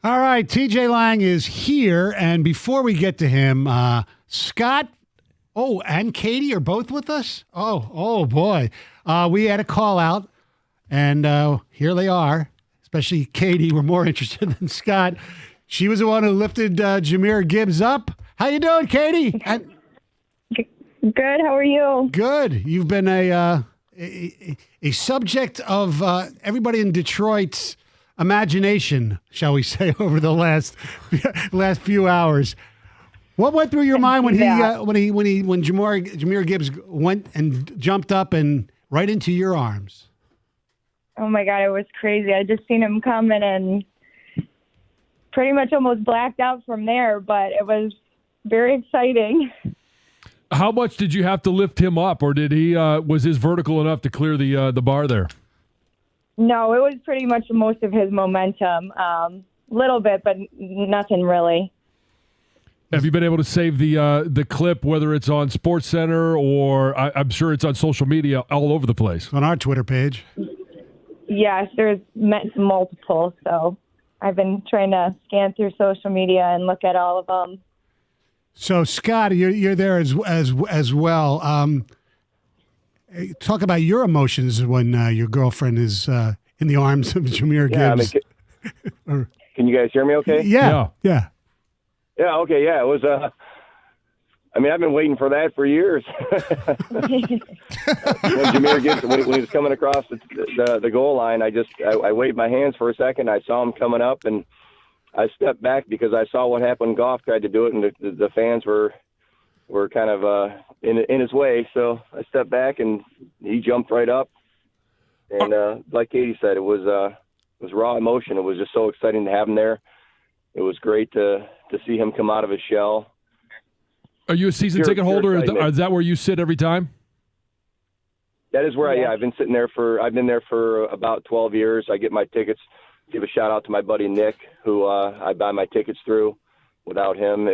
All right, TJ Lang is here, and before we get to him, Scott, and Katie are both with us. Oh boy, we had a call out, and here they are. Especially Katie, we're more interested than Scott. She was the one who lifted Jahmyr Gibbs up. How you doing, Katie? Good. How are you? Good. You've been a subject of everybody in Detroit's imagination, shall we say, over the last few hours. What went through your mind when Jahmyr Gibbs went and jumped up and right into your arms? Oh my God, it was crazy. I just seen him coming and pretty much almost blacked out from there, but it was very exciting. How much did you have to lift him up, or did he was his vertical enough to clear the bar there? No, it was pretty much most of his momentum. Little bit, but nothing really. Have you been able to save the clip, whether it's on SportsCenter or I'm sure it's on social media all over the place? On our Twitter page. Yes, there's multiple, so I've been trying to scan through social media and look at all of them. So, Scott, you're there as well. Talk about your emotions when your girlfriend is in the arms of Jahmyr Gibbs. Can you guys hear me okay? Yeah. Yeah, okay, yeah. It was, I've been waiting for that for years. When Jahmyr Gibbs, when he was coming across the goal line, I waved my hands for a second. I saw him coming up, and I stepped back because I saw what happened when Goff tried to do it, and the fans were kind of in his way. So I stepped back, and he jumped right up. And like Katie said, it was raw emotion. It was just so exciting to have him there. It was great to see him come out of his shell. Are you a season ticket holder? Is that where you sit every time? That is where I've been sitting there I've been there for about 12 years. I get my tickets. Give a shout out to my buddy Nick, who I buy my tickets through. Without him,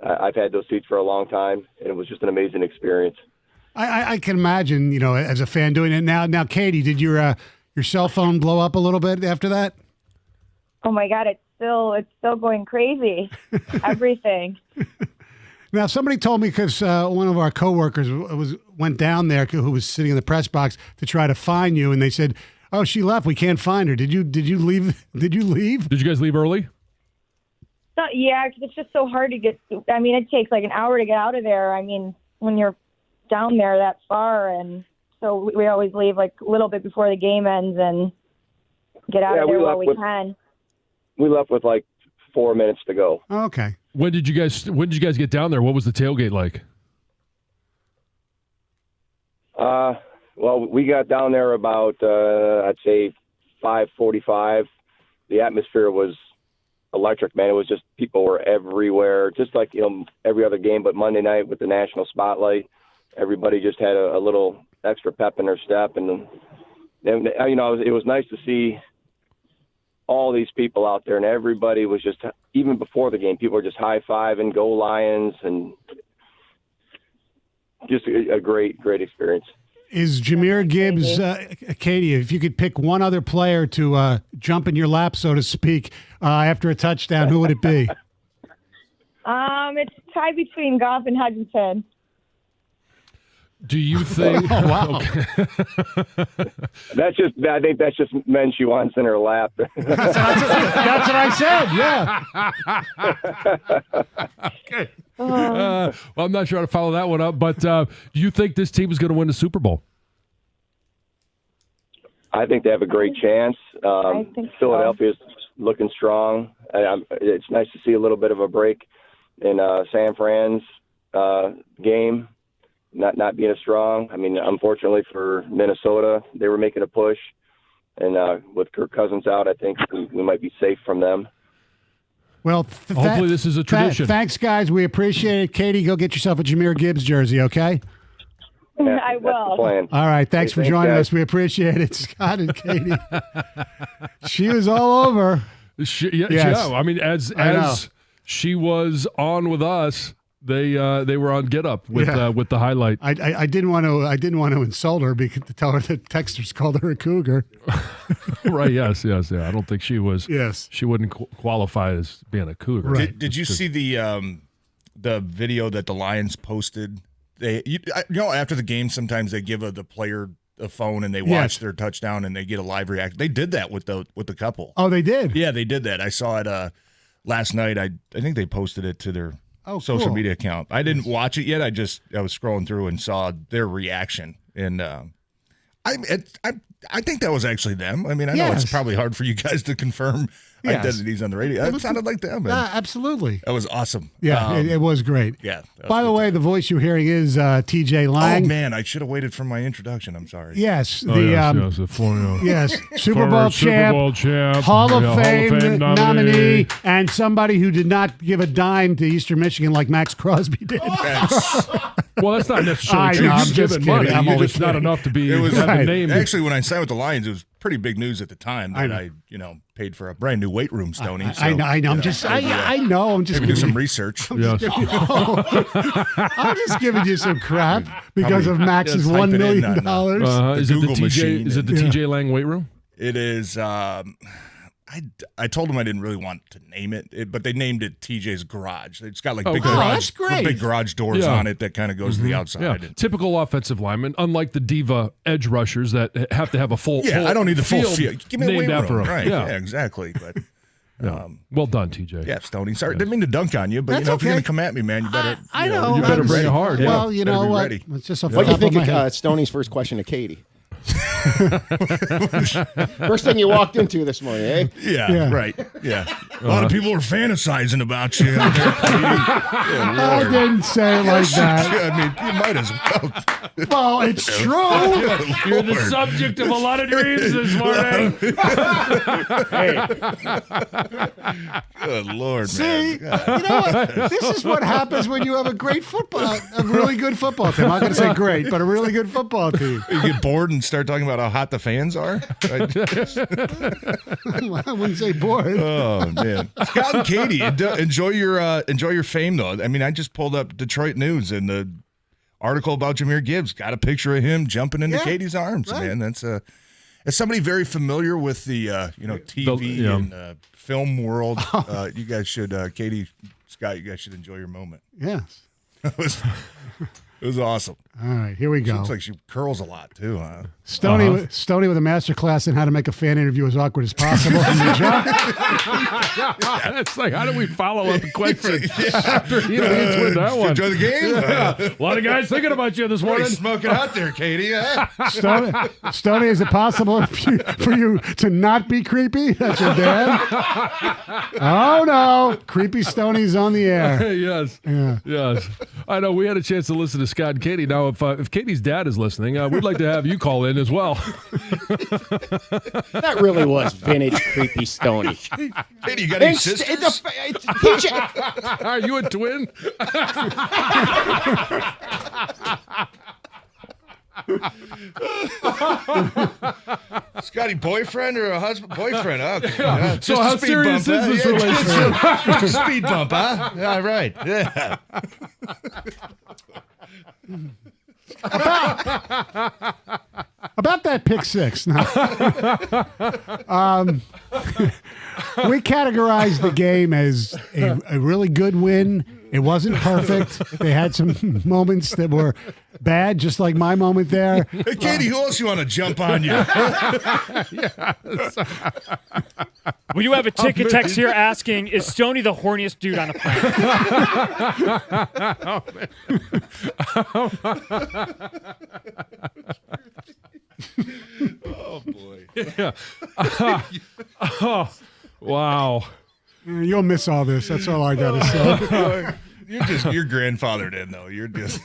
I've had those seats for a long time, and it was just an amazing experience. I can imagine, as a fan doing it now. Now, Katie, did your cell phone blow up a little bit after that? Oh my God, it's still going crazy. Everything. Now, somebody told me because one of our coworkers went down there, who was sitting in the press box to try to find you, and they said, "Oh, she left. We can't find her." Did you leave? Did you leave? Did you guys leave early? Yeah, because it's just so hard to get. It takes like an hour to get out of there. When you're down there that far, and so we always leave like a little bit before the game ends and get out of there while we can. We left with like 4 minutes to go. Oh, okay. When did you guys get down there? What was the tailgate like? Well, we got down there about I'd say 5:45. The atmosphere was electric, man. It was just people were everywhere, just like every other game. But Monday night with the national spotlight, everybody just had a little extra pep in their step, and it was nice to see all these people out there, and everybody was just, even before the game, people were just high-fiving, go Lions, and just a great experience. Is Jahmyr Gibbs, Katie, if you could pick one other player to jump in your lap, so to speak, after a touchdown, who would it be? It's a tie between Goff and Hutchinson. Do you think? Oh, wow. Okay. I think that's just meant she wants in her lap. That's what I said. Yeah. Okay. Well, I'm not sure how to follow that one up, but do you think this team is going to win the Super Bowl? I think they have a great chance. I think Philadelphia's looking strong. It's nice to see a little bit of a break in San Fran's game. Not being as strong. Unfortunately for Minnesota, they were making a push, and with Kirk Cousins out, I think we might be safe from them. Well, hopefully this is a tradition. Thanks, guys. We appreciate it. Katie, go get yourself a Jahmyr Gibbs jersey, okay? I will. That's the plan. All right. Thanks for joining us. We appreciate it, Scott and Katie. She was all over. Yes. As she was on with us They were on Get Up with the highlight. I didn't want to insult her because to tell her that texters called her a cougar. Right? Yes. Yeah. I don't think she was. Yes. She wouldn't qualify as being a cougar. Right. Did you see the video that the Lions posted? After the game, sometimes they give the player a phone and they watch their touchdown and they get a live reaction. They did that with the couple. Oh, they did. Yeah, they did that. I saw it last night. I think they posted it to their social cool. media account. I didn't watch it yet. I was scrolling through and saw their reaction, and I think that was actually them. I mean, I know it's probably hard for you guys to confirm identities on the radio. It sounded like them. Absolutely. That was awesome. Yeah, it was great. Yeah. By the way, the voice you're hearing is T.J. Lang. Oh man, I should have waited for my introduction. I'm sorry. Yes, yes, Super Bowl champ, Hall of Fame nominee, and somebody who did not give a dime to Eastern Michigan like Max Crosby did. Well, that's not necessarily I true. know, I'm You're just giving kidding. money. I'm You're only just not kidding. enough to be It was have a name. Actually, when I signed with the Lions, it was pretty big news at the time that I paid for a brand new weight room, Stoney. I know. I'm just Maybe do giving some you, research. Yes. I'm just giving you some crap because of Max's just type $1 it in million. on, Is it Google the TJ? machine. Is it the TJ Lang weight room? It is. I told them I didn't really want to name it, but they named it TJ's Garage. It's got like big garage, that's great. big garage doors on it that kind of goes to the outside. Yeah, And, typical offensive lineman. Unlike the diva edge rushers that have to have a full. yeah, whole I don't need the full field field. Give me a named weight after room. him. Right? Yeah. Yeah, exactly. But Well done, TJ. yeah, Stoney. Sorry, didn't mean to dunk on you, but That's if you're okay. gonna come at me, man, you better. I know. You better bring it hard. Well, you Better know be what? ready. It's just a What do you think of my head. of Stoney's first question to Katie? First thing you walked into this morning, eh? Yeah, right. Yeah, a lot of people are fantasizing about you out there. I didn't say it like that. I mean, you might as well. Well, it's true. You're the subject of a lot of dreams this morning. Good Lord, See, man. you know what? This is what happens when you have a really good football team. I'm not going to say great, but a really good football team. You get bored and start talking about how hot the fans are. I wouldn't say bored. Oh man, Scott and Katie, enjoy your fame though. I mean, I just pulled up Detroit News and the article about Jahmyr Gibbs. Got a picture of him jumping into Katie's arms. Right. Man, that's as somebody very familiar with the TV and film world. You guys should, Katie, Scott, you guys should enjoy your moment. Yes. It was awesome. All right, here we go. Looks like she curls a lot too, huh? Stoney with a master class in how to make a fan interview as awkward as possible from the jump. It's like, how do we follow up the question after he leads with that one? Enjoy the game. Yeah. A lot of guys thinking about you this morning. Smoking out there, Katie. Stoney, is it possible for you to not be creepy? That's your dad? Oh, no. Creepy Stoney's on the air. Yes. Yeah. Yes. I know we had a chance to listen to Scott and Katie. Now, if Katie's dad is listening, we'd like to have you call in as well. That really was vintage creepy Stoney. Katie, you got any sisters? Are you a twin? Scotty, boyfriend or a husband? Boyfriend. Okay. So how serious is this relationship? Just a speed bump, huh? Yeah, right. Yeah. About that pick six. No. We categorized the game as a really good win. It wasn't perfect. They had some moments that were bad, just like my moment there. Hey, Katie, who else you want to jump on you? We do have a ticket text here asking, is Stoney the horniest dude on the planet? Oh, boy. Yeah. Wow. You'll miss all this. That's all I got to say. You're grandfathered in, though. You're just.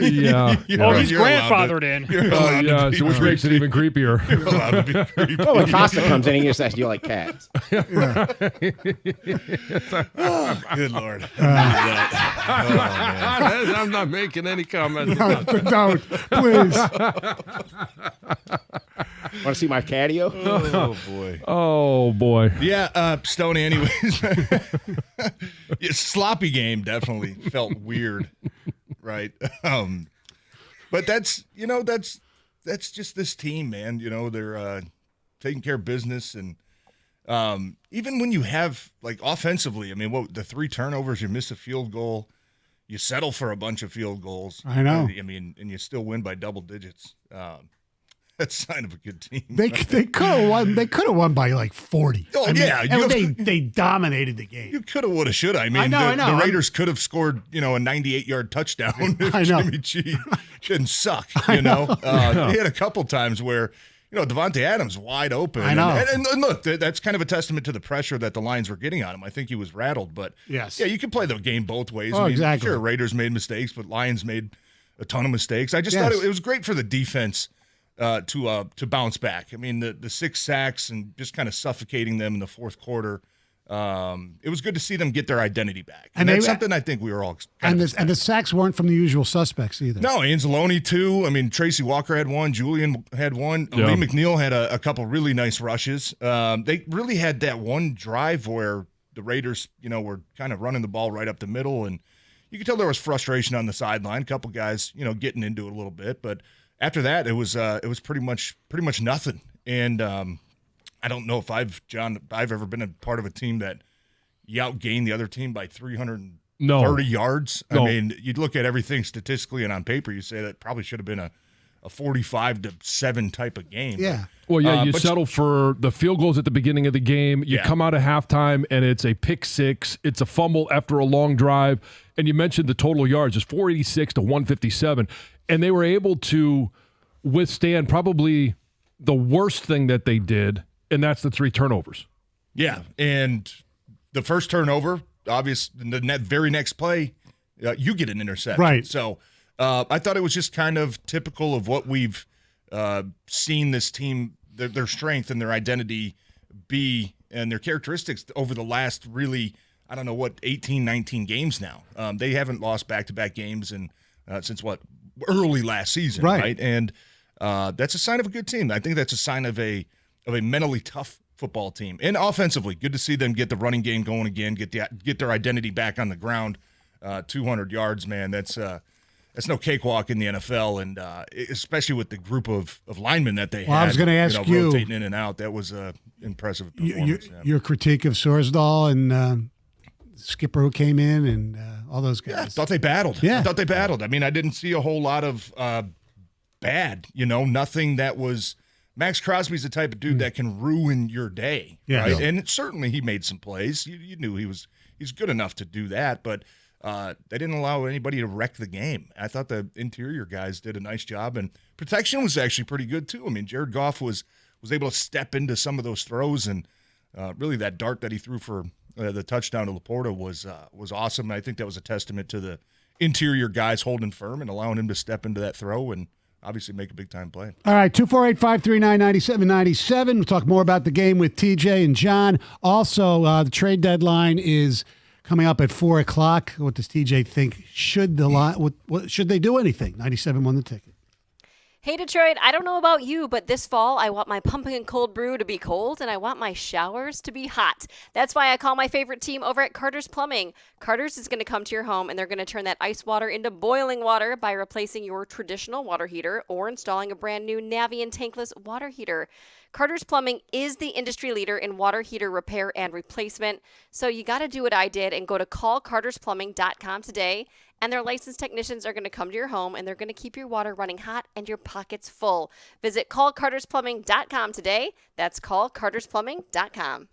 Yeah. Oh, he's grandfathered in. You're allowed to Yeah, be which makes it even creepier. You're allowed to be creepy. Well, when Costa comes in, he just asks, do you like cats? Oh, good Lord. I'm not making any comments. Don't, please. Want to see my catio? Oh boy. Oh boy. Yeah, Stoney. Anyways, yeah, sloppy game definitely felt weird, right? But that's just this team, man. They're taking care of business, and even when you have like offensively, I mean, the 3 turnovers, you miss a field goal, you settle for a bunch of field goals. I know. I mean, and you still win by double digits. That's a sign of a good team. They could have won. They could have won by like 40. Oh, yeah. They dominated the game. You could have, would have, should have. I mean, I know. The Raiders could have scored, a 98-yard touchdown. I know. Jimmy G didn't suck, He had a couple times where, Devontae Adams wide open. I know. And look, that's kind of a testament to the pressure that the Lions were getting on him. I think he was rattled, but yes. Yeah, you can play the game both ways. Oh, exactly. Sure, Raiders made mistakes, but Lions made a ton of mistakes. I just thought it was great for the defense to bounce back. I mean, the 6 sacks and just kind of suffocating them in the fourth quarter. It was good to see them get their identity back, and that's something I think we were all. And the sacks weren't from the usual suspects either. No, Anzalone too. I mean, Tracy Walker had one. Julian had one. Yeah. Lee McNeil had a couple really nice rushes. They really had that one drive where the Raiders, were kind of running the ball right up the middle, and you could tell there was frustration on the sideline. A couple guys, getting into it a little bit, but after that, it was pretty much nothing. And I don't know if I've ever been a part of a team that you outgained the other team by 330 yards. No. I mean, you'd look at everything statistically and on paper, you say that probably should have been a 45-7 type of game. Yeah. Well, yeah, you settle for the field goals at the beginning of the game. You come out of halftime, and it's a pick six. It's a fumble after a long drive. And you mentioned the total yards. It's 486 to 157. And they were able to withstand probably the worst thing that they did, and that's the 3 turnovers. Yeah, and the first turnover, obvious, the very next play, you get an interception. Right. So I thought it was just kind of typical of what we've seen this team, their strength and their identity be, and their characteristics over the last really, 18, 19 games now. They haven't lost back-to-back games since early last season, right? And that's a sign of a good team. I think that's a sign of a mentally tough football team. And offensively, good to see them get the running game going again, get their identity back on the ground. 200 yards, man, that's no cakewalk in the NFL, and especially with the group of linemen that they had. I was going to ask you, rotating in and out. That was impressive performance. Your critique of Sorsdahl and Skipper who came in and all those guys. Yeah, I thought they battled. I mean, I didn't see a whole lot of bad, nothing that was – Max Crosby's the type of dude that can ruin your day, right? And certainly he made some plays. You knew he's good enough to do that, but they didn't allow anybody to wreck the game. I thought the interior guys did a nice job, and protection was actually pretty good too. I mean, Jared Goff was able to step into some of those throws, and really that dart that he threw for the touchdown to Laporta was awesome. I think that was a testament to the interior guys holding firm and allowing him to step into that throw and obviously make a big-time play. All right, 248-539-9797. We'll talk more about the game with TJ and John. Also, the trade deadline is coming up at 4 o'clock. What does TJ think? Should they do anything? 97 won the ticket. Hey, Detroit, I don't know about you, but this fall, I want my pumpkin cold brew to be cold, and I want my showers to be hot. That's why I call my favorite team over at Carter's Plumbing. Carter's is going to come to your home, and they're going to turn that ice water into boiling water by replacing your traditional water heater or installing a brand new Navien tankless water heater. Carter's Plumbing is the industry leader in water heater repair and replacement, so you got to do what I did and go to callcartersplumbing.com today, and their licensed technicians are going to come to your home, and they're going to keep your water running hot and your pockets full. Visit callcartersplumbing.com today. That's callcartersplumbing.com.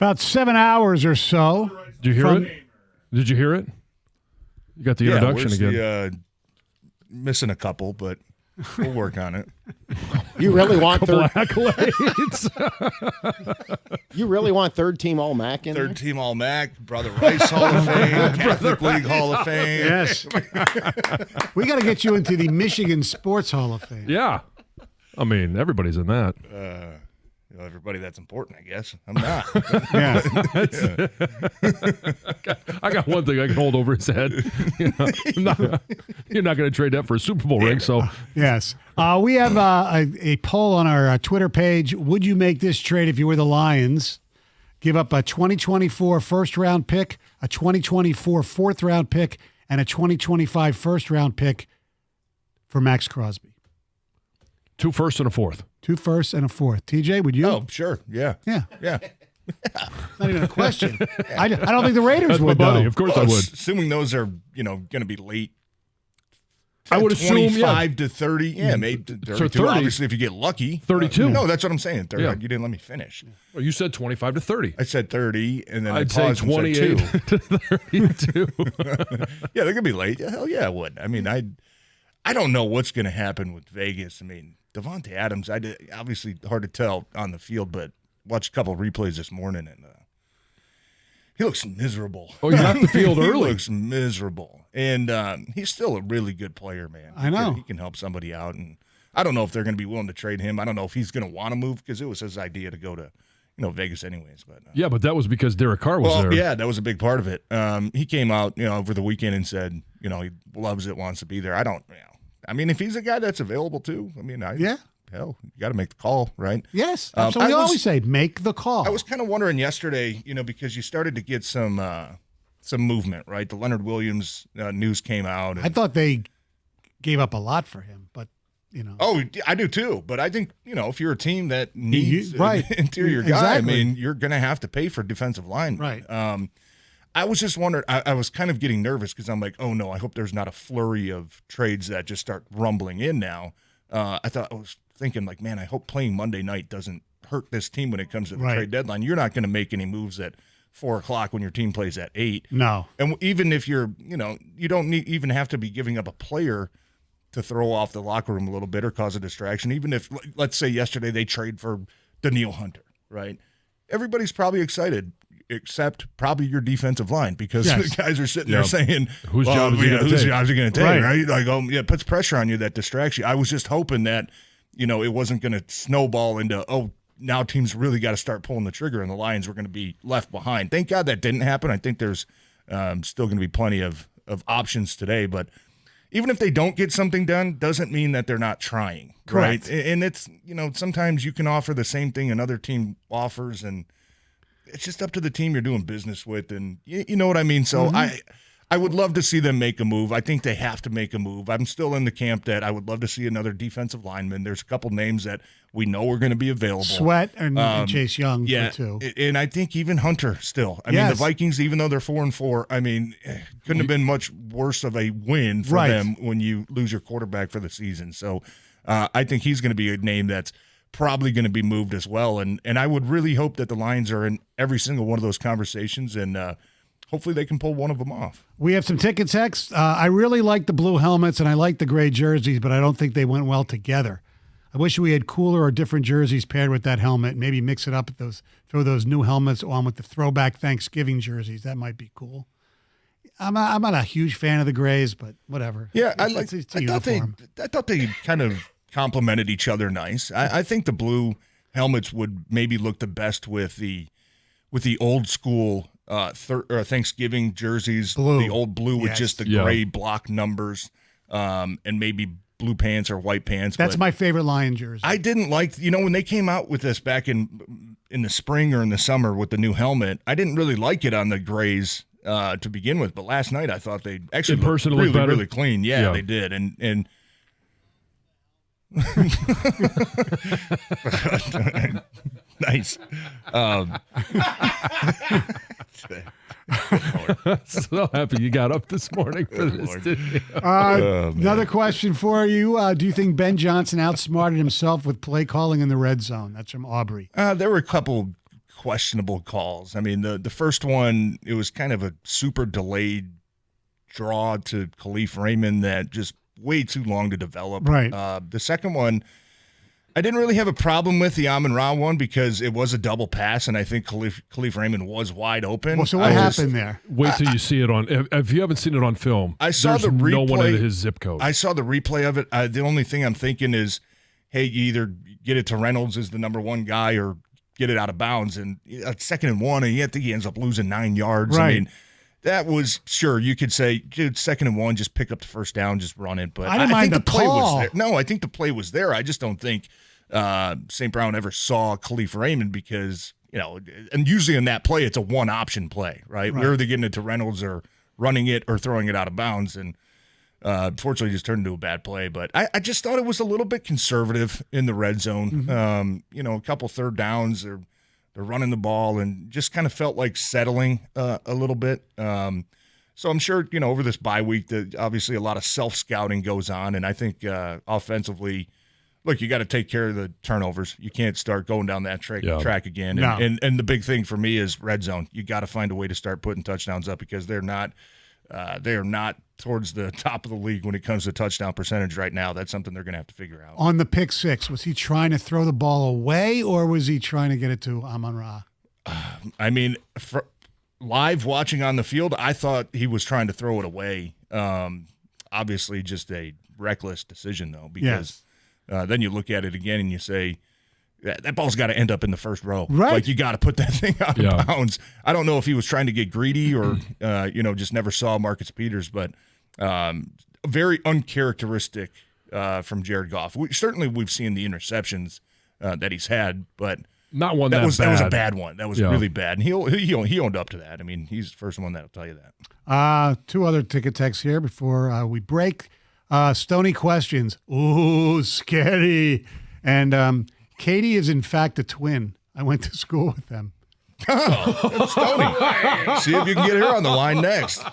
About 7 hours or so. Did you hear it? Did you hear it? You got the introduction again. Missing a couple, but we'll work on it. You really want accolades? You really want third team All MAC in Third team All MAC, Brother Rice Hall of Fame, Catholic League Hall of Fame. Yes. We got to get you into the Michigan Sports Hall of Fame. Yeah. I mean, everybody's in that. Everybody that's important, I guess. I'm not. Yeah. I got one thing I can hold over his head. You're not going to trade that for a Super Bowl ring. So Yes. We have a poll on our Twitter page. Would you make this trade if you were the Lions? Give up a 2024 first-round pick, a 2024 fourth-round pick, and a 2025 first-round pick for Max Crosby. 2 firsts and a fourth. 2 firsts and a fourth. TJ, would you? Oh, sure. Yeah. Yeah. Yeah. Not even a question. I don't think the Raiders That's would, my buddy. though. Of course I would. Assuming those are, going to be late. I would assume, 25 to 30. Yeah, maybe 32. So 30. Obviously, if you get lucky. 32. No, that's what I'm saying. 30. Yeah. You didn't let me finish. Well, you said 25 to 30. I said 30, and then I'd I say paused 28 and said 2. to 32. Yeah, they're going to be late. Hell yeah, I would. I mean, I don't know what's going to happen with Vegas. I mean, Davante Adams, obviously hard to tell on the field, but watched a couple of replays this morning, and he looks miserable. Oh, you left the field He early. looks miserable. And he's still a really good player, man. I know. He can help somebody out, and I don't know if they're going to be willing to trade him. I don't know if he's going to want to move because it was his idea to go to Vegas anyways. But Yeah, but that was because Derek Carr was there. yeah, that was a big part of it. He came out, over the weekend and said, he loves it, wants to be there. I mean, if he's a guy that's available too, Yeah. hell, you got to make the call, right? Yes. That's what we always say. Make the call. I was kind of wondering yesterday, because you started to get some movement, right? The Leonard Williams news came out. I thought they gave up a lot for him, but, Oh, I do too. But I think, if you're a team that needs right. an interior guy, Exactly. you're going to have to pay for defensive line. Right. I was just wondering, I was kind of getting nervous because I'm like, oh no, I hope there's not a flurry of trades that just start rumbling in now. I was thinking like, man, I hope playing Monday night doesn't hurt this team when it comes to the Right. trade deadline. You're not going to make any moves at 4:00 when your team plays at 8. No. And even if you're, you don't even have to be giving up a player to throw off the locker room a little bit or cause a distraction. Even if, let's say yesterday they trade for Danielle Hunter, right? Everybody's probably excited, except probably your defensive line, because Yes. the guys are sitting there saying, Whose job is he gonna take? job's he going to take, Right. right? Like, it puts pressure on you, that distracts you. I was just hoping that, it wasn't going to snowball into, now teams really got to start pulling the trigger and the Lions were going to be left behind. Thank God that didn't happen. I think there's still going to be plenty of options today, but even if they don't get something done, doesn't mean that they're not trying, Correct. right? And it's, sometimes you can offer the same thing another team offers, and it's just up to the team you're doing business with, and you know what I mean? So I would love to see them make a move. I think they have to make a move. I'm still in the camp that I would love to see another defensive lineman. There's a couple names that we know are going to be available. Sweat and Chase Young for 2. And I think even Hunter still. I mean, Yes. the Vikings, even though they're 4-4, I mean, couldn't have been much worse of a win for Right. them when you lose your quarterback for the season. So I think he's going to be a name that's probably going to be moved as well. And I would really hope that the Lions are in every single one of those conversations, and hopefully they can pull one of them off. We have some ticket texts. I really like the blue helmets and I like the gray jerseys, but I don't think they went well together. I wish we had cooler or different jerseys paired with that helmet. Maybe mix it up with throw those new helmets on with the throwback Thanksgiving jerseys. That might be cool. I'm not a huge fan of the grays, but whatever. Yeah, I thought they kind of complemented each other nice. I think the blue helmets would maybe look the best with the old school Thanksgiving jerseys, Blue. the old blue with Yes. just the Yeah. gray block numbers, and maybe blue pants or white pants. That's but my favorite Lion jersey. I didn't like, when they came out with this back in the spring or in the summer with the new helmet. I didn't really like it on the grays to begin with, but last night I thought they actually In person looked looked really, better? really clean. Yeah, Yeah. they did, and nice. So happy you got up this morning for this. Lord. Didn't you? Another question for you. Do you think Ben Johnson outsmarted himself with play calling in the red zone? That's from Aubrey. There were a couple questionable calls. I mean, the first one, it was kind of a super delayed draw to Khalif Raymond that just way too long to develop. Right. The second one, I didn't really have a problem with the Amon-Ra one because it was a double pass, and I think Khalif Raymond was wide open. Well, so what happened there? Wait till you see it on. If you haven't seen it on film, I saw there's the replay. no one in his zip code. I saw the replay of it. The only thing I'm thinking is, hey, you either get it to Reynolds as the number one guy or get it out of bounds. And 2nd and 1, and yet he ends up losing 9 yards. Right. I mean, that was, sure, you could say, dude, 2nd and 1, just pick up the first down, just run it. But I didn't mind think the play call. was there. No, I think the play was there. I just don't think St. Brown ever saw Khalif Raymond because, and usually in that play, it's a one-option play, right? We're either getting it to Reynolds or running it or throwing it out of bounds. And fortunately, just turned into a bad play. But I just thought it was a little bit conservative in the red zone. Mm-hmm. A couple third downs, they're running the ball and just kind of felt like settling a little bit. So I'm sure, over this bye week, that obviously a lot of self-scouting goes on. And I think offensively, look, you got to take care of the turnovers. You can't start going down that track again. No. And the big thing for me is red zone. You got to find a way to start putting touchdowns up because they are not towards the top of the league when it comes to touchdown percentage right now. That's something they're going to have to figure out. On the pick six, was he trying to throw the ball away or was he trying to get it to Amon-Ra? I mean, live watching on the field, I thought he was trying to throw it away. Obviously, just a reckless decision, though, because then you look at it again and you say, that ball's got to end up in the first row. Right. Like, you got to put that thing out of bounds. I don't know if he was trying to get greedy or, just never saw Marcus Peters, but very uncharacteristic from Jared Goff. We've seen the interceptions that he's had, but not one that was bad. That was a bad one. That was really bad, and he owned up to that. I mean, he's the first one that'll tell you that. 2 other ticket texts here before we break. Stony questions. Ooh, scary. And Katie is in fact a twin. I went to school with them. Oh, Stony. See if you can get her on the line next.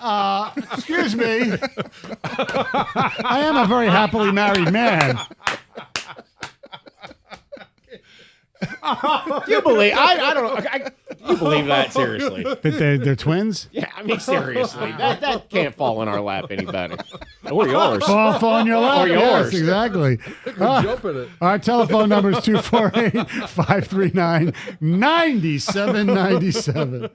Excuse me. I am a very happily married man. Do you believe? I don't know. Do you believe that seriously? That they're twins? Yeah, I mean seriously. That can't fall in our lap any better. Or yours. Fall in your lap. Or yours. Yes, exactly. Jump in it. Our telephone number is 248-539-9797.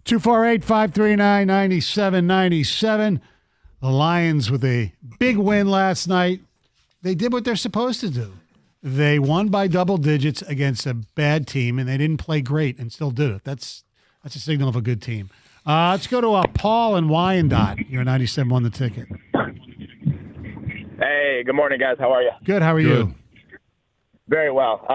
248-539-9797. The Lions with a big win last night. They did what they're supposed to do. They won by double digits against a bad team, and they didn't play great and still did it. That's a signal of a good team. Let's go to Paul and Wyandotte. You're 97-1 The Ticket. Hey, good morning, guys. How are you? Good. How are you? Very well.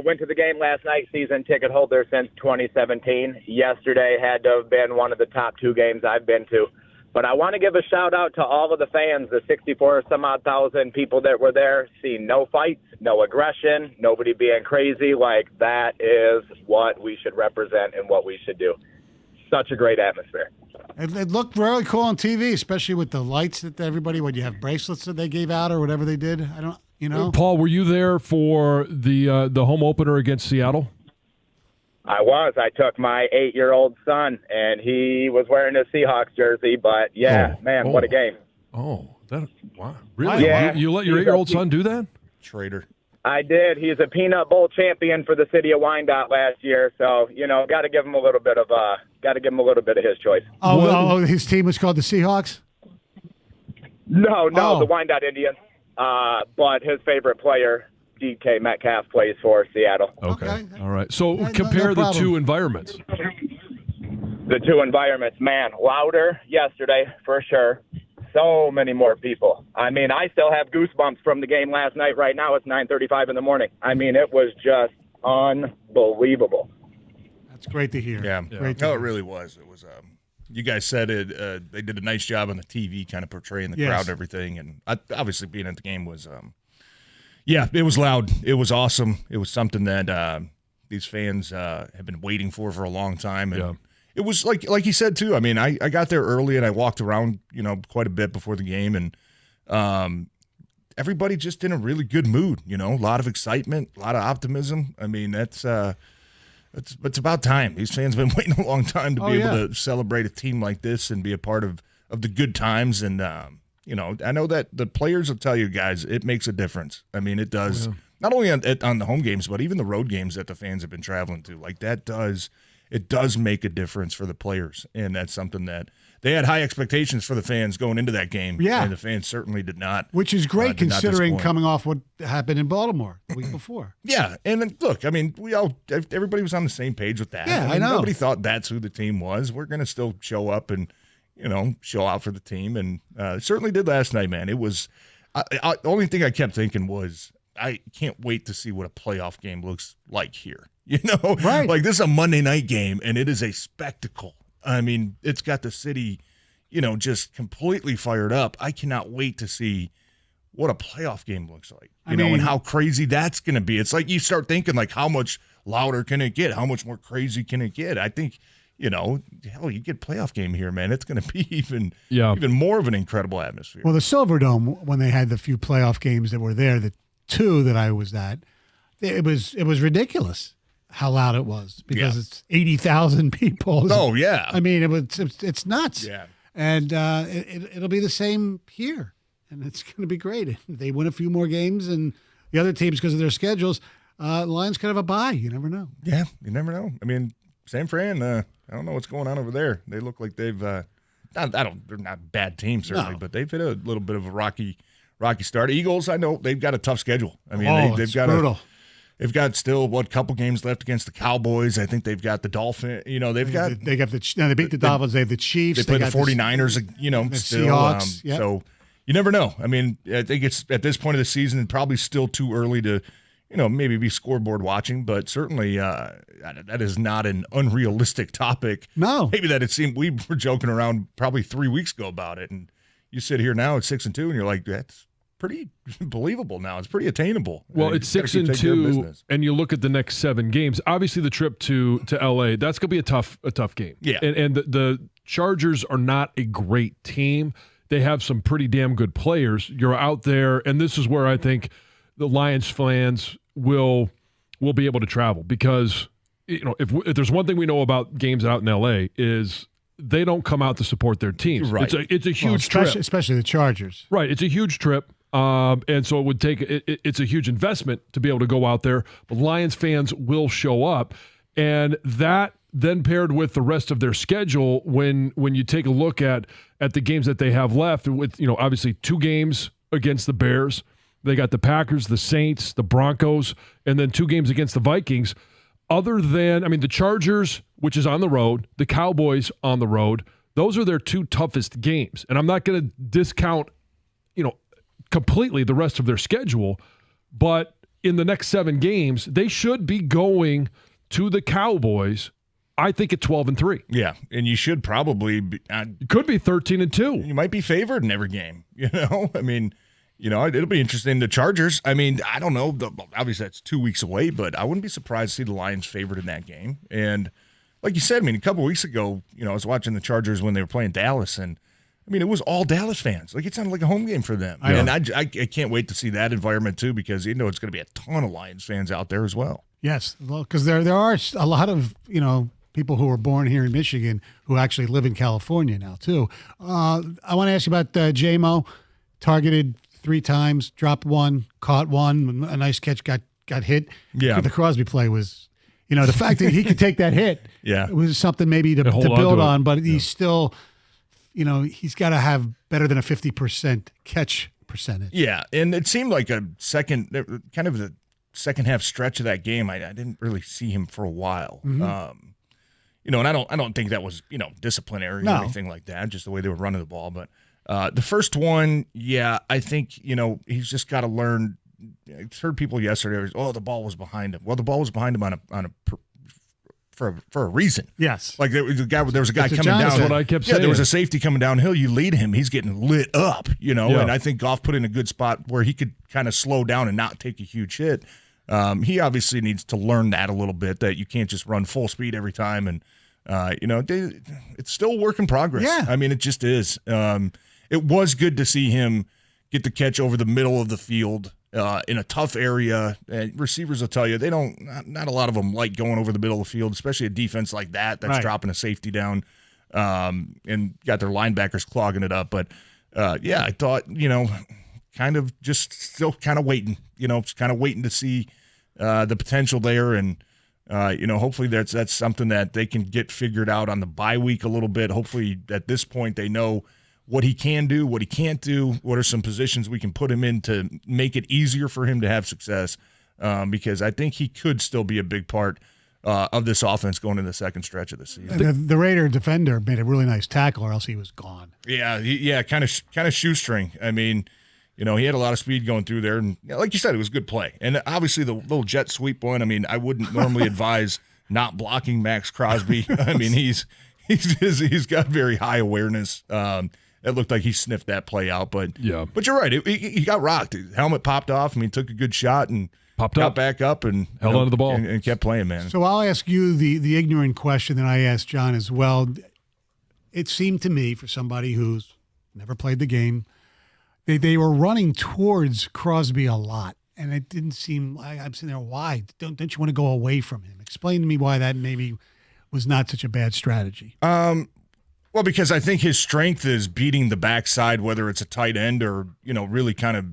Went to the game last night, season ticket holder since 2017. Yesterday had to have been one of the top 2 games I've been to. But I want to give a shout-out to all of the fans, the 64-some-odd thousand people that were there, seeing no fights, no aggression, nobody being crazy. Like, that is what we should represent and what we should do. Such a great atmosphere. It looked really cool on TV, especially with the lights that everybody, when you have bracelets that they gave out or whatever they did. I don't, Paul, were you there for the home opener against Seattle? I was. I took my 8-year-old son, and he was wearing a Seahawks jersey. But, what a game. Oh, wow. Really? Yeah. You let your 8-year-old son do that? Traitor. I did. He's a Peanut Bowl champion for the city of Wyandotte last yeyer, so got to give him a little bit of his choice. His team was called the Seahawks? No, the Wyandotte Indians. But his favorite player, DK Metcalf, plays for Seattle. Okay. All right. So compare the 2 environments. The 2 environments, man, louder yesterday for sure. So many more people. I mean, I still have goosebumps from the game last night. Right now, it's 9:35 in the morning. I mean, it was just unbelievable. That's great to hear. Yeah. Great to hear. It really was. It was. You guys said it. They did a nice job on the TV, kind of portraying the crowd and everything. And obviously, being at the game was, it was loud. It was awesome. It was something that these fans have been waiting for a long time. And it was like you said too. I mean, I got there early and I walked around, quite a bit before the game, and everybody just in a really good mood. A lot of excitement, a lot of optimism. I mean, it's about time. These fans have been waiting a long time to be able to celebrate a team like this and be a part of the good times. And I know that the players will tell you guys it makes a difference. I mean, it does. Not only on the home games, but even the road games that the fans have been traveling to. Like that does. It does make a difference for the players, and that's something that they had high expectations for the fans going into that game. Yeah. And the fans certainly did not. Which is great considering coming off what happened in Baltimore the week before. Yeah, and then, look, I mean, everybody was on the same page with that. Yeah, I know. Nobody thought that's who the team was. We're going to still show up and, show out for the team, and certainly did last night, man. It was the only thing I kept thinking was I can't wait to see what a playoff game looks like here. Right. Like this is a Monday night game, and it is a spectacle. I mean, it's got the city, just completely fired up. I cannot wait to see what a playoff game looks like, and how crazy that's going to be. It's like you start thinking, like, how much louder can it get? How much more crazy can it get? I think, hell, you get playoff game here, man. It's going to be even more of an incredible atmosphere. Well, the Silverdome, when they had the few playoff games that were there, the 2 that I was at, it was ridiculous how loud it was because it's 80,000 people. Oh, yeah. I mean, it's nuts. Yeah. And it'll be the same here, and it's going to be great. If they win a few more games, and the other teams, because of their schedules, Lions could have a bye. You never know. Yeah, you never know. I mean, San Fran, I don't know what's going on over there. They look like they've they're not a bad team, certainly, but they've hit a little bit of a rocky start. Eagles, I know they've got a tough schedule. I mean, they've got brutal. They've got still couple games left against the Cowboys. I think they've got the Dolphins. They beat the Dolphins. They have the Chiefs. They play the 49ers. The still. Seahawks. Yep. So you never know. I mean, I think it's at this point of the season probably still too early to, maybe be scoreboard watching. But certainly that is not an unrealistic topic. No, maybe that it seemed we were joking around probably 3 weeks ago about it, and you sit here now at 6-2, and you're like, that's pretty believable now. It's pretty attainable. Well, it's 6-2, and you look at the next 7 games. Obviously, the trip to LA, that's going to be a tough game. Yeah, and the Chargers are not a great team. They have some pretty damn good players. You're out there, and this is where I think the Lions fans will be able to travel because if there's one thing we know about games out in LA is they don't come out to support their teams. Right. It's a huge trip, especially the Chargers. Right. It's a huge trip. And so it would take it's a huge investment to be able to go out there. But Lions fans will show up, and that then paired with the rest of their schedule, when you take a look at the games that they have left, with obviously 2 games against the Bears, they got the Packers, the Saints, the Broncos, and then 2 games against the Vikings. Other than, the Chargers, which is on the road, the Cowboys on the road, those are their 2 toughest games. And I'm not going to discount, completely the rest of their schedule, but in the next 7 games, they should be going to the Cowboys, I think, at 12-3. Yeah, and you should probably be, could be 13-2. You might be favored in every game. It'll be interesting. The Chargers, I don't know. Obviously, that's 2 weeks away, but I wouldn't be surprised to see the Lions favored in that game. And like you said, a couple of weeks ago, I was watching the Chargers when they were playing Dallas, and it was all Dallas fans. Like, it sounded like a home game for them. And I can't wait to see that environment too, because it's going to be a ton of Lions fans out there as well. Yes, because there are a lot of people who were born here in Michigan who actually live in California now too. I want to ask you about J-Mo. Targeted 3 times, dropped 1, caught 1, a nice catch, got hit. Yeah, the Crosby play was, the fact that he could take that hit. Yeah, it was something maybe to build on, but he's still, he's got to have better than a 50% catch percentage. Yeah, and it seemed like the second half stretch of that game, I didn't really see him for a while. Mm-hmm. And I don't think that was disciplinary or anything like that, just the way they were running the ball. But the first one, I think he's just got to learn. I heard people yesterday, the ball was behind him. Well, the ball was behind him for a reason. Yes, like there was a guy coming down. That's what I kept saying. There was a safety coming downhill. You lead him, he's getting lit up. And I think Goff put in a good spot where he could kind of slow down and not take a huge hit. He obviously needs to learn that a little bit, that you can't just run full speed every time. And, it's still a work in progress. Yeah. It just is. It was good to see him get the catch over the middle of the field in a tough area. Receivers will tell you, not a lot of them like going over the middle of the field, especially a defense like that's right, dropping a safety down and got their linebackers clogging it up. But, I thought, kind of just still kind of waiting, kind of waiting to see the potential there. And, hopefully that's something that they can get figured out on the bye week a little bit. Hopefully at this point they know what he can do, what he can't do, what are some positions we can put him in to make it easier for him to have success, because I think he could still be a big part of this offense going into the second stretch of the season. The Raider defender made a really nice tackle, or else he was gone. Yeah, kind of shoestring. He had a lot of speed going through there, and like you said, it was a good play. And obviously the little jet sweep one, I wouldn't normally advise not blocking Max Crosby. He's got very high awareness. It looked like he sniffed that play out, but you're right. He got rocked. His helmet popped off. Took a good shot and got back up and held onto the ball and kept playing, man. So I'll ask you the ignorant question that I asked John as well. It seemed to me, for somebody who's never played the game, they were running towards Crosby a lot, and it didn't seem like I'm sitting there. Why don't you want to go away from him? Explain to me why that maybe was not such a bad strategy. Well, because I think his strength is beating the backside, whether it's a tight end or, really kind of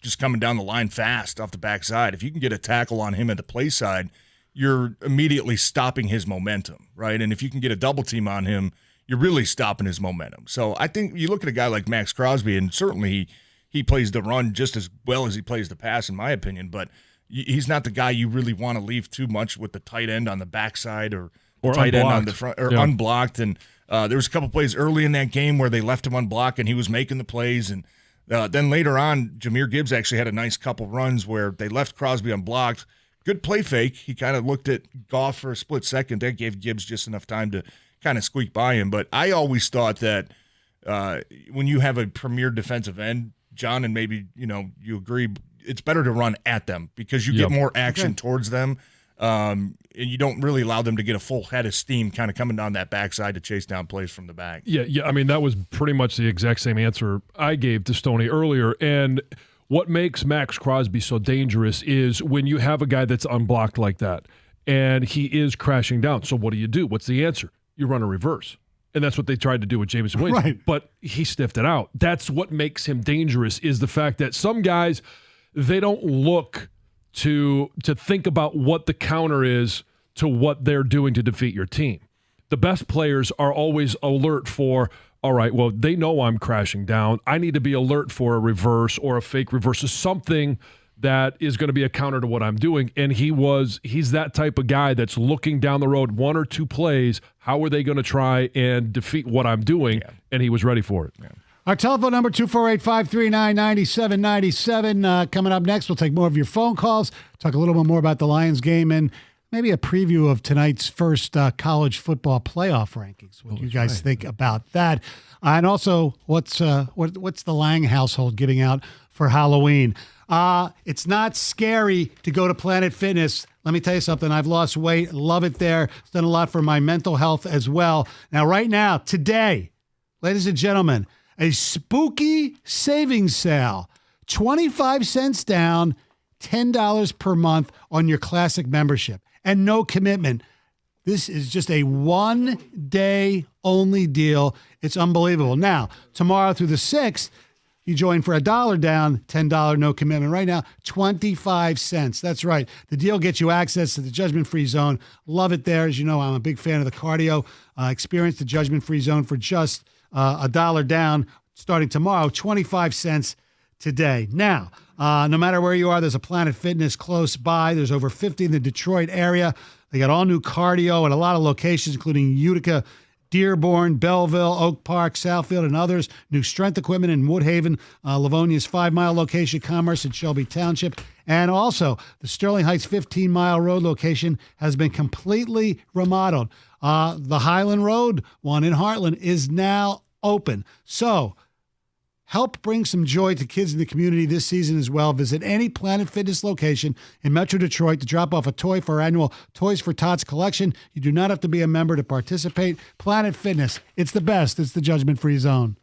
just coming down the line fast off the backside. If you can get a tackle on him at the play side, you're immediately stopping his momentum, right? And if you can get a double team on him, you're really stopping his momentum. So I think you look at a guy like Max Crosby, and certainly he plays the run just as well as he plays the pass, in my opinion, but he's not the guy you really want to leave too much with the tight end on the backside or tight end on the front, or unblocked. And there was a couple plays early in that game where they left him unblocked and he was making the plays. And then later on, Jahmyr Gibbs actually had a nice couple runs where they left Crosby unblocked. Good play fake. He kind of looked at Goff for a split second. That gave Gibbs just enough time to kind of squeak by him. But I always thought that when you have a premier defensive end, John, and maybe you agree, it's better to run at them because you get more action towards them. And you don't really allow them to get a full head of steam kind of coming down that backside to chase down plays from the back. Yeah. That was pretty much the exact same answer I gave to Stoney earlier. And what makes Max Crosby so dangerous is when you have a guy that's unblocked like that and he is crashing down. So what do? What's the answer? You run a reverse. And that's what they tried to do with Jameson Williams. Right. But he sniffed it out. That's what makes him dangerous, is the fact that some guys, they don't look to think about what the counter is to what they're doing to defeat your team. the best players are always alert for, all right, well, they know I'm crashing down. I need to be alert for a reverse or a fake reverse or something that is going to be a counter to what I'm doing. And he's that type of guy that's looking down the road, 1 or 2 plays. How are they going to try and defeat what I'm doing? Yeah. And he was ready for it. Yeah. Our telephone number, 248-539-9797. Coming up next, we'll take more of your phone calls, talk a little bit more about the Lions game, and maybe a preview of tonight's first college football playoff rankings. What do you guys think about that? And also, what's the Lang household giving out for Halloween? It's not scary to go to Planet Fitness. Let me tell you something. I've lost weight. Love it there. It's done a lot for my mental health as well. Now, right now, today, ladies and gentlemen, a spooky savings sale. 25 cents down, $10 per month on your classic membership. And no commitment. This is just a one-day only deal. It's unbelievable. Now, tomorrow through the 6th, you join for $1 down, $10 no commitment. Right now, 25 cents. That's right. The deal gets you access to the Judgment-Free Zone. Love it there. As you know, I'm a big fan of the cardio. Experience the Judgment-Free Zone for just $1 down starting tomorrow, 25 cents today. Now, no matter where you are, there's a Planet Fitness close by. There's over 50 in the Detroit area. They got all new cardio at a lot of locations, including Utica, Dearborn, Belleville, Oak Park, Southfield, and others. New strength equipment in Woodhaven, Livonia's 5-mile location, Commerce, and Shelby Township. And also, the Sterling Heights 15-mile road location has been completely remodeled. The Highland Road one in Heartland is now open. So, help bring some joy to kids in the community this season as well. Visit any Planet Fitness location in Metro Detroit to drop off a toy for our annual Toys for Tots collection. You do not have to be a member to participate. Planet Fitness, it's the best. It's the Judgment-Free Zone.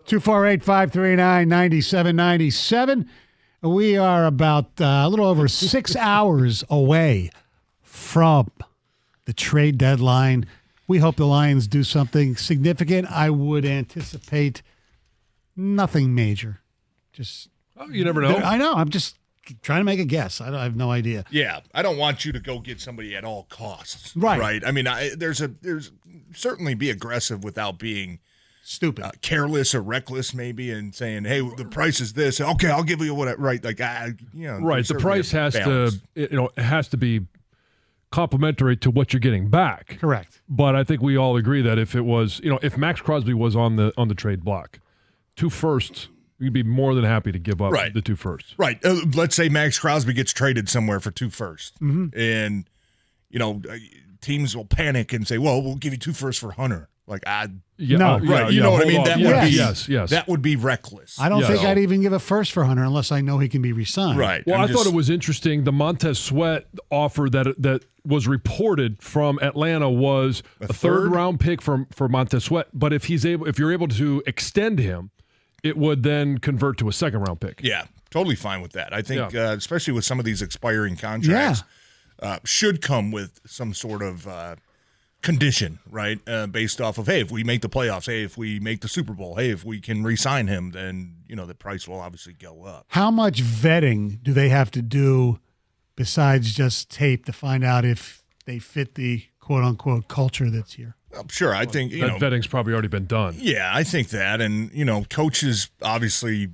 248-539-9797. We are about a little over 6 hours away from the trade deadline. We hope the Lions do something significant. I would anticipate nothing major. Just you never know. I know. I'm just trying to make a guess. I have no idea. Yeah, I don't want you to go get somebody at all costs. Right. Right. I mean, there's certainly be aggressive without being stupid, careless or reckless, maybe, and saying, "Hey, the price is this. Okay, I'll give you what." Right. Like, right. The price has to be complementary to what you're getting back. Correct. But I think we all agree that if it was, if Max Crosby was on the trade block, 2 firsts. We'd be more than happy to give up the 2 firsts. Right. Let's say Max Crosby gets traded somewhere for 2 firsts. And, teams will panic and say, well, we'll give you 2 firsts for Hunter. Like, no. You know what I mean? That would be, yes. That would be reckless. I don't think I'd even give a first for Hunter unless I know he can be re-signed. Right. Well, I thought it was interesting. The Montez Sweat offer that was reported from Atlanta was a third round pick for Montez Sweat. But if you're able to extend him, it would then convert to a 2nd-round pick. Yeah, totally fine with that. I think, especially with some of these expiring contracts, should come with some sort of condition, right? Based off of, hey, if we make the playoffs, hey, if we make the Super Bowl, hey, if we can re-sign him, then the price will obviously go up. How much vetting do they have to do besides just tape to find out if they fit the quote-unquote culture that's here? Well, sure, I think that vetting's probably already been done. Yeah, I think that, and coaches obviously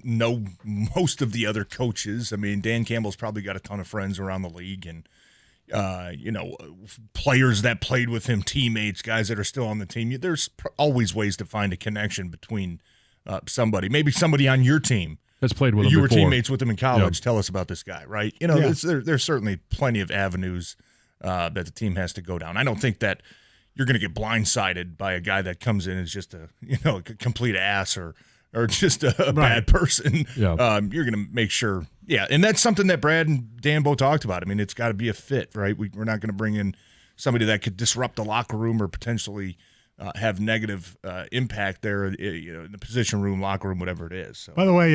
know most of the other coaches. I mean, Dan Campbell's probably got a ton of friends around the league, and players that played with him, teammates, guys that are still on the team. There's always ways to find a connection between somebody, maybe somebody on your team has played with him. You were before. teammates with him in college. Yep. Tell us about this guy, right? There's certainly plenty of avenues that the team has to go down. I don't think that you're going to get blindsided by a guy that comes in as just a complete ass or just a bad person. Yeah. You're going to make sure. Yeah, and that's something that Brad and Dan both talked about. I mean, it's got to be a fit, right? We're not going to bring in somebody that could disrupt the locker room or potentially have negative impact there, in the position room, locker room, whatever it is. So. By the way,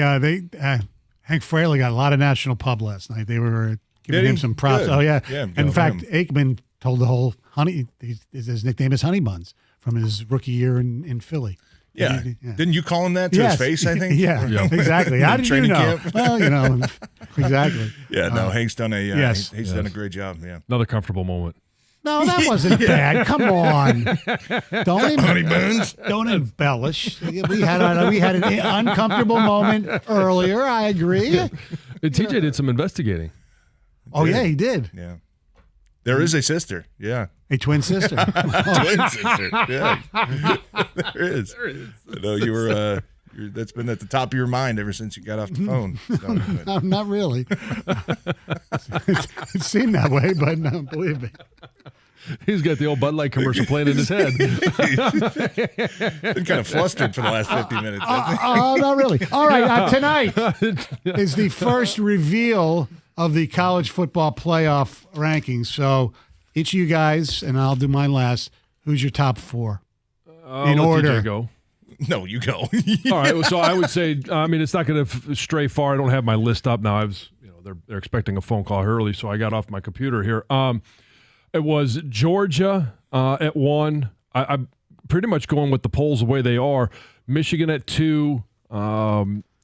Hank Fraley got a lot of national pub last night. They were giving him some props. Good. Oh yeah. In fact, Aikman told the whole his nickname is Honey Buns from his rookie year in Philly. Yeah. Didn't you call him that to his face, I think? Yeah, exactly. How did you know? Camp? Well, exactly. Yeah, no, Hank's done he's done a great job, yeah. Another comfortable moment. No, that wasn't bad. Come on. Don't embellish. We had an uncomfortable moment earlier, I agree. And TJ did some investigating. Oh, yeah, he did. Yeah. There is a sister, yeah. A twin sister. Twin sister, yeah. There is. I know you were, that's been at the top of your mind ever since you got off the phone. So, no, not really. It seemed that way, but no, believe me. He's got the old Bud Light commercial playing in his head. Been kind of flustered for the last 50 minutes. Oh, not really. All right, tonight is the first reveal of the college football playoff rankings. So each of you guys, and I'll do mine last, who's your top 4? In order. TJ go. No, you go. All right, so I would say, it's not going to stray far. I don't have my list up now. They're expecting a phone call early, so I got off my computer here. It was Georgia at 1. I'm pretty much going with the polls the way they are. Michigan at 2.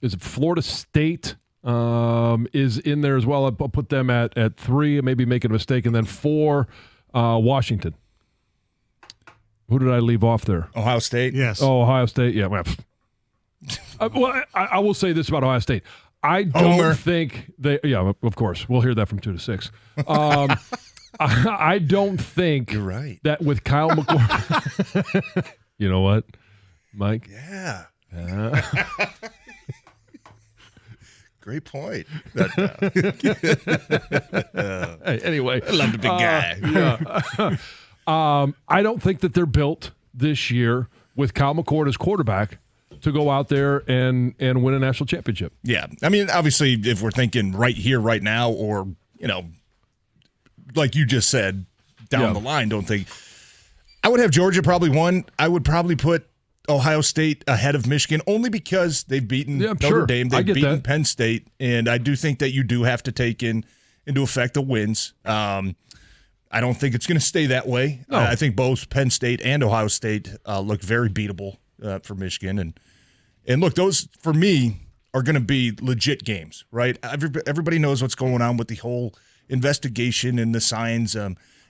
Is it Florida State is in there as well? I'll put them at 3. Maybe making a mistake. And then 4, Washington. Who did I leave off there? Ohio State? Yes. Oh, Ohio State. Yeah. Well, I will say this about Ohio State. I don't think they – yeah, of course. We'll hear that from 2 to 6. I don't think you're right that with Kyle McCord. You know what, Mike? Yeah. Great point. Hey, anyway, I love the big guy. I don't think that they're built this year with Kyle McCord as quarterback to go out there and win a national championship. Yeah. I mean, obviously, if we're thinking right here, right now, or, like you just said, down the line, don't think. I would have Georgia probably 1. I would probably put Ohio State ahead of Michigan only because they've beaten Notre Dame, they've beaten Penn State, and I do think that you do have to take into effect the wins. I don't think it's going to stay that way. No. I think both Penn State and Ohio State look very beatable for Michigan, and look, those for me are going to be legit games, right? Everybody knows what's going on with the whole investigation and the signs.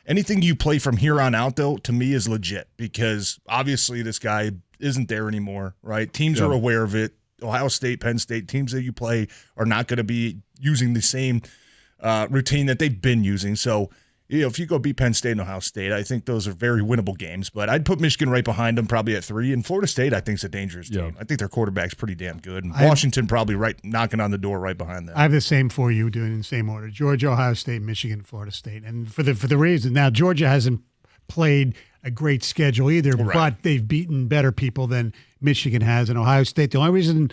Anything you play from here on out, though, to me is legit because obviously this guy isn't there anymore, right? Teams are aware of it. Ohio State, Penn State, teams that you play are not going to be using the same routine that they've been using. So, if you go beat Penn State and Ohio State, I think those are very winnable games. But I'd put Michigan right behind them, probably at 3. And Florida State, I think, is a dangerous team. I think their quarterback's pretty damn good. And Washington probably knocking on the door right behind them. I have the same for you, doing in the same order: Georgia, Ohio State, Michigan, Florida State. And for the reason now, Georgia hasn't played a great schedule either, but they've beaten better people than Michigan has. And Ohio State, the only reason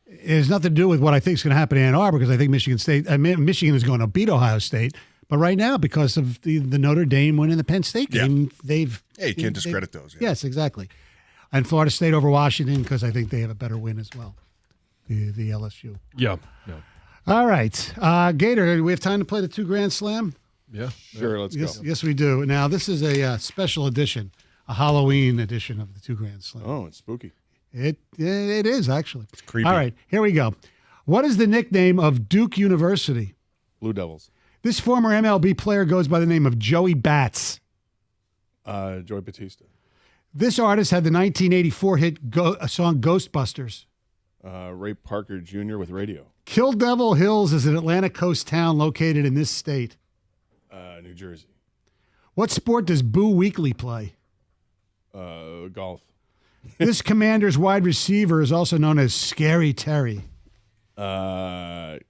it has nothing to do with what I think is going to happen in Ann Arbor, because I think Michigan is going to beat Ohio State. But right now, because of the Notre Dame win and the Penn State game, you can't discredit those. Yeah. Yes, exactly. And Florida State over Washington, because I think they have a better win as well, the LSU. Yeah. All right. Gator, do we have time to play the 2 Grand Slam? Yeah. Sure, let's go. Yes, we do. Now, this is a special edition, a Halloween edition of the 2 Grand Slam. Oh, it's spooky. It is, actually. It's creepy. All right, here we go. What is the nickname of Duke University? Blue Devils. This former MLB player goes by the name of Joey Bats. Joey Batista. This artist had the 1984 hit song Ghostbusters. Ray Parker Jr. with Radio. Kill Devil Hills is an Atlantic coast town located in this state. New Jersey. What sport does Boo Weekly play? Golf. This Commander's wide receiver is also known as Scary Terry. McLaurin.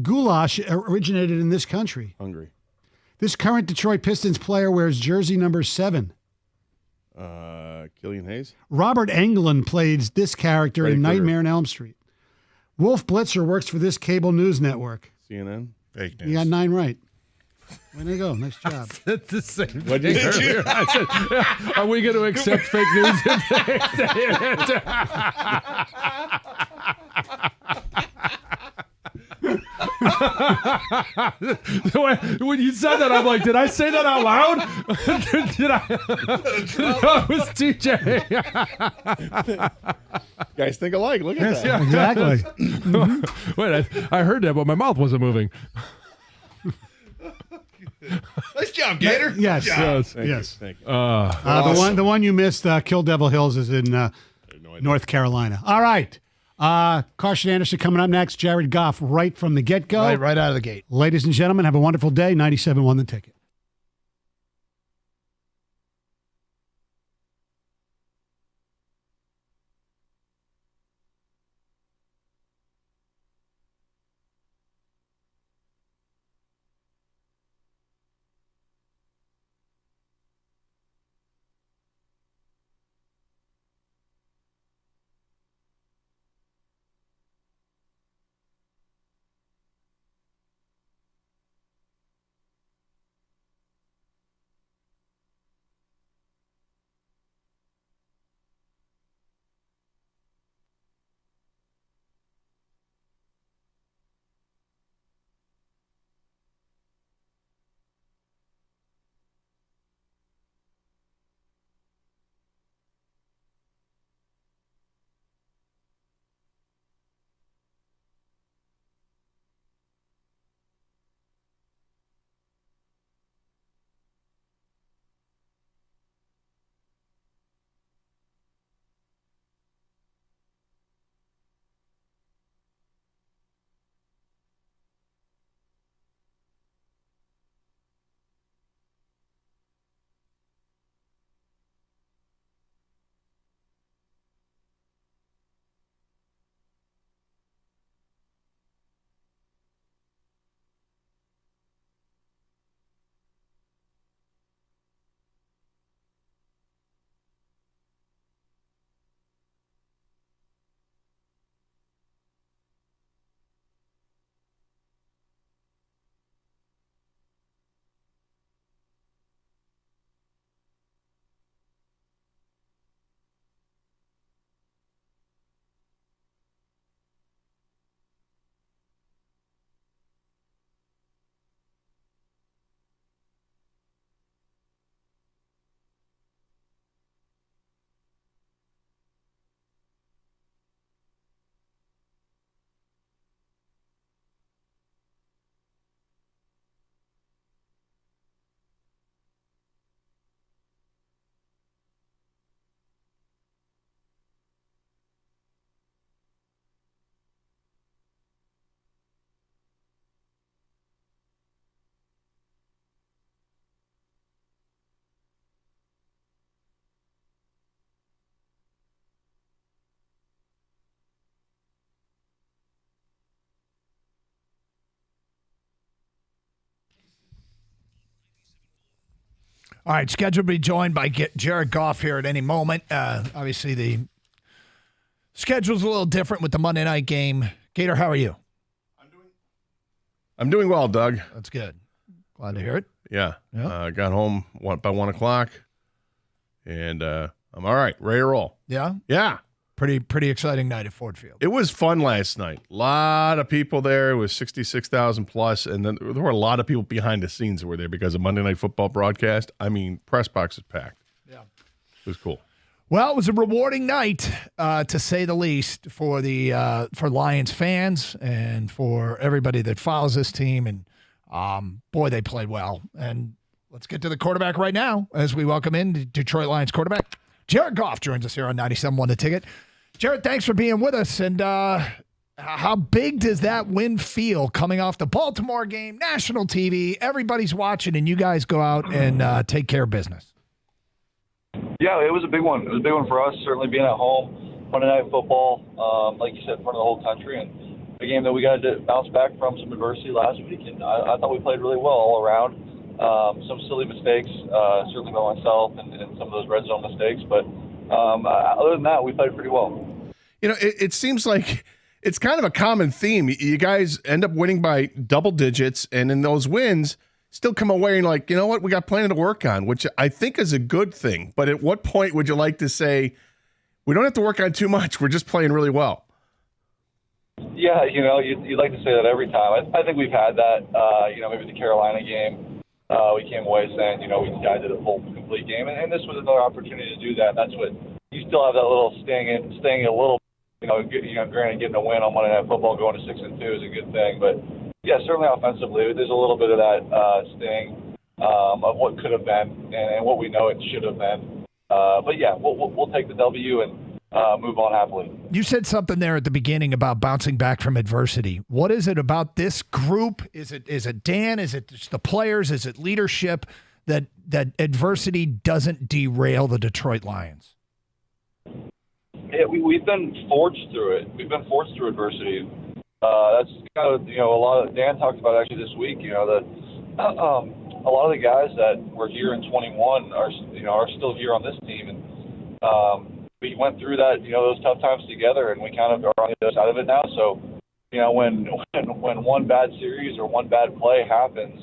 Goulash originated in this country. Hungary. This current Detroit Pistons player wears jersey number 7. Killian Hayes. Robert Englund plays this character Freddy in Krueger. Nightmare on Elm Street. Wolf Blitzer works for this cable news network. CNN. Fake news. You got 9 right. There you go. Nice job. That's the same What did you earlier. I said, are we going to accept fake news if they say it? When you said that, I'm like, did I say that out loud? Did I? No, it was TJ. Guys think alike. Look at that. Yeah. Exactly. Wait, I heard that, but my mouth wasn't moving. Nice job, Gator. Yes. Yes. Yes. Thank you. The one you missed, Kill Devil Hills, is in North Carolina. All right. Carson Anderson coming up next. Jared Goff right from the get-go. Right out of the gate. Ladies and gentlemen, have a wonderful day. 97 The Ticket. All right, scheduled to be joined by Jared Goff here at any moment. Obviously, the schedule's a little different with the Monday night game. Gator, how are you? I'm doing well, Doug. That's good. Glad to hear it. Yeah. Got home by 1 o'clock, and I'm all right. Ready to roll. Yeah? Yeah. Pretty exciting night at Ford Field. It was fun last night. A lot of people there. It was 66,000 plus, and then there were a lot of people behind the scenes that were there because of Monday Night Football broadcast. I mean, press box is packed. Yeah. It was cool. Well, it was a rewarding night, to say the least, for for Lions fans and for everybody that follows this team. And boy, they played well. And let's get to the quarterback right now as we welcome in the Detroit Lions quarterback. Jared Goff joins us here on 97.1 The Ticket. Jared, thanks for being with us. And how big does that win feel coming off the Baltimore game, national TV, everybody's watching, and you guys go out and take care of business? Yeah, it was a big one. It was a big one for us, certainly being at home, Monday Night Football, like you said, in front of the whole country, and a game that we got to bounce back from some adversity last week. And I thought we played really well all around. Some silly mistakes, certainly by myself, and some of those red zone mistakes. But other than that, we played pretty well. You know, it seems like it's kind of a common theme. You guys end up winning by double digits, and in those wins, still come away and like, you know what, we got plenty to work on, which I think is a good thing. But at what point would you like to say, we don't have to work on too much, we're just playing really well? Yeah, you know, you'd like to say that every time. I think we've had that, maybe the Carolina game. We came away saying, we did a full, complete game. And this was another opportunity to do that. That's what you still have that little staying a little, granted getting a win on Monday Night Football going to 6-2 is a good thing. But, yeah, certainly offensively, there's a little bit of that sting of what could have been and what we know it should have been. But, yeah, we'll take the W and move on happily. You said something there at the beginning about bouncing back from adversity. What is it about this group? Is it Dan? Is it just the players? Is it leadership that adversity doesn't derail the Detroit Lions? Yeah, we've been forged through it. We've been forced through adversity. That's kind of a lot of Dan talked about actually this week. That a lot of the guys that were here in 21 are still here on this team, and we went through that those tough times together, and we kind of are on the other side of it now. So when one bad series or one bad play happens,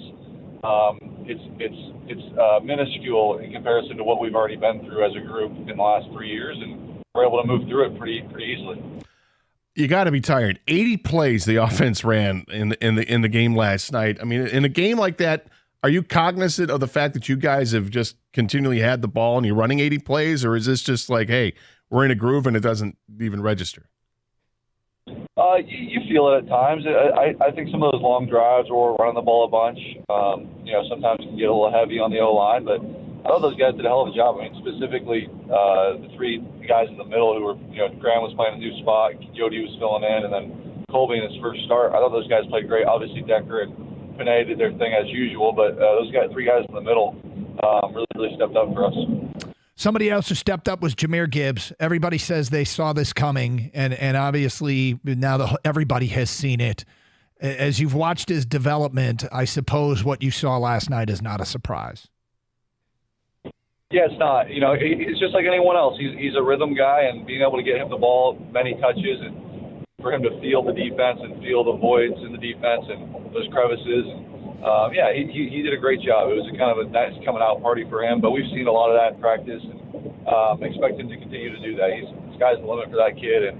it's minuscule in comparison to what we've already been through as a group in the last 3 years, and we're able to move through it pretty easily. You got to be tired. 80 plays the offense ran in the game last night. I mean, in a game like that, are you cognizant of the fact that you guys have just continually had the ball and you're running 80 plays, or is this just like, hey, we're in a groove and it doesn't even register? You feel it at times. I think some of those long drives where we're running the ball a bunch, sometimes it can get a little heavy on the O-line, but I thought those guys did a hell of a job. I mean, specifically the three guys in the middle who were, Graham was playing a new spot, Jody was filling in, and then Colby in his first start. I thought those guys played great. Obviously, Decker and Panay did their thing as usual, but those three guys in the middle really stepped up for us. Somebody else who stepped up was Jahmyr Gibbs. Everybody says they saw this coming, and obviously now everybody has seen it. As you've watched his development, I suppose what you saw last night is not a surprise. Yeah, it's not. It's just like anyone else. He's a rhythm guy, and being able to get him the ball many touches and for him to feel the defense and feel the voids in the defense and those crevices. He did a great job. It was kind of a nice coming out party for him, but we've seen a lot of that in practice and expect him to continue to do that. The sky's the limit for that kid, and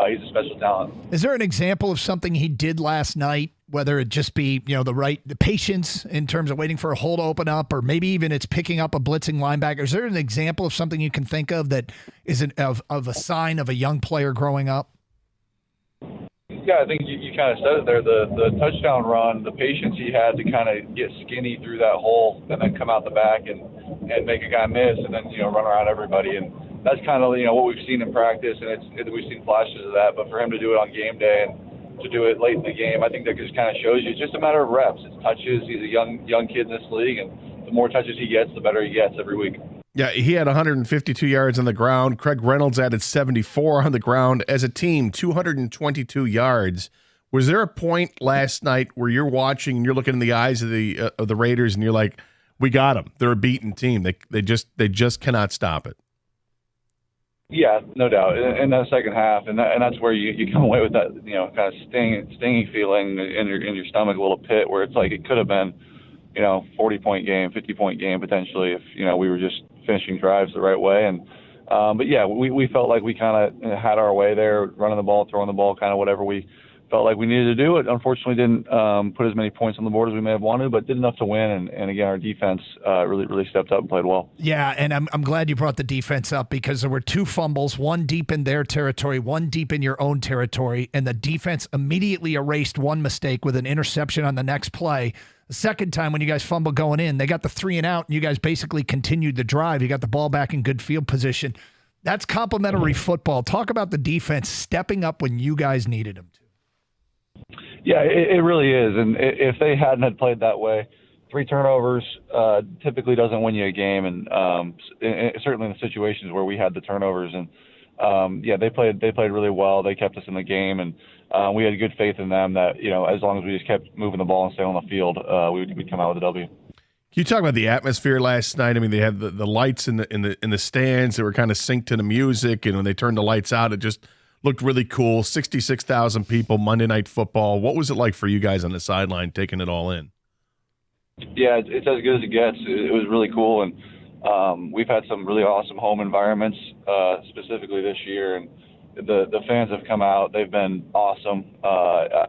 he's a special talent. Is there an example of something he did last night, whether it just be, the patience in terms of waiting for a hole to open up, or maybe even it's picking up a blitzing linebacker? Is there an example of something you can think of that isn't of a sign of a young player growing up? Yeah, I think you kind of said it there. The touchdown run, the patience he had to kind of get skinny through that hole and then come out the back and make a guy miss and then, run around everybody. And that's kind of, what we've seen in practice, and we've seen flashes of that. But for him to do it on game day and to do it late in the game, I think that just kind of shows you it's just a matter of reps. It's touches. He's a young kid in this league, and the more touches he gets, the better he gets every week. Yeah, he had 152 yards on the ground. Craig Reynolds added 74 on the ground. As a team, 222 yards. Was there a point last night where you're watching and you're looking in the eyes of the Raiders and you're like, we got them. They're a beaten team. They just cannot stop it. Yeah, no doubt. In that second half, and that's where you come away with that, kind of stinging feeling in your stomach, a little pit where it's like it could have been, 40-point game, 50-point game potentially if we were just finishing drives the right way. And but yeah, we felt like we kind of had our way there, running the ball, throwing the ball, kind of whatever we felt like we needed to do. It unfortunately didn't put as many points on the board as we may have wanted, but did enough to win. And again, our defense really stepped up and played well. Yeah, and I'm glad you brought the defense up because there were 2 fumbles, one deep in their territory, one deep in your own territory, and the defense immediately erased one mistake with an interception on the next play. The second time when you guys fumbled going in, they got the 3 and out, and you guys basically continued the drive. You got the ball back in good field position. That's complimentary football. Talk about the defense stepping up when you guys needed them to. Yeah, it really is. And if they hadn't had played that way, 3 turnovers typically doesn't win you a game. And certainly in the situations where we had the turnovers. And they played really well. They kept us in the game, and we had good faith in them that as long as we just kept moving the ball and staying on the field, we'd come out with a W. Can you talk about the atmosphere last night? I mean, they had the lights in the stands that were kind of synced to the music, and when they turned the lights out, it just looked really cool. 66,000 people, Monday Night Football. What was it like for you guys on the sideline taking it all in? Yeah, it's as good as it gets. It was really cool, and we've had some really awesome home environments, specifically this year, and the fans have come out. They've been awesome.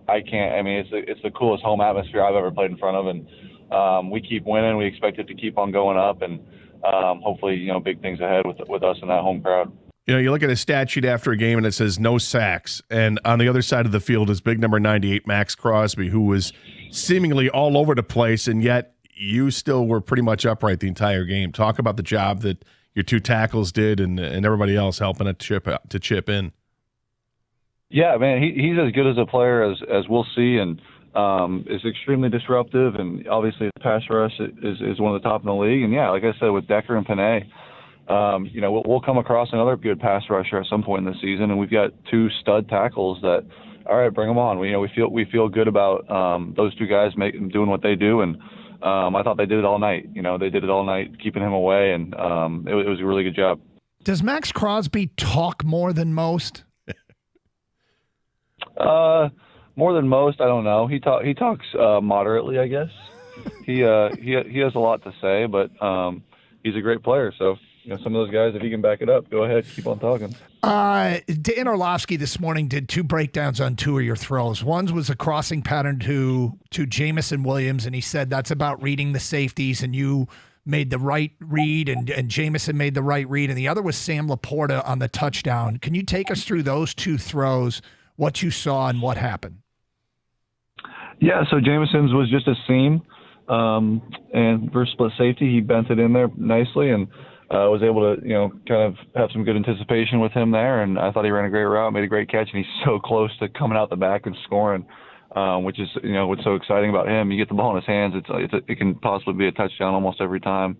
It's the coolest home atmosphere I've ever played in front of, and we keep winning. We expect it to keep on going up, and hopefully, big things ahead with us and that home crowd. You look at a stat sheet after a game and it says no sacks. And on the other side of the field is big number 98, Max Crosby, who was seemingly all over the place, and yet you still were pretty much upright the entire game. Talk about the job that your 2 tackles did and everybody else helping to chip in. Yeah, man, he's as good as a player as we'll see, and is extremely disruptive. And obviously the pass rush is one of the top in the league. And, yeah, like I said, with Decker and Panay, we'll come across another good pass rusher at some point in the season, and we've got 2 stud tackles that, all right, bring them on. We feel good about those 2 guys doing what they do, and I thought they did it all night. They did it all night, keeping him away, and it was a really good job. Does Max Crosby talk more than most? More than most, I don't know. He talks moderately, I guess. He has a lot to say, but he's a great player, so. Some of those guys, if he can back it up, go ahead, keep on talking. Dan Orlovsky this morning did 2 breakdowns on 2 of your throws. One was a crossing pattern to Jamison Williams, and he said that's about reading the safeties, and you made the right read, and Jamison made the right read, and the other was Sam Laporta on the touchdown. Can you take us through those 2 throws, what you saw and what happened? Yeah, so Jamison's was just a seam, and for split safety, he bent it in there nicely, and was able to, kind of have some good anticipation with him there, and I thought he ran a great route, made a great catch, and he's so close to coming out the back and scoring, which is, what's so exciting about him. You get the ball in his hands, it can possibly be a touchdown almost every time.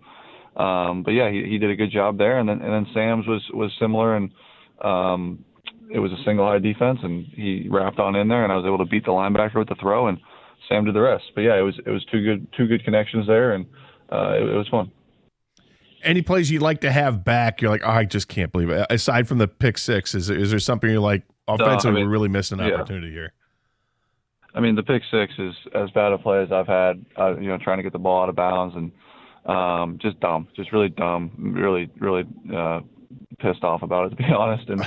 But yeah, he did a good job there, and then Sam's was similar, and it was a single high defense, and he wrapped on in there, and I was able to beat the linebacker with the throw, and Sam did the rest. But yeah, it was two good connections there, and it was fun. Any plays you'd like to have back, you're like, I just can't believe it. Aside from the pick 6, is there something you're like, offensively, we're really missing an opportunity here? I mean, the pick 6 is as bad a play as I've had, trying to get the ball out of bounds, and just dumb, just really dumb, really pissed off about it, to be honest. And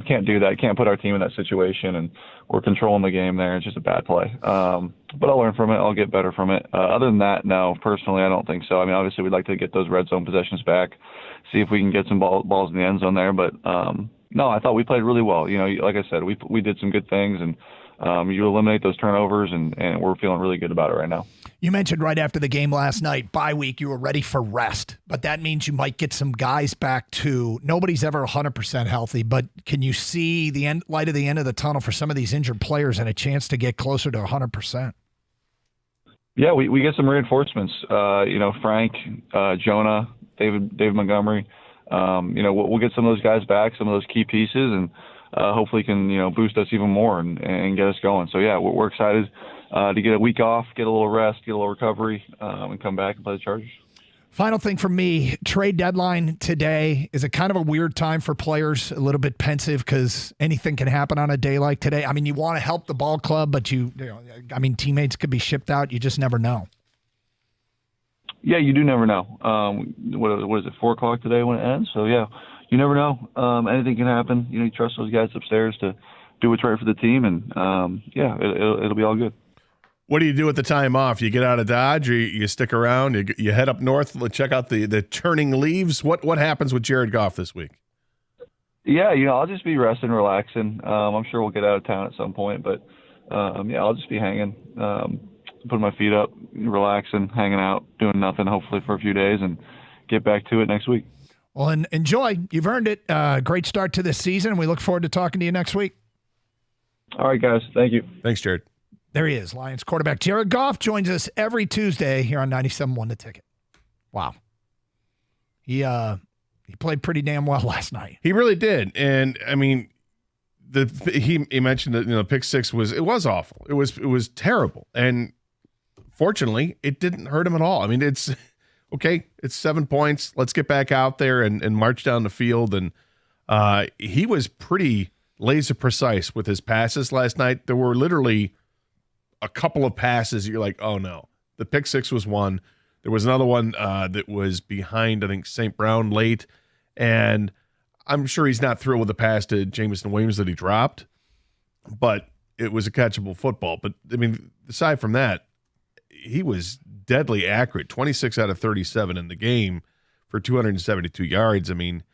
can't do that. Can't put our team in that situation, and we're controlling the game there. It's just a bad play. But I'll learn from it. I'll get better from it. Other than that, no, personally, I don't think so. I mean, obviously, we'd like to get those red zone possessions back, see if we can get some balls in the end zone there. But no, I thought we played really well. Like I said, we did some good things, and you eliminate those turnovers, and we're feeling really good about it right now. You mentioned right after the game last night, bye week, you were ready for rest, but that means you might get some guys back too. Nobody's ever 100% healthy, but can you see the light of the end of the tunnel for some of these injured players and a chance to get closer to 100%? Yeah, we get some reinforcements. Frank, Jonah, David Montgomery. We'll get some of those guys back, some of those key pieces, and hopefully can boost us even more and get us going. So yeah, we're excited to get a week off, get a little rest, get a little recovery, and come back and play the Chargers. Final thing for me, trade deadline today. Is it kind of a weird time for players? A little bit pensive because anything can happen on a day like today. I mean, you want to help the ball club, but teammates could be shipped out. You just never know. Yeah, you do never know. What is it, 4 o'clock today when it ends? So, yeah, you never know. Anything can happen. You trust those guys upstairs to do what's right for the team, and, it'll be all good. What do you do with the time off? You get out of Dodge, or you stick around? You head up north, check out the turning leaves? What happens with Jared Goff this week? Yeah, I'll just be resting, relaxing. I'm sure we'll get out of town at some point, but, I'll just be hanging, putting my feet up, relaxing, hanging out, doing nothing, hopefully for a few days, and get back to it next week. Well, and enjoy. You've earned it. Great start to this season, and we look forward to talking to you next week. All right, guys. Thank you. Thanks, Jared. There he is, Lions quarterback Jared Goff joins us every Tuesday here on 97.1 The Ticket. Wow. He played pretty damn well last night. He really did. And, I mean, he mentioned that, pick six was awful. It was terrible. And fortunately, it didn't hurt him at all. I mean, it's okay. It's 7 points. Let's get back out there and march down the field. And he was pretty laser precise with his passes last night. There were literally a couple of passes you're like, oh no. The pick six was one. There was another one that was behind, I think, St. Brown late. And I'm sure he's not thrilled with the pass to Jameson Williams that he dropped, but it was a catchable football. But, I mean, aside from that, he was deadly accurate, 26 out of 37 in the game for 272 yards. I mean,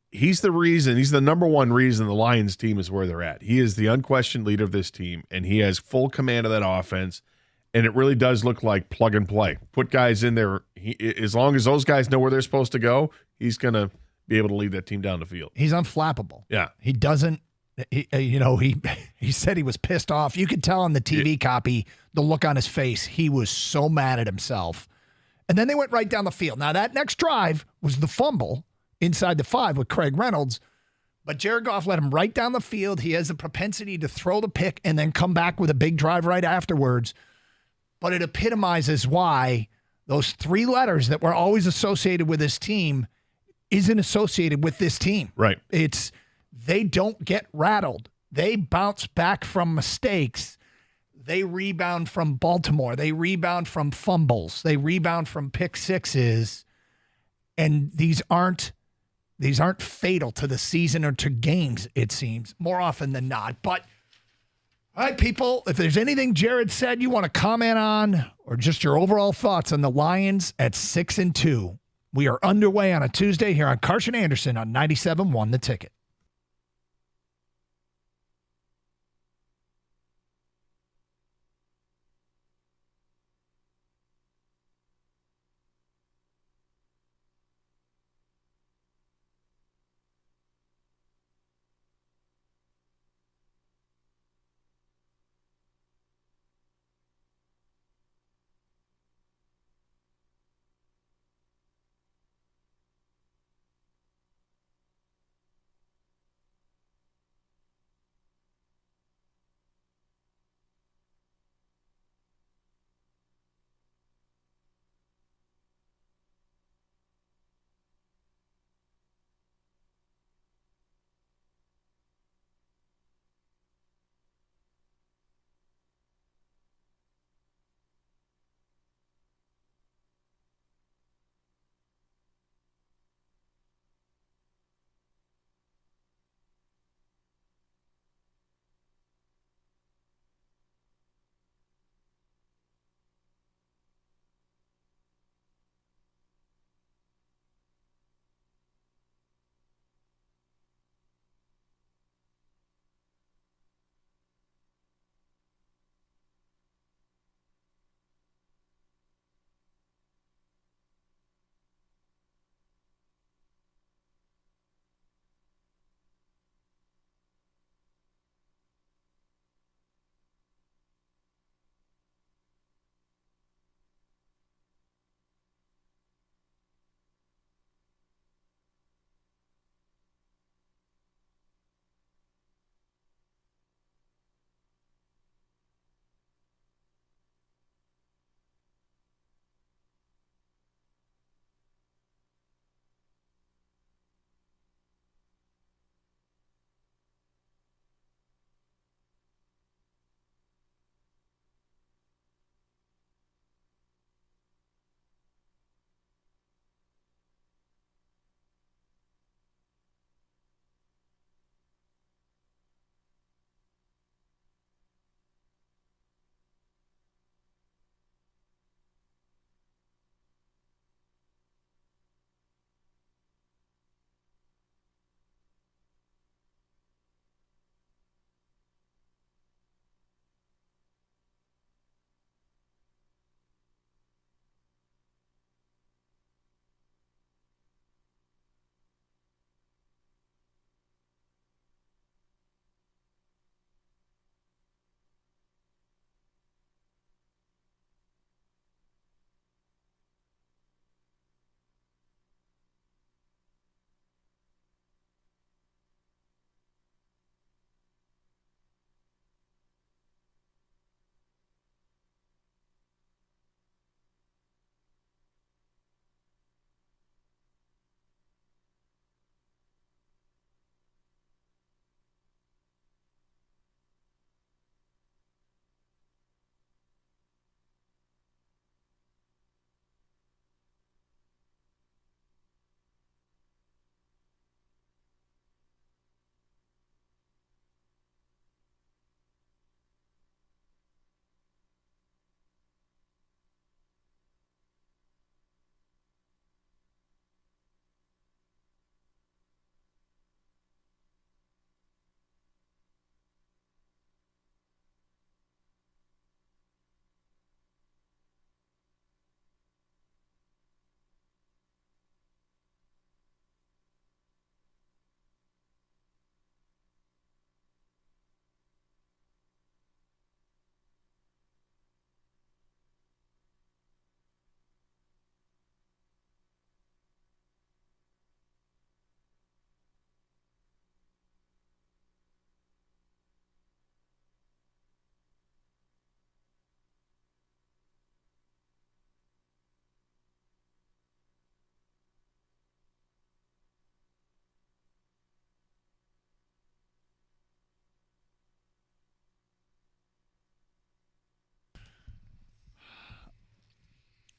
he's the number one reason the Lions team is where they're at. He is the unquestioned leader of this team, and he has full command of that offense, and it really does look like plug and play. Put guys in there. As long as those guys know where they're supposed to go, he's going to be able to lead that team down the field. He's unflappable. Yeah. He doesn't he said he was pissed off. You could tell on the TV copy, the look on his face. He was so mad at himself. And then they went right down the field. Now, that next drive was the fumble inside the 5 with Craig Reynolds. But Jared Goff led him right down the field. He has the propensity to throw the pick and then come back with a big drive right afterwards. But it epitomizes why those 3 letters that were always associated with his team isn't associated with this team. Right. It's they don't get rattled. They bounce back from mistakes. They rebound from Baltimore. They rebound from fumbles. They rebound from pick sixes. And these aren't fatal to the season or to games, it seems, more often than not. But, all right, people, if there's anything Jared said you want to comment on or just your overall thoughts on the Lions at 6-2, we are underway on a Tuesday here on Carson Anderson on 97.1 The Ticket.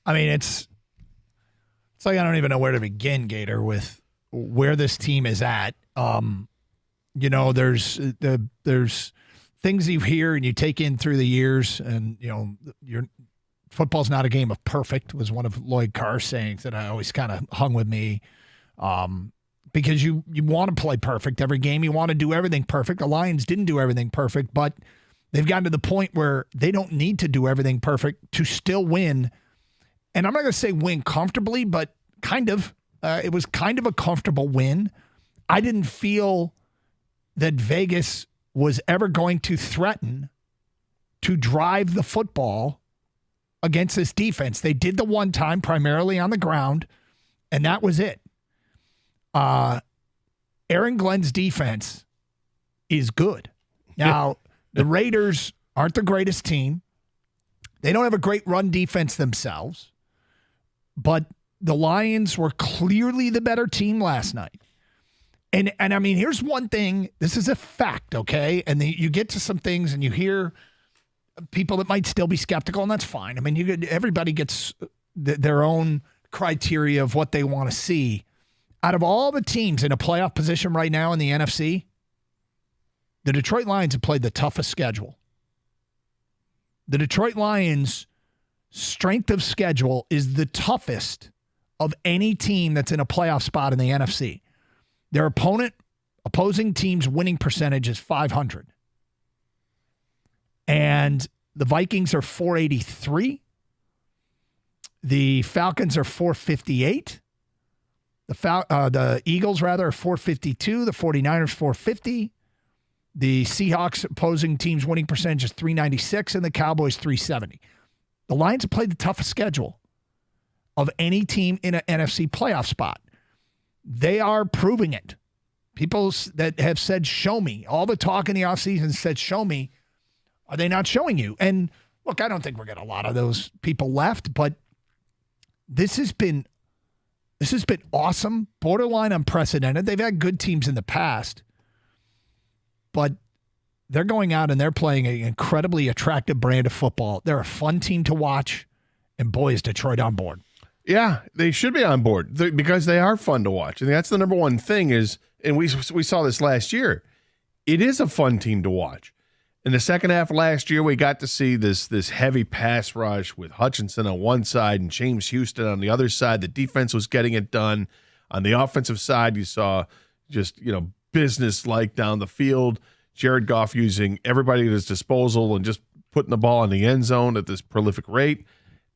I mean, it's like I don't even know where to begin, Gator, with where this team is at. There's things you hear and you take in through the years, and football's not a game of perfect was one of Lloyd Carr's sayings that I always kind of hung with me. Because you want to play perfect every game, you want to do everything perfect. The Lions didn't do everything perfect, but they've gotten to the point where they don't need to do everything perfect to still win. And I'm not going to say win comfortably, but kind of. It was kind of a comfortable win. I didn't feel that Vegas was ever going to threaten to drive the football against this defense. They did the one time primarily on the ground, and that was it. Aaron Glenn's defense is good. Now, the Raiders aren't the greatest team. They don't have a great run defense themselves, but the Lions were clearly the better team last night. And I mean, here's one thing. This is a fact, okay? And you get to some things and you hear people that might still be skeptical, and that's fine. I mean, everybody gets their own criteria of what they want to see. Out of all the teams in a playoff position right now in the NFC, the Detroit Lions have played the toughest schedule. The Detroit Lions' strength of schedule is the toughest of any team that's in a playoff spot in the NFC. Their opposing team's winning percentage is .500. And the Vikings are .483. The Falcons are .458. The Eagles, rather, are .452. The 49ers, .450. The Seahawks opposing team's winning percentage is .396, and the Cowboys, .370. The Lions have played the toughest schedule of any team in an NFC playoff spot. They are proving it. People that have said, show me. All the talk in the offseason said, show me. Are they not showing you? And look, I don't think we're getting a lot of those people left, but this has been awesome, borderline unprecedented. They've had good teams in the past, but they're going out and they're playing an incredibly attractive brand of football. They're a fun team to watch, and boy, is Detroit on board. Yeah, they should be on board because they are fun to watch. And that's the number one thing is, and we saw this last year, it is a fun team to watch. In the second half of last year, we got to see this heavy pass rush with Hutchinson on one side and James Houston on the other side. The defense was getting it done. On the offensive side, you saw just, business-like down the field. Jared Goff using everybody at his disposal and just putting the ball in the end zone at this prolific rate.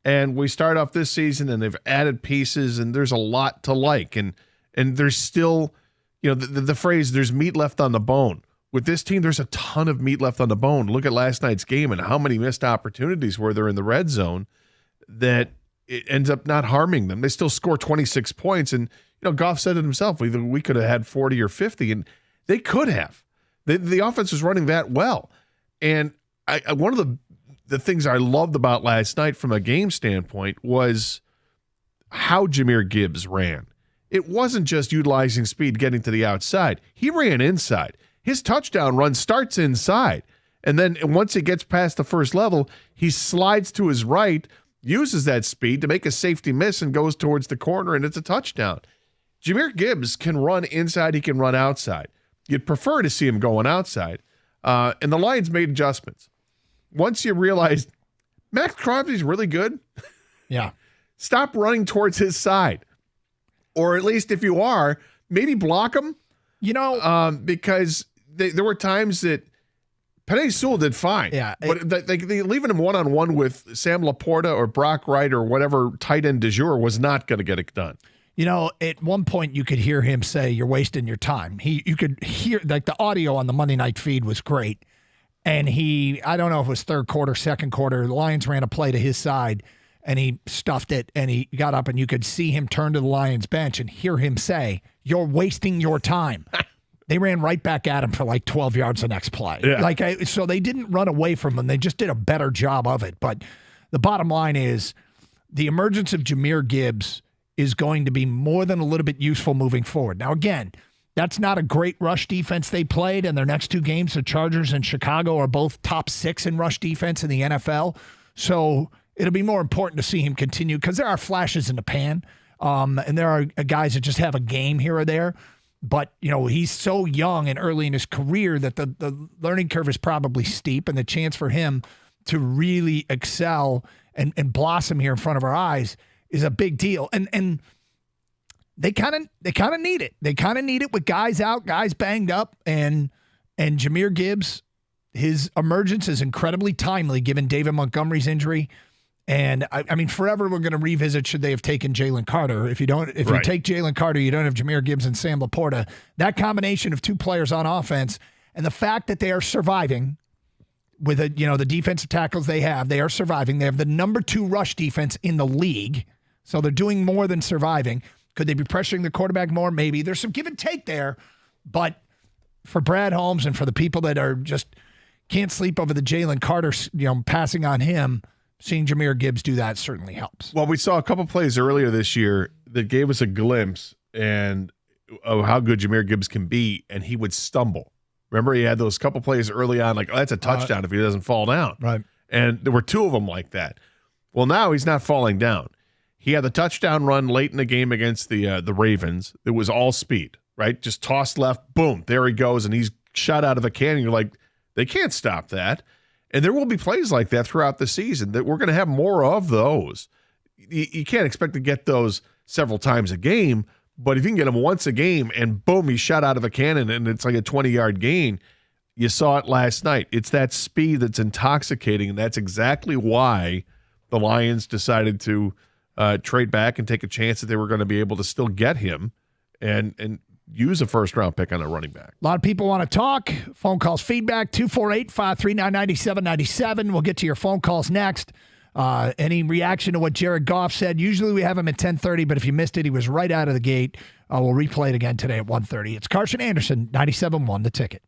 And we start off this season, and they've added pieces, and there's a lot to like. And there's still, the phrase, there's meat left on the bone. With this team, there's a ton of meat left on the bone. Look at last night's game and how many missed opportunities were there in the red zone that it ends up not harming them. They still score 26 points. And, Goff said it himself, we could have had 40 or 50, and they could have. The offense was running that well. And one of the things I loved about last night from a game standpoint was how Jahmyr Gibbs ran. It wasn't just utilizing speed, getting to the outside. He ran inside. His touchdown run starts inside. And then once he gets past the first level, he slides to his right, uses that speed to make a safety miss and goes towards the corner, and it's a touchdown. Jahmyr Gibbs can run inside. He can run outside. You'd prefer to see him going outside. And the Lions made adjustments. Once you realize Max Crosby's really good, yeah, stop running towards his side. Or at least if you are, maybe block him. Because there were times that Penei Sewell did fine. Yeah, but they leaving him one-on-one with Sam Laporta or Brock Wright or whatever tight end du jour was not going to get it done. At one point you could hear him say, "You're wasting your time." You could hear, like, the audio on the Monday night feed was great. And I don't know if it was third quarter, second quarter, the Lions ran a play to his side and he stuffed it and he got up and you could see him turn to the Lions bench and hear him say, "You're wasting your time." They ran right back at him for like 12 yards the next play. Yeah. So they didn't run away from him. They just did a better job of it. But the bottom line is the emergence of Jahmyr Gibbs is going to be more than a little bit useful moving forward. Now, again, that's not a great rush defense they played. And their next two games, the Chargers and Chicago, are both top 6 in rush defense in the NFL. So it'll be more important to see him continue because there are flashes in the pan, and there are guys that just have a game here or there. But, he's so young and early in his career that the learning curve is probably steep, and the chance for him to really excel and blossom here in front of our eyes is a big deal. And they kind of need it. They kind of need it with guys out, guys banged up, and Jahmyr Gibbs, his emergence is incredibly timely given David Montgomery's injury. And I mean, forever we're going to revisit should they have taken Jalen Carter. If you take Jalen Carter, you don't have Jahmyr Gibbs and Sam Laporta. That combination of two players on offense and the fact that they are surviving with the defensive tackles they are surviving. They have the number 2 rush defense in the league. So they're doing more than surviving. Could they be pressuring the quarterback more? Maybe. There's some give and take there. But for Brad Holmes and for the people that are just can't sleep over the Jalen Carter, passing on him, seeing Jahmyr Gibbs do that certainly helps. Well, we saw a couple plays earlier this year that gave us a glimpse of how good Jahmyr Gibbs can be, and he would stumble. Remember, he had those couple plays early on, like, that's a touchdown if he doesn't fall down. Right. And there were 2 of them like that. Well, now he's not falling down. He had the touchdown run late in the game against the Ravens. It was all speed, right? Just tossed left, boom, there he goes, and he's shot out of a cannon. You're like, they can't stop that. And there will be plays like that throughout the season that we're going to have more of those. You can't expect to get those several times a game, but if you can get them once a game and boom, he's shot out of a cannon and it's like a 20-yard gain, you saw it last night. It's that speed that's intoxicating, and that's exactly why the Lions decided to trade back and take a chance that they were going to be able to still get him and use a first-round pick on a running back. A lot of people want to talk. Phone calls, feedback, 248-539-9797. We'll get to your phone calls next. Any reaction to what Jared Goff said? Usually we have him at 10:30, but if you missed it, he was right out of the gate. We'll replay it again today at 1:30. It's Carson Anderson, 97.1 The Ticket.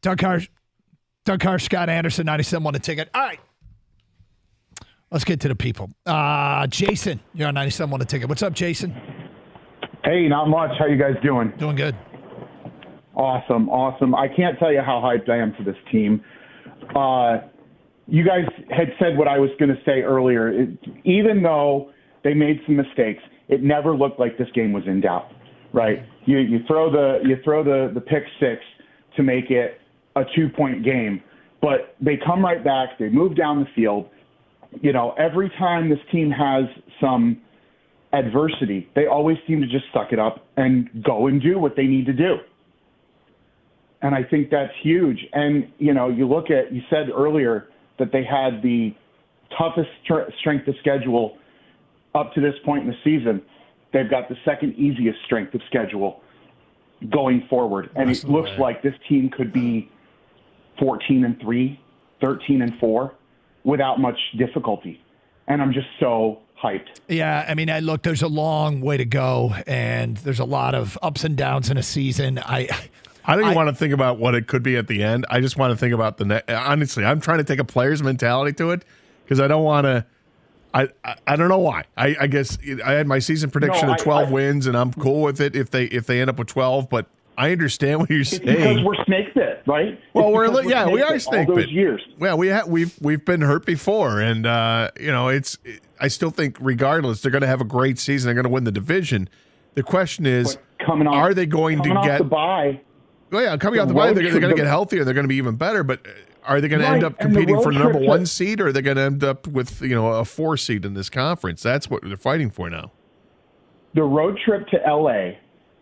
Doug Carr, Scott Anderson, 97 a ticket. All right. Let's get to the people. Jason, you're on 97 a ticket. What's up, Jason? Hey, not much. How you guys doing? Doing good. Awesome. I can't tell you how hyped I am for this team. You guys had said what I was going to say earlier. Even though they made some mistakes, it never looked like this game was in doubt, right? You throw the pick six to make it a 2-point game, but they come right back. They move down the field. You know, every time this team has some adversity, they always seem to just suck it up and go and do what they need to do. And I think that's huge. And, you know, you said earlier that they had the toughest strength of schedule up to this point in the season. They've got the second easiest strength of schedule going forward. And it looks like this team could be 14-3, 13-4 without much difficulty. And I'm just so hyped. Yeah, I mean, look, there's a long way to go, and there's a lot of ups and downs in a season. I don't even want to think about what it could be at the end. I just want to think about honestly, I'm trying to take a player's mentality to it because I don't want to. I don't know why. I guess I had my season prediction of 12 wins, and I'm cool with it if they end up with 12. But I understand what you're saying. Because we're snake bit, right? Well, we are snake bit. Years. Well, we've been hurt before, and you know I still think regardless they're going to have a great season. They're going to win the division. The question is, are they going to get the bye? Well, yeah, coming out the bye, they're going to get healthier. They're going to be even better. But are they going to end up competing for the number one seed, or are they going to end up with a 4 seed in this conference? That's what they're fighting for now. The road trip to LA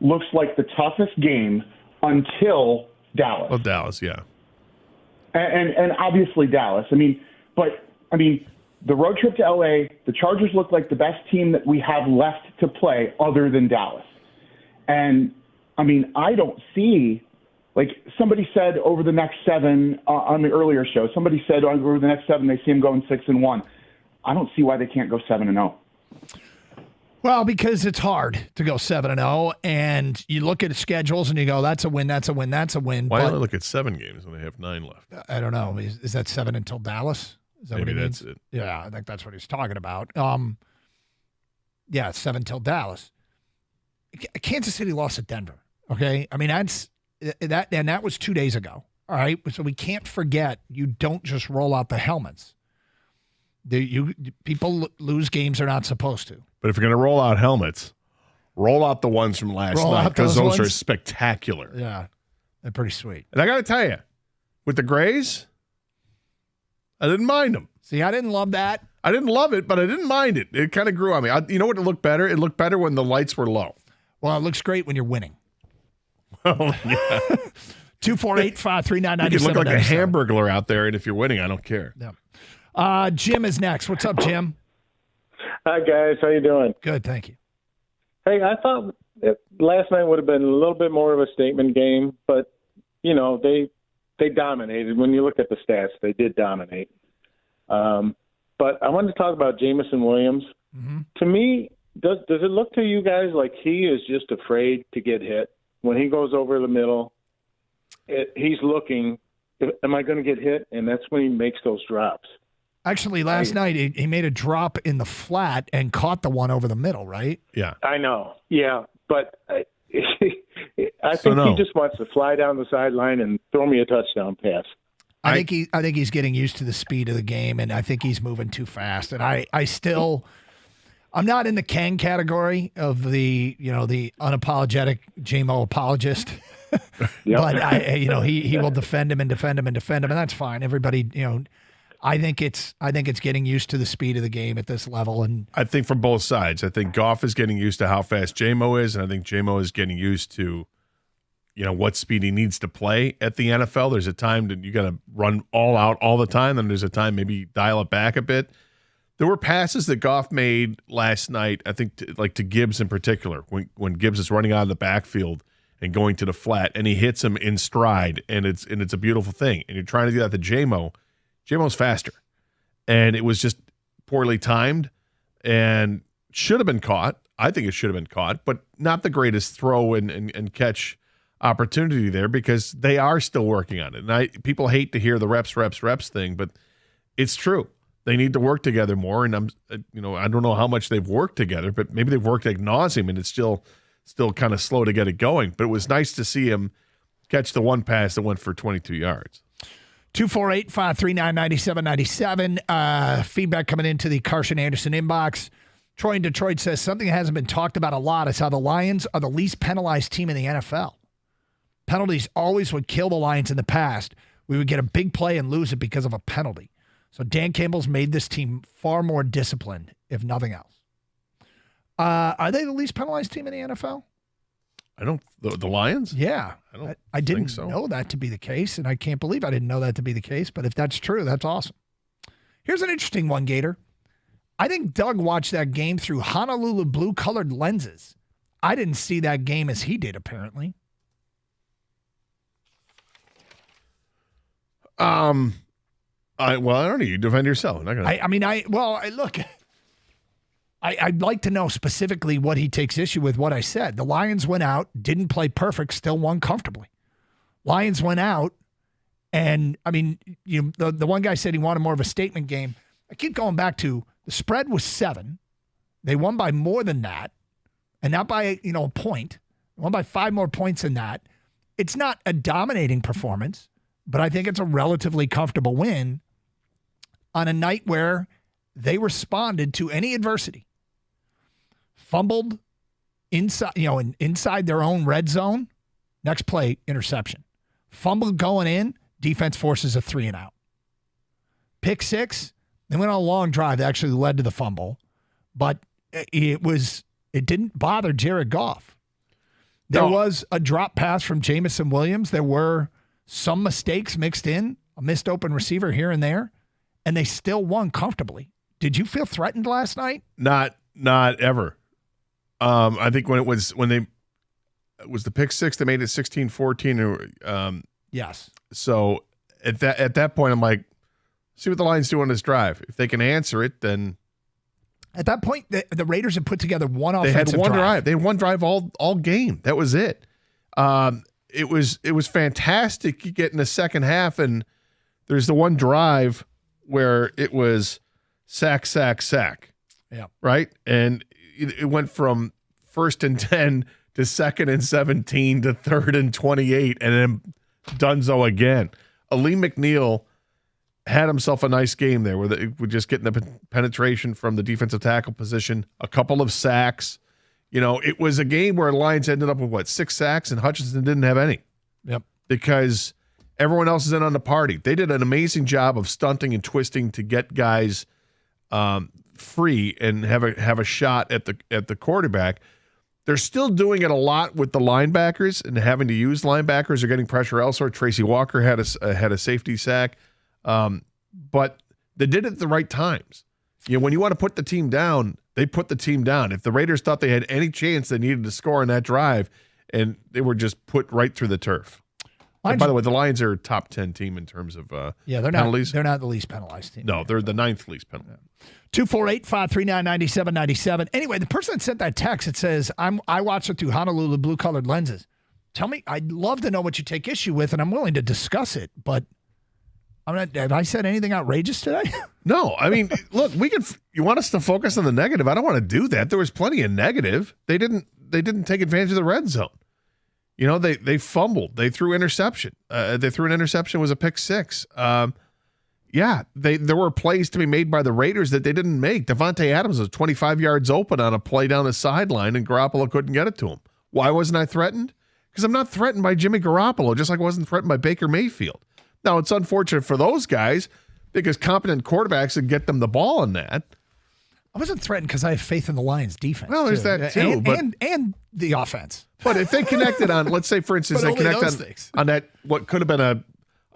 looks like the toughest game until Dallas. Well, Dallas, yeah, and obviously Dallas. I mean, the road trip to LA, the Chargers look like the best team that we have left to play, other than Dallas. And I mean, I don't see. Like somebody said over the next 7 on the earlier show, somebody said over the next 7 they see them going 6-1. I don't see why they can't go 7-0. Well, because it's hard to go 7-0, and you look at the schedules and you go, "That's a win, that's a win, that's a win." Why only look at 7 games when they have 9 left? I don't know. Is that 7 until Dallas? Is that Maybe what he that's means? it. Yeah, I think that's what he's talking about. Yeah, 7 until Dallas. Kansas City lost at Denver. Okay, I mean that was 2 days ago. All right, so we can't forget. You don't just roll out the helmets. People lose games they're not supposed to. But if you're going to roll out helmets, roll out the ones from last night because those are spectacular. Yeah, they're pretty sweet. And I got to tell you, with the Grays, I didn't mind them. See, I didn't love that. I didn't love it, but I didn't mind it. It kind of grew on me. You know what? It looked better. It looked better when the lights were low. Well, it looks great when you're winning. Oh, yeah. 248-539-9797. You can look like a hamburglar out there, and if you're winning, I don't care. Yeah. Jim is next. What's up, Jim? Hi, guys. How you doing? Good, thank you. Hey, I thought last night would have been a little bit more of a statement game, but, you know, they dominated. When you look at the stats, they did dominate. But I wanted to talk about Jameson Williams. Mm-hmm. To me, does it look to you guys like he is just afraid to get hit? When he goes over the middle, he's looking, am I going to get hit? And that's when he makes those drops. Actually, last night he made a drop in the flat and caught the one over the middle, right? Yeah. I know. Yeah, but I think he just wants to fly down the sideline and throw me a touchdown pass. I think he's getting used to the speed of the game, and I think he's moving too fast. And I'm not in the Kang category of the unapologetic JMO apologist, but he will defend him, and that's fine. Everybody, I think it's getting used to the speed of the game at this level, and I think from both sides. I think Goff is getting used to how fast JMO is, and I think JMO is getting used to, what speed he needs to play at the NFL. There's a time that you got to run all out all the time, and there's a time maybe dial it back a bit. There were passes that Goff made last night, I think, to Gibbs in particular, when Gibbs is running out of the backfield and going to the flat, and he hits him in stride, and it's a beautiful thing. And you're trying to do that to JMO. JMO's faster, and it was just poorly timed and should have been caught. I think it should have been caught, but not the greatest throw and catch opportunity there because they are still working on it. And people hate to hear the reps thing, but it's true. They need to work together more. And I don't know how much they've worked together, but maybe they've worked ad nauseum and it's still kind of slow to get it going. But it was nice to see him catch the one pass that went for 22 yards. 248-539-9797. Feedback coming into the Carson Anderson inbox. Troy in Detroit says something that hasn't been talked about a lot is how the Lions are the least penalized team in the NFL. Penalties always would kill the Lions in the past. We would get a big play and lose it because of a penalty. So Dan Campbell's made this team far more disciplined, if nothing else. Are they the least penalized team in the NFL? The Lions? Yeah. I didn't know that to be the case, and I can't believe I didn't know that to be the case. But if that's true, that's awesome. Here's an interesting one, Gator. I think Doug watched that game through Honolulu blue-colored lenses. I didn't see that game as he did, apparently. I don't know. You defend yourself. Look, I'd like to know specifically what he takes issue with what I said. The Lions went out, didn't play perfect, still won comfortably. Lions went out, and the one guy said he wanted more of a statement game. I keep going back to the spread was 7. They won by more than that, and not by a point. They won by 5 more points than that. It's not a dominating performance, but I think it's a relatively comfortable win on a night where they responded to any adversity. Fumbled inside their own red zone. Next play, interception. Fumbled going in, defense forces a 3-and-out. Pick 6, they went on a long drive that actually led to the fumble, but it didn't bother Jared Goff. There was a drop pass from Jameson Williams. There were some mistakes mixed in, a missed open receiver here and there, and they still won comfortably. Did you feel threatened last night? Not ever. I think when it was the pick 6 that made it 16-14. Yes. So at that point, I'm like, see what the Lions do on this drive. If they can answer it, then at that point, the Raiders had put together one offensive drive. They had one drive. They had one drive all game. That was it. It was fantastic. You get in the second half, and there's the one drive where it was sack. Yeah. Right? And it went from 1st and 10 to 2nd and 17 to 3rd and 28, and then Dunzo again. Aleem McNeil had himself a nice game there with just getting the penetration from the defensive tackle position, a couple of sacks. It was a game where the Lions ended up with 6 sacks, and Hutchinson didn't have any. Yep. Because everyone else is in on the party. They did an amazing job of stunting and twisting to get guys free and have a shot at the quarterback. They're still doing it a lot with the linebackers and having to use linebackers or getting pressure elsewhere. Tracy Walker had a safety sack, but they did it at the right times. When you want to put the team down, they put the team down. If the Raiders thought they had any chance, they needed to score in that drive, and they were just put right through the turf. And by the way, the Lions are a top 10 team in terms of penalties. They're not the least penalized team. No, they're the 9th least penalized. 248-539-9797. Anyway, the person that sent that text, it says, I watched it through Honolulu blue-colored lenses. Tell me, I'd love to know what you take issue with, and I'm willing to discuss it, but have I said anything outrageous today? No. I mean, look, you want us to focus on the negative. I don't want to do that. There was plenty of negative. They didn't take advantage of the red zone. They fumbled. They threw interception. They threw an interception. It was a pick 6. There were plays to be made by the Raiders that they didn't make. Davante Adams was 25 yards open on a play down the sideline, and Garoppolo couldn't get it to him. Why wasn't I threatened? Because I'm not threatened by Jimmy Garoppolo, just like I wasn't threatened by Baker Mayfield. Now, it's unfortunate for those guys because competent quarterbacks would get them the ball in that. I wasn't threatened because I have faith in the Lions' defense. Well, there's that too. And the offense. But if they connected on, let's say, for instance, they connect on that, what could have been a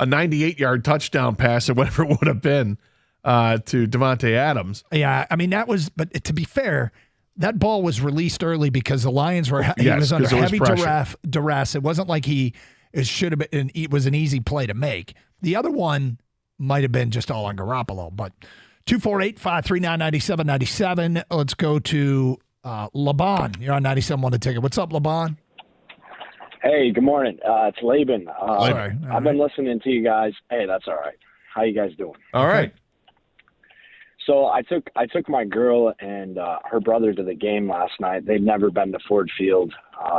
98-yard touchdown pass or whatever it would have been to Davante Adams. Yeah, I mean, but to be fair, that ball was released early because the Lions were he was under heavy duress. It wasn't like it was an easy play to make. The other one might have been just all on Garoppolo, but 248-539-9797. Let's go to Laban. You're on 97.1 The Ticket. What's up, Laban? Hey, good morning. It's Laban. Sorry. I've been listening to you guys. Hey, that's all right. How you guys doing? All right. So I took my girl and her brother to the game last night. They've never been to Ford Field.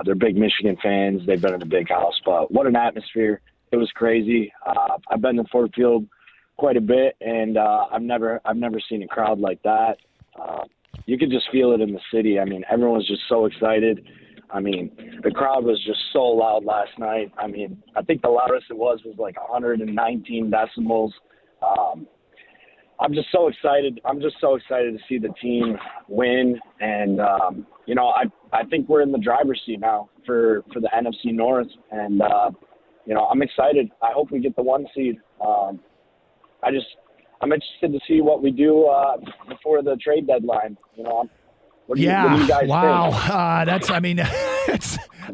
They're big Michigan fans. They've been in the big house, but what an atmosphere. It was crazy. I've been to Ford Field quite a bit, and I've never seen a crowd like that. You could just feel it in the city. I mean, everyone was just so excited. I mean, the crowd was just so loud last night. I mean, I think the loudest it was like 119 decibels. I'm just so excited. I'm just so excited to see the team win. And, I think we're in the driver's seat now for the NFC North. And, I'm excited. I hope we get the 1 seed. I'm interested to see what we do before the trade deadline. What do you guys think?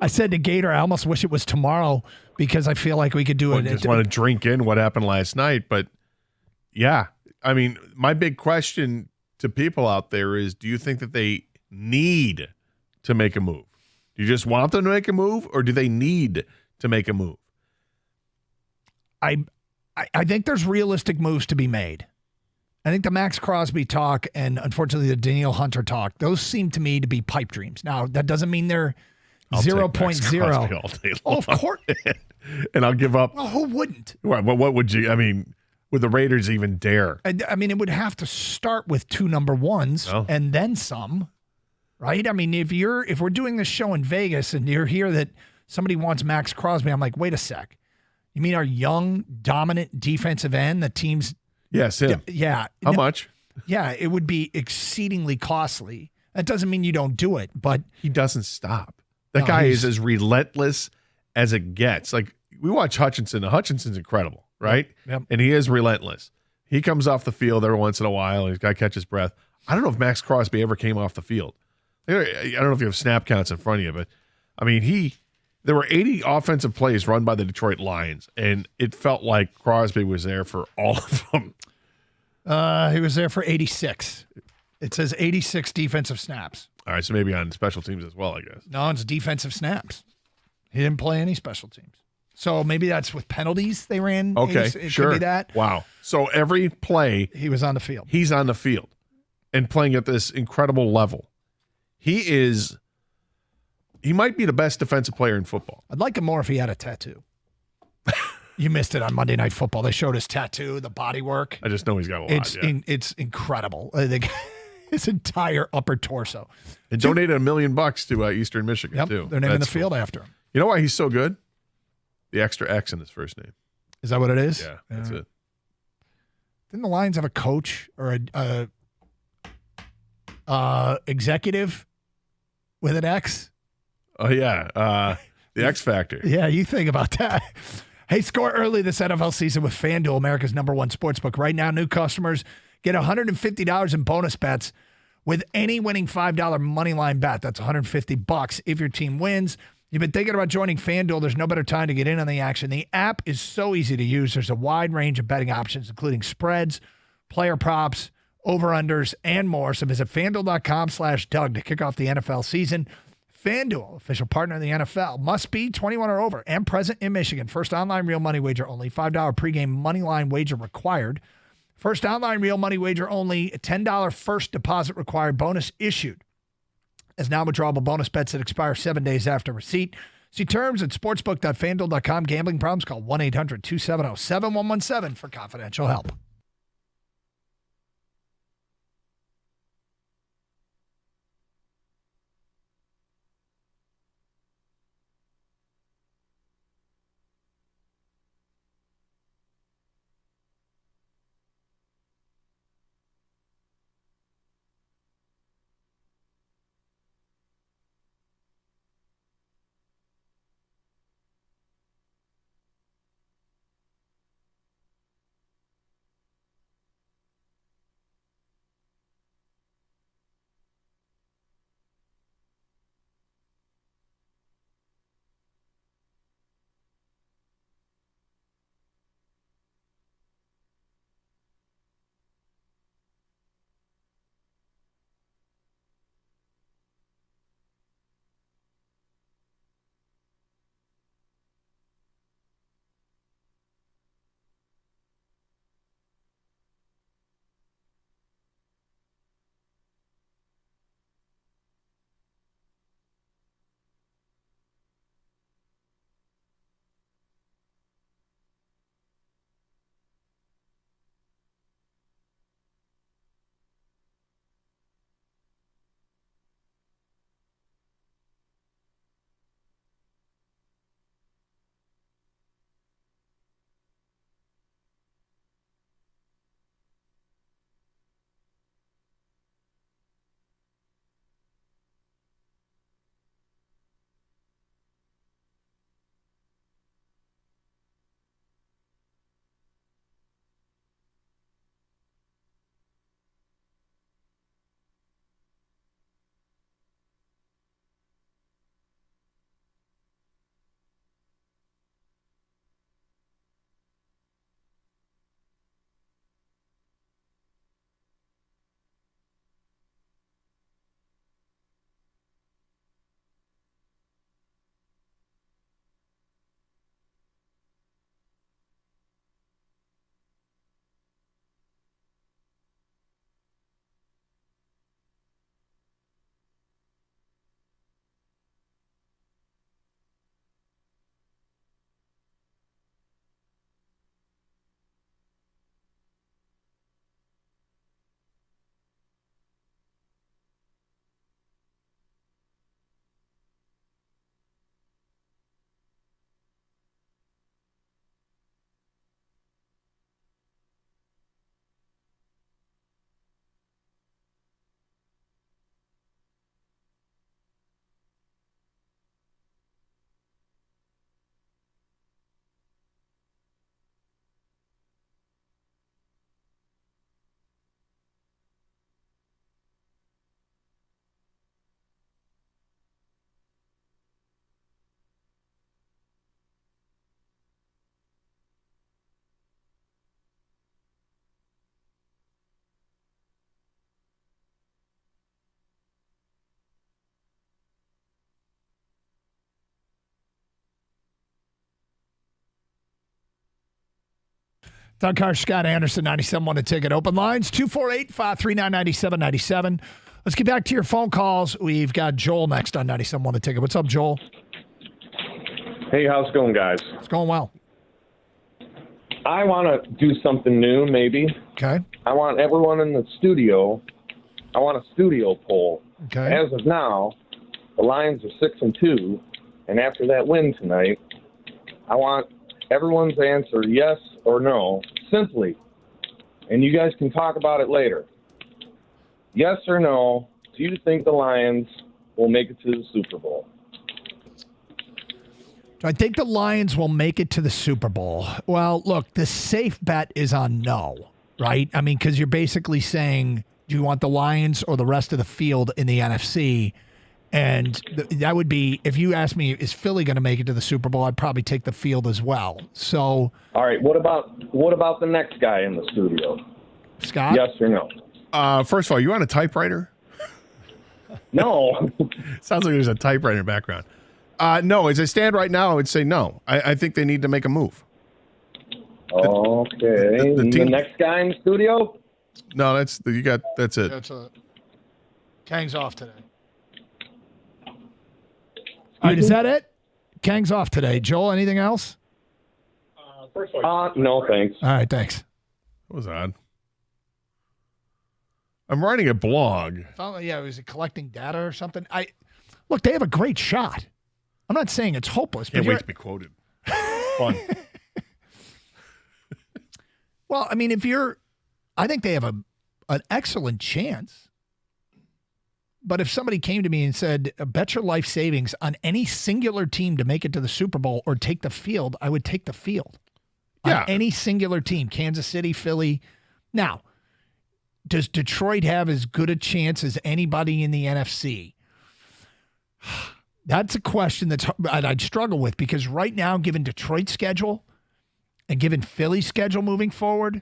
I said to Gator, I almost wish it was tomorrow because I feel like we could do it. I just want to drink in what happened last night. But, yeah, I mean, my big question to people out there is, do you think that they need to make a move? Do you just want them to make a move, or do they need to make a move? I think there's realistic moves to be made. I think the Max Crosby talk and, unfortunately, the Danielle Hunter talk, those seem to me to be pipe dreams. Now, that doesn't mean they're 0.0. Oh, of course. And I'll give up. Well, who wouldn't? What would you – I mean, would the Raiders even dare? I mean, it would have to start with 2 number ones and then some, right? I mean, if we're doing this show in Vegas and you're here that somebody wants Max Crosby, I'm like, wait a sec. You mean our young, dominant defensive end that teams – Yes, him. Yeah. How much? Yeah, it would be exceedingly costly. That doesn't mean you don't do it, but he doesn't stop. That guy is as relentless as it gets. Like, we watch Hutchinson. Hutchinson's incredible, right? Yep. And he is relentless. He comes off the field every once in a while. He's got to catch his breath. I don't know if Max Crosby ever came off the field. I don't know if you have snap counts in front of you, but I mean, there were 80 offensive plays run by the Detroit Lions, and it felt like Crosby was there for all of them. He was there for 86. It says 86 defensive snaps. All right, so maybe on special teams as well, I guess. No, it's defensive snaps. He didn't play any special teams. So maybe that's with penalties they ran. Okay, it sure. Could be that. Wow. So every play, he was on the field. He's on the field and playing at this incredible level. He might be the best defensive player in football. I'd like him more if he had a tattoo. You missed it on Monday Night Football. They showed his tattoo, the body work. I just know he's got a lot. It's incredible. His entire upper torso. And donated $1 million to Eastern Michigan, too. They're naming the field after him. You know why he's so good? The extra X in his first name. Is that what it is? Yeah, that's it. Didn't the Lions have a coach or a executive with an X? Oh, yeah. The X Factor. Yeah, you think about that. Hey, score early this NFL season with FanDuel, America's #1 sportsbook. Right now, new customers get $150 in bonus bets with any winning $5 money line bet. That's $150 if your team wins. You've been thinking about joining FanDuel. There's no better time to get in on the action. The app is so easy to use. There's a wide range of betting options, including spreads, player props, over-unders, and more. So visit FanDuel.com/Doug to kick off the NFL season. FanDuel, official partner of the NFL, must be 21 or over and present in Michigan. First online real money wager only. $5 pregame money line wager required. First online real money wager only. $10 first deposit required. Bonus issued as non-withdrawable bonus bets that expire 7 days after receipt. See terms at sportsbook.fanduel.com. Gambling problems? Call 1-800-270-7117 for confidential help. Doug Carr, Scott Anderson, 97.1 A Ticket. Open lines, 248-539-9797. Let's get back to your phone calls. We've got Joel next on 97.1 A Ticket. What's up, Joel? Hey, how's it going, guys? It's going well. I want to do something new, maybe. Okay. I want everyone in the studio. I want a studio poll. Okay. As of now, the Lions are 6-2, and after that win tonight, I want everyone's answer yes or no, simply, and you guys can talk about it later. Yes or no, do you think the Lions will make it to the Super Bowl? I think the Lions will make it to the Super Bowl. Well, look, the safe bet is on no, right? I mean, because you're basically saying, do you want the Lions or the rest of the field in the NFC? And that would be, if you ask me, is Philly going to make it to the Super Bowl? I'd probably take the field as well. So, all right, what about the next guy in the studio? Scott? Yes or no? First of all, you on a typewriter? No. Sounds like there's a typewriter background. No, as I stand right now, I would say no. I think they need to make a move. Okay. The next guy in the studio? No, that's it. Kang's off today. All right, is that it? Kang's off today. Joel, anything else? No, thanks. All right, thanks. That was odd. I'm writing a blog. Yeah, was it collecting data or something? Look, they have a great shot. I'm not saying it's hopeless. Can't wait to be quoted. Fun. Well, I mean, I think they have an excellent chance. But if somebody came to me and said, bet your life savings on any singular team to make it to the Super Bowl or take the field, I would take the field. Yeah. On any singular team, Kansas City, Philly. Now, does Detroit have as good a chance as anybody in the NFC? That's a question I'd struggle with, because right now, given Detroit's schedule and given Philly's schedule moving forward,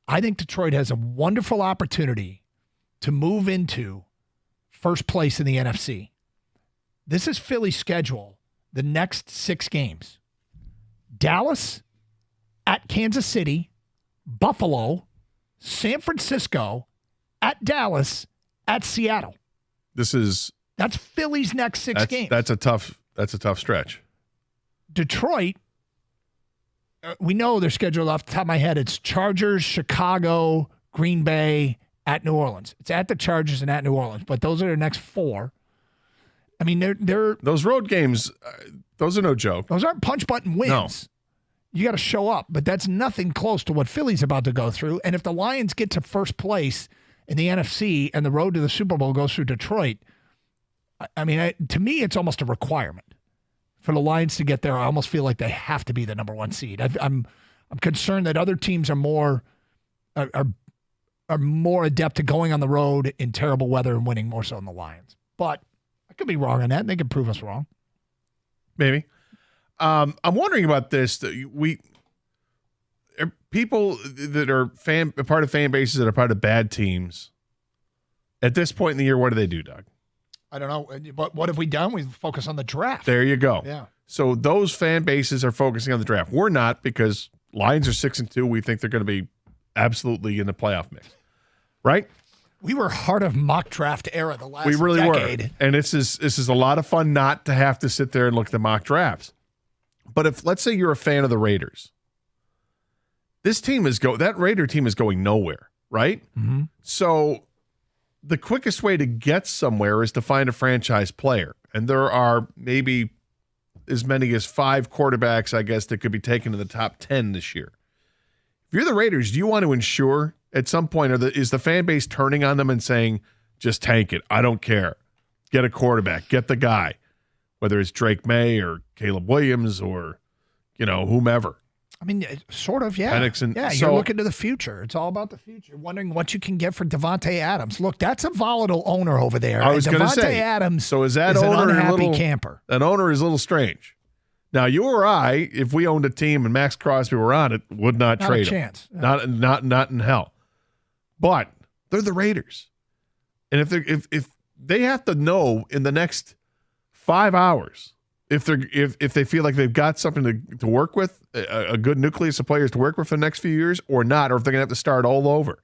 I think Detroit has a wonderful opportunity to move into first place in the NFC. This is Philly's schedule, the next 6 games. Dallas, at Kansas City, Buffalo, San Francisco, at Dallas, at Seattle. That's Philly's next 6 games. That's a tough stretch. Detroit, we know their schedule off the top of my head. It's Chargers, Chicago, Green Bay, at New Orleans. It's at the Chargers and at New Orleans, but those are their next 4. I mean, they're those road games. Those are no joke. Those aren't punch button wins. No. You got to show up, but that's nothing close to what Philly's about to go through. And if the Lions get to first place in the NFC and the road to the Super Bowl goes through Detroit, I mean, to me, it's almost a requirement for the Lions to get there. I almost feel like they have to be the number 1 seed. I'm concerned that other teams are more adept to going on the road in terrible weather and winning more so than the Lions. But I could be wrong on that, and they could prove us wrong. Maybe. I'm wondering about this. People that are part of fan bases that are part of bad teams, at this point in the year, what do they do, Doug? I don't know. But what have we done? We focus on the draft. There you go. Yeah. So those fan bases are focusing on the draft. We're not, because Lions are 6-2. We think they're going to be absolutely in the playoff mix. Right? We were heart of mock draft era the last we really decade. were. And this is a lot of fun not to have to sit there and look at the mock drafts. But if, let's say you're a fan of the Raiders, that Raider team is going nowhere, right? Mm-hmm. So the quickest way to get somewhere is to find a franchise player. And there are maybe as many as 5 quarterbacks, I guess, that could be taken to the top 10 this year. If you're the Raiders, do you want to ensure at some point, is the fan base turning on them and saying, just tank it, I don't care, get a quarterback, get the guy, whether it's Drake May or Caleb Williams or, whomever? I mean, sort of, yeah. Penix, yeah, you're looking to the future. It's all about the future. Wondering what you can get for Devontae Adams. Look, that's a volatile owner over there. I was going to say, Devontae Adams so is that an owner unhappy camper. That owner is a little strange. Now, you or I, if we owned a team and Max Crosby were on it, would not trade him. Not a chance. Yeah. Not in hell. But they're the Raiders. And if they have to know in the next 5 hours if they feel like they've got something to work with, a good nucleus of players to work with for the next few years, or not, or if they're going to have to start all over.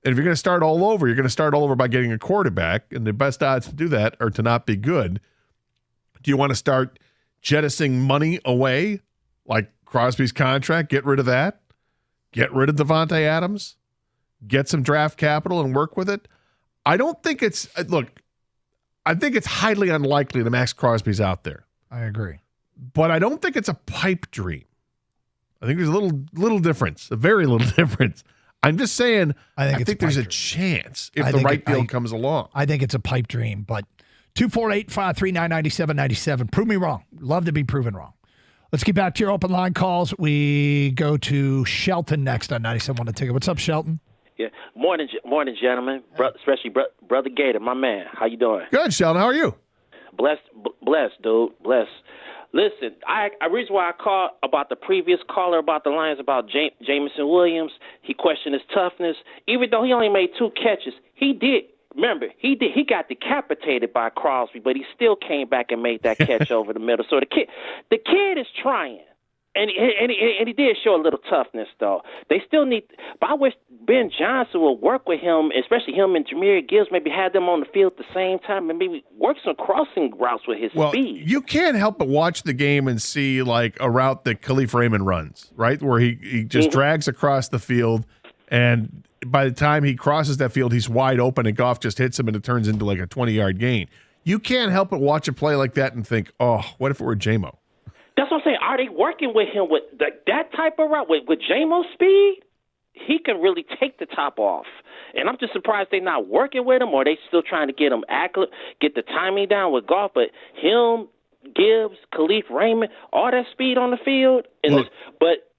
And if you're going to start all over, you're going to start all over by getting a quarterback, and the best odds to do that are to not be good. Do you want to start jettisoning money away, like Crosby's contract? Get rid of that. Get rid of Devontae Adams. Get some draft capital and work with it. I don't think it's look. I think it's highly unlikely that Max Crosby's out there. I agree, but I don't think it's a pipe dream. I think there's a little difference, a very little difference. I'm just saying. I think there's a chance if the right deal comes along. I think it's a pipe dream, but 248-539-9797. Prove me wrong. Love to be proven wrong. Let's get back to your open line calls. We go Shelton next on 97.1 The Ticket. What's up, Shelton? Yeah, morning, gentlemen. Especially Brother Gator, my man. How you doing? Good, Sheldon. How are you? Blessed, dude. Blessed. Listen, reason why I called about the previous caller about the Lions about Jameson Williams. He questioned his toughness, even though he only made 2 catches. He did. Remember, he got decapitated by Crosby, but he still came back and made that catch over the middle. So the kid is trying. And he did show a little toughness, though. They still need – but I wish Ben Johnson would work with him, especially him and Jahmyr Gibbs, maybe have them on the field at the same time and maybe work some crossing routes with his speed. You can't help but watch the game and see, like, a route that Khalif Raymond runs, right, where he just drags across the field, and by the time he crosses that field, he's wide open, and Goff just hits him, and it turns into, like, a 20-yard gain. You can't help but watch a play like that and think, oh, what if it were J-Mo? That's what I'm saying. Are they working with him with that type of route? With J-Mo's speed, he can really take the top off. And I'm just surprised they're not working with him, or they still trying to get him get the timing down with Goff. But him, Gibbs, Khalif Raymond, all that speed on the field.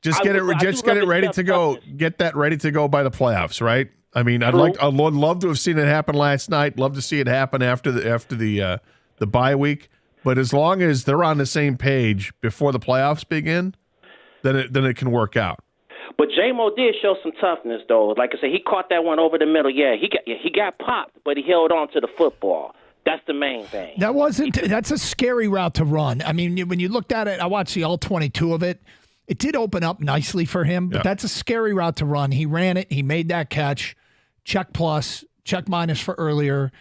Just get it ready to go. Get that ready to go by the playoffs, right? I mean, I'd love to have seen it happen last night. Love to see it happen after the bye week. But as long as they're on the same page before the playoffs begin, then it can work out. But J-Mo did show some toughness, though. Like I said, he caught that one over the middle. Yeah, he got popped, but he held on to the football. That's the main thing. That's a scary route to run. I mean, when you looked at it, I watched the all 22 of it. It did open up nicely for him, but that's a scary route to run. He ran it. He made that catch. Check plus, check minus for earlier.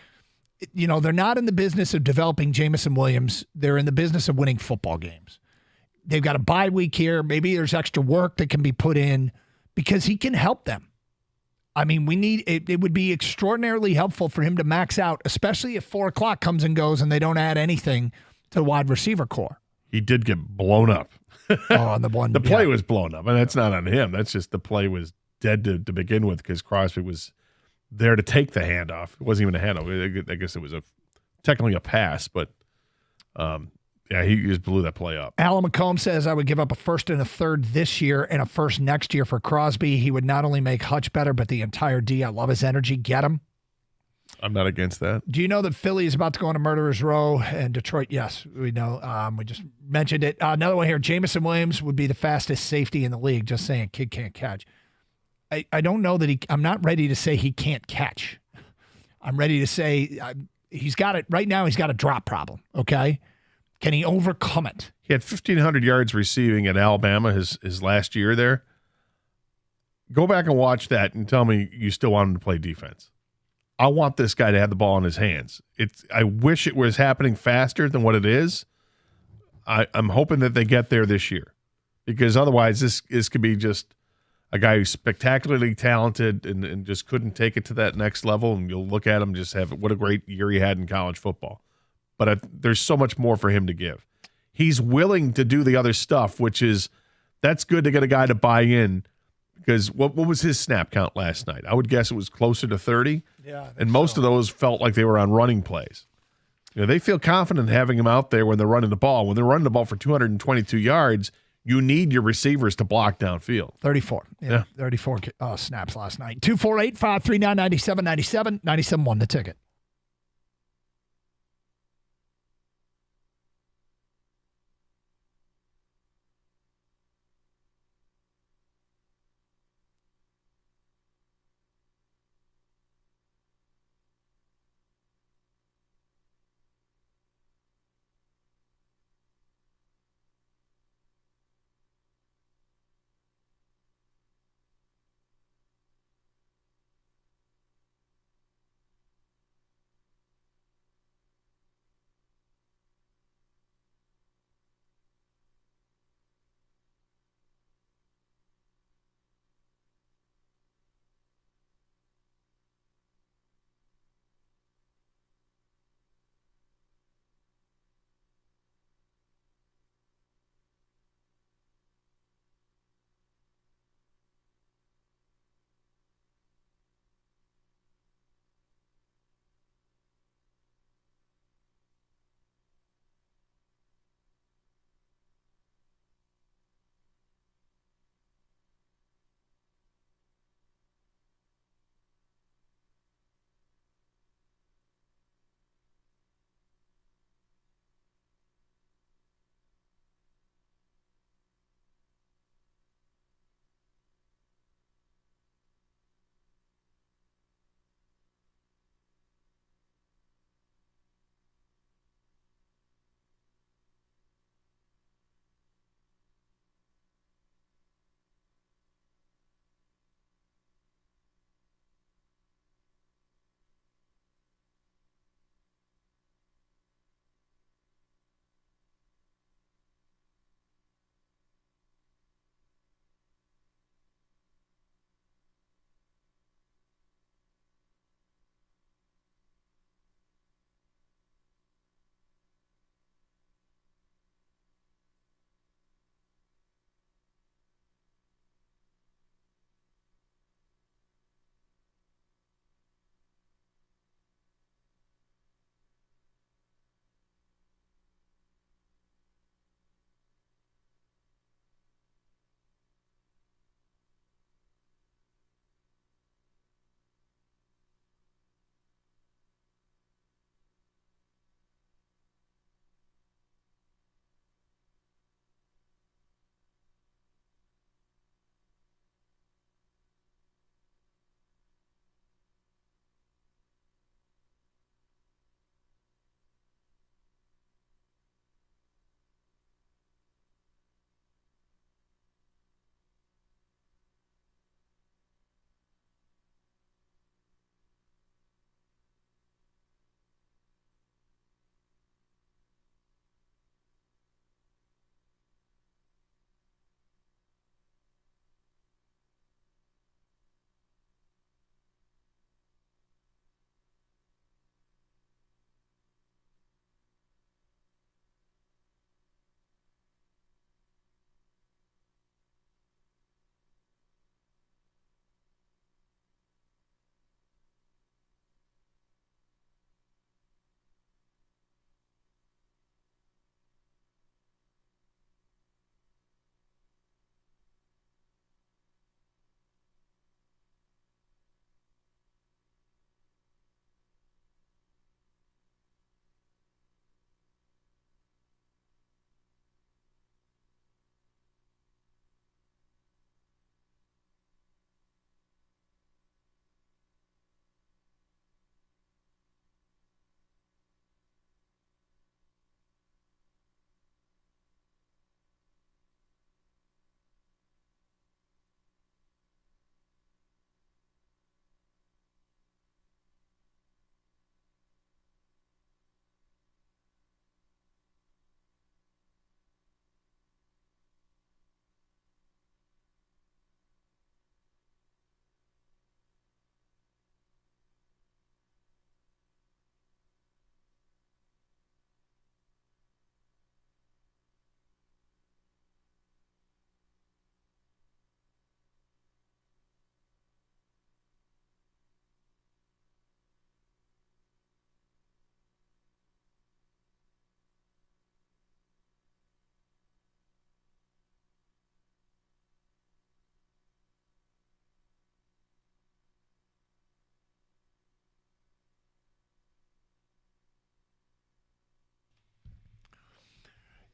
You know, they're not in the business of developing Jameson Williams. They're in the business of winning football games. They've got a bye week here. Maybe there's extra work that can be put in because he can help them. I mean, it would be extraordinarily helpful for him to max out, especially if 4 o'clock comes and goes and they don't add anything to the wide receiver core. He did get blown up. On the one. The play was blown up, and that's not on him. That's just the play was dead to begin with because Crosby was there to take the handoff. It wasn't even a handoff. I guess it was technically a pass, but he just blew that play up. Alan McComb says, I would give up a first and a third this year and a first next year for Crosby. He would not only make Hutch better, but the entire D. I love his energy. Get him. I'm not against that. Do you know that Philly is about to go on a murderer's row? And Detroit, yes, we know. We just mentioned it. Another one here, Jameson Williams would be the fastest safety in the league. Just saying, kid can't catch. I don't know that I'm not ready to say he can't catch. I'm ready to say he's got it. Right now, he's got a drop problem, okay? Can he overcome it? He had 1,500 yards receiving at Alabama his last year there. Go back and watch that and tell me you still want him to play defense. I want this guy to have the ball in his hands. I wish it was happening faster than what it is. I'm hoping that they get there this year because otherwise this could be just a guy who's spectacularly talented and just couldn't take it to that next level, and you'll look at him just have what a great year he had in college football. But there's so much more for him to give. He's willing to do the other stuff, which is that's good to get a guy to buy in because what was his snap count last night? I would guess it was closer to 30. Yeah, and most of those felt like they were on running plays. You know, they feel confident having him out there when they're running the ball. When they're running the ball for 222 yards, you need your receivers to block downfield. 34. Yeah. 34 snaps last night. 248-539-9797, 97.1 The Ticket.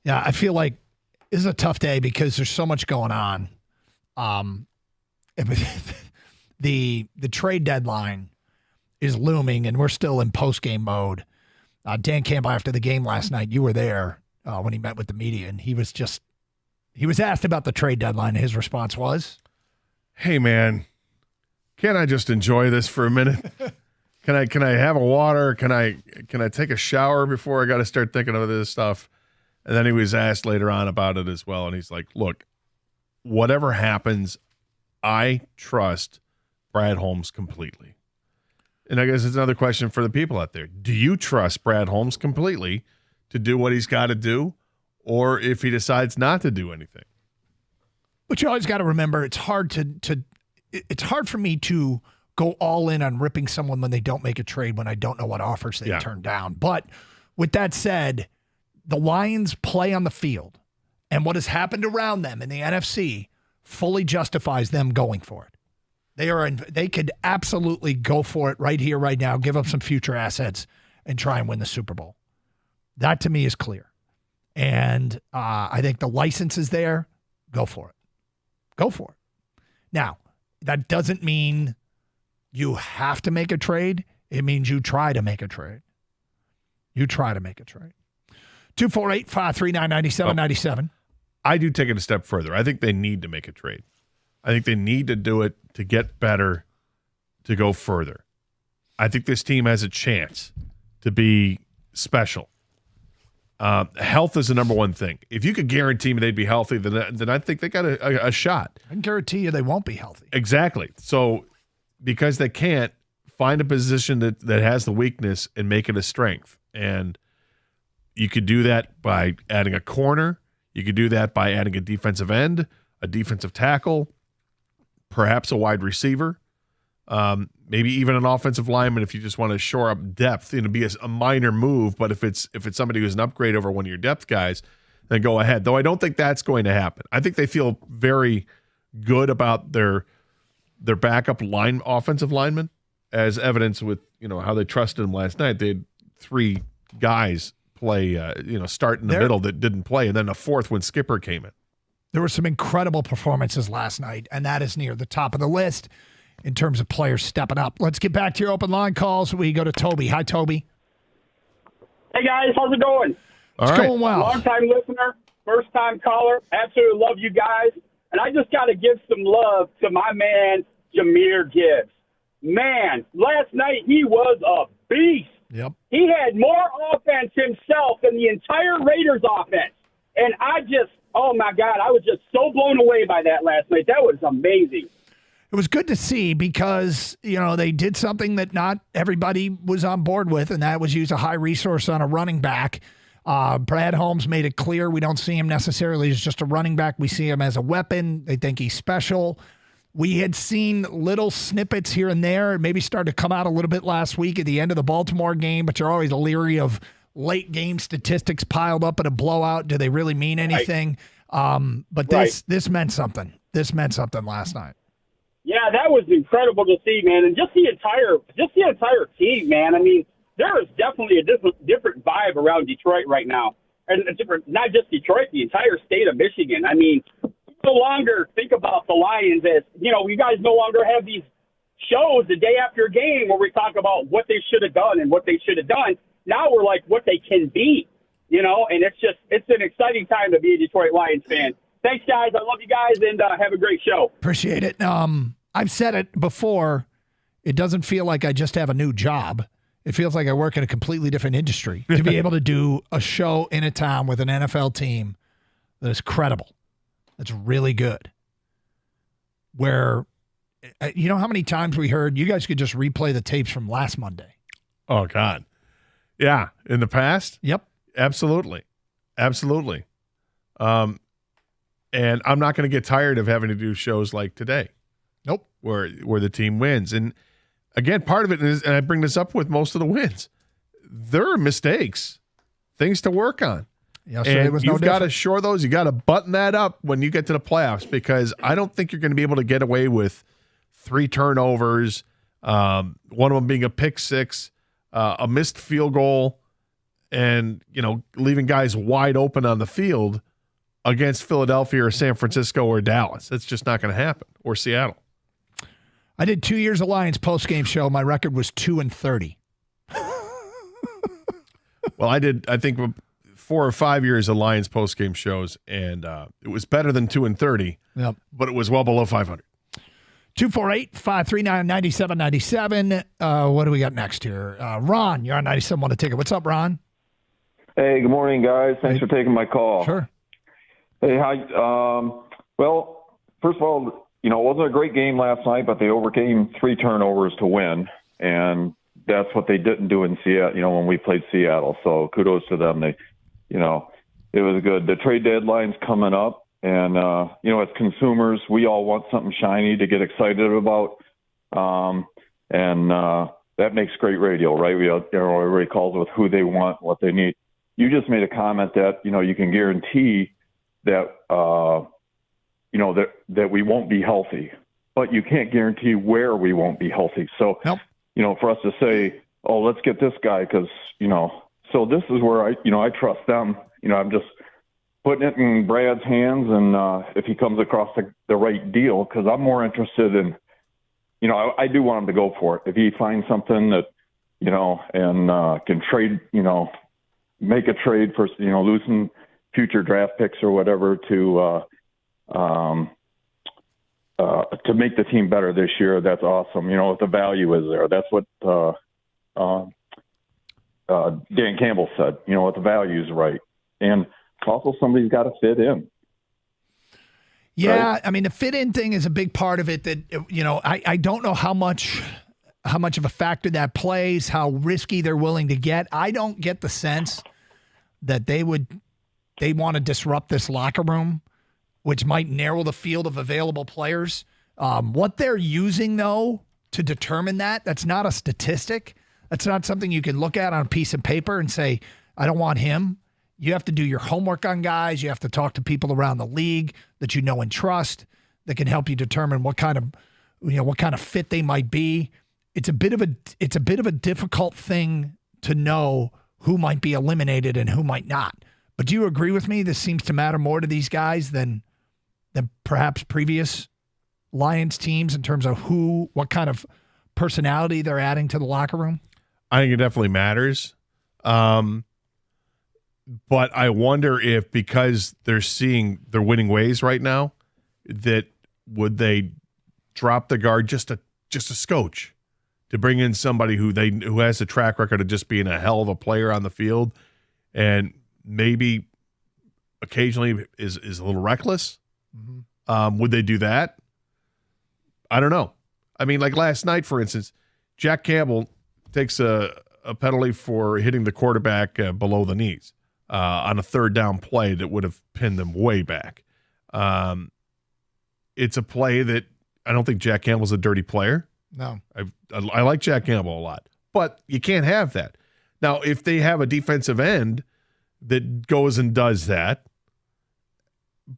Yeah, I feel like this is a tough day because there's so much going on. The trade deadline is looming, and we're still in post-game mode. Dan Campbell, after the game last night, you were there when he met with the media, and he was asked about the trade deadline, and his response was, "Hey, man, can't I just enjoy this for a minute? Can I have a water? Can I take a shower before I got to start thinking of this stuff?" And then he was asked later on about it as well, and he's like, "Look, whatever happens, I trust Brad Holmes completely." And I guess it's another question for the people out there. Do you trust Brad Holmes completely to do what he's got to do, or if he decides not to do anything? But you always got to remember, it's hard it's hard for me to go all in on ripping someone when they don't make a trade when I don't know what offers they turn down. But with that said, the Lions play on the field, and what has happened around them in the NFC fully justifies them going for it. They could absolutely go for it right here, right now, give up some future assets, and try and win the Super Bowl. That, to me, is clear. And I think the license is there. Go for it. Go for it. Now, that doesn't mean you have to make a trade. It means you try to make a trade. You try to make a trade. 248-539-9797. I do take it a step further. I think they need to make a trade. I think they need to do it to get better, to go further. I think this team has a chance to be special. Health is the number one thing. If you could guarantee me they'd be healthy, then I think they got a shot. I can guarantee you they won't be healthy. Exactly. So because they can't, find a position that has the weakness and make it a strength. And you could do that by adding a corner. You could do that by adding a defensive end, a defensive tackle, perhaps a wide receiver, maybe even an offensive lineman if you just want to shore up depth. It'll be a minor move, but if it's somebody who's an upgrade over one of your depth guys, then go ahead. Though I don't think that's going to happen. I think they feel very good about their backup offensive lineman, as evidenced with how they trusted him last night. They had 3 guys play, start in the middle that didn't play, and then a 4th when Skipper came in. There were some incredible performances last night, and that is near the top of the list in terms of players stepping up. Let's get back to your open line calls. We go to Toby. Hi, Toby. Hey, guys. How's it going? It's going well. Long-time listener, first-time caller. Absolutely love you guys. And I just got to give some love to my man, Jahmyr Gibbs. Man, last night he was a beast. Yep. He had more offense himself than the entire Raiders offense. And oh, my God, I was just so blown away by that last night. That was amazing. It was good to see because, they did something that not everybody was on board with, and that was use a high resource on a running back. Brad Holmes made it clear we don't see him necessarily as just a running back. We see him as a weapon. They think he's special. We had seen little snippets here and there. It maybe started to come out a little bit last week at the end of the Baltimore game, but you're always leery of late game statistics piled up in a blowout. Do they really mean anything? Right. But this meant something. This meant something last night. Yeah, that was incredible to see, man, and just the entire team, man. I mean, there is definitely a different vibe around Detroit right now, and not just Detroit, the entire state of Michigan. I mean, we no longer think about the Lions as you guys no longer have these shows the day after a game where we talk about what they should have done and what they should have done. Now we're like what they can be, and it's an exciting time to be a Detroit Lions fan. Thanks, guys. I love you guys, and have a great show. Appreciate it. I've said it before. It doesn't feel like I just have a new job. It feels like I work in a completely different industry to be able to do a show in a town with an NFL team that is credible, that's really good. Where, how many times we heard, you guys could just replay the tapes from last Monday. Oh, God. Yeah. In the past? Yep. Absolutely. Absolutely. And I'm not going to get tired of having to do shows like today. Nope. Where the team wins. And again, part of it is, and I bring this up with most of the wins, there are mistakes, things to work on. Yesterday and was you've got to shore those. You got to button that up when you get to the playoffs, because I don't think you're going to be able to get away with 3 turnovers, one of them being a pick six, a missed field goal, and, leaving guys wide open on the field against Philadelphia or San Francisco or Dallas. That's just not going to happen, or Seattle. I did 2 years of Lions postgame show. My record was 2-30. Well, I think 4 or 5 years of Lions postgame shows, and it was better than 2-30. Yep. But it was well below 500. 248-539-9797. What do we got next here? Ron, you're on 97 on the ticket. What's up, Ron? Hey, good morning, guys. Thanks for taking my call. Sure. Hey, hi. Well, first of all, it wasn't a great game last night, but they overcame 3 turnovers to win, and that's what they didn't do in Seattle, when we played Seattle. So kudos to them. They, it was good. The trade deadline's coming up, and, as consumers, we all want something shiny to get excited about. And that makes great radio, right? Everybody calls with who they want, what they need. You just made a comment that, you can guarantee that, that we won't be healthy, but you can't guarantee where we won't be healthy. So, for us to say, oh, let's get this guy because, so this is where I trust them. I'm just putting it in Brad's hands, and if he comes across the right deal, because I'm more interested in, I do want him to go for it. If he finds something that, and can trade, make a trade for, losing future draft picks or whatever to make the team better this year, that's awesome. If the value is there, that's what Dan Campbell said. If the value is right, and also somebody's got to fit in. Yeah, right? I mean, the fit-in thing is a big part of it. That I don't know how much of a factor that plays, how risky they're willing to get. I don't get the sense that they want to disrupt this locker room, which might narrow the field of available players. What they're using, though, to determine that's not a statistic. That's not something you can look at on a piece of paper and say, I don't want him. You have to do your homework on guys. You have to talk to people around the league that you know and trust that can help you determine what kind of fit they might be. It's a bit of a difficult thing to know who might be eliminated and who might not. But do you agree with me? This seems to matter more to these guys than perhaps previous Lions teams in terms of what kind of personality they're adding to the locker room? I think it definitely matters. But I wonder if, because they're seeing their winning ways right now, that would they drop the guard just a scotch to bring in somebody who has a track record of just being a hell of a player on the field, and maybe occasionally is a little reckless. Mm-hmm. Would they do that? I don't know. I mean, like last night, for instance, Jack Campbell takes a penalty for hitting the quarterback below the knees on a third down play that would have pinned them way back. It's a play that I don't think Jack Campbell's a dirty player. No. I like Jack Campbell a lot, but you can't have that. Now, if they have a defensive end that goes and does that,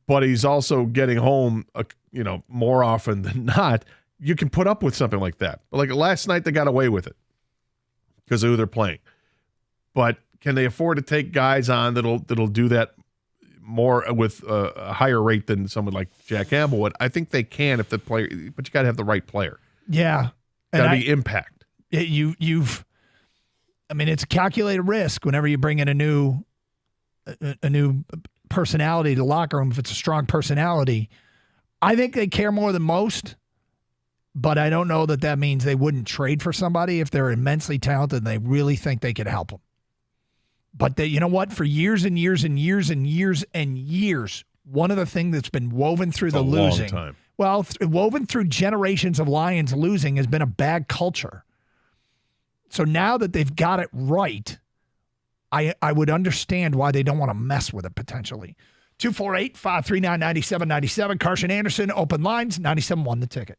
but he's also getting home, more often than not, you can put up with something like that. But like last night, they got away with it because of who they're playing. But can they afford to take guys on that'll do that more with a higher rate than someone like Jack Campbell would? I think they can if the player, but you got to have the right player. Yeah, got to be impact. It's a calculated risk whenever you bring in a new personality to the locker room. If it's a strong personality, I think they care more than most. But I don't know that means they wouldn't trade for somebody if they're immensely talented and they really think they could help them. But you know what? For years and years and years and years and years, one of the things that's been woven through the losing, time. Well, woven through generations of Lions losing has been a bad culture. So now that they've got it right, I would understand why they don't want to mess with it potentially. 248-539-9797. Carson Anderson, open lines, 97.1 The Ticket.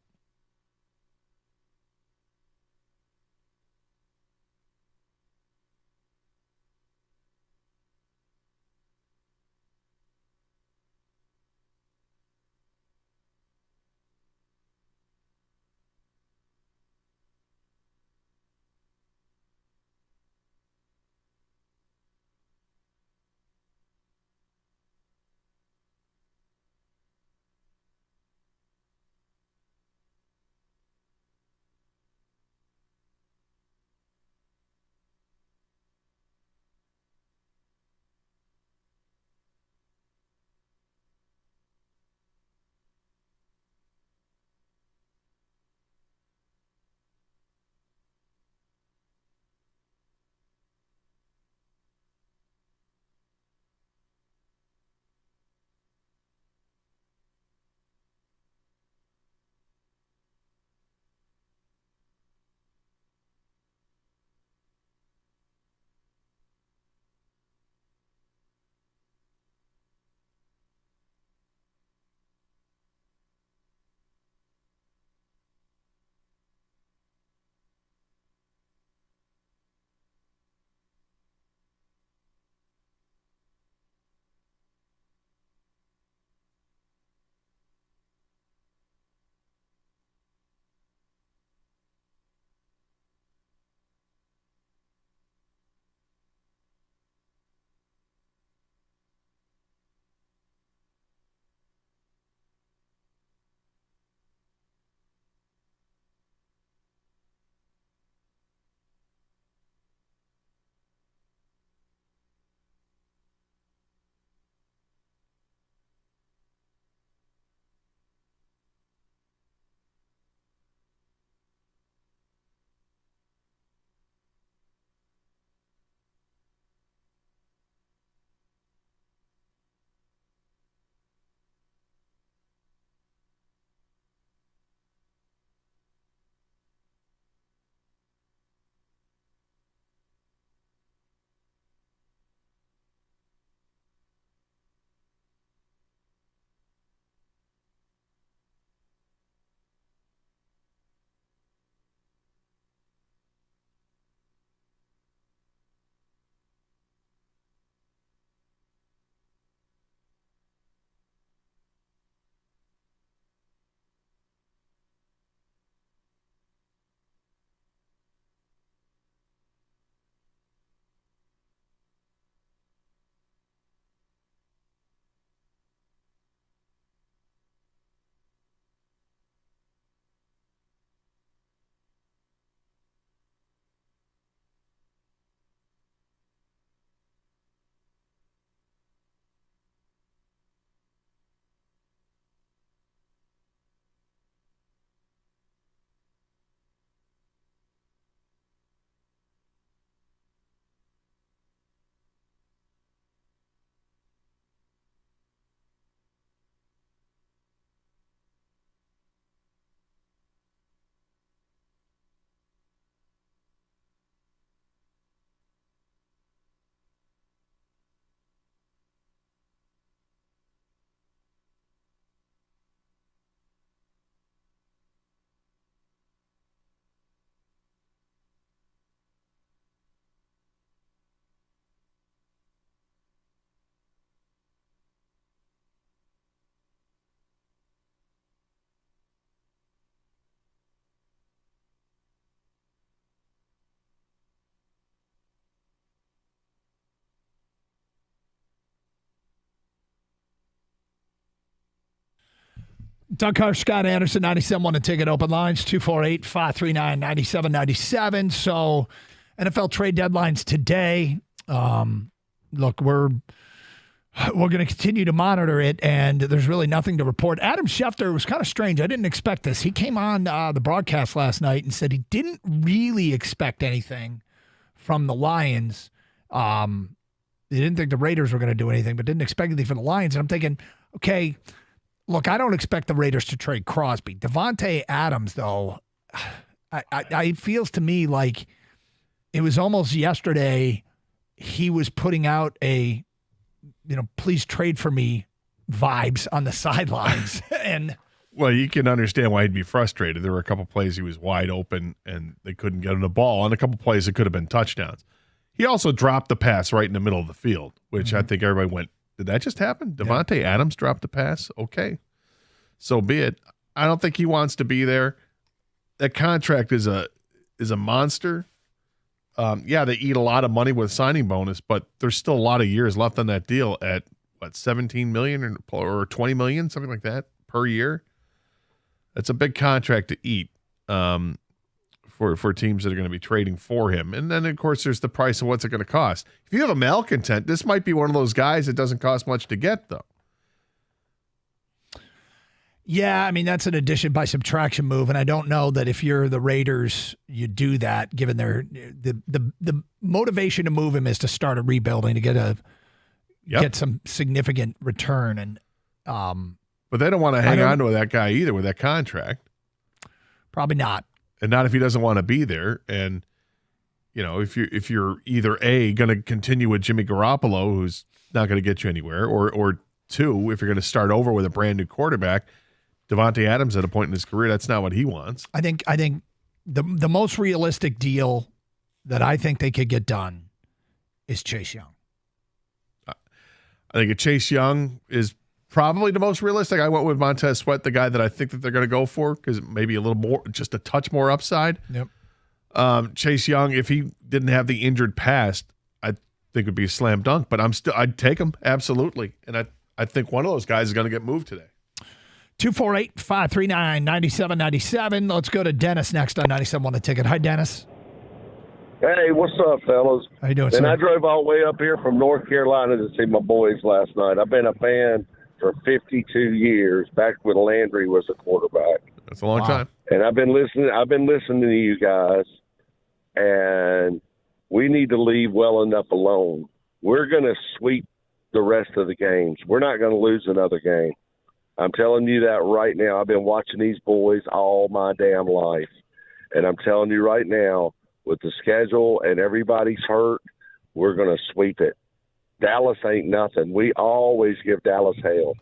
Doug Carr, Scott Anderson, 97.1 The Ticket, open lines, 248-539-9797. So NFL trade deadlines today. Look, we're going to continue to monitor it, and there's really nothing to report. Adam Schefter was kind of strange. I didn't expect this. He came on the broadcast last night and said he didn't really expect anything from the Lions. He didn't think the Raiders were going to do anything, but didn't expect anything from the Lions. And I'm thinking, okay, look, I don't expect the Raiders to trade Crosby. Davante Adams, though, it feels to me like it was almost yesterday he was putting out a, please trade for me vibes on the sidelines. And well, you can understand why he'd be frustrated. There were a couple plays he was wide open and they couldn't get him the ball. On a couple plays it could have been touchdowns. He also dropped the pass right in the middle of the field, which I think everybody went, did that just happen? Davante Adams dropped the pass? Okay. So be it. I don't think he wants to be there. That contract is a monster. They eat a lot of money with signing bonus, but there's still a lot of years left on that deal at what, $17 million or $20 million, something like that per year. That's a big contract to eat for teams that are going to be trading for him. And then, of course, there's the price of what's it going to cost. If you have a malcontent, this might be one of those guys that doesn't cost much to get, though. Yeah, I mean, that's an addition by subtraction move, and I don't know that if you're the Raiders, you do that, given the motivation to move him is to start a rebuilding, to get some significant return. And but they don't want to hang on to that guy either with that contract. Probably not. And not if he doesn't want to be there. And if you're either A, going to continue with Jimmy Garoppolo, who's not going to get you anywhere, or two, if you're going to start over with a brand new quarterback, Davante Adams at a point in his career, that's not what he wants. I think the most realistic deal that I think they could get done is Chase Young. I think Chase Young is probably the most realistic. I went with Montez Sweat, the guy that I think that they're going to go for, because maybe a little more, just a touch more upside. Yep. Chase Young, if he didn't have the injured past, I think would be a slam dunk. But I'd take him absolutely, and I think one of those guys is going to get moved today. 248-539-9797. Let's go to Dennis next on 97.1 The Ticket. Hi, Dennis. Hey, what's up, fellas? How you doing, And sir? I drove all the way up here from North Carolina to see my boys last night. I've been a fan for 52 years, back when Landry was a quarterback. That's a long time. And I've been listening to you guys, and we need to leave well enough alone. We're going to sweep the rest of the games. We're not going to lose another game. I'm telling you that right now. I've been watching these boys all my damn life. And I'm telling you right now, with the schedule and everybody's hurt, we're going to sweep it. Dallas ain't nothing. We always give Dallas hell.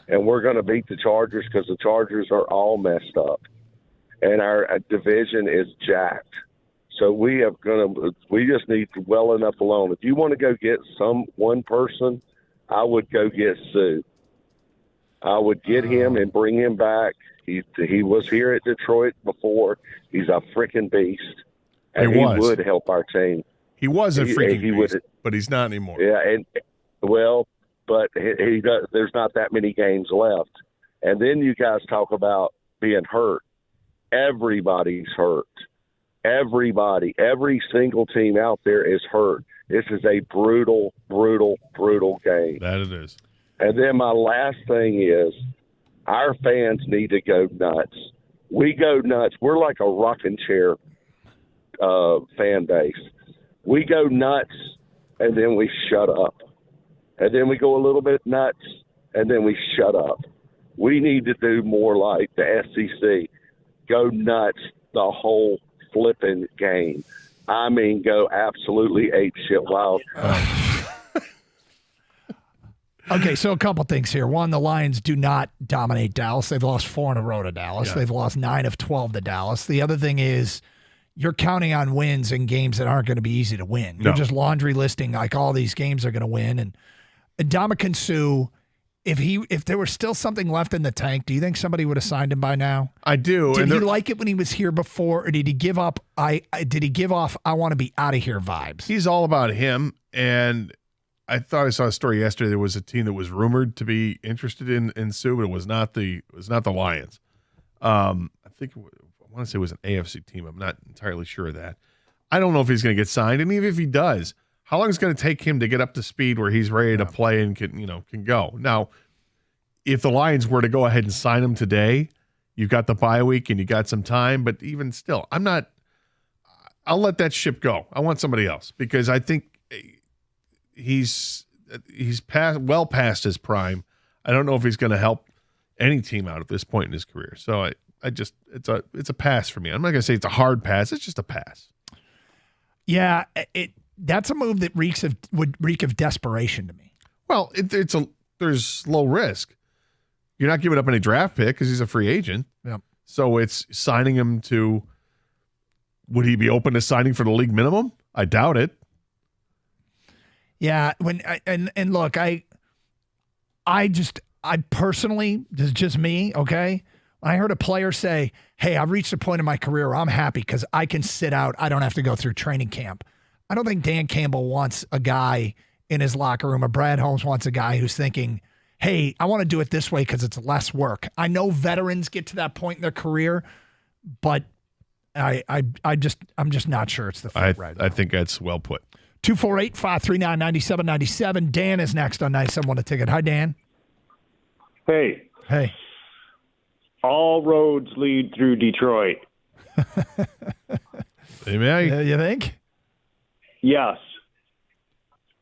And we're going to beat the Chargers because the Chargers are all messed up. And our division is jacked. So we just need to well enough alone. If you want to go get one person, I would go get Sue. I would get him and bring him back. He was here at Detroit before. He's a freaking beast. And he would help our team. He was a freaking beast, but he's not anymore. Yeah, but he does, there's not that many games left. And then you guys talk about being hurt. Everybody's hurt. Everybody, every single team out there is hurt. This is a brutal, brutal, brutal game. That it is. And then my last thing is our fans need to go nuts. We go nuts. We're like a rocking chair fan base. We go nuts, and then we shut up. And then we go a little bit nuts, and then we shut up. We need to do more like the SEC. Go nuts the whole flipping game. I mean, go absolutely apeshit wild. Okay, so a couple things here. One, the Lions do not dominate Dallas. They've lost 4 in a row to Dallas. Yeah. They've lost 9 of 12 to Dallas. The other thing is you're counting on wins in games that aren't going to be easy to win. No. You're just laundry listing like all these games are going to win. And Ndamukong Suh, if there was still something left in the tank, do you think somebody would have signed him by now? I do. Did he like it when he was here before, or did he give up? Did he give off I want to be out of here vibes? He's all about him, and I thought I saw a story yesterday. There was a team that was rumored to be interested in Sue, but it was not the Lions. I think I want to say it was an AFC team. I'm not entirely sure of that. I don't know if he's going to get signed, and even if he does, how long is it going to take him to get up to speed where he's ready to play and can go? Now, if the Lions were to go ahead and sign him today, you've got the bye week and you got some time. But even still, I'll let that ship go. I want somebody else because I think he's well past his prime. I don't know if he's going to help any team out at this point in his career. So it's a pass for me. I'm not going to say it's a hard pass. It's just a pass. Yeah, that's a move that would reek of desperation to me. Well, there's low risk. You're not giving up any draft pick because he's a free agent. Yep. So it's signing him to. Would he be open to signing for the league minimum? I doubt it. Yeah. Look, I personally, this is just me. Okay. When I heard a player say, "Hey, I've reached a point in my career where I'm happy because I can sit out. I don't have to go through training camp." I don't think Dan Campbell wants a guy in his locker room, or Brad Holmes wants a guy who's thinking, "Hey, I want to do it this way because it's less work." I know veterans get to that point in their career, but I'm just not sure it's the fit right now. I think that's well put. 248-539-9797. Dan is next on 97 a Ticket. Hi, Dan. Hey. Hey. All roads lead through Detroit. You think? Yes.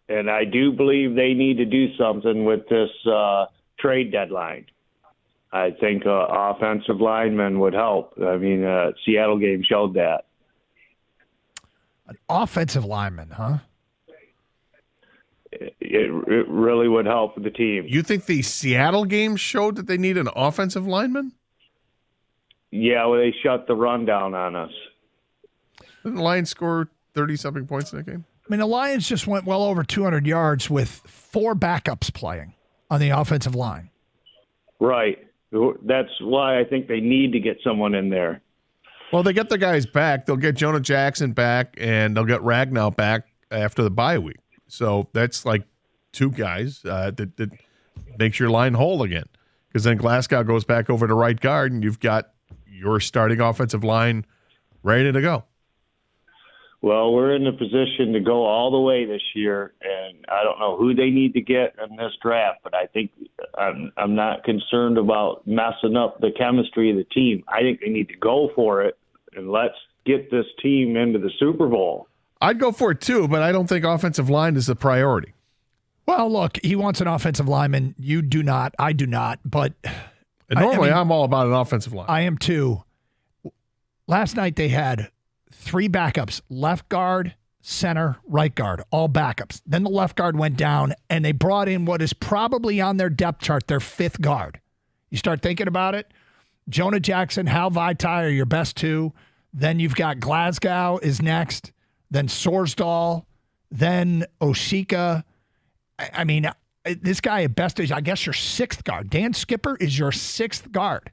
And I do believe they need to do something with this trade deadline. I think offensive linemen would help. I mean, Seattle game showed that. An offensive lineman, huh? It really would help the team. You think the Seattle game showed that they need an offensive lineman? Yeah, well, they shut the run down on us. Didn't the Lions score 30-something points in that game? I mean, the Lions just went well over 200 yards with 4 backups playing on the offensive line. Right. That's why I think they need to get someone in there. Well, they get the guys back. They'll get Jonah Jackson back, and they'll get Ragnow back after the bye week. So that's like 2 guys that makes your line whole again. Because then Glasgow goes back over to right guard, and you've got your starting offensive line ready to go. Well, we're in the position to go all the way this year, and I don't know who they need to get in this draft, but I think I'm not concerned about messing up the chemistry of the team. I think they need to go for it, and let's get this team into the Super Bowl. I'd go for it too, but I don't think offensive line is the priority. Well, look, he wants an offensive lineman. You do not. I do not. But normally I'm all about an offensive line. I am too. Last night they had 3 backups, left guard, center, right guard, all backups. Then the left guard went down, and they brought in what is probably on their depth chart, their 5th guard. You start thinking about it, Jonah Jackson, Hal Vaitai are your best 2. Then you've got Glasgow is next, then Sorsdahl, then Oshika. I mean, this guy at best is, I guess, your 6th guard. Dan Skipper is your 6th guard.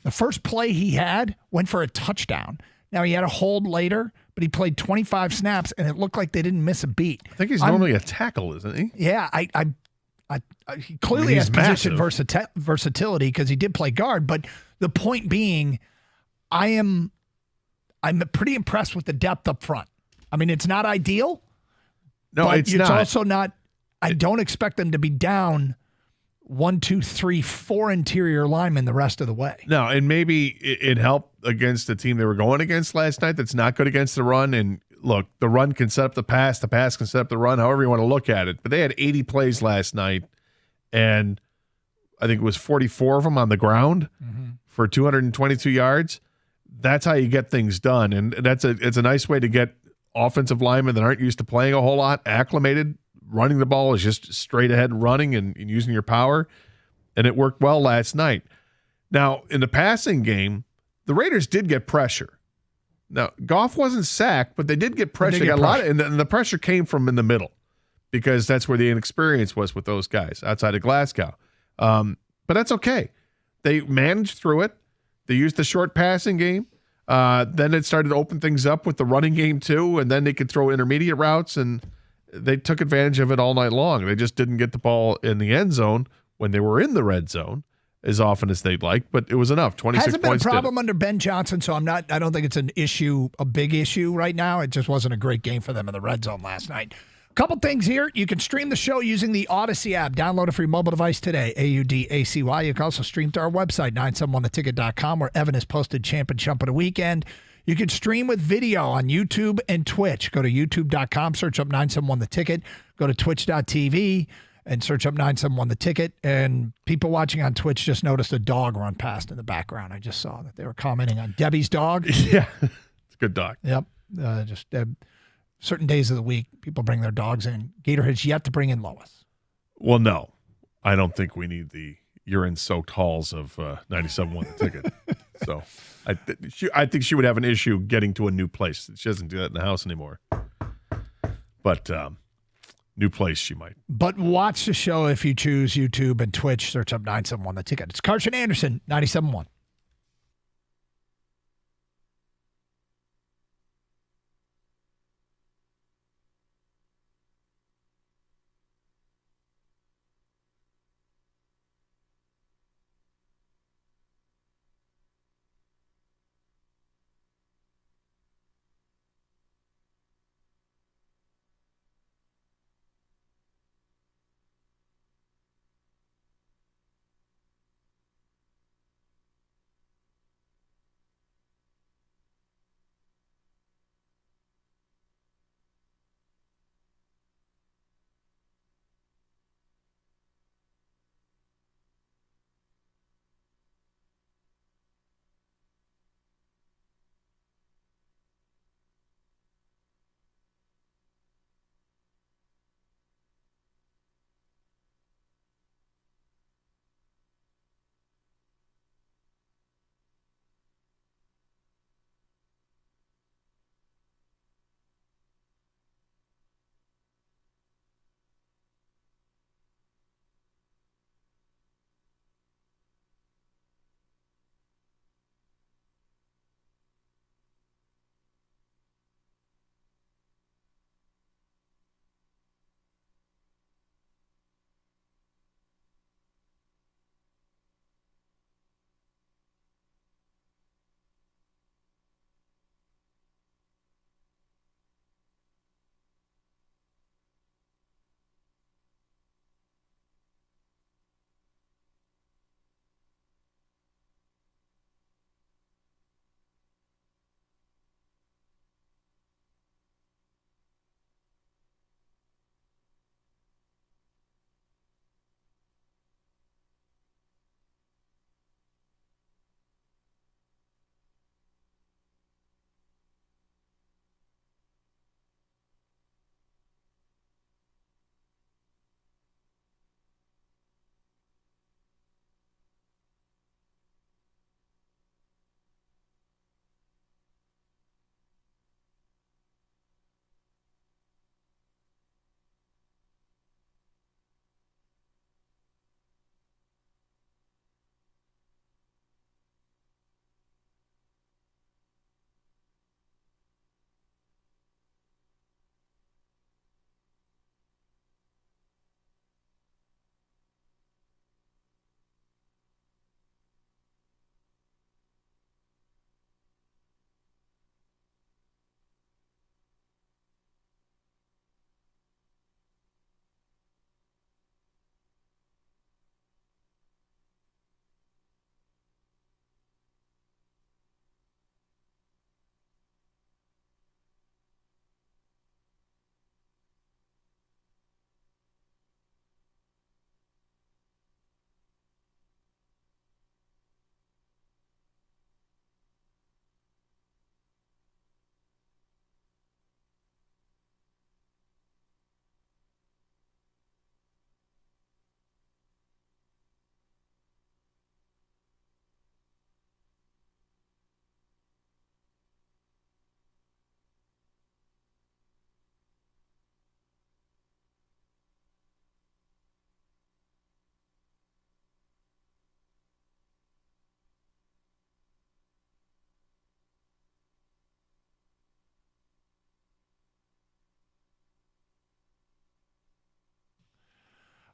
The first play he had went for a touchdown. Now, he had a hold later, but he played 25 snaps, and it looked like they didn't miss a beat. I think he's normally a tackle, isn't he? Yeah, he clearly has position versatility because he did play guard. But the point being, I'm pretty impressed with the depth up front. I mean, it's not ideal. No, but it's not. Also not. I don't expect them to be down 1, 2, 3, 4 interior linemen the rest of the way. No, and maybe it helped against the team they were going against last night that's not good against the run. And look, the run can set up the pass can set up the run, however you want to look at it. But they had 80 plays last night, and I think it was 44 of them on the ground for 222 yards. That's how you get things done. And it's a nice way to get offensive linemen that aren't used to playing a whole lot acclimated. Running the ball is just straight ahead running and using your power. And it worked well last night. Now, in the passing game, the Raiders did get pressure. Now, Goff wasn't sacked, but they did get pressure. They got a lot and the pressure came from in the middle because that's where the inexperience was with those guys outside of Glasgow. But that's okay. They managed through it. They used the short passing game. Then it started to open things up with the running game too, and then they could throw intermediate routes, and they took advantage of it all night long. They just didn't get the ball in the end zone when they were in the red zone as often as they'd like, but it was enough. 26 Hasn't been points. a problem under Ben Johnson, so I don't think it's a big issue right now. It just wasn't a great game for them in the red zone last night. A couple things here. You can stream the show using the Odyssey app. Download it for your mobile device today, AUDACY. You can also stream to our website, 971theticket.com, where Evan has posted Champ and Chump of the Weekend. You can stream with video on YouTube and Twitch. Go to youtube.com, search up 971 The Ticket. Go to twitch.tv and search up 971 The Ticket. And people watching on Twitch just noticed a dog run past in the background. I just saw that they were commenting on Debbie's dog. Yeah, it's a good dog. Yep. Certain days of the week, people bring their dogs in. Gator has yet to bring in Lois. Well, no. I don't think we need the urine-soaked halls of 97.1 The Ticket. So I think she would have an issue getting to a new place. She doesn't do that in the house anymore. But new place she might. But watch the show if you choose YouTube and Twitch. Search up 971 The Ticket. It's Carson Anderson, 97.1.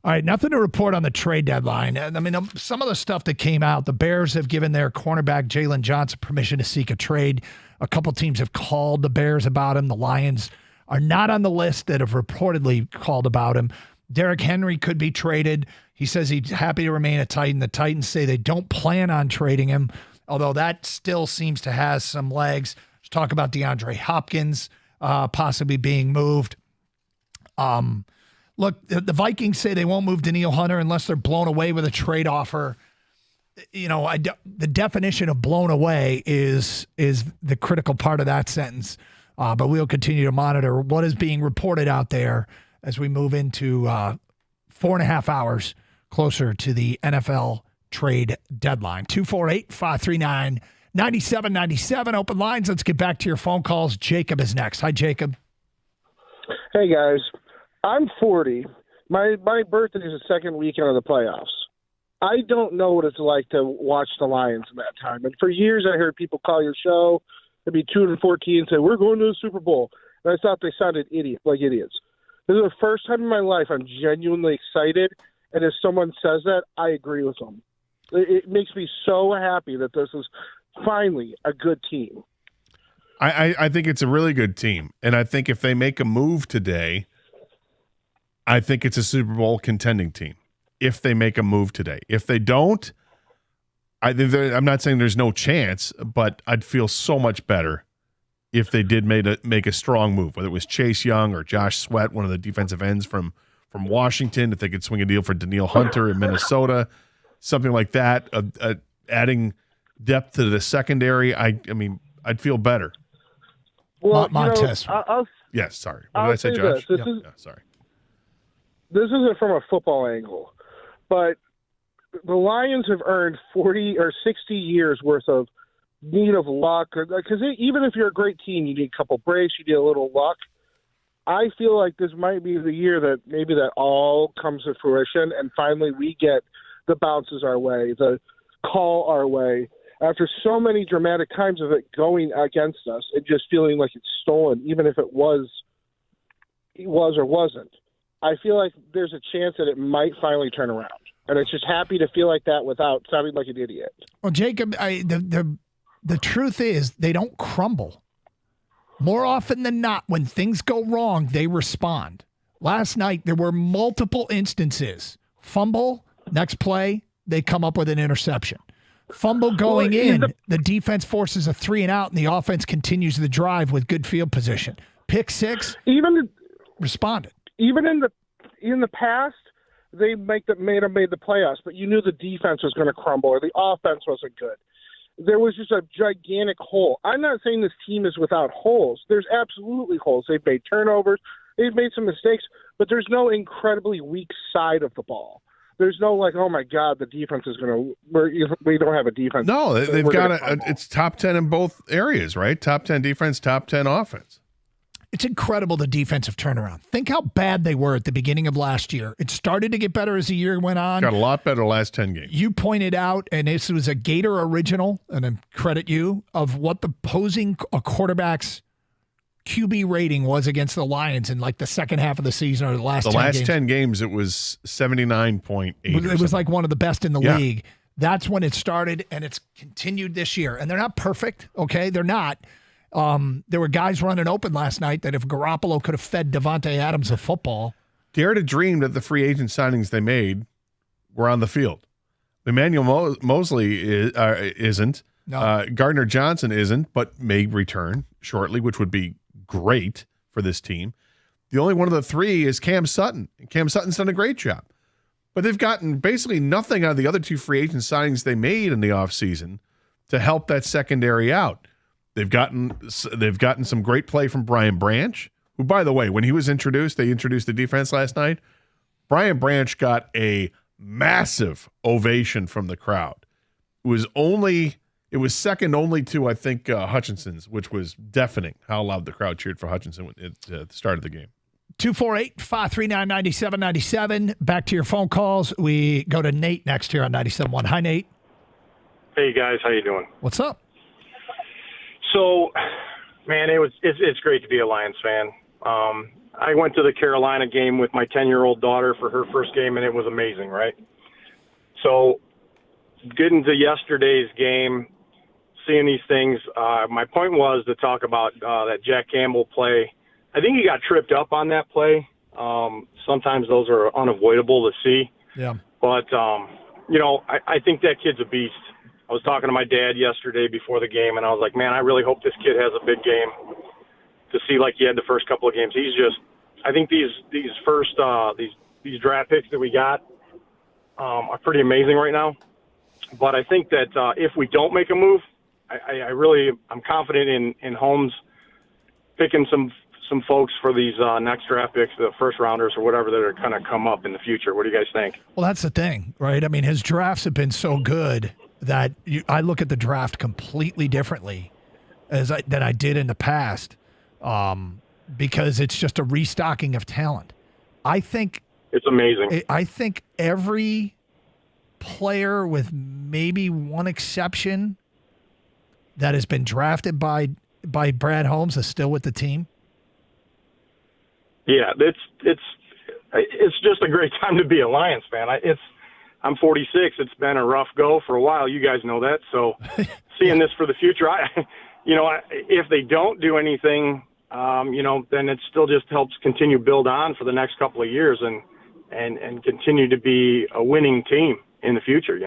All right, nothing to report on the trade deadline. I mean, some of the stuff that came out, the Bears have given their cornerback Jalen Johnson permission to seek a trade. A couple teams have called the Bears about him. The Lions are not on the list that have reportedly called about him. Derrick Henry could be traded. He says he's happy to remain a Titan. The Titans say they don't plan on trading him, although that still seems to have some legs. Let's talk about DeAndre Hopkins possibly being moved. Look, the Vikings say they won't move Danielle Hunter unless they're blown away with a trade offer. You know, the definition of blown away is the critical part of that sentence. But we'll continue to monitor what is being reported out there as we move into 4.5 hours closer to the NFL trade deadline. 248-539-9797. Open lines. Let's get back to your phone calls. Jacob is next. Hi, Jacob. Hey, guys. I'm 40. My birthday is the second weekend of the playoffs. I don't know what it's like to watch the Lions in that time. And for years, I heard people call your show, it'd be 2-14, and say, we're going to the Super Bowl. And I thought they sounded like idiots. This is the first time in my life I'm genuinely excited. And if someone says that, I agree with them. It makes me so happy that this is finally a good team. I think it's a really good team. And I think if they make a move today, I think it's a Super Bowl contending team. If they make a move today. If they don't, I'm not saying there's no chance, but I'd feel so much better if they did make a strong move, whether it was Chase Young or Josh Sweat, one of the defensive ends from Washington, if they could swing a deal for Danielle Hunter in Minnesota, something like that, adding depth to the secondary. I mean, I'd feel better. Well, Montez. Yes, sorry. What did I say, Josh? Sorry. This isn't from a football angle, but the Lions have earned 40 or 60 years worth of need of luck. Because even if you're a great team, you need a couple breaks, you need a little luck. I feel like this might be the year that maybe that all comes to fruition, and finally we get the bounces our way, the call our way. After so many dramatic times of it going against us and just feeling like it's stolen, even if it was or wasn't. I feel like there's a chance that it might finally turn around. And it's just happy to feel like that without sounding like an idiot. Well, Jacob, the truth is they don't crumble. More often than not, when things go wrong, they respond. Last night, there were multiple instances. Fumble, next play, they come up with an interception. Fumble going in, the defense forces a 3-and-out, and the offense continues the drive with good field position. Pick six, responded. Even in the past, they made the playoffs, but you knew the defense was going to crumble or the offense wasn't good. There was just a gigantic hole. I'm not saying this team is without holes. There's absolutely holes. They've made turnovers. They've made some mistakes, but there's no incredibly weak side of the ball. There's no like, oh my God, the defense is going to. We don't have a defense. No, they've got it's top 10 in both areas, right? Top 10 defense, top 10 offense. It's incredible, the defensive turnaround. Think how bad they were at the beginning of last year. It started to get better as the year went on. Got a lot better the last 10 games. You pointed out, and this was a Gator original, and I credit you, of what the posing a quarterback's QB rating was against the Lions in like the second half of the season or the last 10 games. The last 10 games, it was 79.8. It was like one of the best in the league. That's when it started, and it's continued this year. And they're not perfect, okay? They're not. There were guys running open last night that if Garoppolo could have fed Devontae Adams a football. Dare to dream that the free agent signings they made were on the field. Emmanuel Mosley isn't. No. Gardner Johnson isn't, but may return shortly, which would be great for this team. The only one of the three is Cam Sutton. And Cam Sutton's done a great job. But they've gotten basically nothing out of the other two free agent signings they made in the offseason to help that secondary out. They've gotten some great play from Brian Branch, who, by the way, when he was introduced, they introduced the defense last night. Brian Branch got a massive ovation from the crowd. It was second only to, I think, Hutchinson's, which was deafening how loud the crowd cheered for Hutchinson at the start of the game. 248-539-9797. Back to your phone calls. We go to Nate next here on 97.1. Hi, Nate. Hey, guys. How you doing? What's up? So, man, it's great to be a Lions fan. I went to the Carolina game with my 10-year-old daughter for her first game, and it was amazing, right? So getting to yesterday's game, seeing these things, my point was to talk about that Jack Campbell play. I think he got tripped up on that play. Sometimes those are unavoidable to see. Yeah. But, I think that kid's a beast. I was talking to my dad yesterday before the game, and I was like, man, I really hope this kid has a big game to see like he had the first couple of games. He's just – I think these first these draft picks that we got are pretty amazing right now. But I think that if we don't make a move, I'm confident in Holmes picking some folks for these next draft picks, the first rounders or whatever that are going to come up in the future. What do you guys think? Well, that's the thing, right? I mean, his drafts have been so good that I look at the draft completely differently than I did in the past because it's just a restocking of talent. I think it's amazing. I think every player, with maybe one exception, that has been drafted by Brad Holmes is still with the team. Yeah, it's just a great time to be a Lions fan. I'm 46. It's been a rough go for a while. You guys know that. So seeing this for the future, if they don't do anything, then it still just helps continue build on for the next couple of years and continue to be a winning team in the future,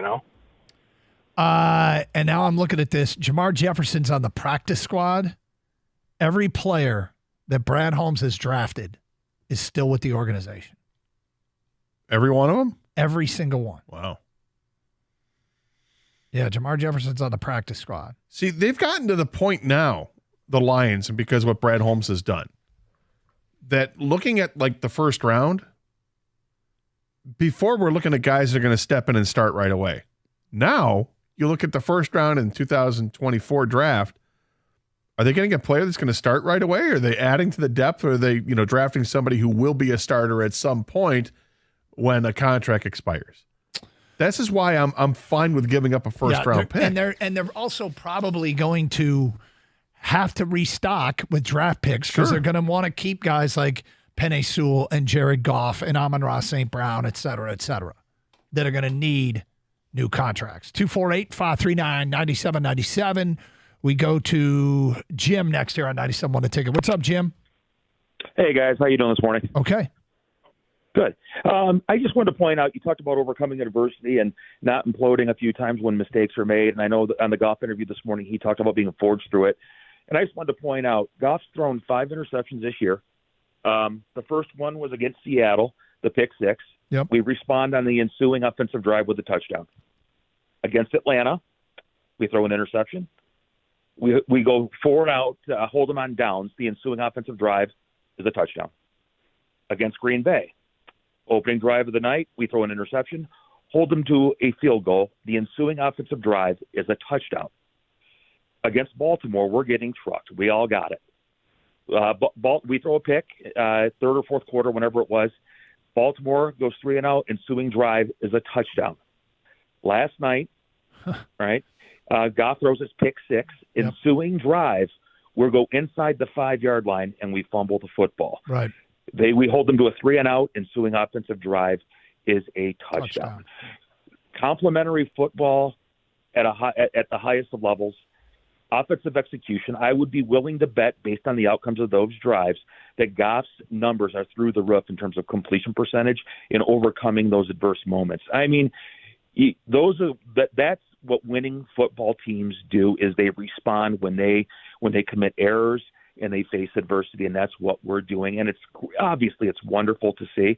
And now I'm looking at this. Jamar Jefferson's on the practice squad. Every player that Brad Holmes has drafted is still with the organization. Every one of them? Every single one. Wow. Yeah, Jamar Jefferson's on the practice squad. See, they've gotten to the point now, the Lions, and because of what Brad Holmes has done, that looking at like the first round, before we're looking at guys that are going to step in and start right away. Now, you look at the first round in 2024 draft, are they getting a player that's going to start right away? Are they adding to the depth, or are they, drafting somebody who will be a starter at some point when a contract expires? This is why I'm fine with giving up a first round pick. And they're also probably going to have to restock with draft picks because they're going to want to keep guys like Penei Sewell and Jared Goff and Amon-Ra St. Brown, et cetera, that are going to need new contracts. 248-539-9797. We go to Jim next here on 97.1 The Ticket. What's up, Jim? Hey, guys. How you doing this morning? Okay. Good. I just wanted to point out, you talked about overcoming adversity and not imploding a few times when mistakes are made. And I know that on the Goff interview this morning, he talked about being forged through it. And I just wanted to point out, Goff's thrown 5 interceptions this year. The first one was against Seattle, the pick 6. Yep. We respond on the ensuing offensive drive with a touchdown. Against Atlanta, we throw an interception. We go forward out, hold them on downs. The ensuing offensive drive is a touchdown. Against Green Bay, opening drive of the night, we throw an interception, hold them to a field goal. The ensuing offensive drive is a touchdown. Against Baltimore, we're getting trucked. We all got it. We throw a pick, third or fourth quarter, whenever it was. Baltimore goes 3-and-out. Ensuing drive is a touchdown. Last night, right? Goff throws his pick 6. Yep. Ensuing drive, we'll go inside the 5-yard line and we fumble the football. Right. We hold them to a 3-and-out. Ensuing offensive drive is a touchdown. Complementary football at the highest of levels. Offensive execution, I would be willing to bet, based on the outcomes of those drives, that Goff's numbers are through the roof in terms of completion percentage in overcoming those adverse moments. I mean, that's what winning football teams do, is they respond when they commit errors and they face adversity, and that's what we're doing. And it's wonderful to see.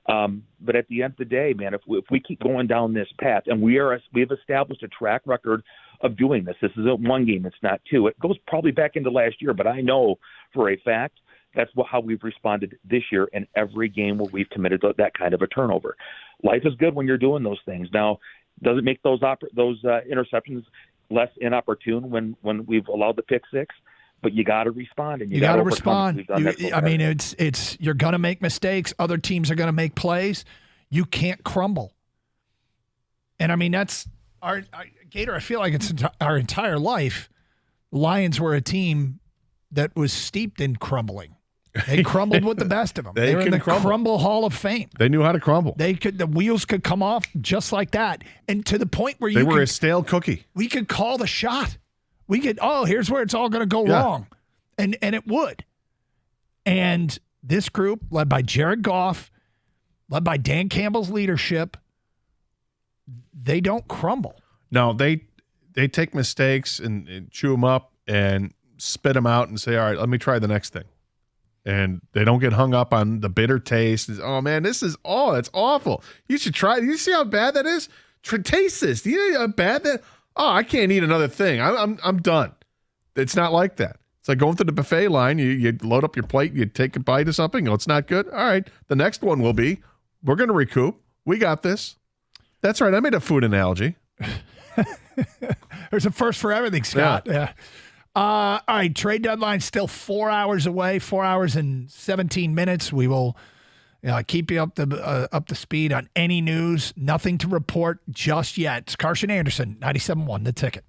But at the end of the day, man, if we keep going down this path, and we've established a track record of doing this. This isn't one game; it's not two. It goes probably back into last year, but I know for a fact that's how we've responded this year in every game where we've committed that kind of a turnover. Life is good when you're doing those things. Now, does it make those interceptions less inopportune when we've allowed the pick 6? But you got to respond, and you got to respond. It's you're going to make mistakes. Other teams are going to make plays. You can't crumble. And I mean, that's our Gator. I feel like it's our entire life. Lions were a team that was steeped in crumbling. They crumbled with the best of them. They were in the crumble Hall of Fame. They knew how to crumble. The wheels could come off just like that, and to the point where they were a stale cookie. We could call the shot. We could. Oh, here's where it's all going to go wrong, and it would. And this group, led by Jared Goff, led by Dan Campbell's leadership, they don't crumble. No, they take mistakes and chew them up and spit them out and say, all right, let me try the next thing. And they don't get hung up on the bitter taste. Oh, man, it's awful. You should try it. You see how bad that is? Taste this. Do you know how bad that? Oh, I can't eat another thing. I'm done. It's not like that. It's like going through the buffet line. You load up your plate, you take a bite of something. Oh, it's not good. All right, the next one will be. We're going to recoup. We got this. That's right. I made a food analogy. There's a first for everything, Scott. Yeah. All right, trade deadline still 4 hours away, 4 hours and 17 minutes. We will keep you up to speed on any news. Nothing to report just yet. It's Carson Anderson, 97.1 The Ticket.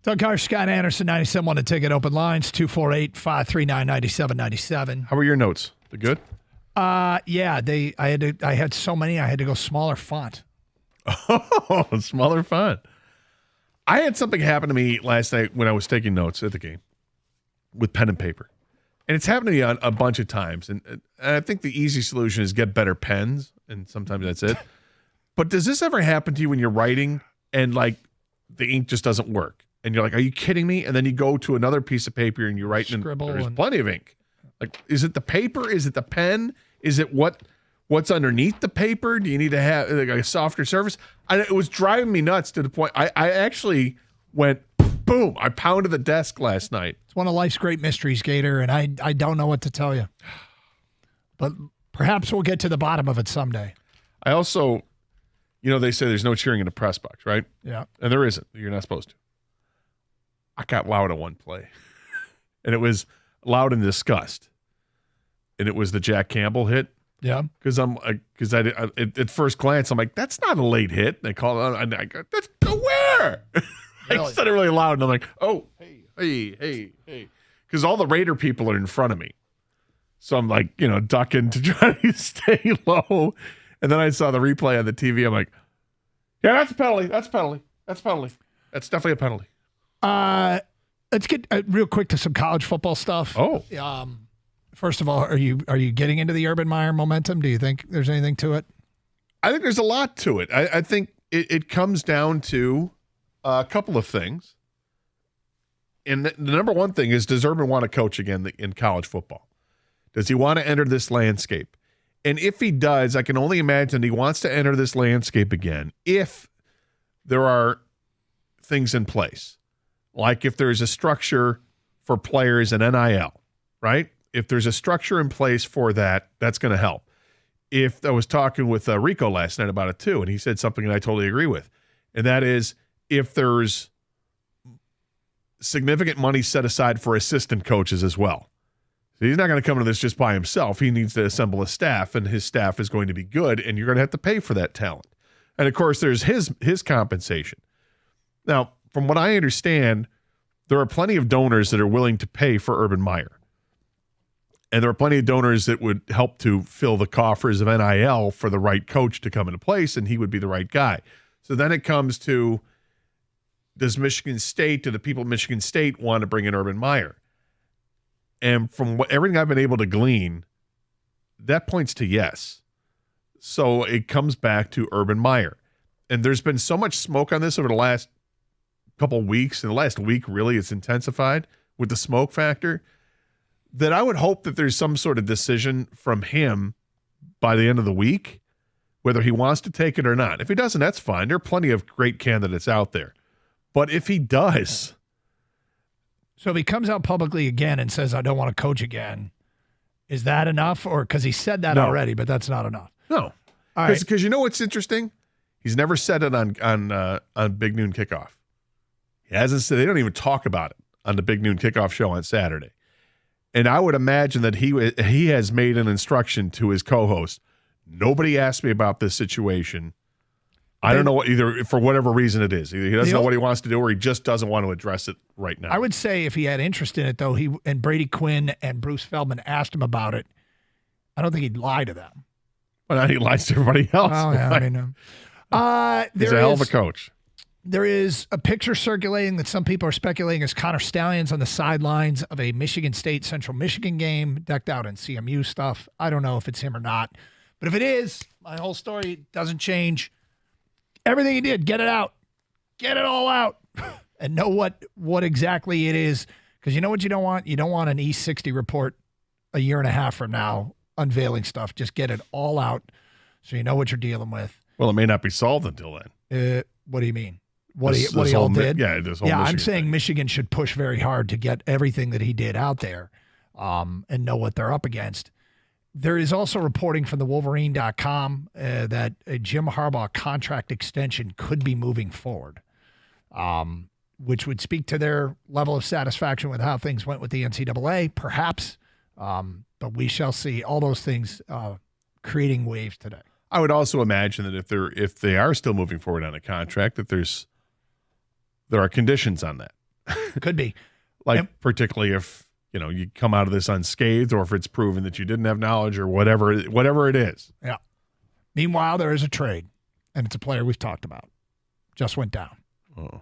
Doug Harsh, Scott Anderson, 97.1 The Ticket, open lines, 248-539-9797. How were your notes? They good? Yeah, I had so many, I had to go smaller font. Oh, smaller font. I had something happen to me last night when I was taking notes at the game with pen and paper. And it's happened to me on a bunch of times. And I think the easy solution is get better pens, and sometimes that's it. But does this ever happen to you when you're writing and, like, the ink just doesn't work? And you're like, are you kidding me? And then you go to another piece of paper and you write, and there's plenty of ink. Like, is it the paper? Is it the pen? Is it what's underneath the paper? Do you need to have like a softer surface? It was driving me nuts to the point I actually went, boom, I pounded the desk last night. It's one of life's great mysteries, Gator, and I don't know what to tell you. But perhaps we'll get to the bottom of it someday. I also, they say there's no cheering in the press box, right? Yeah. And there isn't. You're not supposed to. I got loud at one play. And it was loud in disgust. And it was the Jack Campbell hit. Yeah. Because at first glance, I'm like, that's not a late hit. They call it, and I go, that's where? I said it really loud, and I'm like, oh, hey. Because all the Raider people are in front of me. So I'm like, ducking to try to stay low. And then I saw the replay on the TV. I'm like, yeah, that's a penalty. That's a penalty. That's a penalty. That's definitely a penalty. Let's get real quick to some college football stuff. Oh. First of all, are you getting into the Urban Meyer momentum? Do you think there's anything to it? I think there's a lot to it. I think it comes down to a couple of things. And the number one thing is, does Urban want to coach again in college football? Does he want to enter this landscape? And if he does, I can only imagine he wants to enter this landscape again if there are things in place. Like if there's a structure for players in NIL, right? If there's a structure in place for that, that's going to help. If I was talking with Rico last night about it too, and he said something that I totally agree with, and that is if there's significant money set aside for assistant coaches as well. So he's not going to come into this just by himself. He needs to assemble a staff, and his staff is going to be good, and you're going to have to pay for that talent. And of course, there's his compensation. Now, from what I understand, there are plenty of donors that are willing to pay for Urban Meyer. And there are plenty of donors that would help to fill the coffers of NIL for the right coach to come into place, and he would be the right guy. So then it comes to, do the people of Michigan State want to bring in Urban Meyer? And from everything I've been able to glean, that points to yes. So it comes back to Urban Meyer. And there's been so much smoke on this over the last couple of weeks, and the last week really it's intensified with the smoke factor, that I would hope that there's some sort of decision from him by the end of the week, whether he wants to take it or not. If he doesn't, that's fine. There are plenty of great candidates out there. But if he does. So if he comes out publicly again and says, I don't want to coach again, is that enough? Or because he said that already, but that's not enough. No. Because you know what's interesting? He's never said it on Big Noon Kickoff. He hasn't said, they don't even talk about it on the Big Noon Kickoff show on Saturday. And I would imagine that he has made an instruction to his co-host. Nobody asked me about this situation. I don't know what, either for whatever reason it is. Either he doesn't know what he wants to do, or he just doesn't want to address it right now. I would say if he had interest in it, though, and Brady Quinn and Bruce Feldman asked him about it, I don't think he'd lie to them. Well, he lies to everybody else. Oh, yeah, I mean, he's a hell of a coach. There is a picture circulating that some people are speculating is Connor Stallions on the sidelines of a Michigan State Central Michigan game, decked out in CMU stuff. I don't know if it's him or not. But if it is, my whole story doesn't change. Everything he did, get it out. Get it all out. And know what exactly it is. Because you know what you don't want? You don't want an E60 report a year and a half from now unveiling stuff. Just get it all out so you know what you're dealing with. Well, it may not be solved until then. What do you mean? What he all did? This whole Michigan I'm saying thing. Michigan should push very hard to get everything that he did out there and know what they're up against. There is also reporting from the Wolverine.com that a Jim Harbaugh contract extension could be moving forward, which would speak to their level of satisfaction with how things went with the NCAA, perhaps. But we shall see. All those things creating waves today. I would also imagine that if they are still moving forward on a contract, that there are conditions on that. Could be. Particularly if, you come out of this unscathed or if it's proven that you didn't have knowledge or whatever it is. Yeah. Meanwhile, there is a trade, and it's a player we've talked about. Just went down. Oh.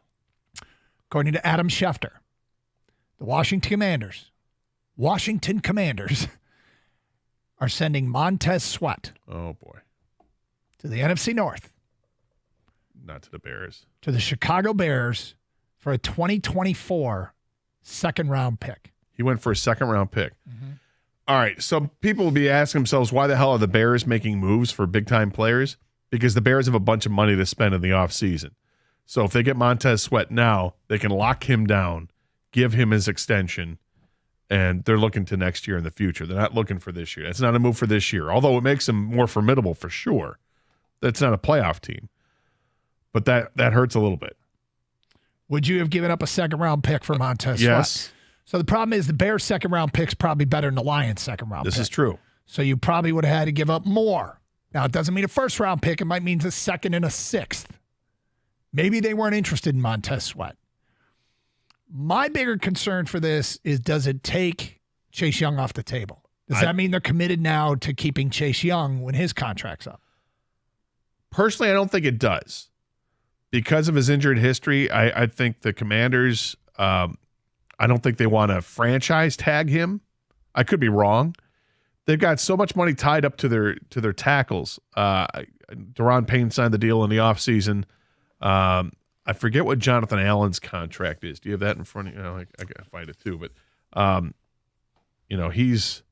According to Adam Schefter, the Washington Commanders are sending Montez Sweat. Oh, boy. To the NFC North. Not to the Bears. To the Chicago Bears for a 2024 second-round pick. He went for a second-round pick. Mm-hmm. All right, so people will be asking themselves, why the hell are the Bears making moves for big-time players? Because the Bears have a bunch of money to spend in the offseason. So if they get Montez Sweat now, they can lock him down, give him his extension, and they're looking to next year in the future. They're not looking for this year. It's not a move for this year, although it makes them more formidable for sure. That's not a playoff team. But that hurts a little bit. Would you have given up a second-round pick for Montez Sweat? Yes. So the problem is the Bears' second-round pick's probably better than the Lions' second-round pick. This is true. So you probably would have had to give up more. Now, it doesn't mean a first-round pick. It might mean a second and a sixth. Maybe they weren't interested in Montez Sweat. My bigger concern for this is, does it take Chase Young off the table? Does that mean they're committed now to keeping Chase Young when his contract's up? Personally, I don't think it does. Because of his injured history, I think the Commanders, I don't think they want to franchise tag him. I could be wrong. They've got so much money tied up to their tackles. Daron Payne signed the deal in the offseason. I forget what Jonathan Allen's contract is. Do you have that in front of you? I got to find it too. But, he's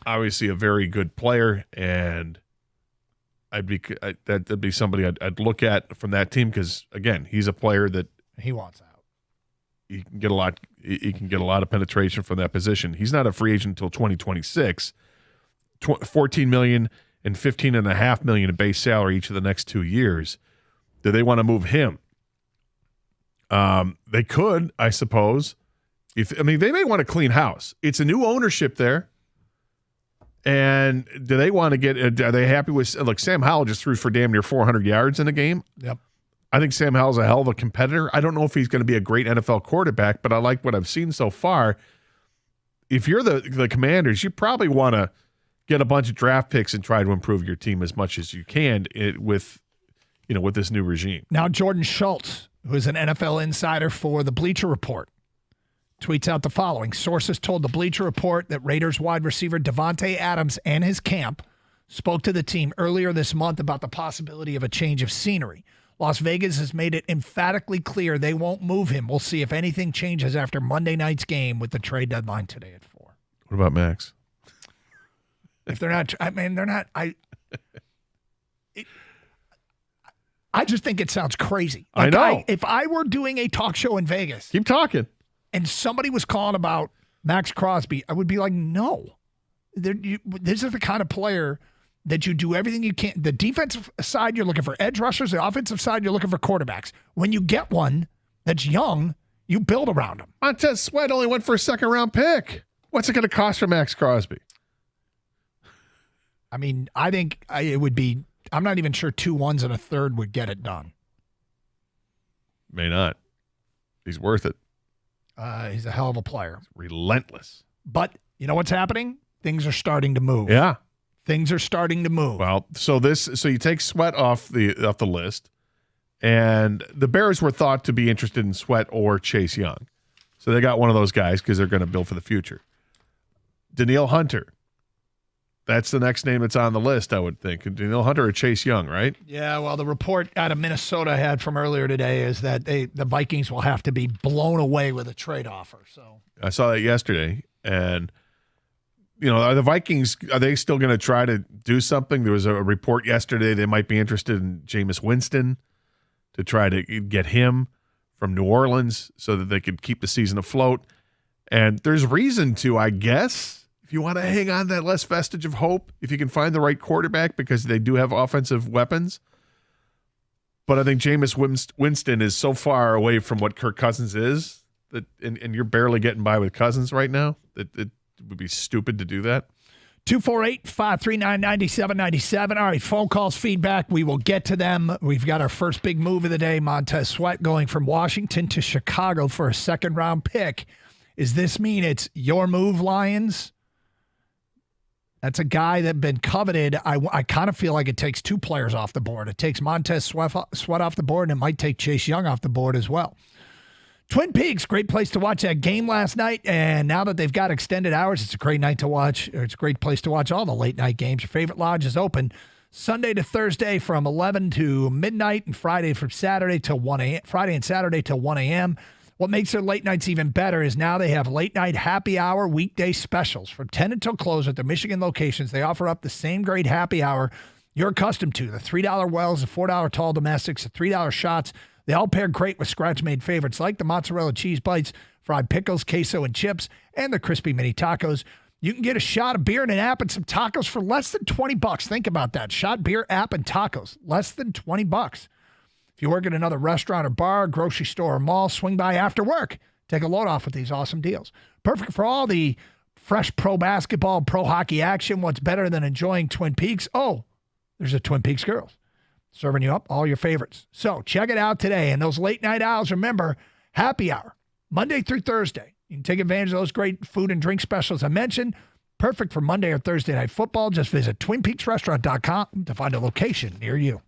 obviously a very good player, and that'd be somebody I'd look at from that team because, again, he's a player that he wants out. He can get a lot. He can get a lot of penetration from that position. He's not a free agent until 2026. $14 million and $15.5 million in base salary each of the next 2 years. Do they want to move him? They could, I suppose. They may want to clean house. It's a new ownership there. And do they want to are they happy with, look, Sam Howell just threw for damn near 400 yards in a game. Yep. I think Sam Howell's a hell of a competitor. I don't know if he's going to be a great NFL quarterback, but I like what I've seen so far. If you're the Commanders, you probably want to get a bunch of draft picks and try to improve your team as much as you can with this new regime. Now, Jordan Schultz, who is an NFL insider for the Bleacher Report, tweets out the following. Sources told the Bleacher Report that Raiders wide receiver Davante Adams and his camp spoke to the team earlier this month about the possibility of a change of scenery. Las Vegas has made it emphatically clear they won't move him. We'll see if anything changes after Monday night's game with the trade deadline today at 4. What about Max? If they're not, they're not. I just think it sounds crazy. I know. If I were doing a talk show in Vegas, keep talking, and somebody was calling about Max Crosby, I would be like, no. This is the kind of player that you do everything you can. The defensive side, you're looking for edge rushers. The offensive side, you're looking for quarterbacks. When you get one that's young, you build around him. Montez Sweat only went for a second-round pick. What's it going to cost for Max Crosby? I think it would be, I'm not even sure 2 1s and a third would get it done. May not. He's worth it. He's a hell of a player. He's relentless. But you know what's happening? Things are starting to move. Yeah. Things are starting to move. Well, so you take Sweat off the list, and the Bears were thought to be interested in Sweat or Chase Young. So they got one of those guys because they're going to build for the future. Danielle Hunter. That's the next name that's on the list, I would think. Danielle Hunter or Chase Young, right? Yeah, well, the report out of Minnesota I had from earlier today is that the Vikings will have to be blown away with a trade offer. So I saw that yesterday, and are the Vikings, are they still going to try to do something? There was a report yesterday they might be interested in Jameis Winston to try to get him from New Orleans so that they could keep the season afloat. And there's reason to, I guess, if you want to hang on that last vestige of hope, if you can find the right quarterback, because they do have offensive weapons. But I think Jameis Winston is so far away from what Kirk Cousins is, that, and you're barely getting by with Cousins right now, that it would be stupid to do that. 248-539-9797. All right, phone calls, feedback. We will get to them. We've got our first big move of the day. Montez Sweat going from Washington to Chicago for a second-round pick. Does this mean it's your move, Lions? That's a guy that's been coveted. I kind of feel like it takes two players off the board. It takes Montez Sweat off the board, and it might take Chase Young off the board as well. Twin Peaks, great place to watch that game last night. And now that they've got extended hours, it's a great night to watch. It's a great place to watch all the late night games. Your favorite lodge is open Sunday to Thursday from 11 to midnight, and Friday and Saturday till 1 a.m. What makes their late nights even better is now they have late night happy hour weekday specials from 10 until close at their Michigan locations. They offer up the same great happy hour you're accustomed to. The $3 Wells, the $4 Tall Domestics, the $3 shots. They all pair great with scratch-made favorites like the mozzarella cheese bites, fried pickles, queso, and chips, and the crispy mini tacos. You can get a shot of beer and an app and some tacos for less than $20. Think about that. Shot, beer, app, and tacos. Less than $20. If you work at another restaurant or bar, grocery store, or mall, swing by after work. Take a load off with these awesome deals. Perfect for all the fresh pro basketball, pro hockey action. What's better than enjoying Twin Peaks? Oh, there's a Twin Peaks Girls serving you up all your favorites. So check it out today. And those late night hours, remember, happy hour, Monday through Thursday. You can take advantage of those great food and drink specials I mentioned. Perfect for Monday or Thursday night football. Just visit TwinPeaksRestaurant.com to find a location near you.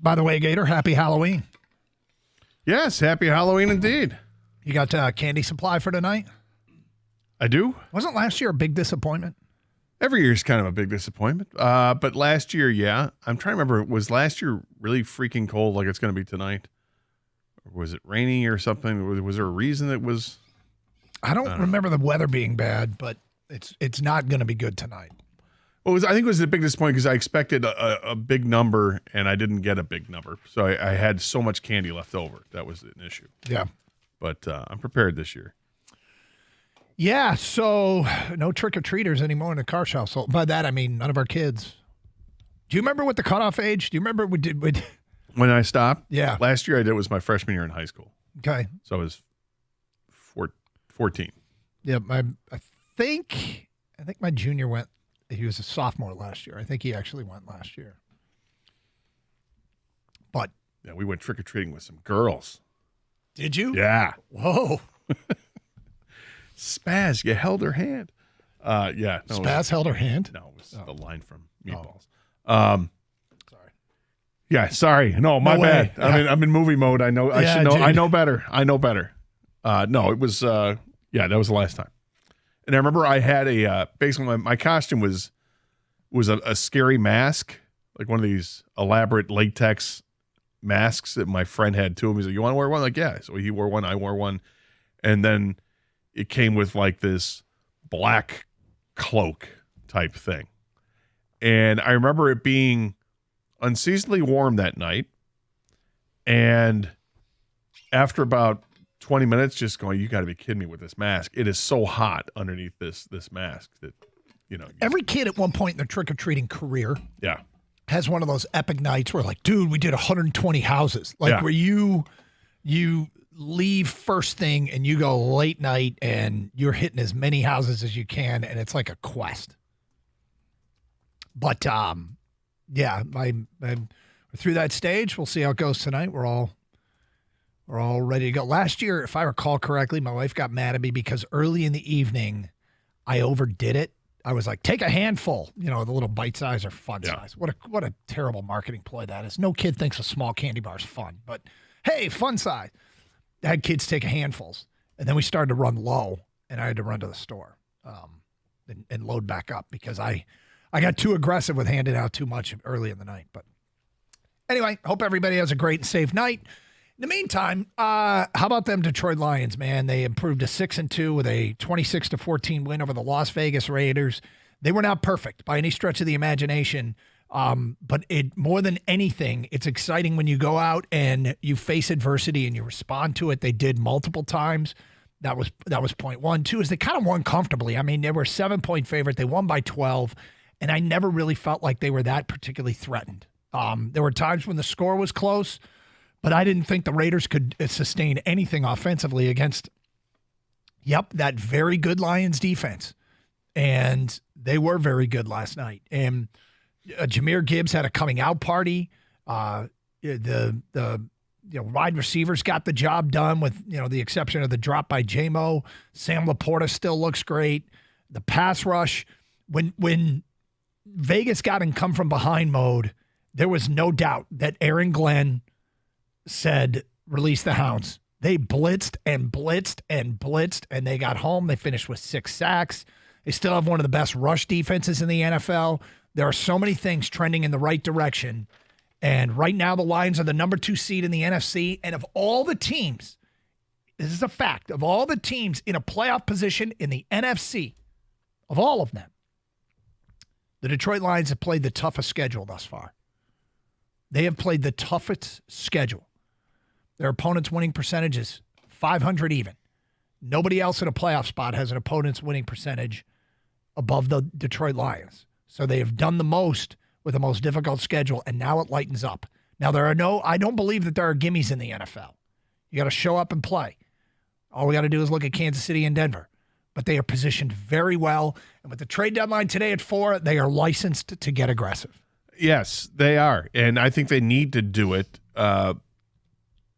By the way, Gator, happy Halloween. Yes, happy Halloween indeed. You got candy supply for tonight? I do. Wasn't last year a big disappointment? Every year is kind of a big disappointment. But last year, yeah. I'm trying to remember, was last year really freaking cold like it's going to be tonight? Or was it rainy or something? Was there a reason it was? I don't remember the weather being bad, but it's not going to be good tonight. Well, I think it was a big disappointment because I expected a big number and I didn't get a big number. So I had so much candy left over. That was an issue. Yeah. But I'm prepared this year. Yeah, so no trick-or-treaters anymore in the Karsh household. By that, I mean none of our kids. Do you remember what the cutoff age? Do you remember we did? When I stopped? Yeah. Last year I did was my freshman year in high school. Okay. So I was 14. Yeah, I think my junior went. He was a sophomore last year. I think he actually went last year. But yeah, we went trick-or-treating with some girls. Did you? Yeah. Whoa. Spaz, you held her hand. Yeah. No, Spaz held her hand? No, it was the line from Meatballs. Sorry. Yeah, sorry. No, my bad. I'm in movie mode. I know. I should know. Dude. I know better. No, it was. Yeah, that was the last time. And I remember I had basically my costume was a scary mask, like one of these elaborate latex masks that my friend had too. He's like, "You want to wear one?" Like, yeah. So he wore one. I wore one, and then it came with like this black cloak type thing. And I remember it being unseasonably warm that night. And after about 20 minutes, just going, you got to be kidding me with this mask. It is so hot underneath this mask that, Every kid at one point in their trick-or-treating career has one of those epic nights where like, dude, we did 120 houses. Like where you leave first thing and you go late night and you're hitting as many houses as you can, and it's like a quest. But we're through that stage. We'll see how it goes tonight. We're all ready to go. Last year, if I recall correctly, my wife got mad at me because early in the evening I overdid it. I was like, take a handful, the little bite size or fun size. What a terrible marketing ploy that is. No kid thinks a small candy bar is fun, but hey, fun size. I had kids take handfuls, and then we started to run low, and I had to run to the store and load back up because I got too aggressive with handing out too much early in the night. But anyway, hope everybody has a great and safe night. In the meantime, how about them Detroit Lions, man? They improved to 6-2 with a 26-14 win over the Las Vegas Raiders. They were not perfect by any stretch of the imagination. But more than anything, it's exciting when you go out and you face adversity and you respond to it. They did multiple times. That was point one. Two is they kind of won comfortably. I mean, they were a 7-point favorite. They won by 12, and I never really felt like they were that particularly threatened. There were times when the score was close, but I didn't think the Raiders could sustain anything offensively against, that very good Lions defense. And they were very good last night. And Jahmyr Gibbs had a coming out party. The wide receivers got the job done with, the exception of the drop by J-Mo. Sam Laporta still looks great. The pass rush, when Vegas got in come from behind mode, there was no doubt that Aaron Glenn said, release the hounds. They blitzed and blitzed and blitzed, and they got home. They finished with 6 sacks. They still have one of the best rush defenses in the NFL. There are so many things trending in the right direction. And right now, the Lions are the number 2 seed in the NFC. And of all the teams, this is a fact, of all the teams in a playoff position in the NFC, of all of them, the Detroit Lions have played the toughest schedule thus far. They have played the toughest schedule. Their opponent's winning percentage is 500 even. Nobody else in a playoff spot has an opponent's winning percentage above the Detroit Lions. So they have done the most with the most difficult schedule, and now it lightens up. Now, I don't believe that there are gimmies in the NFL. You got to show up and play. All we got to do is look at Kansas City and Denver. But they are positioned very well. And with the trade deadline today at 4, they are licensed to get aggressive. Yes, they are. And I think they need to do it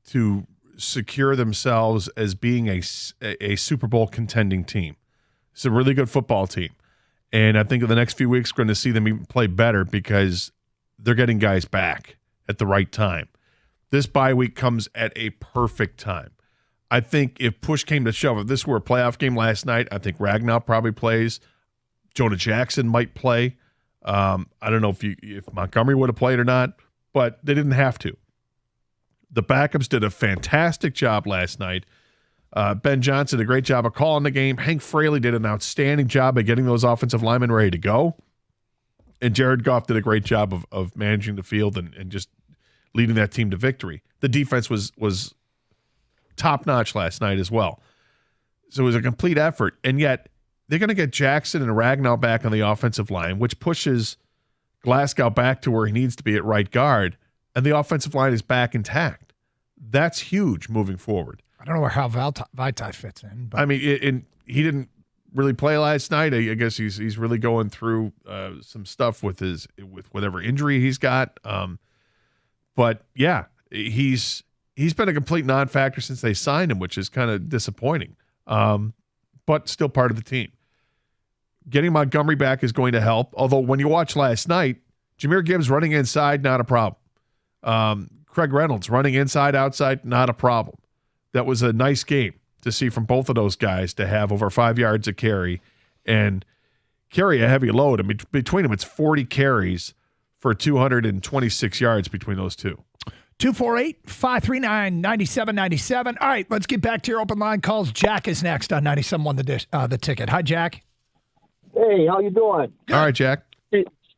to secure themselves as being a Super Bowl contending team. It's a really good football team. And I think in the next few weeks, we're going to see them even play better because they're getting guys back. at the right time. This bye week comes at a perfect time. I think if push came to shove, if this were a playoff game last night, I think Ragnow probably plays. Jonah Jackson might play. I don't know if Montgomery would have played or not, but they didn't have to. The backups did a fantastic job last night. Ben Johnson did a great job of calling the game. Hank Fraley did an outstanding job of getting those offensive linemen ready to go. And Jared Goff did a great job of managing the field and just leading that team to victory. The defense was top-notch last night as well. So it was a complete effort. And yet they're going to get Jackson and Ragnow back on the offensive line, which pushes Glasgow back to where he needs to be at right guard. And the offensive line is back intact. That's huge moving forward. I don't know how Vaitai fits in. But. I mean, he didn't really play last night. I guess he's really going through some stuff with whatever injury he's got. But yeah, he's been a complete non-factor since they signed him, which is kind of disappointing. But still part of the team. Getting Montgomery back is going to help. Although when you watch last night, Jahmyr Gibbs running inside, not a problem. Craig Reynolds running inside, outside, not a problem. That was a nice game to see from both of those guys to have over 5 yards of carry and carry a heavy load. I mean, between them, it's 40 carries for 226 yards between those two. 248-539-9797. All right, let's get back to your open line calls. Jack is next on 97.1 The Ticket. Hi, Jack. Hey, how you doing? All right, Jack.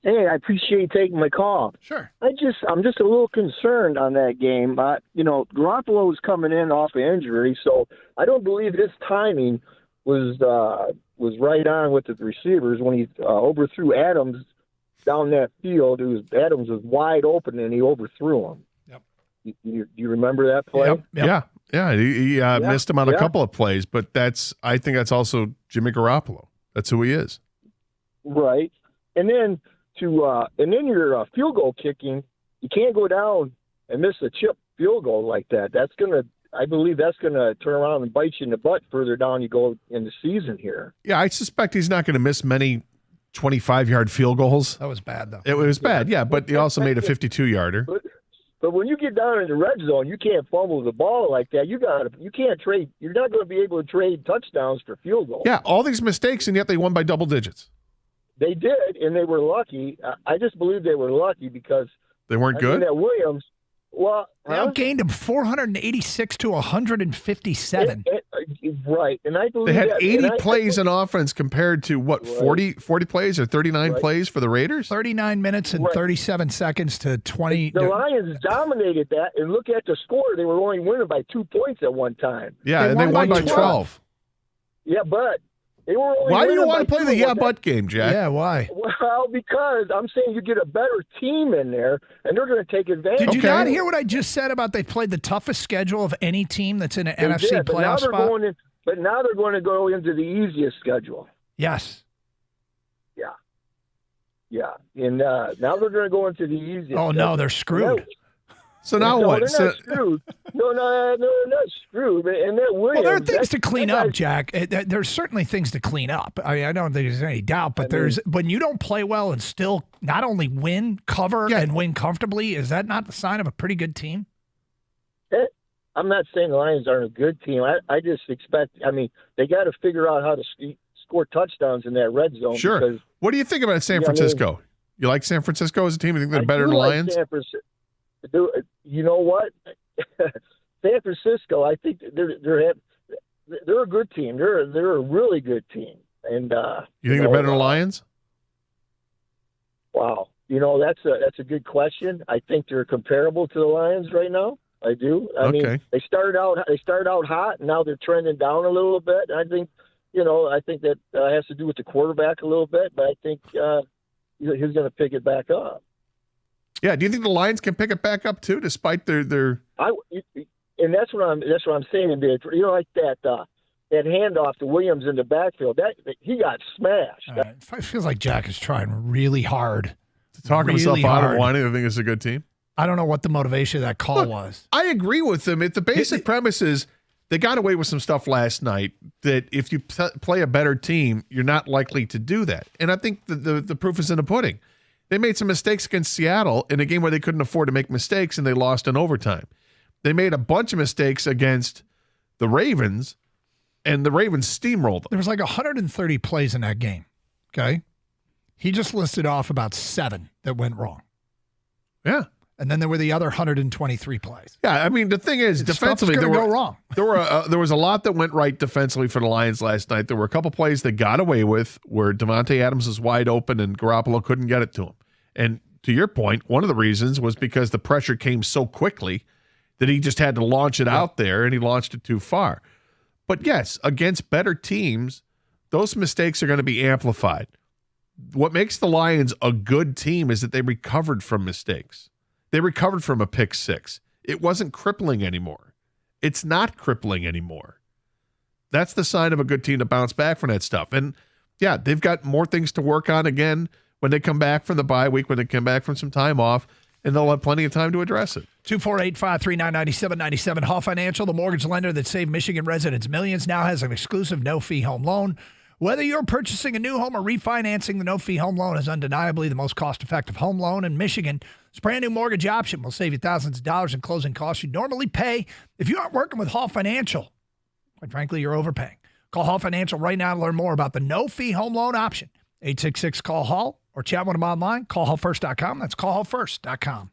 Hey, I appreciate you taking my call. Sure. I'm just a little concerned on that game. Garoppolo is coming in off an injury, so I don't believe his timing was right on with the receivers when he overthrew Adams down that field. Adams was wide open and he overthrew him. Yep. You remember that play? Yep. Yeah. He missed him on a couple of plays, but I think that's also Jimmy Garoppolo. That's who he is. Right. And then your field goal kicking, you can't go down and miss a chip field goal like that. I believe that's gonna turn around and bite you in the butt further down you go in the season here. Yeah, I suspect he's not going to miss many 25-yard field goals. That was bad, though. It was bad, yeah, but he also made a 52-yarder. But when you get down in the red zone, you can't fumble the ball like that. You can't trade. You're not going to be able to trade touchdowns for field goals. Yeah, all these mistakes, and yet they won by double digits. They did, and they were lucky. I just believe they were lucky because they weren't good. That Williams, they outgained him 486 to 157. Right, and I believe they had 80 plays in offense compared to 40 plays or 39 plays for the Raiders. 39 minutes and 37 seconds to 20. The Lions dominated that, and look at the score. They were only winning by 2 points at one time. Yeah, and they won by 12. Yeah, but. Why do you want to play the but game, Jack? Yeah, why? Well, because I'm saying you get a better team in there, and they're going to take advantage. Did you not hear what I just said about they played the toughest schedule of any team that's in an NFC playoff spot? But now they're going to go into the easiest schedule. Yes. Yeah. And now they're going to go into the easiest schedule. No, they're screwed. So now what? They're not screwed. No, they're not screwed. And that Williams, there are things to clean up, Jack. There's certainly things to clean up. I mean, I don't think there's any doubt. But when you don't play well and still not only win, cover, and win comfortably, is that not the sign of a pretty good team? I'm not saying the Lions aren't a good team. I just expect. I mean, they got to figure out how to score touchdowns in that red zone. Sure. Because, what do you think about San Francisco? You like San Francisco as a team? You think they're better than the Lions? You know what? San Francisco, I think they're a good team. They're a really good team. And you think they're better than the Lions? Wow, that's a good question. I think they're comparable to the Lions right now. I do. I mean, they started out hot, and now they're trending down a little bit. I think that has to do with the quarterback a little bit, but I think he's going to pick it back up. Yeah, do you think the Lions can pick it back up too, despite their? And that's what I'm saying. Like that handoff to Williams in the backfield, that he got smashed. It feels like Jack is trying really hard to talk himself out of wanting to think it's a good team. I don't know what the motivation of that call was. I agree with him. The basic premise is they got away with some stuff last night that if you play a better team, you're not likely to do that. And I think the proof is in the pudding. They made some mistakes against Seattle in a game where they couldn't afford to make mistakes, and they lost in overtime. They made a bunch of mistakes against the Ravens, and the Ravens steamrolled them. There was like 130 plays in that game, okay? He just listed off about 7 that went wrong. Yeah. And then there were the other 123 plays. Yeah, I mean, the thing is, defensively, there go wrong. There was a lot that went right defensively for the Lions last night. There were a couple plays that got away with where Davante Adams was wide open and Garoppolo couldn't get it to him. And to your point, one of the reasons was because the pressure came so quickly that he just had to launch it out there, and he launched it too far. But yes, against better teams, those mistakes are going to be amplified. What makes the Lions a good team is that they recovered from mistakes. They recovered from a pick 6. It wasn't crippling anymore. It's not crippling anymore. That's the sign of a good team to bounce back from that stuff. And yeah, they've got more things to work on again when they come back from the bye week, when they come back from some time off, and they'll have plenty of time to address it. 248-539-9797. Hall Financial, the mortgage lender that saved Michigan residents millions, now has an exclusive no-fee home loan. Whether you're purchasing a new home or refinancing, the no-fee home loan is undeniably the most cost-effective home loan in Michigan. This brand-new mortgage option will save you thousands of dollars in closing costs you'd normally pay if you aren't working with Hall Financial. Quite frankly, you're overpaying. Call Hall Financial right now to learn more about the no-fee home loan option. 866-CALL-HALL or chat with them online. CallHallFirst.com. That's CallHallFirst.com.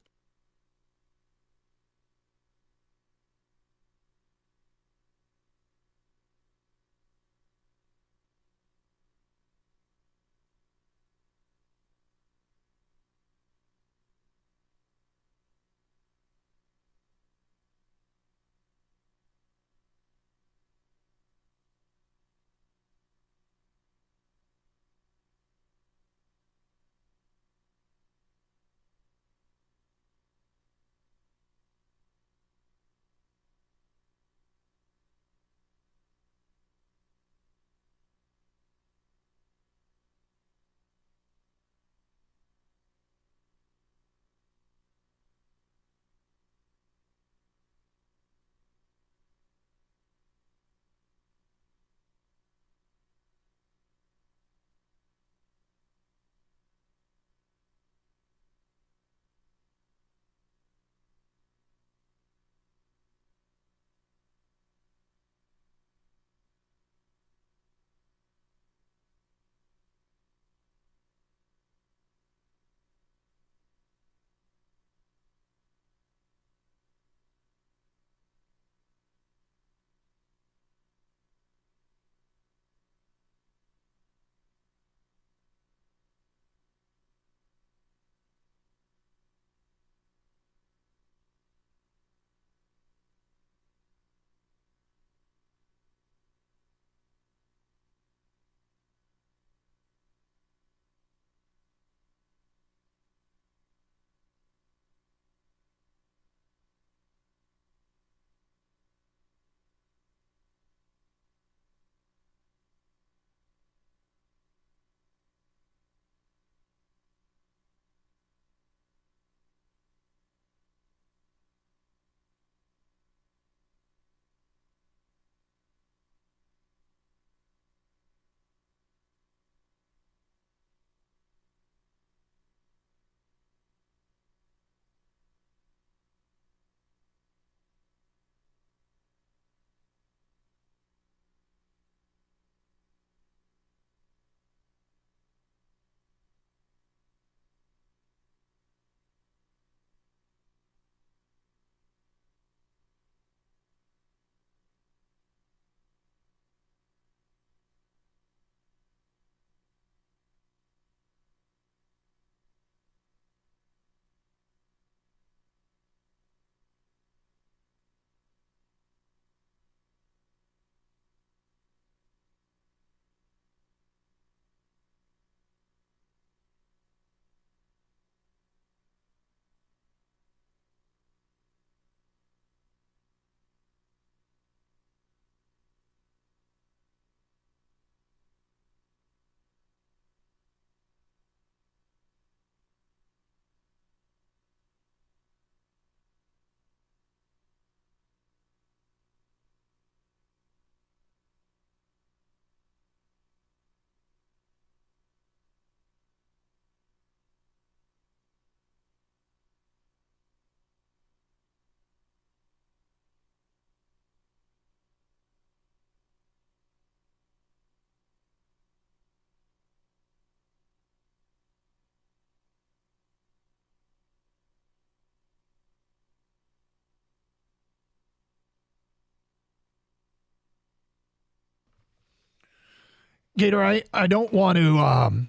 Gator, I don't want to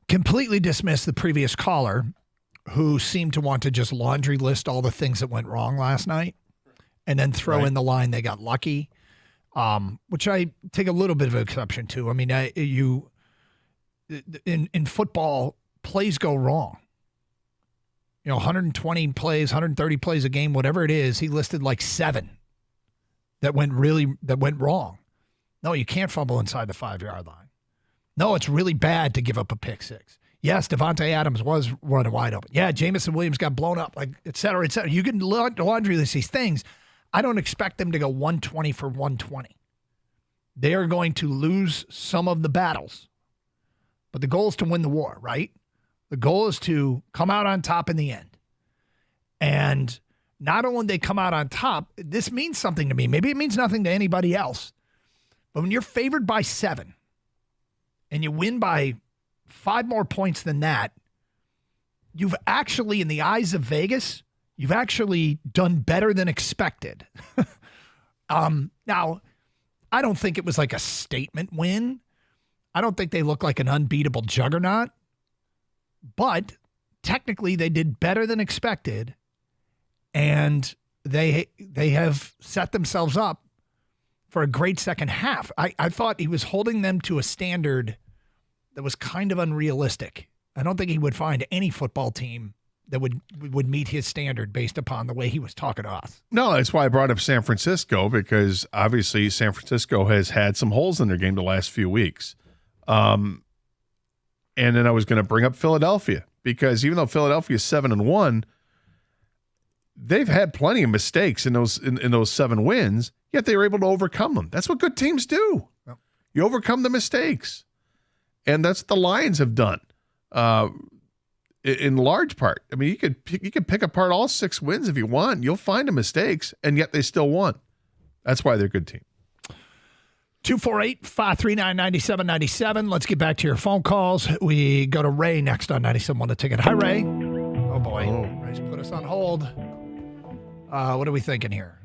completely dismiss the previous caller who seemed to want to just laundry list all the things that went wrong last night and then throw in the line they got lucky, which I take a little bit of exception to. I mean, in football, plays go wrong. 120 plays, 130 plays a game, whatever it is, he listed like 7 that went wrong. No, you can't fumble inside the 5-yard line. No, it's really bad to give up a pick six. Yes, Devontae Adams was running wide open. Yeah, Jameson Williams got blown up, like et cetera, et cetera. You can laundry list these things. I don't expect them to go 120 for 120. They are going to lose some of the battles. But the goal is to win the war, right? The goal is to come out on top in the end. And not only they come out on top, this means something to me. Maybe it means nothing to anybody else. But when you're favored by 7 and you win by 5 more points than that, you've actually, in the eyes of Vegas, you've actually done better than expected. Now, I don't think it was like a statement win. I don't think they look like an unbeatable juggernaut. But technically, they did better than expected, and they have set themselves up for a great second half. I thought he was holding them to a standard that was kind of unrealistic. I don't think he would find any football team that would meet his standard based upon the way he was talking to us. No, that's why I brought up San Francisco, because obviously San Francisco has had some holes in their game the last few weeks. And then I was going to bring up Philadelphia, because even though Philadelphia is 7-1, they've had plenty of mistakes in those 7 wins, yet they were able to overcome them. That's what good teams do. Yep. You overcome the mistakes. And that's what the Lions have done in large part. I mean, you could pick apart all 6 wins if you want. You'll find the mistakes, and yet they still won. That's why they're a good team. 248-539-9797. Let's get back to your phone calls. We go to Ray next on 97.1 The Ticket. Hi, Ray. Oh, boy. Ray's put us on hold. What are we thinking here?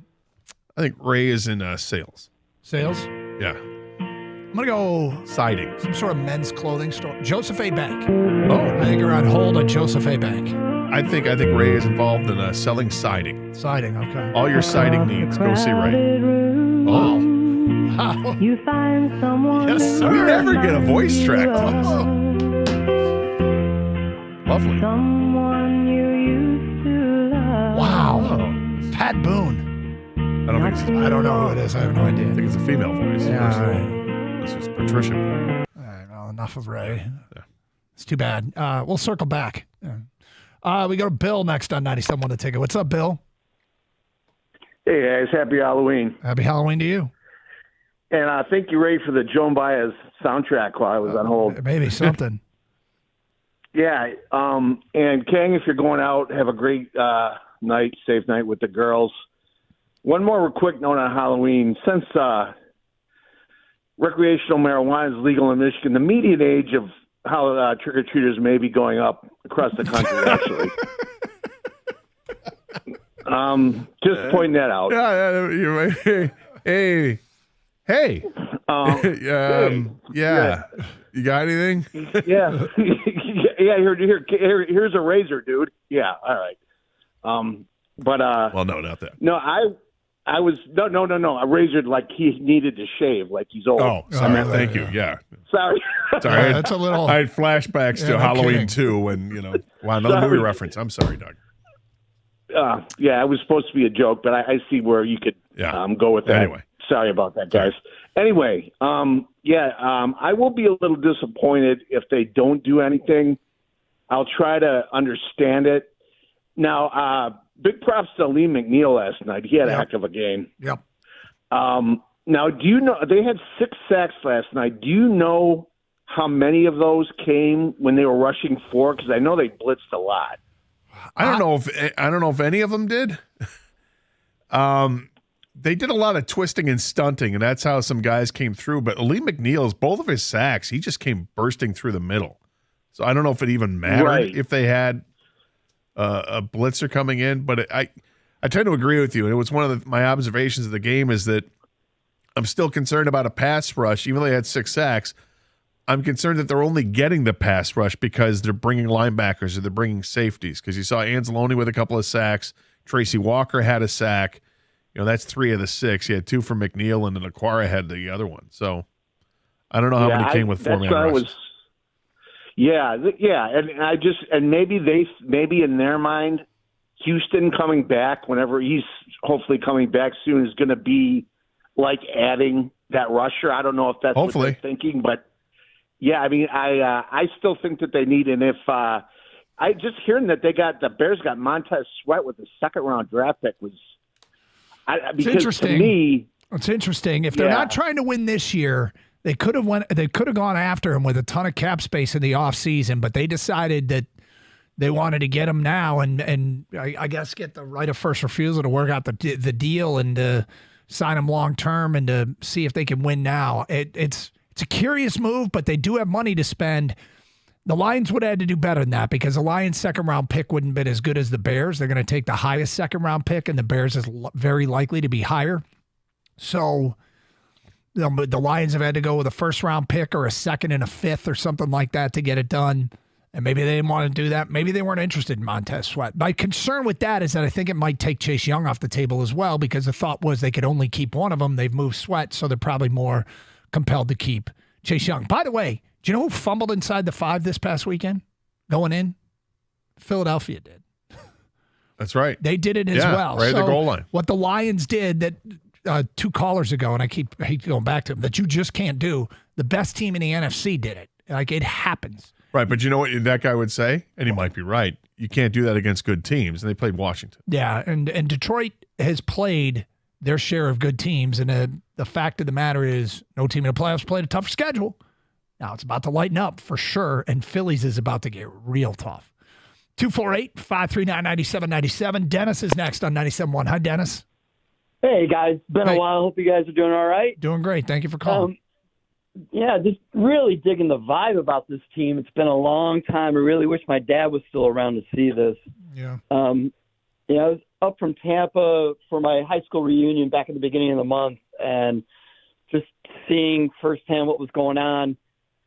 I think Ray is in sales. Sales? Yeah. I'm going to go siding. Some sort of men's clothing store. Joseph A. Bank. Oh. I think you're on hold at Joseph A. Bank. I think Ray is involved in selling siding. Siding, okay. All your siding needs. Go see Ray. Oh. Wow. You find someone. Yes, sir. We never get a voice track to this. Lovely. Someone you used to love. Wow. Pat Boone. I don't know who it is. I have no idea. I think it's a female voice. Yeah, all right. This is Patricia. All right, well, enough of Ray. Yeah. It's too bad. We'll circle back. Yeah. We go to Bill next on 97.1 The Ticket. What's up, Bill? Hey, guys. Happy Halloween. Happy Halloween to you. And I think you're ready for the Joan Baez soundtrack while I was on hold. Maybe something. Yeah. And King, if you're going out, have a great night, safe night with the girls. One more quick note on Halloween. Since recreational marijuana is legal in Michigan, the median age of how trick-or-treaters may be going up across the country, actually. Just pointing that out. Hey. Hey. Yeah. You got anything? Yeah. Here's a razor, dude. Yeah. All right. Well, no, not that. No, I was no. I razored like he needed to shave, like he's old. Oh, sorry. Thank you. Yeah. Sorry. Sorry. That's a little. I had flashbacks to Halloween 2 when wow, another movie reference. I'm sorry, Doug. Yeah, it was supposed to be a joke, but I see where you could go with that. Anyway. Sorry about that, guys. Anyway, I will be a little disappointed if they don't do anything. I'll try to understand it. Now, big props to Lee McNeil last night. He had a heck of a game. Yep. Now, do you know they had 6 sacks last night? Do you know how many of those came when they were rushing 4? Because I know they blitzed a lot. I don't know if any of them did. They did a lot of twisting and stunting, and that's how some guys came through. But Lee McNeil's, both of his sacks, he just came bursting through the middle. So I don't know if it even mattered if they had a blitzer coming in. But I tend to agree with you. And it was one of my observations of the game is that I'm still concerned about a pass rush, even though they had 6 sacks. I'm concerned that they're only getting the pass rush because they're bringing linebackers or they're bringing safeties. Because you saw Anzalone with a couple of sacks. Tracy Walker had a sack. That's 3 of the 6. He had 2 from McNeil, and then Aquara had the other one. So I don't know how many came with 4-man rushes. And maybe in their mind, Houston coming back whenever he's hopefully coming back soon is going to be like adding that rusher. I don't know if that's what they're thinking, but yeah, I mean, I still think that they need, and if I just hearing that the Bears got Montez Sweat with the 2nd round draft pick was, it's interesting. To me, it's interesting. If they're not trying to win this year, they could have gone after him with a ton of cap space in the offseason, but they decided that they wanted to get him now and I guess get the right of first refusal to work out the deal and to sign him long term and to see if they can win now. It's a curious move, but they do have money to spend. The Lions would have had to do better than that because the Lions' 2nd round pick wouldn't have been as good as the Bears. They're going to take the highest 2nd round pick, and the Bears is very likely to be higher. So the Lions have had to go with a 1st round pick or a 2nd and a 5th or something like that to get it done. And maybe they didn't want to do that. Maybe they weren't interested in Montez Sweat. My concern with that is that I think it might take Chase Young off the table as well because the thought was they could only keep one of them. They've moved Sweat, so they're probably more compelled to keep Chase Young. By the way, do you know who fumbled inside the 5 this past weekend going in? Philadelphia did. That's right. They did it as well. Right at the goal line. What the Lions did that 2 callers ago, and I hate going back to them, that you just can't do, the best team in the NFC did it. Like, it happens. Right, but you know what that guy would say? And he might be right. You can't do that against good teams, and they played Washington. Yeah, and Detroit has played their share of good teams, and the fact of the matter is no team in the playoffs played a tougher schedule. Now it's about to lighten up for sure, and Phillies is about to get real tough. 248-539-9797. Dennis is next on 97.1. Hi, Dennis. Hey, guys. Been a while. Hope you guys are doing all right. Doing great. Thank you for calling. Yeah, just really digging the vibe about this team. It's been a long time. I really wish my dad was still around to see this. Yeah. I was up from Tampa for my high school reunion back at the beginning of the month and just seeing firsthand what was going on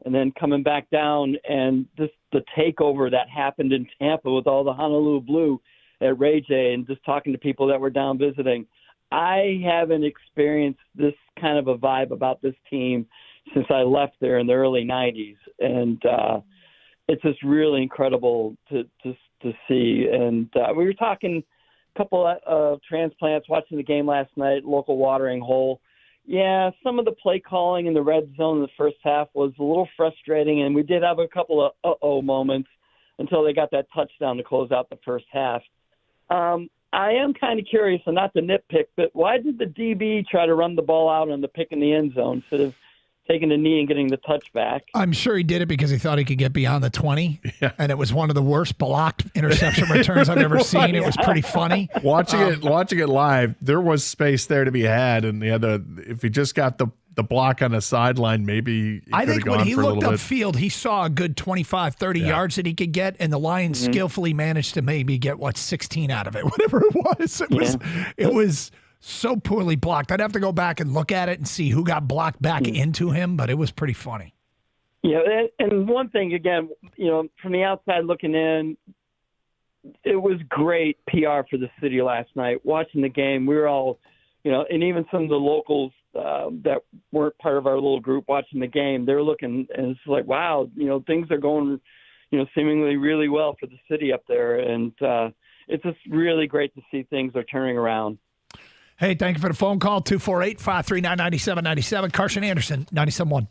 and then coming back down and just the takeover that happened in Tampa with all the Honolulu Blue at Ray J and just talking to people that were down visiting. I haven't experienced this kind of a vibe about this team since I left there in the early 90s. And it's just really incredible to see. And we were talking a couple of transplants watching the game last night, local watering hole. Yeah, some of the play calling in the red zone in the first half was a little frustrating, and we did have a couple of uh-oh moments until they got that touchdown to close out the first half. I am kind of curious, and not to nitpick, but why did the DB try to run the ball out on the pick in the end zone instead of taking the knee and getting the touchback? I'm sure he did it because he thought he could get beyond the 20, and it was one of the worst blocked interception returns I've ever seen. It was pretty funny. Watching it live, there was space there to be had, and if he just got the block on the sideline, maybe he I could have think gone when he for a looked little bit. upfield, he saw a good 25, 30 yards that he could get, and the Lions skillfully managed to maybe get, 16 out of it, whatever it was. It was so poorly blocked. I'd have to go back and look at it and see who got blocked back into him, but it was pretty funny. Yeah, and one thing, again, from the outside looking in, it was great PR for the city last night. Watching the game, we were all, and even some of the locals that weren't part of our little group watching the game, they were looking, and it's like, wow, things are going, seemingly really well for the city up there. And it's just really great to see things are turning around. Hey, thank you for the phone call, 248-539-9797. Carson Anderson, 97.1.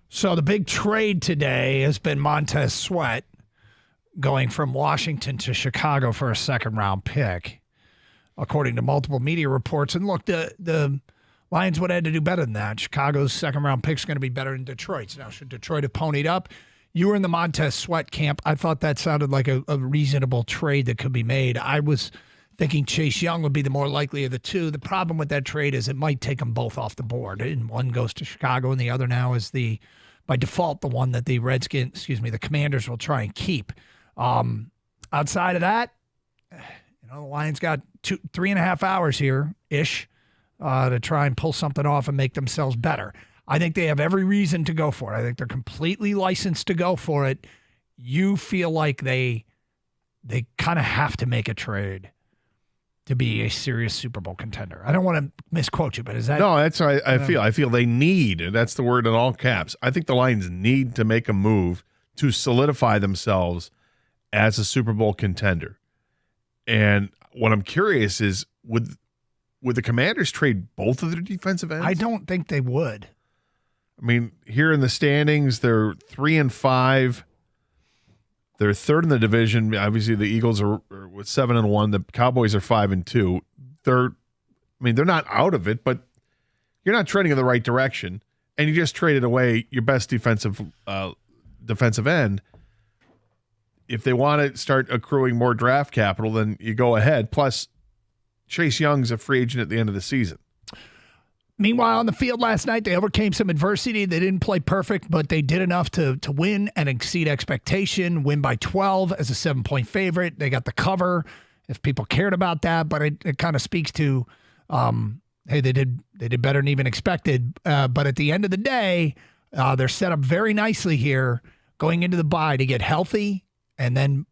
So the big trade today has been Montez Sweat going from Washington to Chicago for a second-round pick, according to multiple media reports. And look, the Lions would have had to do better than that. Chicago's second-round pick is going to be better than Detroit's. Now, should Detroit have ponied up? You were in the Montez Sweat camp. I thought that sounded like a reasonable trade that could be made. I was thinking Chase Young would be the more likely of the two. The problem with that trade is it might take them both off the board. And one goes to Chicago, and the other now is by default, the one that the the Commanders will try and keep. Outside of that, the Lions got 3.5 hours here-ish to try and pull something off and make themselves better. I think they have every reason to go for it. I think they're completely licensed to go for it. You feel like they kind of have to make a trade to be a serious Super Bowl contender. I don't want to misquote you, but is that... No, that's how I feel. I feel they need, and that's the word in all caps. I think the Lions need to make a move to solidify themselves as a Super Bowl contender. And what I'm curious is, would the Commanders trade both of their defensive ends? I don't think they would. I mean, here in the standings, they're 3-5. They're third in the division. Obviously, the Eagles are with 7-1. The Cowboys are 5-2. They're not out of it, but you're not trending in the right direction. And you just traded away your best defensive end. If they want to start accruing more draft capital, then you go ahead. Plus, Chase Young's a free agent at the end of the season. Meanwhile, on the field last night, they overcame some adversity. They didn't play perfect, but they did enough to win and exceed expectation, win by 12 as a 7-point favorite. They got the cover, if people cared about that, but it kind of speaks to, hey, they did better than even expected. But at the end of the day, they're set up very nicely here going into the bye to get healthy and then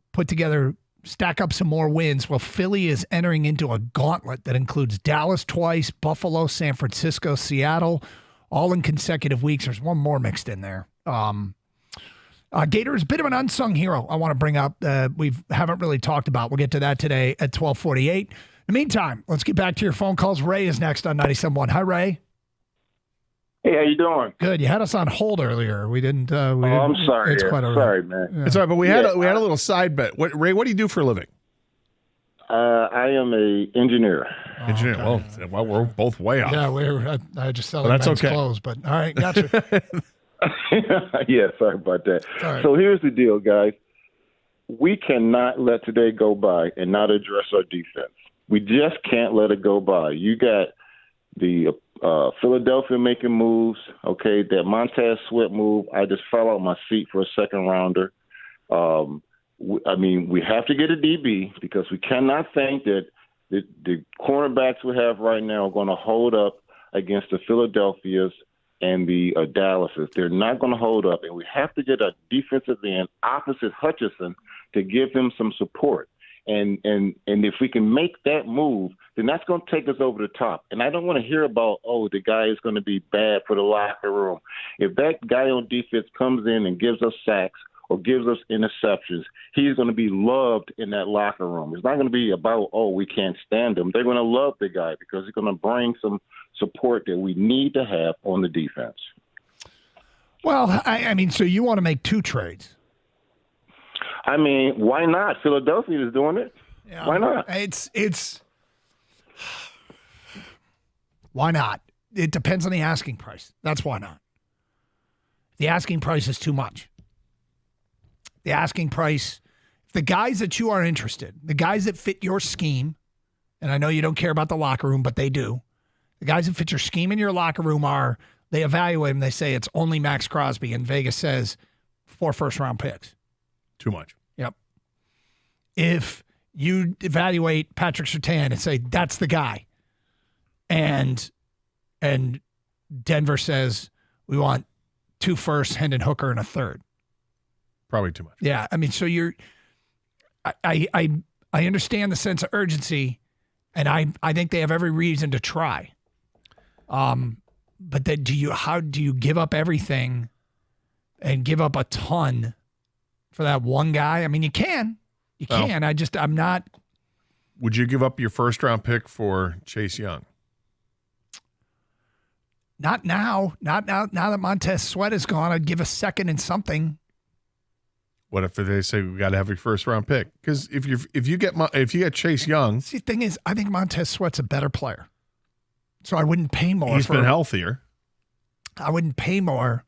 stack up some more wins. Well, Philly is entering into a gauntlet that includes Dallas twice, Buffalo, San Francisco, Seattle, all in consecutive weeks. There's one more mixed in there. Gator is a bit of an unsung hero I want to bring up. We haven't really talked about. We'll get to that today at 12:48. In the meantime, let's get back to your phone calls. Ray is next on 97.1. Hi, Ray. Hey, how you doing? Good. You had us on hold earlier. We didn't. I'm sorry. It's quite all right. Sorry, man. Yeah. It's all right, but we had a little side bet. Ray, what do you do for a living? I am an engineer. Engineer. Okay. Well, we're both way off. Yeah, I just sell that's men's okay. clothes, but all right, gotcha. Yeah, sorry about that. Right. So here's the deal, guys. We cannot let today go by and not address our defense. We just can't let it go by. You got the Philadelphia making moves. Okay, that Montez Sweat move, I just fell out my seat for a second rounder. We have to get a DB because we cannot think that the cornerbacks we have right now are going to hold up against the Philadelphias and the Dallases. They're not going to hold up, and we have to get a defensive end opposite Hutchinson to give him some support. And if we can make that move, then that's going to take us over the top. And I don't want to hear about, the guy is going to be bad for the locker room. If that guy on defense comes in and gives us sacks or gives us interceptions, he's going to be loved in that locker room. It's not going to be about, we can't stand him. They're going to love the guy because he's going to bring some support that we need to have on the defense. Well, so you want to make two trades? Why not? Philadelphia is doing it. Yeah, why not? It's why not? It depends on the asking price. That's why not. The asking price is too much. The asking price, the guys that you are interested, the guys that fit your scheme, and I know you don't care about the locker room, but they do. The guys that fit your scheme in your locker room they evaluate them. They say it's only Max Crosby, and Vegas says 4 first-round picks. Too much. Yep. If you evaluate Patrick Surtain and say that's the guy, and Denver says we want 2 firsts, Hendon Hooker, and a 3rd. Probably too much. Yeah, so you're. I understand the sense of urgency, and I think they have every reason to try. But then how do you give up everything, and give up a ton for that one guy? You can. You can. I'm not. Would you give up your first-round pick for Chase Young? Not now. Not now. Now that Montez Sweat is gone, I'd give a second and something. What if they say we got to have a first round pick? Because if you get Chase Young, see, the thing is, I think Montez Sweat's a better player, so I wouldn't pay more. He's been healthier. I wouldn't pay more.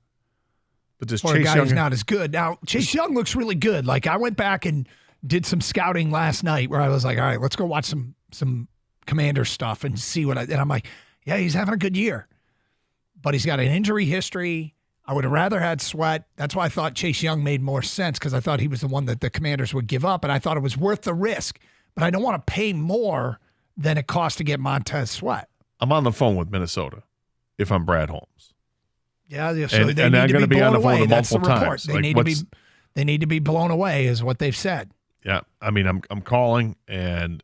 But does for Chase a guy Young who's not as good? Now Chase Young looks really good. Like I went back and did some scouting last night where I was like, all right, let's go watch some Commander stuff and see and I'm like, yeah, he's having a good year, but he's got an injury history. I would have rather had Sweat. That's why I thought Chase Young made more sense, because I thought he was the one that the Commanders would give up, and I thought it was worth the risk. But I don't want to pay more than it costs to get Montez Sweat. I'm on the phone with Minnesota if I'm Brad Holmes. Yeah, so and they I'm need to going to be on the phone That's the multiple report. times. They need to be blown away, is what they've said. Yeah, I mean, I'm calling and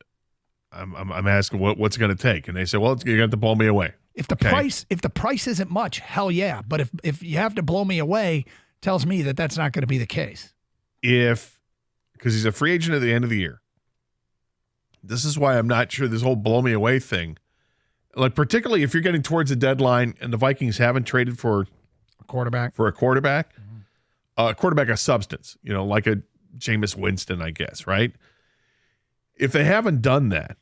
I'm asking what's it going to take, and they say, well, you're going to blow me away. If the price isn't much, hell yeah. But if you have to blow me away, tells me that that's not going to be the case. Because he's a free agent at the end of the year. This is why I'm not sure this whole blow me away thing. Like particularly if you're getting towards the deadline and the Vikings haven't traded for a quarterback, a quarterback of substance, like a Jameis Winston, I guess, right? If they haven't done that,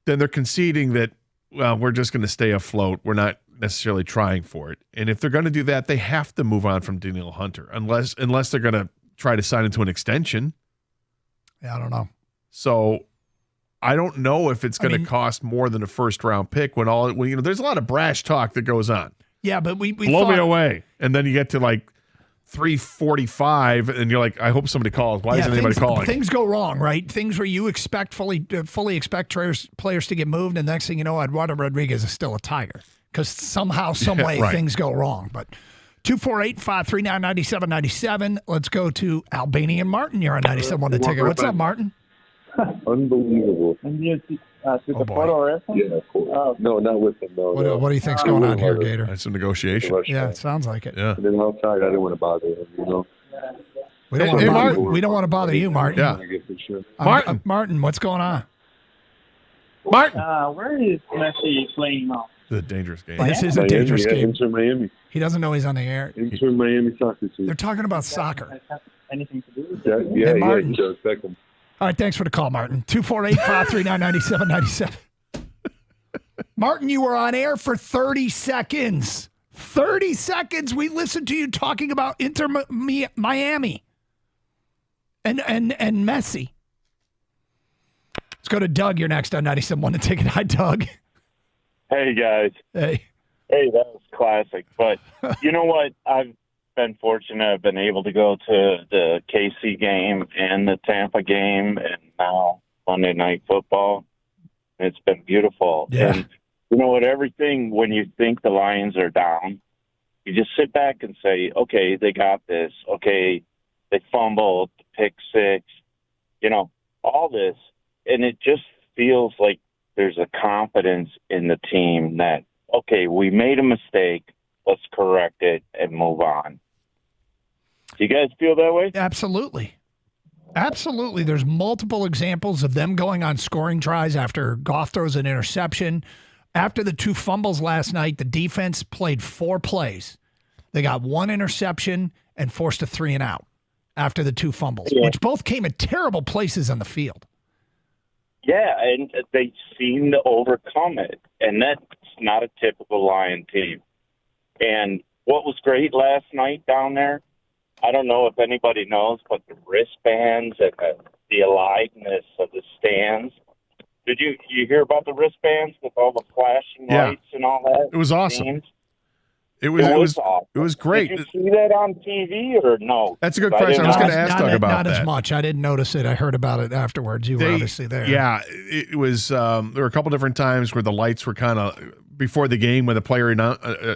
then they're conceding that, well, we're just going to stay afloat. We're not necessarily trying for it. And if they're going to do that, they have to move on from Danielle Hunter, unless they're going to try to sign into an extension. Yeah, I don't know. So I don't know if it's going to cost more than a first-round pick when there's a lot of brash talk that goes on. Yeah, but we blow me away, and then you get to like 3:45, and you're like, I hope somebody calls. Why isn't anybody calling? Things go wrong, right? Things where you expect fully expect players to get moved, and the next thing you know, Eduardo Rodriguez is still a Tiger because somehow, some way, things go wrong. But 248-539-9797. Let's go to Albanian Martin. You're on 97 on the ticket. What's up, Martin? Unbelievable. Oh, boy. Yeah, of course. No, not with him. No, What do you think's going on here, Gator? That's some negotiation. Yeah, it sounds like it. Yeah. And then outside, I didn't want to bother him, We don't want to bother you, Martin. Yeah. Martin, what's going on? Martin. Where is Messi playing now? This is a dangerous game. This is a dangerous game. Inter Miami. He doesn't know he's on the air. Inter Miami soccer team. They're talking about soccer. Anything to do with that? Yeah, Martin. he does. Beckham. All right, thanks for the call, Martin. 248-539-9797. Martin, you were on air for 30 seconds. 30 seconds. We listened to you talking about Inter Miami and Messi. Let's go to Doug. You're next on 97.1 The Ticket. Hi, Doug. Hey, guys. Hey. Hey, that was classic. But you know what? I've been fortunate. I've been able to go to the KC game and the Tampa game and now Monday Night Football. It's been beautiful. Yeah. And you know what? Everything, when you think the Lions are down, you just sit back and say, okay, they got this. Okay, they fumbled, pick six, all this. And it just feels like there's a confidence in the team that, okay, we made a mistake. Let's correct it and move on. Do you guys feel that way? Absolutely. Absolutely. There's multiple examples of them going on scoring tries after Goff throws an interception. After the 2 fumbles last night, the defense played 4 plays. They got 1 interception and forced a 3-and-out after the 2 fumbles, which both came at terrible places on the field. Yeah, and they seem to overcome it, and that's not a typical Lion team. And what was great last night down there, I don't know if anybody knows, but the wristbands and the aliveness of the stands. Did you hear about the wristbands with all the flashing lights and all that? It was awesome. Scenes? It was awesome. It was great. Did you see that on TV or no? That's a good question. I was going to ask Doug about that. Not that. as much. I didn't notice it. I heard about it afterwards. You were obviously there. Yeah, it was. There were a couple different times where the lights were kind of before the game when the player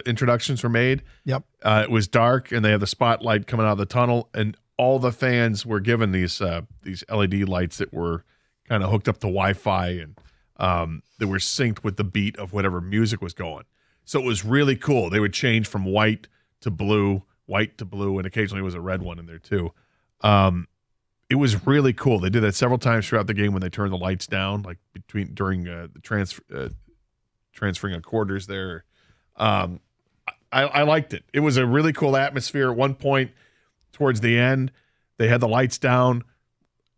introductions were made. Yep. It was dark, and they had the spotlight coming out of the tunnel, and all the fans were given these LED lights that were kind of hooked up to Wi-Fi and that were synced with the beat of whatever music was going. So it was really cool. They would change from white to blue, and occasionally it was a red one in there too. It was really cool. They did that several times throughout the game when they turned the lights down, like during the transferring of quarters there. I liked it. It was a really cool atmosphere. At one point, towards the end, they had the lights down,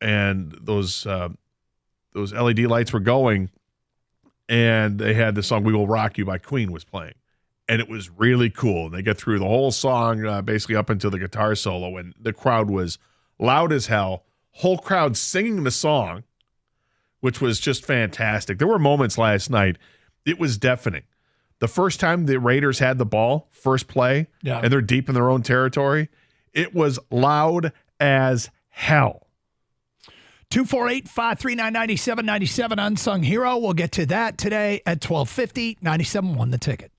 and those LED lights were going, and they had the song "We Will Rock You" by Queen was playing, and it was really cool. And they get through the whole song, basically up until the guitar solo, and the crowd was loud as hell. Whole crowd singing the song, which was just fantastic. There were moments last night. It was deafening. The first time the Raiders had the ball, first play, and they're deep in their own territory, it was loud as hell. 248-539-9797, Unsung Hero. We'll get to that today at 12:50. 97.1 The Ticket.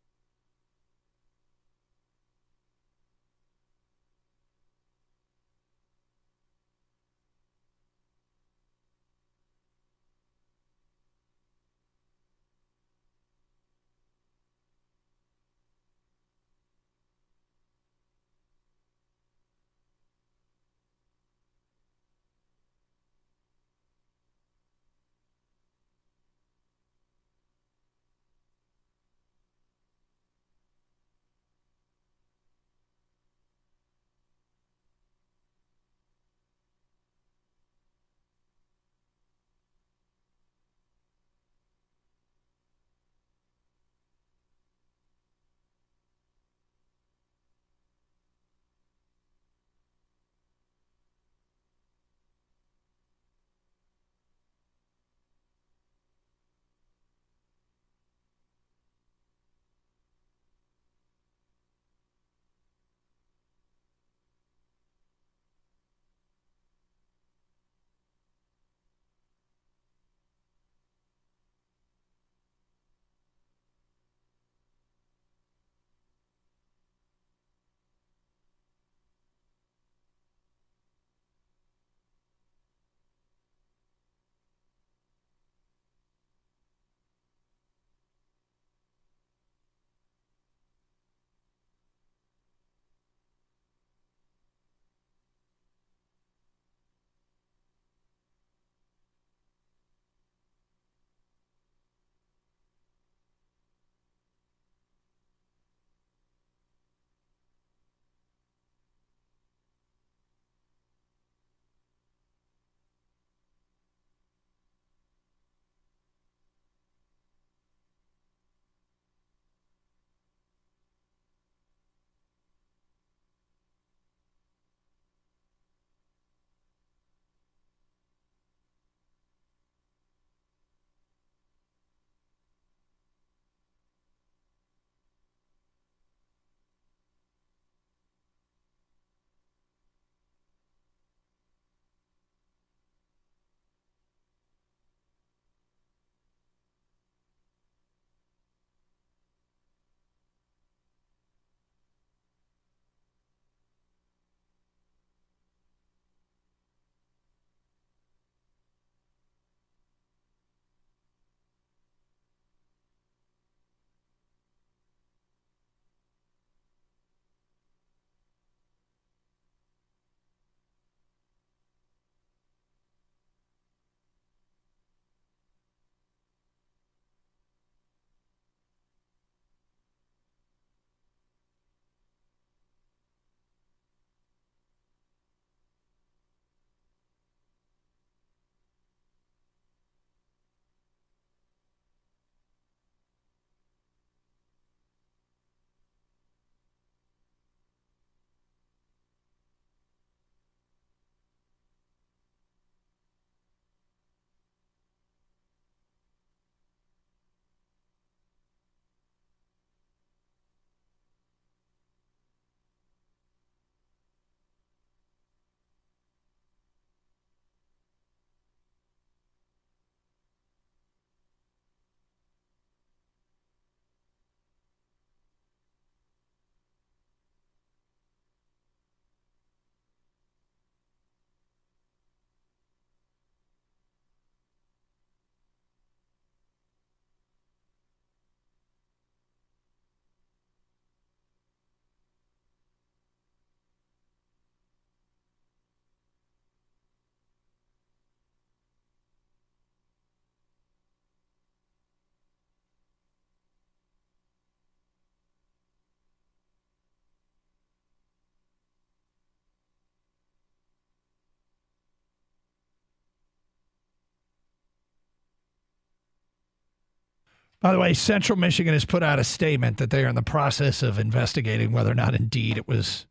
By the way, Central Michigan has put out a statement that they are in the process of investigating whether or not indeed it was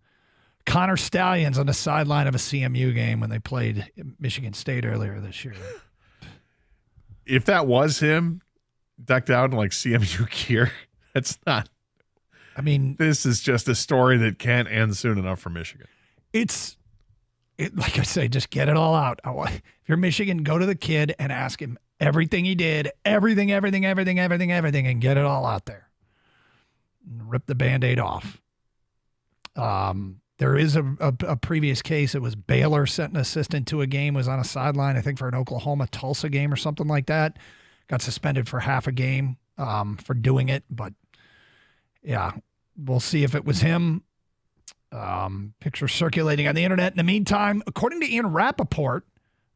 Connor Stallions on the sideline of a CMU game when they played Michigan State earlier this year. If that was him, decked out in like CMU gear, that's not. I mean, this is just a story that can't end soon enough for Michigan. Like I say, just get it all out. If you're Michigan, go to the kid and ask him everything he did, everything, and get it all out there. Rip the Band-Aid off. There is a previous case. It was Baylor sent an assistant to a game, was on a sideline, I think for an Oklahoma-Tulsa game or something like that. Got suspended for half a game for doing it. But, yeah, we'll see if it was him. Pictures circulating on the internet. In the meantime, according to Ian Rappaport,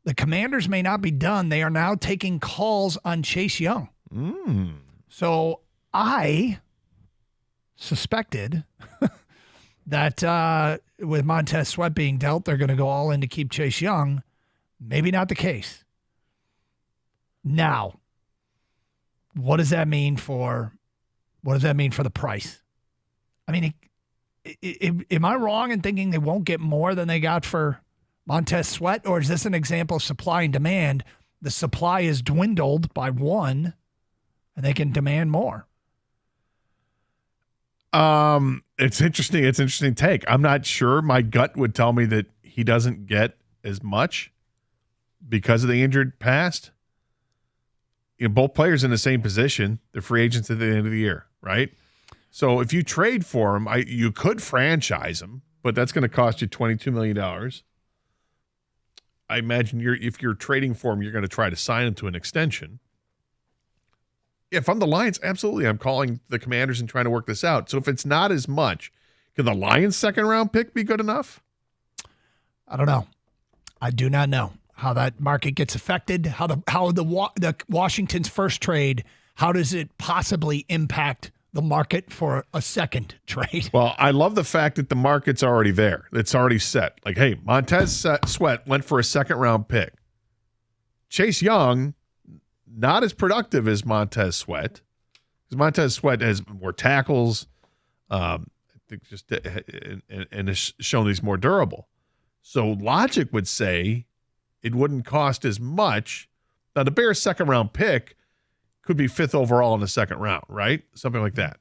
the Commanders may not be done. They are now taking calls on Chase Young. So I suspected that with Montez Sweat being dealt, they're going to go all in to keep Chase Young. Maybe not the case. Now, what does that mean for the price? I mean, am I wrong in thinking they won't get more than they got for Montez Sweat, or is this an example of supply and demand? The supply is dwindled by one, and they can demand more. It's interesting. It's an interesting take. I'm not sure. My gut would tell me that he doesn't get as much because of the injured past. You know, both players in the same position. They're free agents at the end of the year, right? So if you trade for him, you could franchise him, but that's going to cost you $22 million. I imagine if you're trading for him, you're going to try to sign him to an extension. If I'm the Lions, absolutely, I'm calling the Commanders and trying to work this out. So if it's not as much, can the Lions' second-round pick be good enough? I don't know. I do not know how that market gets affected. How the Washington's first trade, how does it possibly impact the market for a second trade? Well, I love the fact that the market's already there. It's already set. Like, hey, Montez Sweat went for a second-round pick. Chase Young, not as productive as Montez Sweat, because Montez Sweat has more tackles, I think and has shown he's more durable. So logic would say it wouldn't cost as much. Now, the Bears' second-round pick could be 5th overall in the second round, right? Something like that.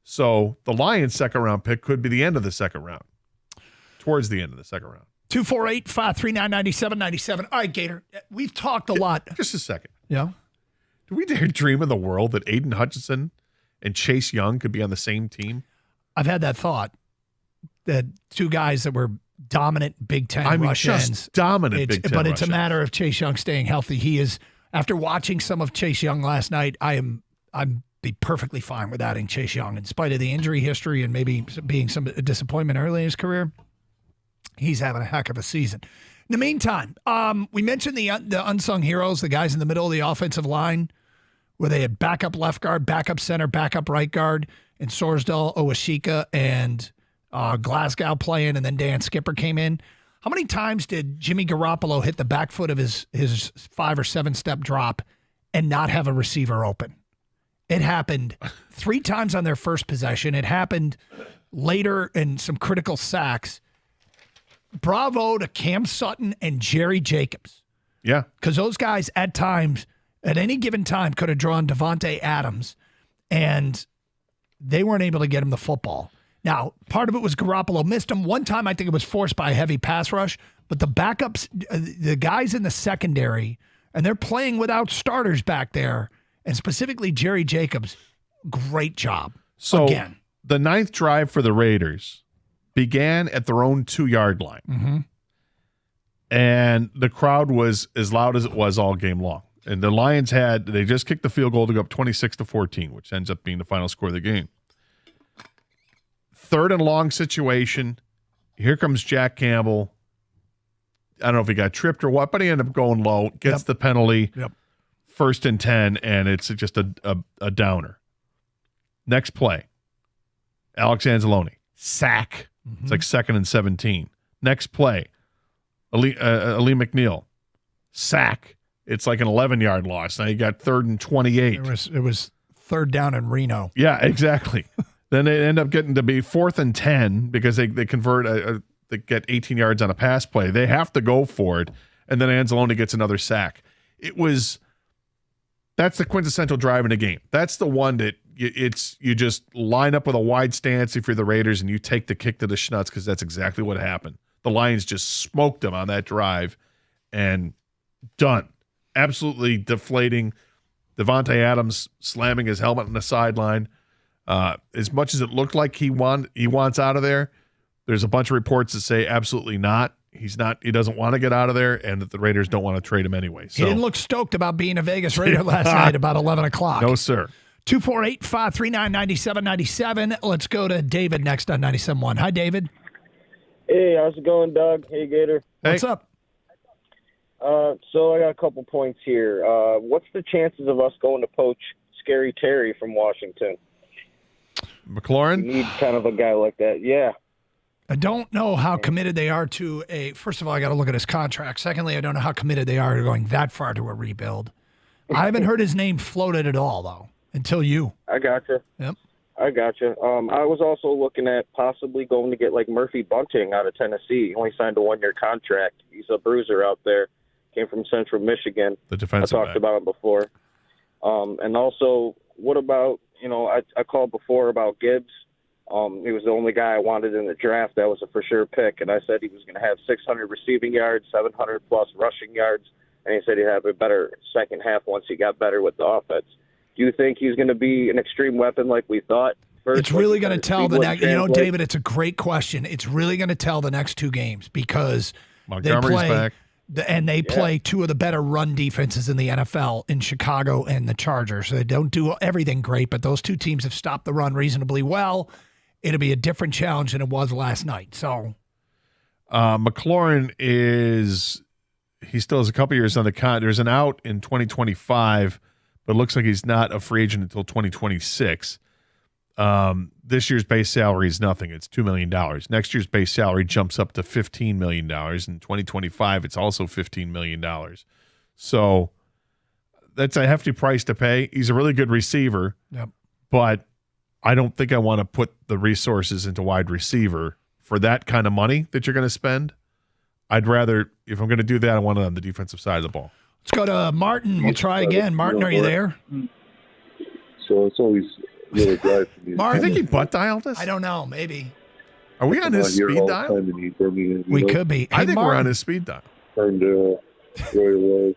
So the Lions' second-round pick could be the end of the second round, towards the end of the second round. 248-539-9797. All right, Gator, we've talked a lot. Just a second. Yeah? Do we dare dream of the world that Aiden Hutchinson and Chase Young could be on the same team? I've had that thought, that two guys that were dominant Big Ten rush ends. Dominant Big Ten But it's a rush matter of Chase Young staying healthy. He is, after watching some of Chase Young last night, I'm be perfectly fine with adding Chase Young. In spite of the injury history and maybe being some disappointment early in his career, he's having a heck of a season. In the meantime, we mentioned the unsung heroes, the guys in the middle of the offensive line, where they had backup left guard, backup center, backup right guard, and Sorsdal, Owashika, and Glasgow playing, and then Dan Skipper came in. How many times did Jimmy Garoppolo hit the back foot of his 5 or 7 step drop and not have a receiver open? It happened 3 times on their first possession. It happened later in some critical sacks. Bravo to Cam Sutton and Jerry Jacobs. Yeah. Because those guys at times, at any given time, could have drawn Devontae Adams, and they weren't able to get him the football. Now, part of it was Garoppolo missed him. One time, I think it was forced by a heavy pass rush, but the backups, the guys in the secondary, and they're playing without starters back there, and specifically Jerry Jacobs, great job. So again, the 9th drive for the Raiders began at their own 2-yard line. Mm-hmm. And the crowd was as loud as it was all game long. And the Lions they just kicked the field goal to go up 26-14, which ends up being the final score of the game. 3rd and long situation. Here comes Jack Campbell. I don't know if he got tripped or what, but he ended up going low, gets the penalty. Yep. 1st and 10, and it's just a downer. Next play. Alex Anzalone. Sack. Mm-hmm. It's like 2nd and 17. Next play. Ali McNeil. Sack. It's like an 11-yard loss. Now you got 3rd and 28. It was third down in Reno. Yeah, exactly. Then they end up getting to be 4th and 10 because they convert they get 18 yards on a pass play. They have to go for it, and then Anzalone gets another sack. That's the quintessential drive in a game. That's the one that you just line up with a wide stance if you're the Raiders and you take the kick to the schnuts because that's exactly what happened. The Lions just smoked them on that drive and done. Absolutely deflating. Devontae Adams slamming his helmet on the sideline. As much as it looked like he wants out of there, there's a bunch of reports that say absolutely not. He doesn't want to get out of there, and that the Raiders don't want to trade him anyway. So. He didn't look stoked about being a Vegas Raider last night about 11 o'clock. No, sir. 248-539-9797. Let's go to David next on 97.1. Hi, David. Hey, how's it going, Doug? Hey, Gator. What's up? So I got a couple points here. What's the chances of us going to poach Scary Terry from Washington? McLaurin? We need kind of a guy like that. Yeah. I don't know how committed they are to first of all, I got to look at his contract. Secondly, I don't know how committed they are to going that far to a rebuild. I haven't heard his name floated at all, though, until you. I gotcha. Yep. I gotcha. I was also looking at possibly going to get like Murphy Bunting out of Tennessee. He only signed a 1-year contract. He's a bruiser out there. Came from Central Michigan. The defensive I talked about him before. And also, what about, I called before about Gibbs. He was the only guy I wanted in the draft. That was a for sure pick. And I said he was going to have 600 receiving yards, 700 plus rushing yards. And he said he'd have a better second half once he got better with the offense. Do you think he's going to be an extreme weapon like we thought? It's really going to tell the next. David, it's a great question. It's really going to tell the next two games because Montgomery's back. They play two of the better run defenses in the NFL in Chicago and the Chargers. They don't do everything great, but those two teams have stopped the run reasonably well. It'll be a different challenge than it was last night. So, McLaurin he still has a couple years on the con. There's an out in 2025, but it looks like he's not a free agent until 2026. This year's base salary is nothing. It's $2 million. Next year's base salary jumps up to $15 million. In 2025, it's also $15 million. So that's a hefty price to pay. He's a really good receiver, but I don't think I want to put the resources into wide receiver for that kind of money that you're going to spend. I'd rather, if I'm going to do that, I want it on the defensive side of the ball. Let's go to Martin. We'll try again. Martin, are you there? So it's always really dry for me. Martin, I think he butt dialed us. I don't know. Maybe. Are we on his speed dial? We could be. I think we're on his speed dial. Turned Roy Roy.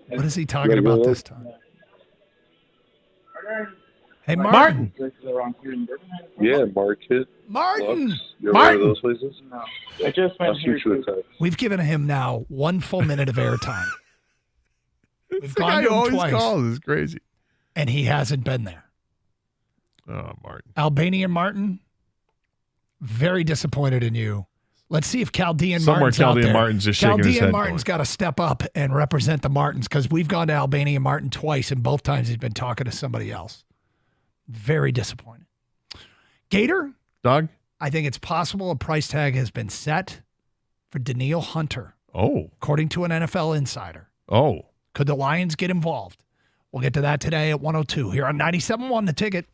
What is he talking about this time? Hey, Martin. Yeah, Market. Martin. You ever heard of those places? No. I just went I'll shoot you a text. We've given him now 1 full minute of airtime. We've The gone guy to him always twice, calls. It's crazy. and he hasn't been there. Oh, Martin. Albanian Martin, very disappointed in you. Let's see if Chaldean Somewhere Martin's out Chaldean there. Martin's just shaking his head Martin's got to step up and represent the Martins because we've gone to Albanian Martin twice, and both times he's been talking to somebody else. Very disappointed. Gator? Doug? I think it's possible a price tag has been set for Danielle Hunter. Oh. According to an NFL insider. Oh. Could the Lions get involved? We'll get to that today at 102 here on 97.1 The Ticket.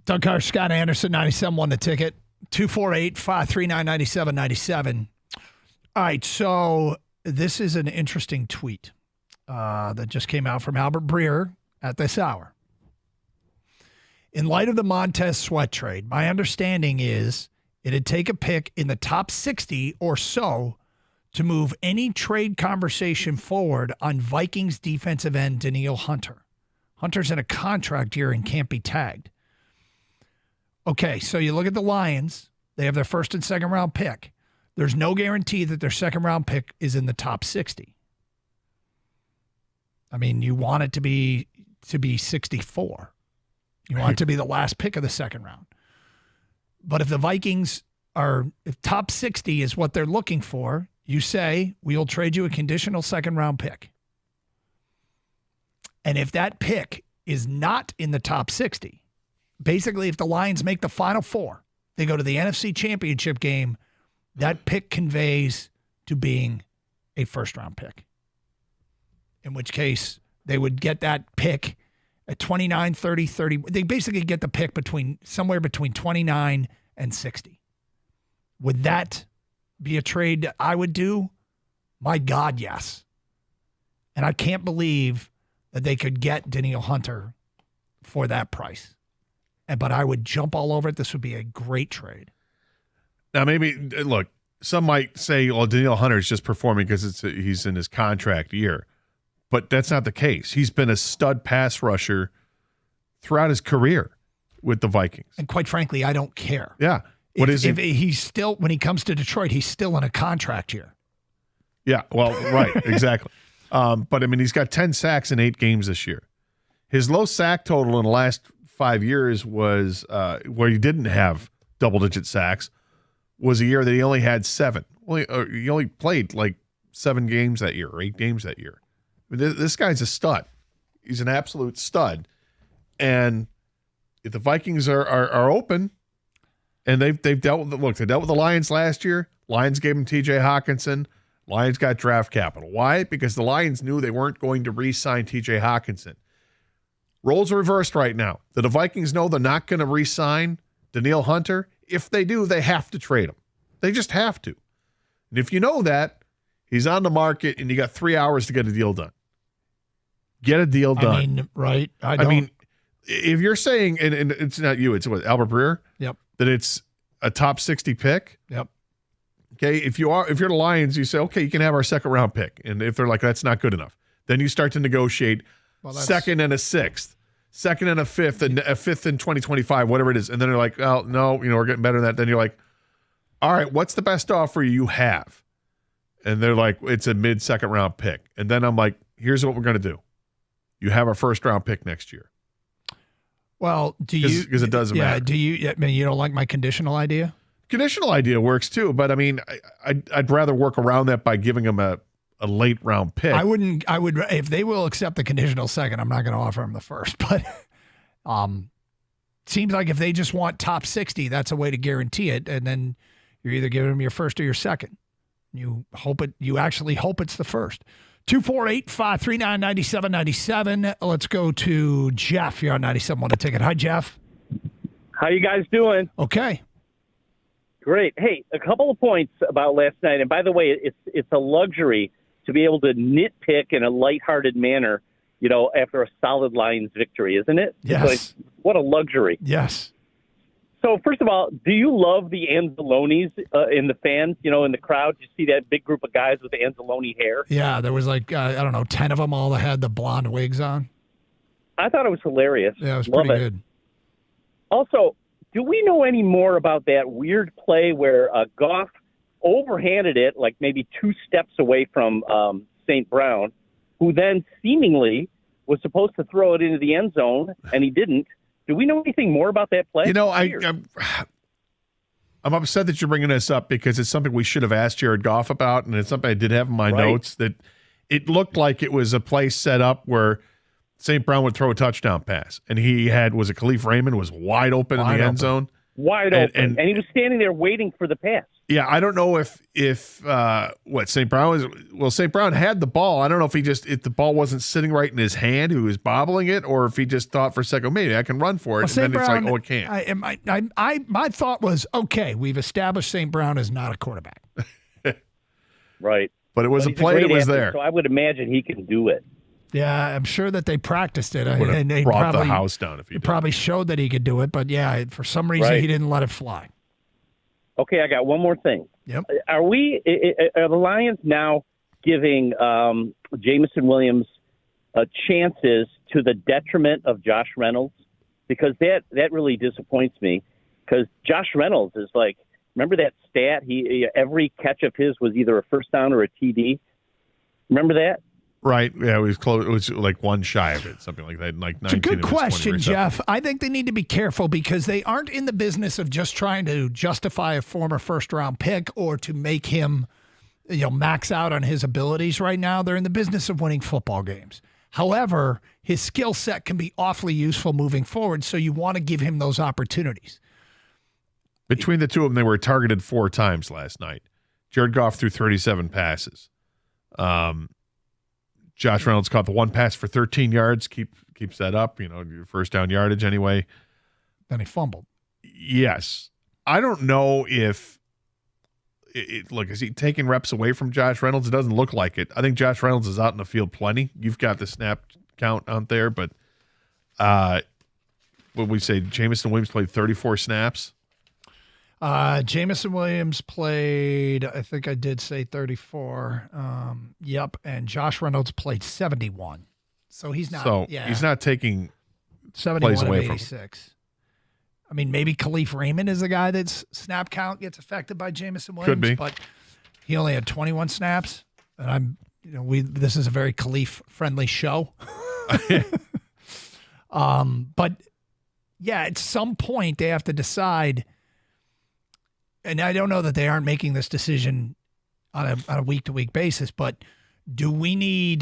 Doug Carr, Scott Anderson, 97.1 The Ticket, 248-539-9797. All right, so this is an interesting tweet that just came out from Albert Breer at this hour. In light of the Montez Sweat trade, my understanding is it'd take a pick in the top 60 or so to move any trade conversation forward on Vikings defensive end Danielle Hunter. Hunter's in a contract year and can't be tagged. Okay, so you look at the Lions. They have their first and second round pick. There's no guarantee that their second round pick is in the top 60. I mean, you want it to be 64. You want it to be the last pick of the second round. But if the Vikings if top 60 is what they're looking for, you say, we'll trade you a conditional second round pick. And if that pick is not in the top 60, basically if the Lions make the Final Four, they go to the NFC Championship game, that pick conveys to being a first-round pick. In which case, they would get that pick at 29, 30, 30. They basically get the pick somewhere between 29 and 60. Would that be a trade I would do? My God, yes. And I can't believe that they could get Danielle Hunter for that price. But I would jump all over it. This would be a great trade. Now, maybe, look, some might say, well, Danielle Hunter is just performing because he's in his contract year. But that's not the case. He's been a stud pass rusher throughout his career with the Vikings. And quite frankly, I don't care. Yeah. If he's still, when he comes to Detroit, he's still in a contract year. Yeah, well, right, exactly. But, I mean, he's got 10 sacks in 8 games this year. His low sack total in the last 5 years was where he didn't have double-digit sacks was a year that he only had 7. Well, he only played like 7 games that year or 8 games that year. I mean, this guy's a stud. He's an absolute stud. And if the Vikings are open, and they've dealt with they dealt with the Lions last year. Lions gave him T.J. Hockenson. Lions got draft capital. Why? Because the Lions knew they weren't going to re-sign T.J. Hockenson. Roles are reversed right now. The Vikings know they're not going to re-sign Danielle Hunter. If they do, they have to trade him. They just have to. And if you know that, he's on the market and you got 3 hours to get a deal done. Get a deal done. I mean, right. I mean, if you're saying, and it's not you, it's what, Albert Breer? Yep. That it's a top 60 pick? Yep. Okay, if you're the Lions, you say, okay, you can have our second round pick. And if they're like, that's not good enough, then you start to negotiate second and a sixth, second and a fifth, and a fifth in 2025, whatever it is. And then they're like, oh, no, we're getting better than that. Then you're like, all right, what's the best offer you have? And they're like, it's a mid-second round pick. And then I'm like, here's what we're going to do. You have our first round pick next year. Well, because it doesn't matter. I mean, you don't like my conditional idea? Conditional idea works too, but I mean, I'd rather work around that by giving them a late round pick. I would, if they will accept the conditional second, I'm not going to offer them the first, but seems like if they just want top 60, that's a way to guarantee it. And then you're either giving them your first or your second. You actually hope it's the first. 248-539-9797. Let's go to Jeff. You're on 97.1 The Ticket. Hi, Jeff. How you guys doing? Okay. Great. Hey, a couple of points about last night. And by the way, it's a luxury to be able to nitpick in a lighthearted manner, after a solid Lions victory, isn't it? Yes. What a luxury. Yes. So, first of all, do you love the Anzalonis in the fans, in the crowd? You see that big group of guys with the Anzalone hair? Yeah, there was 10 of them all that had the blonde wigs on. I thought it was hilarious. Yeah, it was Love pretty it. good. Also, do we know any more about that weird play where Goff overhanded it, like maybe 2 steps away from St. Brown, who then seemingly was supposed to throw it into the end zone, and he didn't? Do we know anything more about that play? I'm upset that you're bringing this up because it's something we should have asked Jared Goff about, and it's something I did have in my notes, that it looked like it was a play set up where St. Brown would throw a touchdown pass, and Khalif Raymond was wide open in the end zone. Wide open. And he was standing there waiting for the pass. Yeah, I don't know if St. Brown is. Well, St. Brown had the ball. I don't know if the ball wasn't sitting right in his hand, he was bobbling it, or if he just thought for a second, maybe I can run for it, Well, and then St. Brown, it's like, oh, it can't. My thought was, okay, we've established St. Brown is not a quarterback. Right. But it was But a he's play great that was athlete, there. So I would imagine he can do it. Yeah, I'm sure that they practiced it. Would have and they brought the probably, house down if he it probably showed that he could do it, but yeah, for some reason Right. he didn't let it fly. Okay, I got one more thing. Yep. Are the Lions now giving Jameson Williams chances to the detriment of Josh Reynolds? Because that really disappoints me. Because Josh Reynolds is like, remember that stat? Every catch of his was either a first down or a TD. Remember that? Right. Yeah, it was close. It was like one shy of it, something like that. Like 19 It's a good of his 20 question, receptions. Jeff. I think they need to be careful because they aren't in the business of just trying to justify a former first-round pick or to make him, max out on his abilities right now. They're in the business of winning football games. However, his skill set can be awfully useful moving forward, so you want to give him those opportunities. Between the two of them, they were targeted 4 times last night. Jared Goff threw 37 passes. Josh Reynolds caught the one pass for 13 yards. Keeps that up, your first down yardage anyway. Then he fumbled. Yes. I don't know if look, is he taking reps away from Josh Reynolds? It doesn't look like it. I think Josh Reynolds is out in the field plenty. You've got the snap count out there, but what we say, Jameson Williams played 34 snaps. Jameson Williams played, I think I did say 34. Yep. And Josh Reynolds played 71. So he's not. He's not taking 71 plays of away from him. 86. I mean, maybe Khalif Raymond is the guy that's snap count gets affected by Jameson Williams. Could be. But he only had 21 snaps. And this is a very Khalif friendly show. But yeah, at some point they have to decide. And I don't know that they aren't making this decision on a week-to-week basis, but we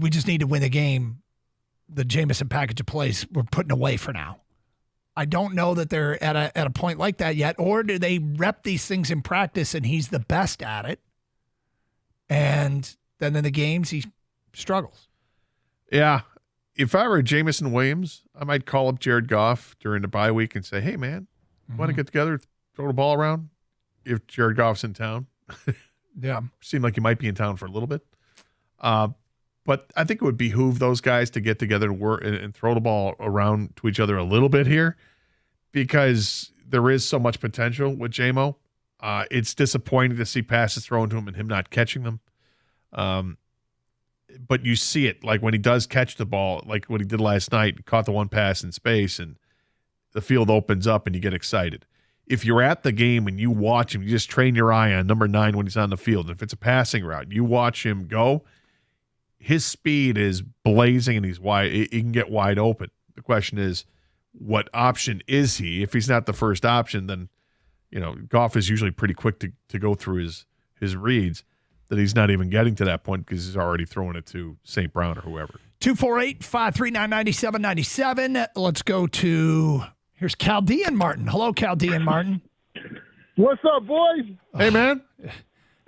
just need to win the game. The Jameson package of plays we're putting away for now. I don't know that they're at a point like that yet, or do they rep these things in practice and he's the best at it, and then in the games he struggles. Yeah. If I were Jameson Williams, I might call up Jared Goff during the bye week and say, hey, man, want to get together, throw the ball around if Jared Goff's in town? Yeah. Seemed like he might be in town for a little bit. But I think it would behoove those guys to get together and work and throw the ball around to each other a little bit here because there is so much potential with J-Mo. It's disappointing to see passes thrown to him and him not catching them. But you see it, like when he does catch the ball, like what he did last night, he caught the one pass in space and the field opens up and you get excited. If you're at the game and you watch him, you just train your eye on number 9 when he's on the field. And if it's a passing route, you watch him go, his speed is blazing and he's wide. He can get wide open. The question is, what option is he? If he's not the first option, then, Goff is usually pretty quick to go through his reads, that he's not even getting to that point because he's already throwing it to St. Brown or whoever. 248-539-9797. Let's go to, here's Chaldean Martin. Hello, Chaldean Martin. What's up, boys? Hey, man.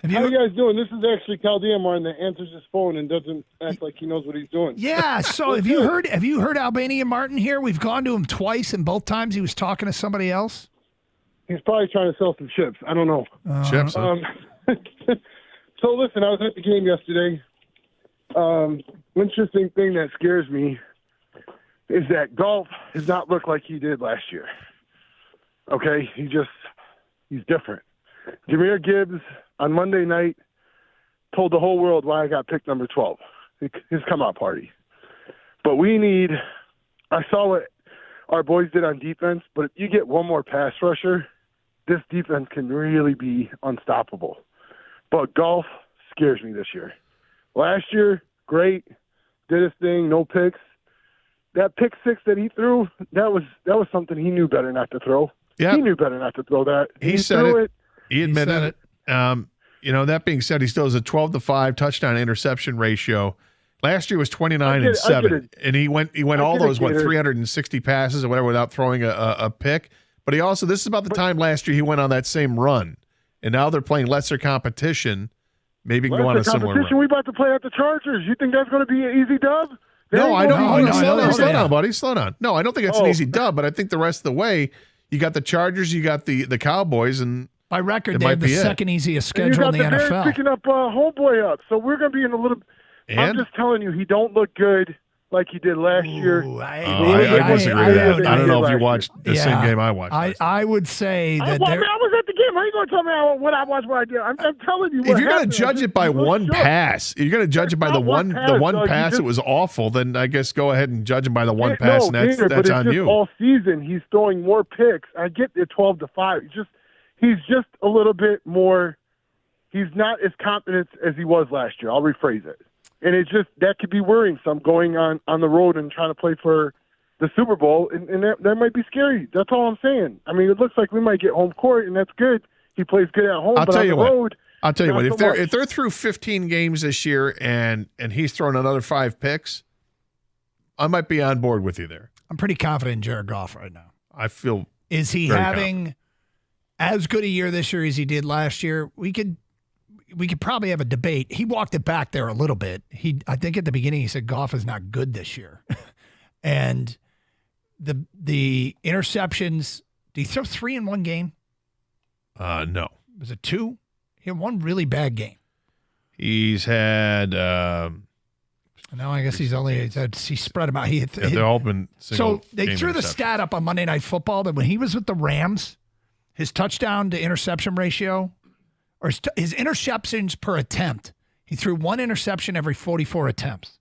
How you guys doing? This is actually Chaldean Martin that answers his phone and doesn't act like he knows what he's doing. Yeah, so have you heard Albanian Martin here? We've gone to him twice, and both times he was talking to somebody else. He's probably trying to sell some chips. I don't know. Chips, huh? So listen, I was at the game yesterday. Interesting thing that scares me is that Goff does not look like he did last year. Okay, he's different. Jahmyr Gibbs on Monday night told the whole world why I got picked number 12, his come-out party. But I saw what our boys did on defense, but if you get one more pass rusher, this defense can really be unstoppable. But Goff scares me this year. Last year, great, did his thing, no picks. That pick 6 that he threw, that was something he knew better not to throw. Yep. He knew better not to throw that. He said threw it. He admitted it. That being said, he still has a 12-5 touchdown interception ratio. Last year was 29-7, and he went all those 360 passes or whatever without throwing a pick. But this is about the time last year he went on that same run, and now they're playing lesser competition. Maybe can go on a similar run. We about to play at the Chargers. You think that's going to be an easy dub? No, I don't. Slow down, buddy. Slow down. No, I don't think it's an easy dub, but I think the rest of the way, you got the Chargers, you got the Cowboys, and by record, they have the second easiest schedule in the NFL. Bears picking up homeboy up, so we're going to be in a little. I'm just telling you, he don't look good like he did last year. I disagree with that. I don't know if you watched the same game I watched. I would say that. I was at the game. How are you going to tell me what I watched? What I did? I'm telling you. If you're going to judge it by one pass, you're going to judge it by the one pass. It was awful. Then I guess go ahead and judge him by the one pass, and that's on you. All season, he's throwing more picks. I get the 12-5. He's just a little bit more. He's not as confident as he was last year. I'll rephrase it. And it's just that could be worrying some going on the road and trying to play for the Super Bowl, and that might be scary. That's all I'm saying. I mean, it looks like we might get home court, and that's good. He plays good at home, but on the road. I'll tell you what. If they're through 15 games this year and he's thrown another 5 picks, I might be on board with you there. I'm pretty confident in Jared Goff right now. I feel. Is he having as good a year this year as he did last year? We could probably have a debate. He walked it back there a little bit. I think at the beginning he said Goff is not good this year. And the interceptions, did he throw 3 in one game? No. Was it 2? He had one really bad game. He's had no, I guess he spread them out. They're all been so they threw the stat up on Monday Night Football that when he was with the Rams, his touchdown to interception ratio, or his interceptions per attempt, he threw 1 interception every 44 attempts.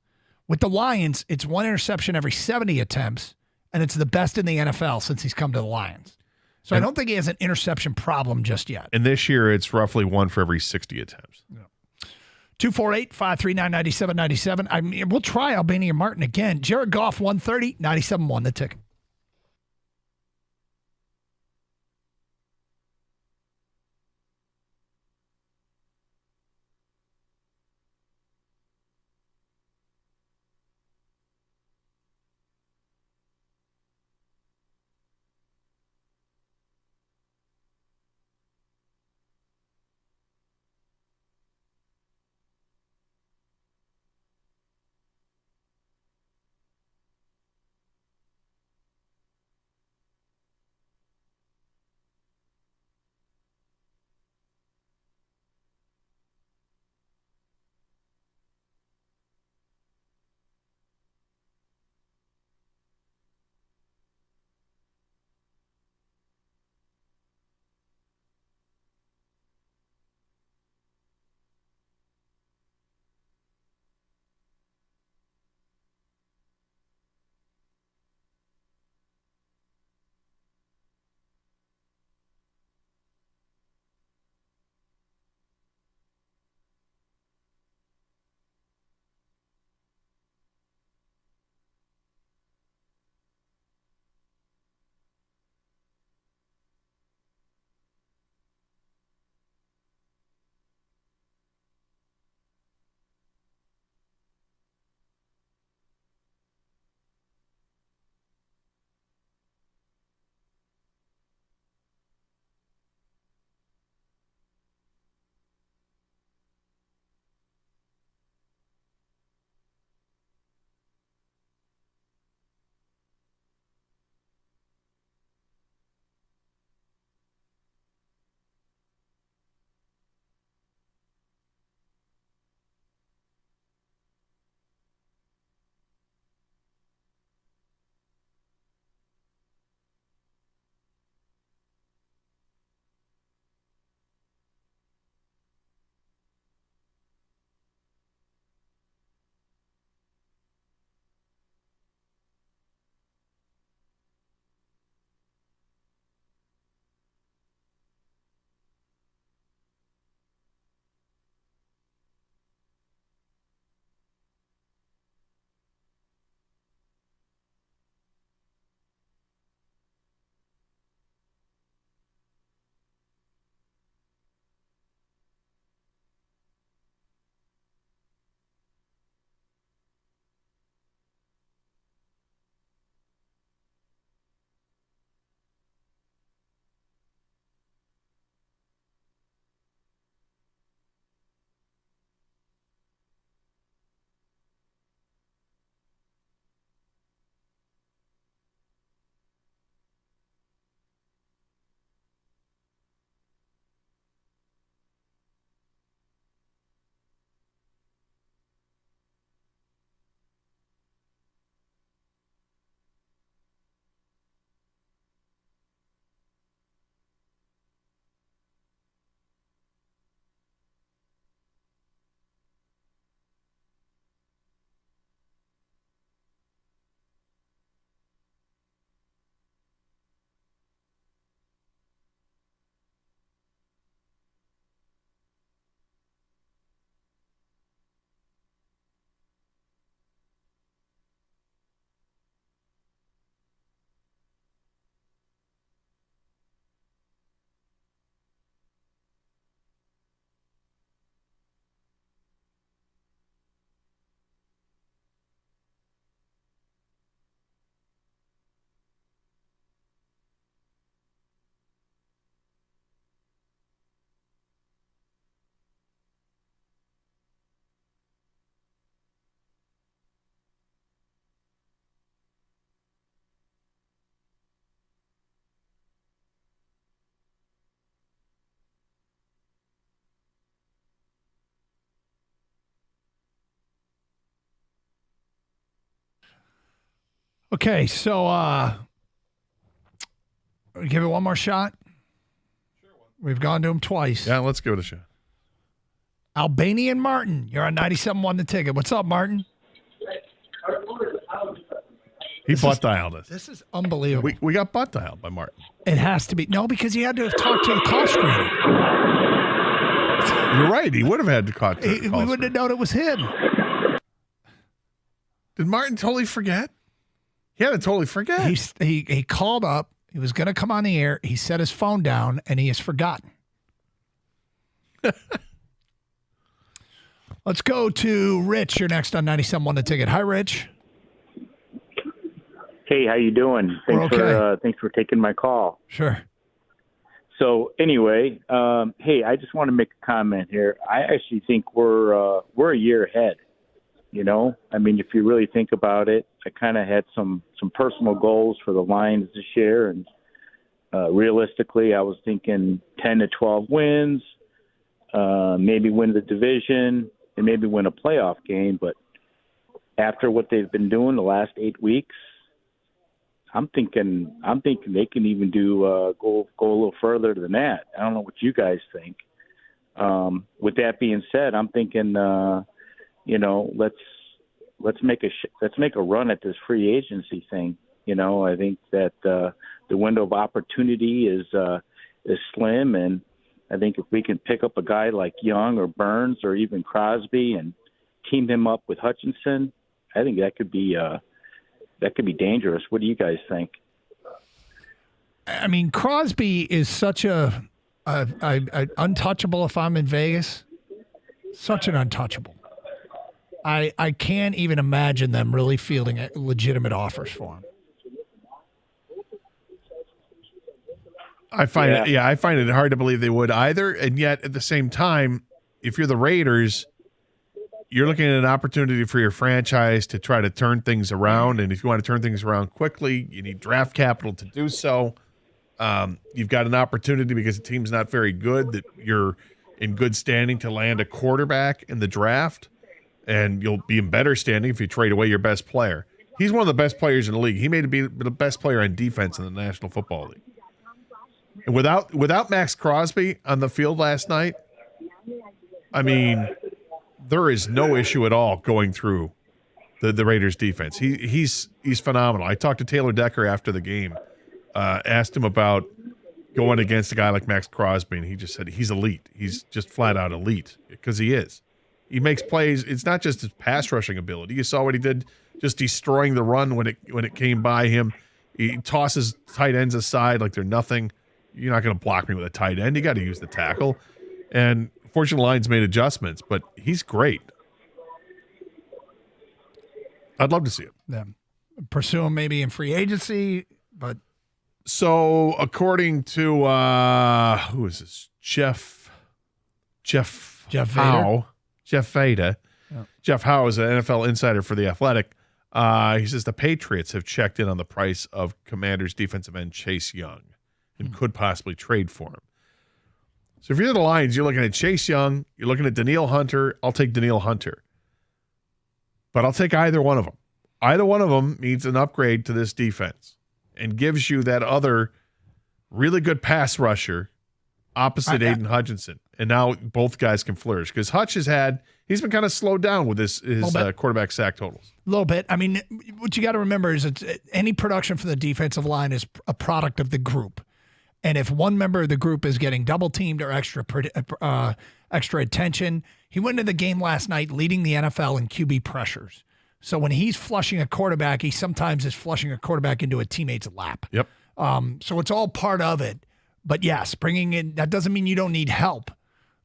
With the Lions, it's 1 interception every 70 attempts, and it's the best in the NFL since he's come to the Lions. So I don't think he has an interception problem just yet. And this year, it's roughly 1 for every 60 attempts. Yeah. 248-539-9797. I mean, we'll try Albania Martin again. Jared Goff, 130, 97-1 the ticket. Okay, so give it one more shot. We've gone to him twice. Yeah, let's give it a shot. Albanian Martin, you're on 97.1 The Ticket. What's up, Martin? He butt dialed us. This is unbelievable. We got butt dialed by Martin. It has to be. No, because he had to have talked to the call screener. You're right. He would have had to talk to the call We wouldn't have known it was him. Did Martin totally forget? He had to totally forget. He called up. He was going to come on the air. He set his phone down, and he has forgotten. Let's go to Rich. You're next on 97.1 The Ticket. Hi, Rich. Hey, how you doing? Thanks for taking my call. Sure. So anyway, hey, I just want to make a comment here. I actually think we're a year ahead. You know, I mean, if you really think about it, I kind of had some personal goals for the Lions this year, and realistically, I was thinking 10 to 12 wins, maybe win the division, and maybe win a playoff game. But after what they've been doing the last 8 weeks, I'm thinking they can even go a little further than that. I don't know what you guys think. With that being said, I'm thinking, you know, let's make a run at this free agency thing. You know, I think that the window of opportunity is slim, and I think if we can pick up a guy like Young or Burns or even Crosby and team him up with Hutchinson, I think that could be dangerous. What do you guys think? I mean, Crosby is such a untouchable if I'm in Vegas. Such an untouchable. I can't even imagine them really fielding legitimate offers for him. I find it hard to believe they would either. And yet at the same time, if you're the Raiders, you're looking at an opportunity for your franchise to try to turn things around. And if you want to turn things around quickly, you need draft capital to do so. You've got an opportunity because the team's not very good that you're in good standing to land a quarterback in the draft. And you'll be in better standing if you trade away your best player. He's one of the best players in the league. He may be the best player on defense in the National Football League. And without Max Crosby on the field last night, I mean, there is no issue at all going through the Raiders defense. He's phenomenal. I talked to Taylor Decker after the game, asked him about going against a guy like Max Crosby, and he just said he's elite. He's just flat out elite because he is. He makes plays. It's not just his pass rushing ability. You saw what he did, just destroying the run when it came by him. He tosses tight ends aside like they're nothing. You're not going to block me with a tight end. You got to use the tackle. And fortunately, Lions made adjustments, but he's great. I'd love to see him. Yeah. Pursue him maybe in free agency, but so according to who is this? Jeff Howe. Jeff Vader. Yeah. Jeff Howe is an NFL insider for The Athletic. He says the Patriots have checked in on the price of Commanders defensive end Chase Young and could possibly trade for him. So if you're the Lions, you're looking at Chase Young, you're looking at Danielle Hunter. I'll take Danielle Hunter. But I'll take either one of them. Either one of them needs an upgrade to this defense and gives you that other really good pass rusher opposite Aiden Hutchinson. And now both guys can flourish because Hutch he's been kind of slowed down with his quarterback sack totals. A little bit. I mean, what you got to remember is any production for the defensive line is a product of the group. And if one member of the group is getting double teamed or extra attention, he went into the game last night leading the NFL in QB pressures. So when he's flushing a quarterback, he sometimes is flushing a quarterback into a teammate's lap. Yep. So it's all part of it. But yes, bringing in, that doesn't mean you don't need help.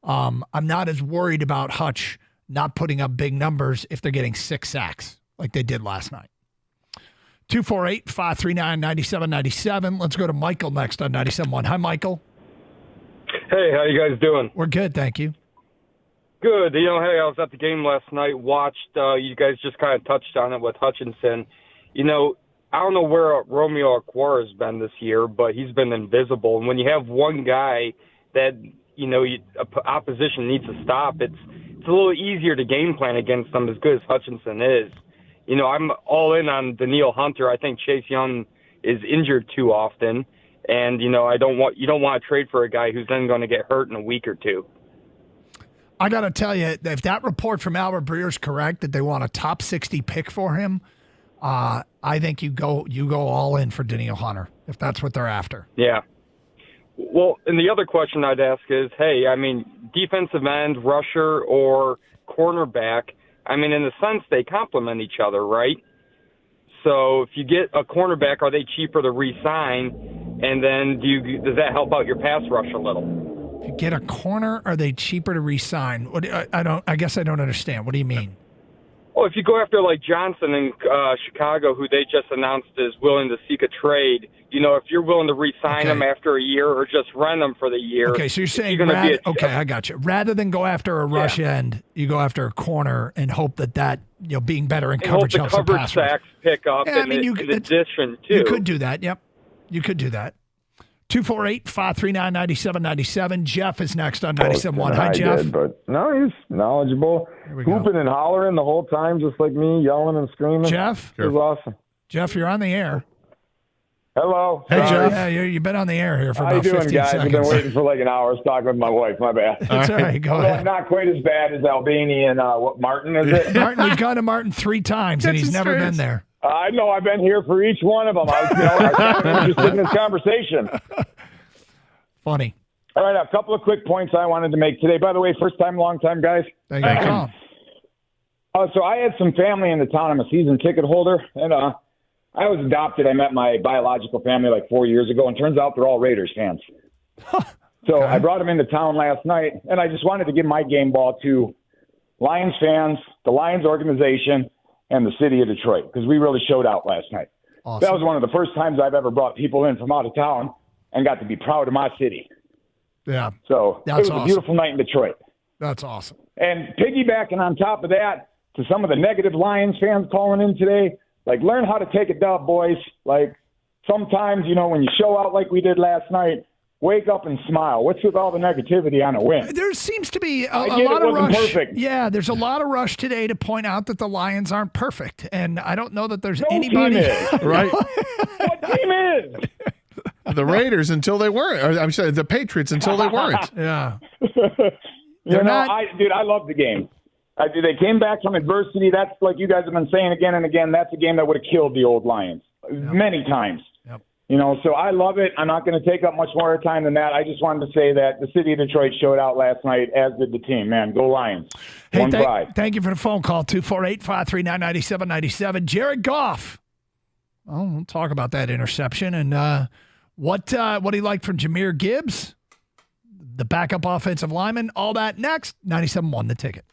I'm not as worried about Hutch not putting up big numbers if they're getting 6 sacks like they did last night. 248-539-9797. Let's go to Michael next on 97.1. Hi, Michael. Hey, how you guys doing? We're good, thank you. Good. You know, hey, I was at the game last night, watched, you guys just kind of touched on it with Hutchinson. You know, I don't know where Romeo Okwara has been this year, but he's been invisible. And when you have one guy that, you know, opposition needs to stop, it's a little easier to game plan against them as good as Hutchinson is. I'm all in on Daniil Hunter. I think Chase Young is injured too often, and you don't want to trade for a guy who's then going to get hurt in a week or two. I got to tell you, if that report from Albert Breer is correct that they want a top 60 pick for him, I think you go all in for Daniil Hunter if that's what they're after. Yeah. Well, and the other question I'd ask is, hey, defensive end, rusher, or cornerback, in a sense, they complement each other, right? So if you get a cornerback, are they cheaper to re-sign? And then does that help out your pass rush a little? If you get a corner, are they cheaper to re-sign? I guess I don't understand. What do you mean? Well, if you go after like Johnson in Chicago, who they just announced is willing to seek a trade, if you're willing to re-sign him after a year or just rent him for the year. Okay, so you're saying I got you. Rather than go after a rush end, you go after a corner and hope that being better in coverage helps the pass rush. Sacks pick up in addition, too. You could do that, yep. You could do that. 248-539-9797. Jeff is next on 97.1. Hi, Jeff. But no, he's knowledgeable. Hooping and hollering the whole time, just like me, yelling and screaming. Jeff? It was awesome. Jeff, you're on the air. Hello. Hey, Jeff. Yeah, you've been on the air here for about 15 seconds. How you doing, guys? I've been waiting for like an hour. I was talking with my wife. My bad. That's all right. Go ahead. Not quite as bad as Albany and Martin, is it? Martin, we've gone to Martin 3 times, and he's never been there. I know. I've been here for each one of them. I was interested in this conversation. Funny. All right, a couple of quick points I wanted to make today. By the way, first time, long time, guys. Thank you. So I had some family in the town. I'm a season ticket holder, and I was adopted. I met my biological family like 4 years ago, and turns out they're all Raiders fans. So I brought them into town last night, and I just wanted to give my game ball to Lions fans, the Lions organization, and the city of Detroit, because we really showed out last night. Awesome. That was one of the first times I've ever brought people in from out of town and got to be proud of my city. Yeah. So it was a beautiful night in Detroit. That's awesome. And piggybacking on top of that, to some of the negative Lions fans calling in today, like, learn how to take a dub, boys. Like, sometimes, when you show out like we did last night, wake up and smile. What's with all the negativity on a win? There seems to be a lot of rush. Perfect. Yeah, there's a lot of rush today to point out that the Lions aren't perfect. And I don't know that there's anybody. Team is. Right. What team is? The Raiders until they weren't. Or, I'm sorry, the Patriots until they weren't. Yeah. I love the game. They came back from adversity. That's like you guys have been saying again and again. That's a game that would have killed the old Lions many times. Yep. So I love it. I'm not going to take up much more time than that. I just wanted to say that the city of Detroit showed out last night, as did the team. Man, go Lions. Hey, thank you for the phone call, 248-539-9797. Jared Goff. Oh, we'll talk about that interception and what he liked from Jahmyr Gibbs, the backup offensive lineman, all that next. 97.1 The Ticket.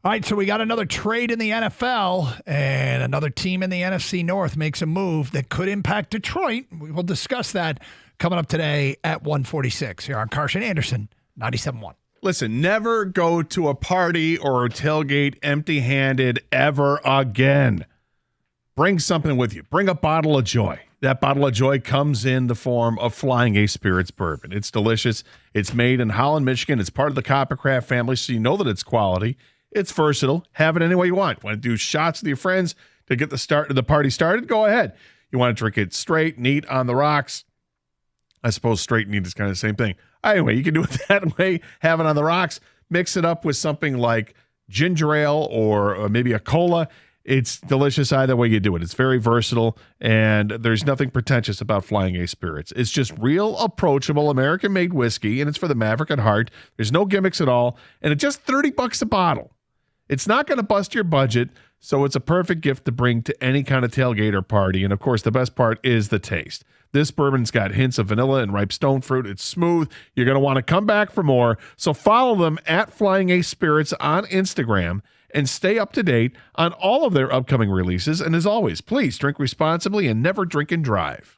All right, so we got another trade in the NFL, and another team in the NFC North makes a move that could impact Detroit. We will discuss that coming up today at 1:46 here on Karsch and Anderson, 97.1. Listen, never go to a party or a tailgate empty-handed ever again. Bring something with you. Bring a bottle of joy. That bottle of joy comes in the form of Flying Ace Spirits Bourbon. It's delicious. It's made in Holland, Michigan. It's part of the Coppercraft family, so you know that it's quality. It's versatile. Have it any way you want. Want to do shots with your friends to get the party started? Go ahead. You want to drink it straight, neat, on the rocks? I suppose straight and neat is kind of the same thing. Anyway, you can do it that way. Have it on the rocks. Mix it up with something like ginger ale or maybe a cola. It's delicious either way you do it. It's very versatile, and there's nothing pretentious about Flying Ace Spirits. It's just real, approachable, American-made whiskey, and it's for the maverick at heart. There's no gimmicks at all, and it's just $30 a bottle. It's not going to bust your budget, so it's a perfect gift to bring to any kind of tailgate or party, and of course, the best part is the taste. This bourbon's got hints of vanilla and ripe stone fruit. It's smooth. You're going to want to come back for more, so follow them at Flying Ace Spirits on Instagram, and stay up to date on all of their upcoming releases. And as always, please drink responsibly and never drink and drive.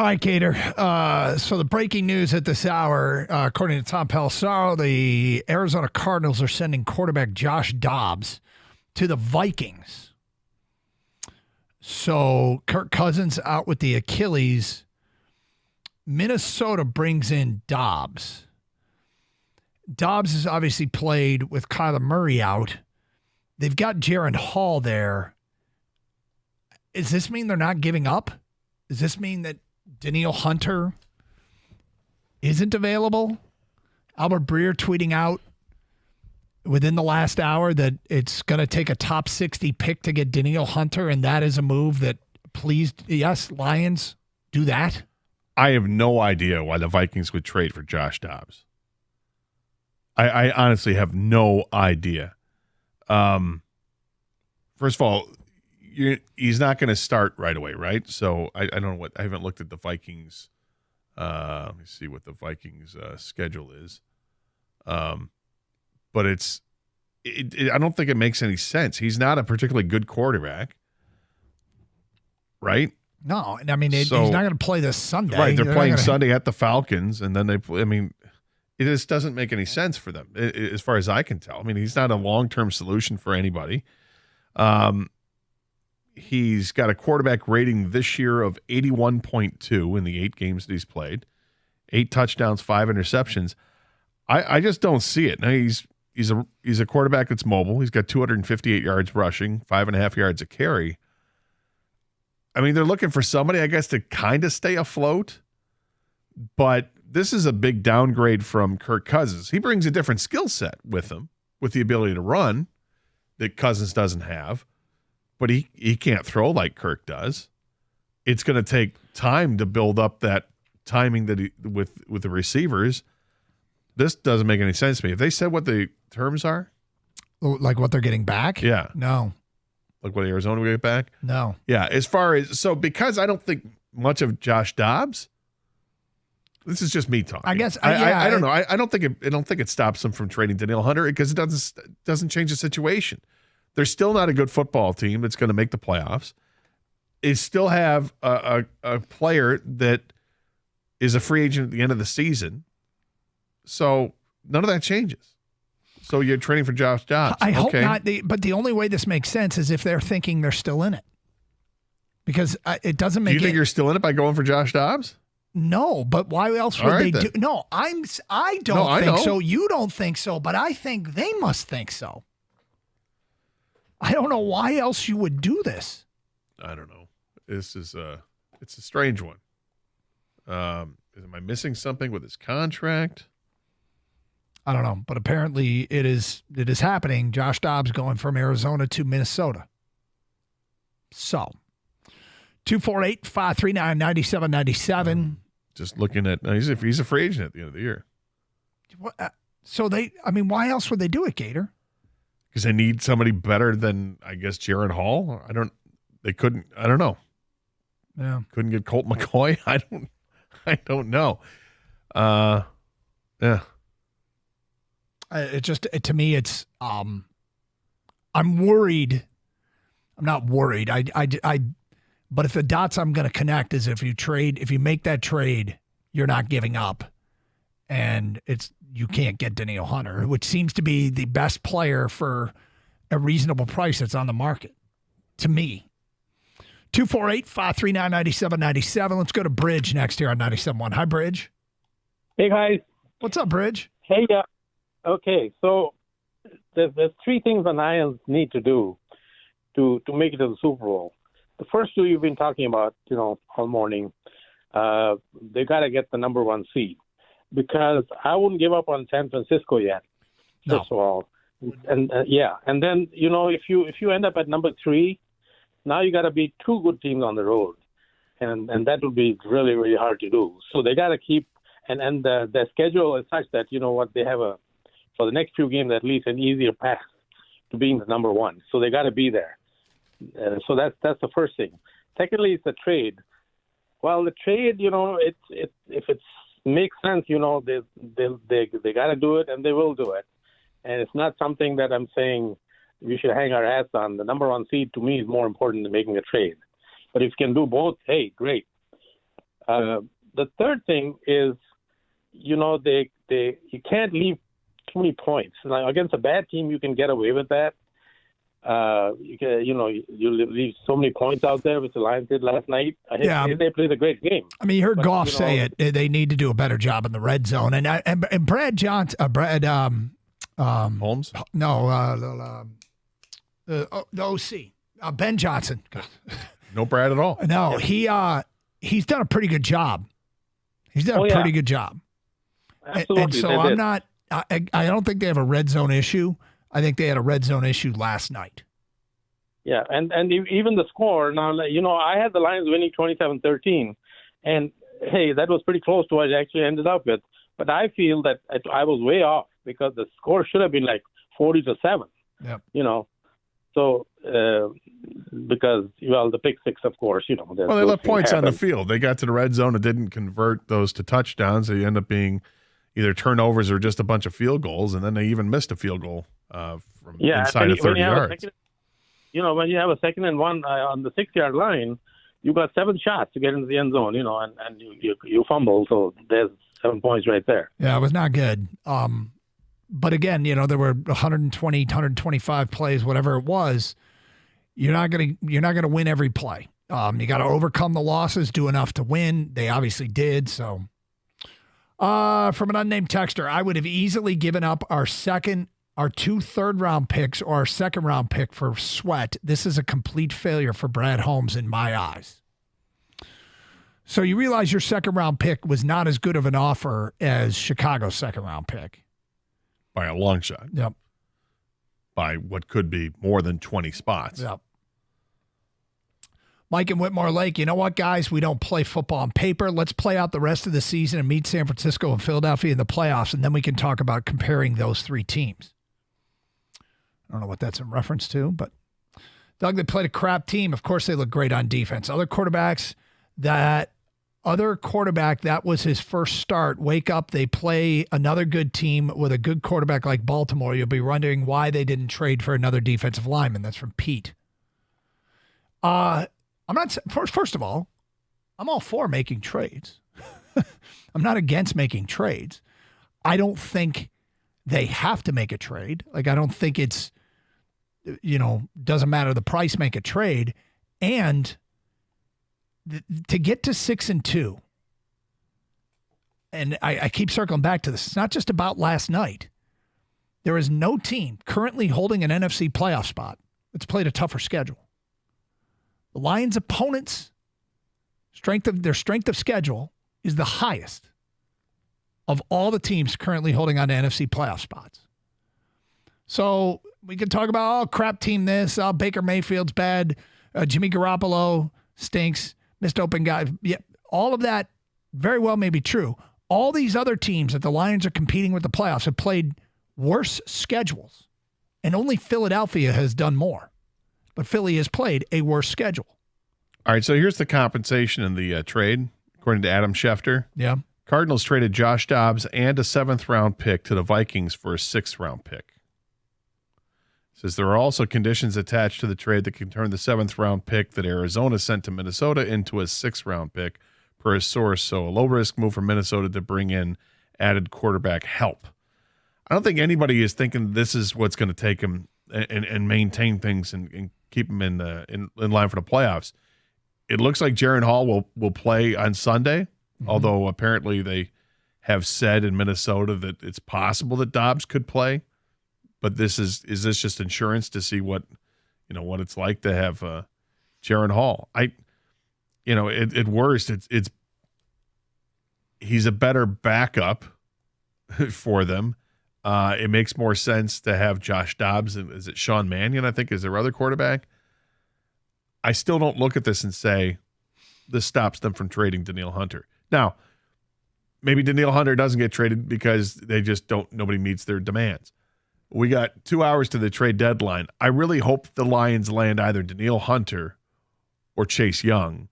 Hi, Cater. So the breaking news at this hour, according to Tom Pelissero, the Arizona Cardinals are sending quarterback Josh Dobbs to the Vikings. So Kirk Cousins out with the Achilles. Minnesota brings in Dobbs. Dobbs has obviously played with Kyler Murray out. They've got Jaron Hall there. Does this mean they're not giving up? Does this mean that Danielle Hunter isn't available? Albert Breer tweeting out within the last hour that it's going to take a top 60 pick to get Danielle Hunter, and that is a move that pleased, yes, Lions do that. I have no idea why the Vikings would trade for Josh Dobbs. I honestly have no idea. First of all, he's not going to start right away, right? So I don't know what, I haven't looked at the Vikings. Let me see what the Vikings schedule is. But I don't think it makes any sense. He's not a particularly good quarterback, right? No, I mean, he's not going to play this Sunday. Right, they're playing Sunday at the Falcons, and then they play. I mean, it just doesn't make any sense for them, as far as I can tell. I mean, he's not a long-term solution for anybody. He's got a quarterback rating this year of 81.2 in the 8 games that he's played. 8 touchdowns, 5 interceptions. I just don't see it. Now, he's a quarterback that's mobile. He's got 258 yards rushing, 5.5 yards a carry. I mean, they're looking for somebody, I guess, to kind of stay afloat. But this is a big downgrade from Kirk Cousins. He brings a different skill set with him, with the ability to run that Cousins doesn't have. But he can't throw like Kirk does. It's going to take time to build up that timing that with the receivers. This doesn't make any sense to me. If they said what the terms are, like what they're getting back, yeah, no, like what Arizona will get back, no, yeah. As far as because I don't think much of Josh Dobbs. This is just me talking. I guess I don't know. I don't think it stops them from trading Danielle Hunter because it doesn't change the situation. They're still not a good football team that's going to make the playoffs. They still have a player that is a free agent at the end of the season. So none of that changes. So you're trading for Josh Dobbs. I hope not. But the only way this makes sense is if they're thinking they're still in it. Because it doesn't make. Do you think you're still in it by going for Josh Dobbs? No, but why else would they do? No, I don't think so. You don't think so, but I think they must think so. I don't know why else you would do this. I don't know. This is it's a strange one. Am I missing something with his contract? I don't know, but apparently it is happening. Josh Dobbs going from Arizona to Minnesota. So 248-539-9797. Just looking at he's a free agent at the end of the year. So why else would they do it, Gator? Because they need somebody better than, I guess, Jaron Hall. I don't know. Yeah. Couldn't get Colt McCoy. I don't know. Yeah. To me, it's I'm worried. I'm not worried. But if the dots I'm going to connect is if you make that trade, you're not giving up, and you can't get Danielle Hunter, which seems to be the best player for a reasonable price that's on the market, to me. 248-539-9797. Let's go to Bridge next here on 97.1. Hi, Bridge. Hey, guys. What's up, Bridge? Hey, okay, so there's 3 things the Lions need to do to make it to the Super Bowl. The first 2 you've been talking about, all morning. They got to get the number 1 seed because I wouldn't give up on San Francisco yet. No. First of all, and and then if you end up at number 3, now you got to beat 2 good teams on the road, and that would be really, really hard to do. So they got to keep and the schedule is such that they have for the next few games at least an easier path to being the number 1. So they got to be there. So that's the first thing. Secondly, it's the trade. Well, the trade, if it makes sense, they got to do it and they will do it. And it's not something that I'm saying we should hang our hats on. The number 1 seed to me is more important than making a trade. But if you can do both, hey, great. The third thing is, you can't leave too many points. Like against a bad team, you can get away with that. you leave so many points out there, which the Lions did last night. They played a great game. I mean, you heard Goff say it. They need to do a better job in the red zone. And Brad Johnson, Holmes? No, the OC, Ben Johnson. No Brad at all. No, he's done a pretty good job. He's done a pretty good job. Absolutely. And so I don't think they have a red zone issue. I think they had a red zone issue last night. Yeah, and even the score, now, I had the Lions winning 27-13, and, hey, that was pretty close to what it actually ended up with. But I feel that I was way off because the score should have been like 40-7. Yep. So because, the pick six, of course, Well, they left points on the field. They got to the red zone and didn't convert those to touchdowns. They end up being either turnovers or just a bunch of field goals, and then they even missed a field goal from inside of 30 yards. When you have a 2nd and 1 on the 6-yard line, you got 7 shots to get into the end zone, and you fumble, so there's 7 points right there. Yeah, it was not good. But again, there were 120, 125 plays, whatever it was. You're not gonna win every play. You got to overcome the losses, do enough to win. They obviously did. So, from an unnamed texter, I would have easily given up our 2 third-round picks or our 2nd-round pick for Sweat. This is a complete failure for Brad Holmes in my eyes. So you realize your 2nd-round pick was not as good of an offer as Chicago's 2nd-round pick. By a long shot. Yep. By what could be more than 20 spots. Yep. Mike in Whitmore Lake, you know what, guys? We don't play football on paper. Let's play out the rest of the season and meet San Francisco and Philadelphia in the playoffs, and then we can talk about comparing those 3 teams. I don't know what that's in reference to, but Doug, they played a crap team. Of course, they look great on defense. Other quarterback, that was his first start. Wake up, they play another good team with a good quarterback like Baltimore. You'll be wondering why they didn't trade for another defensive lineman. That's from Pete. I'm not, first of all, I'm all for making trades. I'm not against making trades. I don't think they have to make a trade. I don't think it's, doesn't matter the price, make a trade. And to get to 6-2, and I keep circling back to this, it's not just about last night. There is no team currently holding an NFC playoff spot that's played a tougher schedule. The Lions' opponents' strength of schedule is the highest of all the teams currently holding on to NFC playoff spots. So we can talk about, crap team this, Baker Mayfield's bad, Jimmy Garoppolo stinks, missed open guy. Yeah, all of that very well may be true. All these other teams that the Lions are competing with the playoffs have played worse schedules, and only Philadelphia has done more. But Philly has played a worse schedule. All right, so here's the compensation in the trade, according to Adam Schefter. Yeah. Cardinals traded Josh Dobbs and a 7th-round pick to the Vikings for a 6th-round pick. It says there are also conditions attached to the trade that can turn the 7th-round pick that Arizona sent to Minnesota into a 6th-round pick, per a source. So a low-risk move for Minnesota to bring in added quarterback help. I don't think anybody is thinking this is what's going to take him and maintain things and keep him in line for the playoffs. It looks like Jaren Hall will play on Sunday, although apparently they have said in Minnesota that it's possible that Dobbs could play. But is this just insurance to see what it's like to have Jaren Hall? At worst, it's he's a better backup for them. It makes more sense to have Josh Dobbs. Is it Sean Mannion, I think, is their other quarterback? I still don't look at this and say this stops them from trading Danielle Hunter. Now, maybe Danielle Hunter doesn't get traded because they just nobody meets their demands. We got 2 hours to the trade deadline. I really hope the Lions land either Danielle Hunter or Chase Young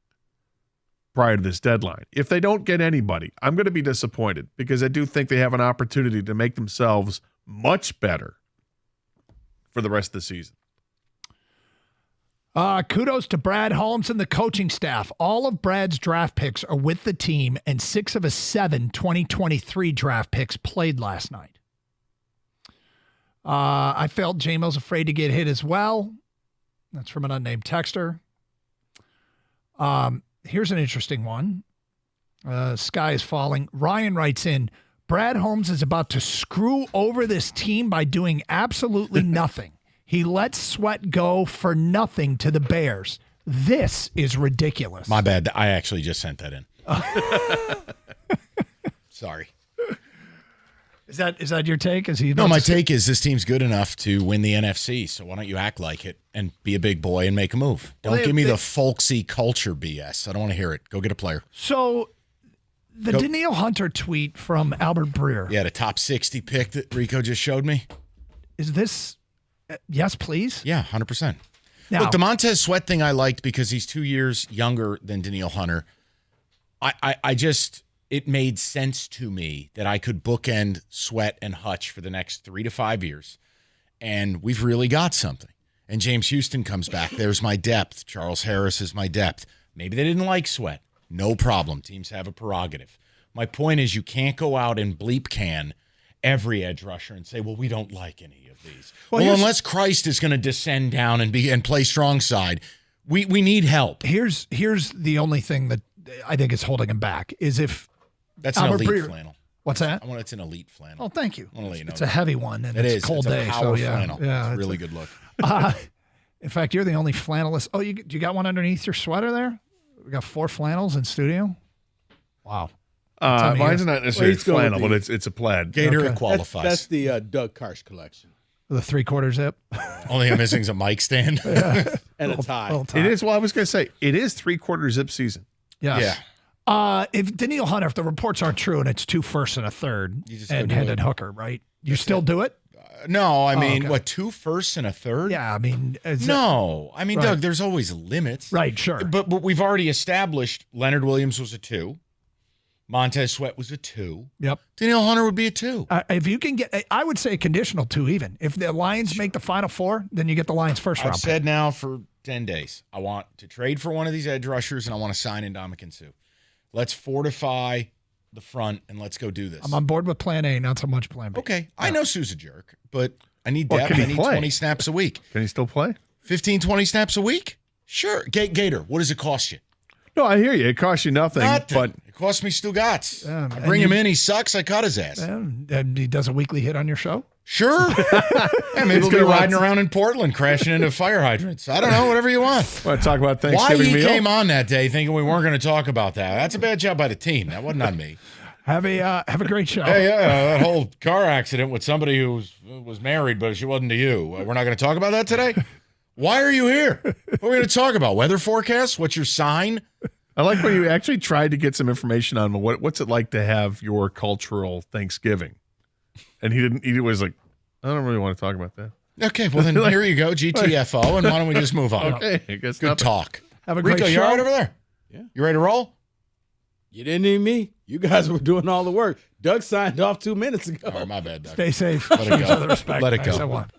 prior to this deadline. If they don't get anybody, I'm going to be disappointed because I do think they have an opportunity to make themselves much better for the rest of the season. Kudos to Brad Holmes and the coaching staff. All of Brad's draft picks are with the team, and 6 of his 7 2023 draft picks played last night. I felt J-Mo's afraid to get hit as well. That's from an unnamed texter. Here's an interesting one. Sky is falling. Ryan writes in, Brad Holmes is about to screw over this team by doing absolutely nothing. He lets Sweat go for nothing to the Bears. This is ridiculous. My bad. I actually just sent that in. Sorry. Is that your take? No, my take is this team's good enough to win the NFC, so why don't you act like it and be a big boy and make a move? Don't give me the folksy culture BS. I don't want to hear it. Go get a player. So the Danielle Hunter tweet from Albert Breer. Yeah, the top 60 pick that Rico just showed me. Is this yes, please? Yeah, 100%. Now, look, the Montez Sweat thing I liked because he's 2 years younger than Danielle Hunter. I just... It made sense to me that I could bookend Sweat and Hutch for the next 3 to 5 years, and we've really got something. And James Houston comes back. There's my depth. Charles Harris is my depth. Maybe they didn't like Sweat. No problem. Teams have a prerogative. My point is you can't go out and bleep can every edge rusher and say, well, we don't like any of these. Well unless Christ is going to descend down and play strong side, we need help. Here's the only thing that I think is holding him back is if that's an elite flannel. What's that? It's an elite flannel. Oh, thank you. I want to let you know it's a heavy one, and it's a cold day. Power so flannel. Yeah, it's a really good look. In fact, you're the only flannelist. Oh, you got one underneath your sweater there? We got 4 flannels in studio. Wow. Mine's not necessarily flannel, but it's a plaid. Gator qualifies. That's the Doug Karsh collection. The 3/4 zip. Only I'm missing is a mic stand. And a tie. It is. Well, I was going to say it is 3/4 zip season. Yes. Yeah. If Danielle Hunter, if the reports aren't true and it's 2 firsts and a third, and Hendon Hooker, right? You still do it? No, I mean, 2 firsts and a third? Yeah, I mean, no. I mean, right. Doug, there's always limits. Right, sure. But we've already established Leonard Williams was a 2. Montez Sweat was a 2. Yep. Danielle Hunter would be a 2. If you can get, I would say a conditional 2 even. If the Lions make the Final Four, then you get the Lions first round. I've said now for 10 days, I want to trade for one of these edge rushers, and I want to sign Ndamukong Suh. Let's fortify the front, and let's go do this. I'm on board with plan A, not so much plan B. Okay. I know Suh's a jerk, but I need depth. I need 20 snaps a week. Can he still play? 15, 20 snaps a week? Sure. Gator, what does it cost you? No, I hear you. It costs you nothing. But it costs me Stugotz. I bring him in. He sucks. I cut his ass. And he does a weekly hit on your show? Sure. Maybe we'll be riding around in Portland, crashing into fire hydrants. I don't know. Whatever you want. Want to talk about Why Thanksgiving he meal? came on that day thinking we weren't going to talk about that. That's a bad job by the team. That wasn't on me. Have a great show. Hey, that whole car accident with somebody who was married, but she wasn't to you. We're not going to talk about that today? Why are you here? What are we going to talk about? Weather forecast? What's your sign? I like when you actually tried to get some information on what's it like to have your cultural Thanksgiving. And he was like, I don't really want to talk about that. Okay, well then here you go, GTFO, and why don't we just move on? Okay, I guess good talk. Have a great Rico, show. you all right over there? Yeah. You ready to roll? You didn't need me. You guys were doing all the work. Doug signed off 2 minutes ago. All right, my bad, Doug. Stay safe. Let it Each go. other respect. Let it Nice, go. I won.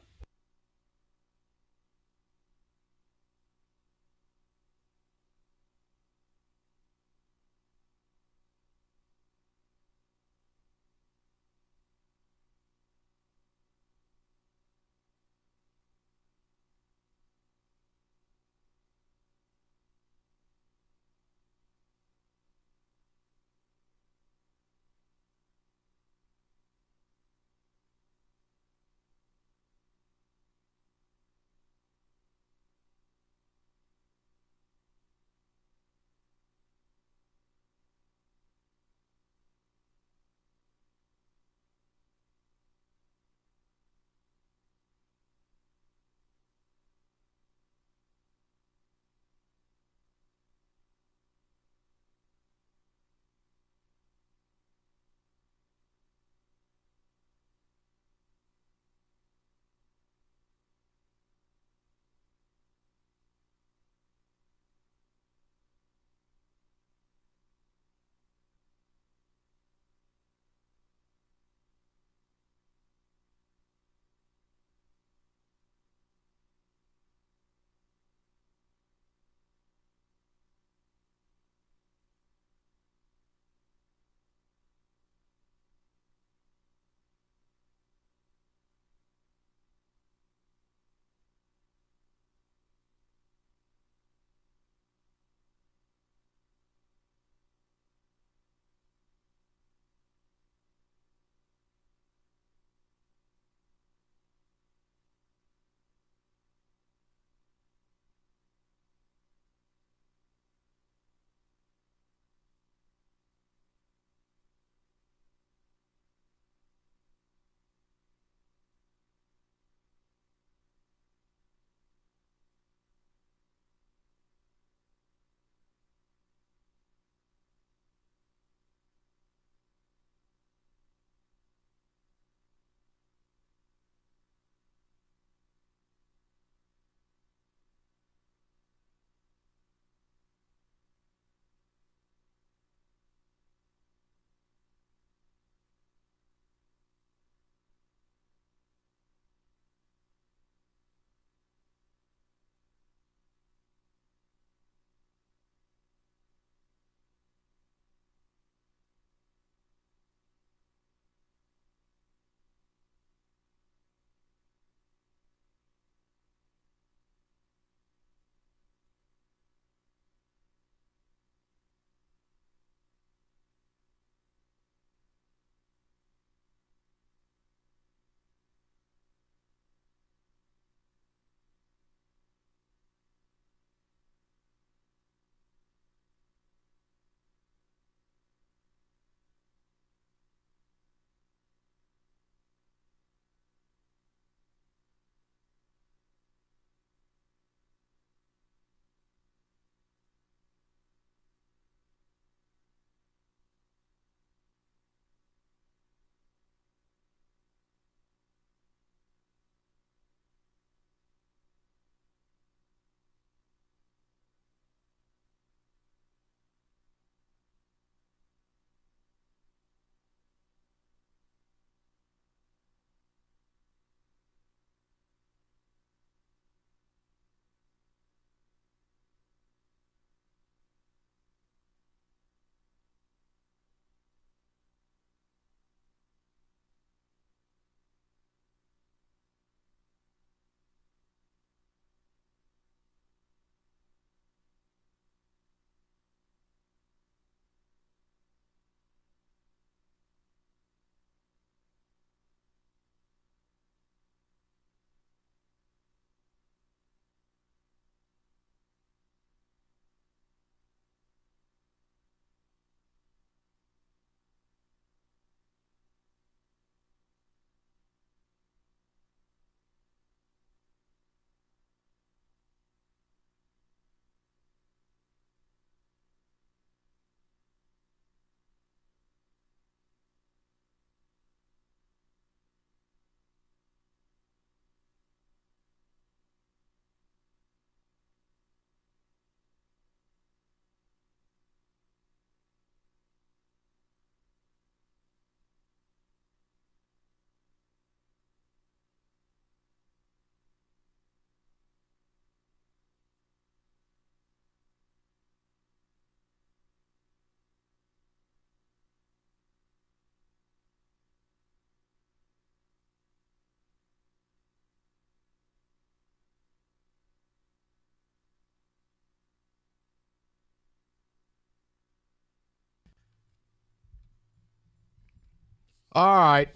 All right.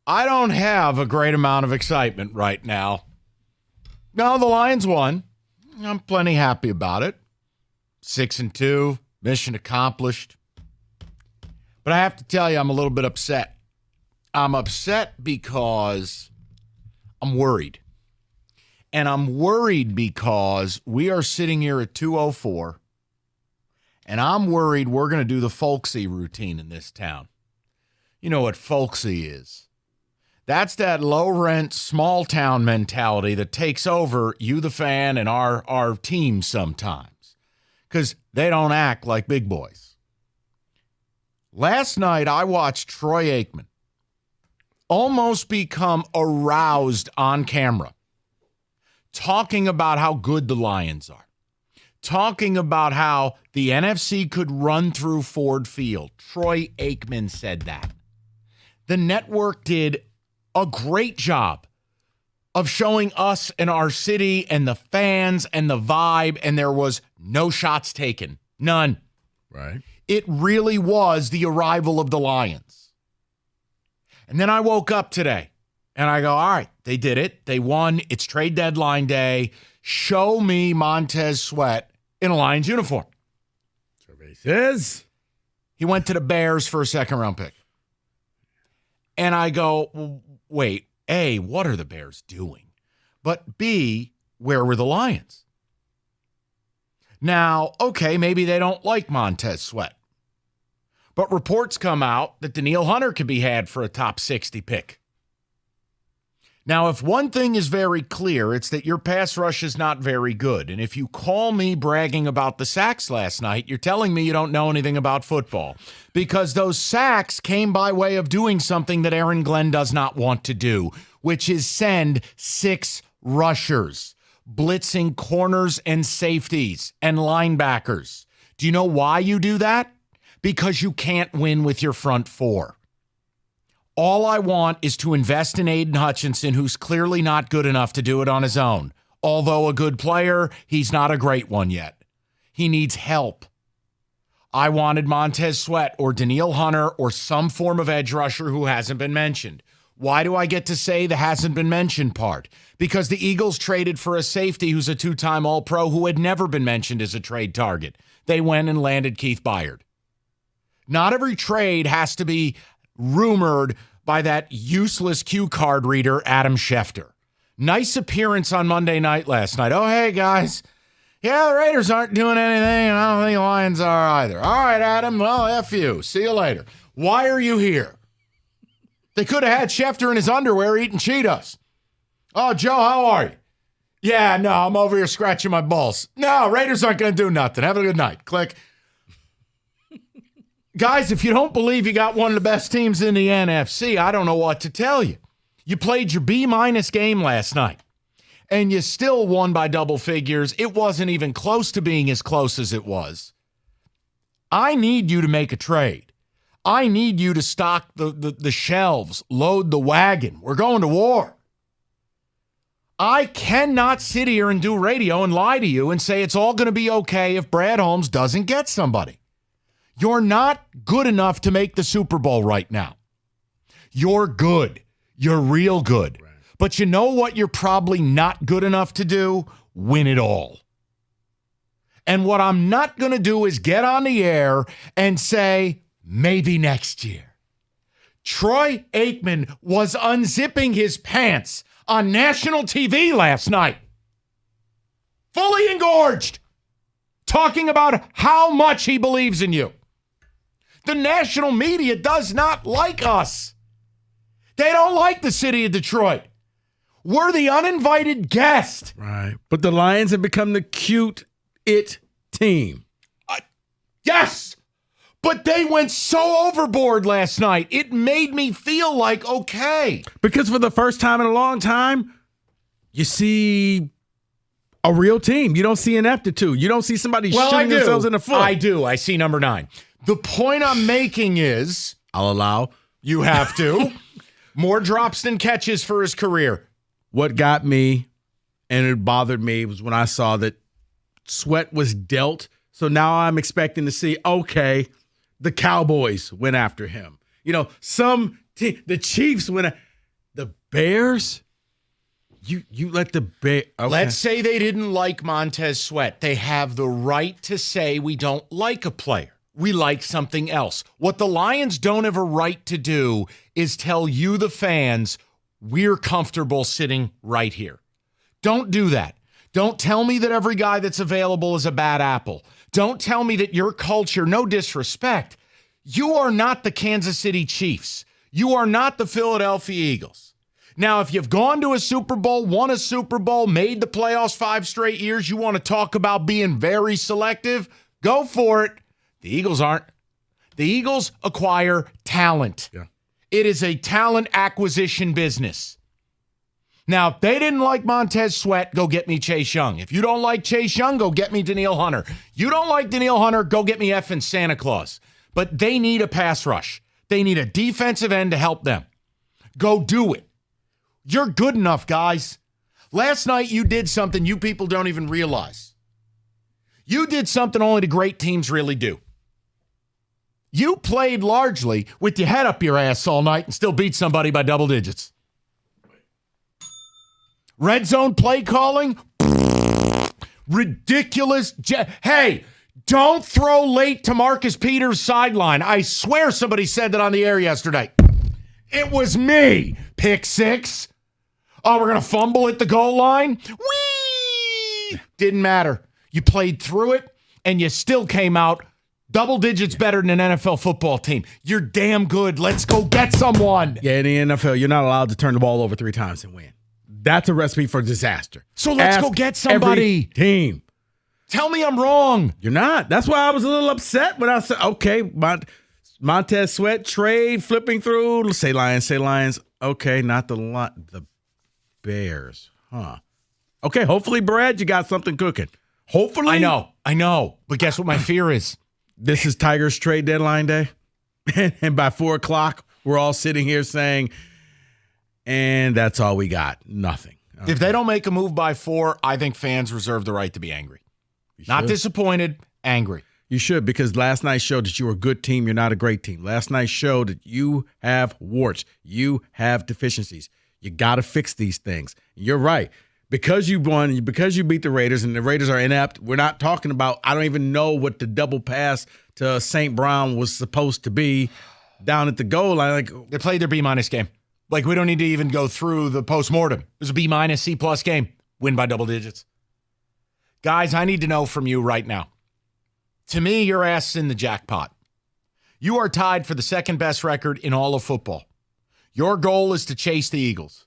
I don't have a great amount of excitement right now. No, the Lions won. I'm plenty happy about it. 6-2, mission accomplished. But I have to tell you, I'm a little bit upset. I'm upset because I'm worried. And I'm worried because we are sitting here at 2:04, and I'm worried we're going to do the folksy routine in this town. You know what folksy is. That's that low-rent, small-town mentality that takes over you, the fan, and our team sometimes because they don't act like big boys. Last night, I watched Troy Aikman almost become aroused on camera, talking about how good the Lions are, talking about how the NFC could run through Ford Field. Troy Aikman said that. The network did a great job of showing us and our city and the fans and the vibe, and there was no shots taken. None. Right. It really was the arrival of the Lions. And then I woke up today, and I go, all right, they did it. They won. It's trade deadline day. Show me Montez Sweat in a Lions uniform. Survey says he went to the Bears for a second-round pick. And I go, well, wait, A, what are the Bears doing? But B, where were the Lions? Now, okay, maybe they don't like Montez Sweat. But reports come out that Danielle Hunter could be had for a top 60 pick. Now, if one thing is very clear, it's that your pass rush is not very good. And if you call me bragging about the sacks last night, you're telling me you don't know anything about football. Because those sacks came by way of doing something that Aaron Glenn does not want to do, which is send 6 rushers, blitzing corners and safeties and linebackers. Do you know why you do that? Because you can't win with your front 4. All I want is to invest in Aiden Hutchinson, who's clearly not good enough to do it on his own. Although a good player, he's not a great one yet. He needs help. I wanted Montez Sweat or Danielle Hunter or some form of edge rusher who hasn't been mentioned. Why do I get to say the hasn't been mentioned part? Because the Eagles traded for a safety who's a 2-time All-Pro who had never been mentioned as a trade target. They went and landed Keith Byard. Not every trade has to be rumored by that useless cue card reader, Adam Schefter. Nice appearance on Monday night last night. Oh, hey, guys. Yeah, the Raiders aren't doing anything, and I don't think the Lions are either. All right, Adam. Well, F you. See you later. Why are you here? They could have had Schefter in his underwear eating Cheetos. Oh, Joe, how are you? Yeah, no, I'm over here scratching my balls. No, Raiders aren't going to do nothing. Have a good night. Click. Guys, if you don't believe you got one of the best teams in the NFC, I don't know what to tell you. You played your B- game last night, and you still won by double figures. It wasn't even close to being as close as it was. I need you to make a trade. I need you to stock the shelves, load the wagon. We're going to war. I cannot sit here and do radio and lie to you and say it's all going to be okay if Brad Holmes doesn't get somebody. You're not good enough to make the Super Bowl right now. You're good. You're real good. Right. But you know what you're probably not good enough to do? Win it all. And what I'm not going to do is get on the air and say, maybe next year. Troy Aikman was unzipping his pants on national TV last night. Fully engorged. Talking about how much he believes in you. The national media does not like us. They don't like the city of Detroit. We're the uninvited guest. Right. But the Lions have become the cute it team. Yes. But they went so overboard last night. It made me feel like, okay. Because for the first time in a long time, you see a real team. You don't see ineptitude. You don't see somebody shooting themselves in the foot. I do. I see number 9. The point I'm making is, I'll allow. You have to. More drops than catches for his career. What got me, and it bothered me, was when I saw that Sweat was dealt. So now I'm expecting to see, okay, the Cowboys went after him. some team, the Chiefs win. The Bears? You let the Bears. Okay. Let's say they didn't like Montez Sweat. They have the right to say we don't like a player. We like something else. What the Lions don't have a right to do is tell you, the fans, we're comfortable sitting right here. Don't do that. Don't tell me that every guy that's available is a bad apple. Don't tell me that your culture, no disrespect, you are not the Kansas City Chiefs. You are not the Philadelphia Eagles. Now, if you've gone to a Super Bowl, won a Super Bowl, made the playoffs 5 straight years, you want to talk about being very selective, go for it. The Eagles aren't. The Eagles acquire talent. Yeah. It is a talent acquisition business. Now, if they didn't like Montez Sweat, go get me Chase Young. If you don't like Chase Young, go get me Danielle Hunter. You don't like Danielle Hunter, go get me effing Santa Claus. But they need a pass rush. They need a defensive end to help them. Go do it. You're good enough, guys. Last night you did something you people don't even realize. You did something only the great teams really do. You played largely with your head up your ass all night and still beat somebody by double digits. Red zone play calling? Ridiculous. Hey, don't throw late to Marcus Peters' sideline. I swear somebody said that on the air yesterday. It was me. Pick 6. Oh, we're going to fumble at the goal line? Whee! Didn't matter. You played through it, and you still came out double digits better than an NFL football team. You're damn good. Let's go get someone. Yeah, in the NFL, you're not allowed to turn the ball over 3 times and win. That's a recipe for disaster. So let's go get somebody. Every team. Tell me I'm wrong. You're not. That's why I was a little upset when I said, okay, Montez Sweat trade, flipping through. Let's say Lions. Okay, not the Bears. Huh. Okay, hopefully, Brad, you got something cooking. Hopefully. I know. But guess what my fear is? This is Tigers trade deadline day. And by 4 o'clock, we're all sitting here saying, and that's all we got. Nothing. Okay. If they don't make a move by 4, I think fans reserve the right to be angry. Not disappointed, angry. You should, because last night showed that you were a good team. You're not a great team. Last night showed that you have warts. You have deficiencies. You got to fix these things. You're right. Because you won, because you beat the Raiders, and the Raiders are inept, we're not talking about, I don't even know what the double pass to St. Brown was supposed to be down at the goal line. Like, they played their B- game. Like, we don't need to even go through the postmortem. It was a B-, C+ game. Win by double digits. Guys, I need to know from you right now. To me, your ass is in the jackpot. You are tied for the second best record in all of football. Your goal is to chase the Eagles.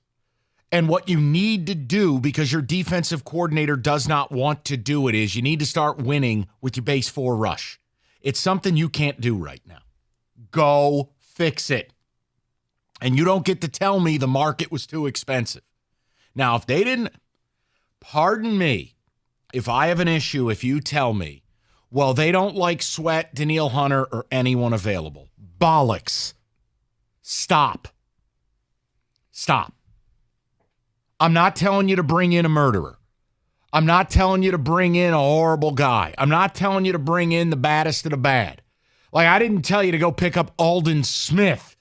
And what you need to do, because your defensive coordinator does not want to do it, is you need to start winning with your base 4 rush. It's something you can't do right now. Go fix it. And you don't get to tell me the market was too expensive. Now, if they didn't, pardon me, if I have an issue, if you tell me, well, they don't like Sweat, Danielle Hunter, or anyone available. Bollocks. Stop. I'm not telling you to bring in a murderer. I'm not telling you to bring in a horrible guy. I'm not telling you to bring in the baddest of the bad. Like, I didn't tell you to go pick up Aldon Smith.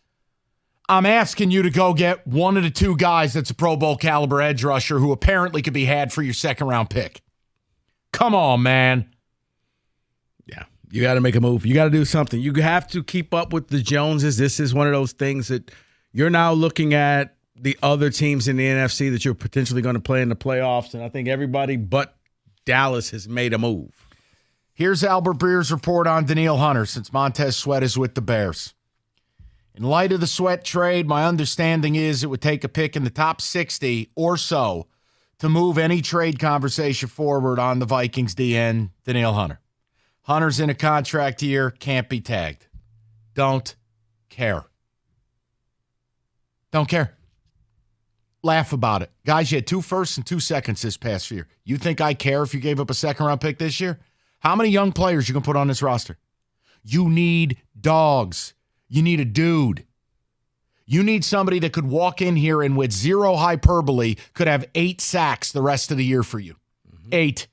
I'm asking you to go get one of the 2 guys that's a Pro Bowl caliber edge rusher who apparently could be had for your second-round pick. Come on, man. Yeah, you got to make a move. You got to do something. You have to keep up with the Joneses. This is one of those things that you're now looking at the other teams in the NFC that you're potentially going to play in the playoffs, and I think everybody but Dallas has made a move. Here's Albert Breer's report on Danielle Hunter since Montez Sweat is with the Bears. In light of the Sweat trade, my understanding is it would take a pick in the top 60 or so to move any trade conversation forward on the Vikings DN, Danielle Hunter. Hunter's in a contract year, can't be tagged. Don't care. Don't care. Laugh about it. Guys, you had 2 firsts and 2 seconds this past year. You think I care if you gave up a second-round pick this year? How many young players you can put on this roster? You need dogs. You need a dude. You need somebody that could walk in here and with zero hyperbole could have 8 sacks the rest of the year for you. 8.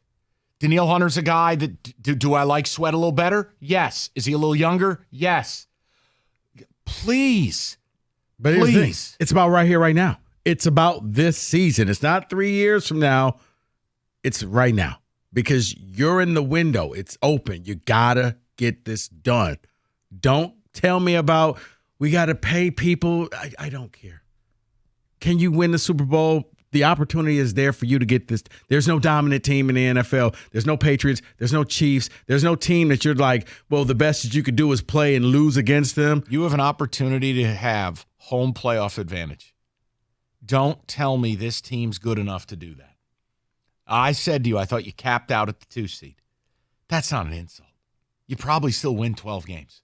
Danielle Hunter's a guy that, do I like Sweat a little better? Yes. Is he a little younger? Yes. Please. But here's the thing. Please. It's about right here, right now. It's about this season. It's not 3 years from now. It's right now because you're in the window. It's open. You got to get this done. Don't tell me about we got to pay people. I don't care. Can you win the Super Bowl? The opportunity is there for you to get this. There's no dominant team in the NFL. There's no Patriots. There's no Chiefs. There's no team that you're like, well, the best that you could do is play and lose against them. You have an opportunity to have home playoff advantage. Don't tell me this team's good enough to do that. I said to you, I thought you capped out at the 2 seed. That's not an insult. You probably still win 12 games.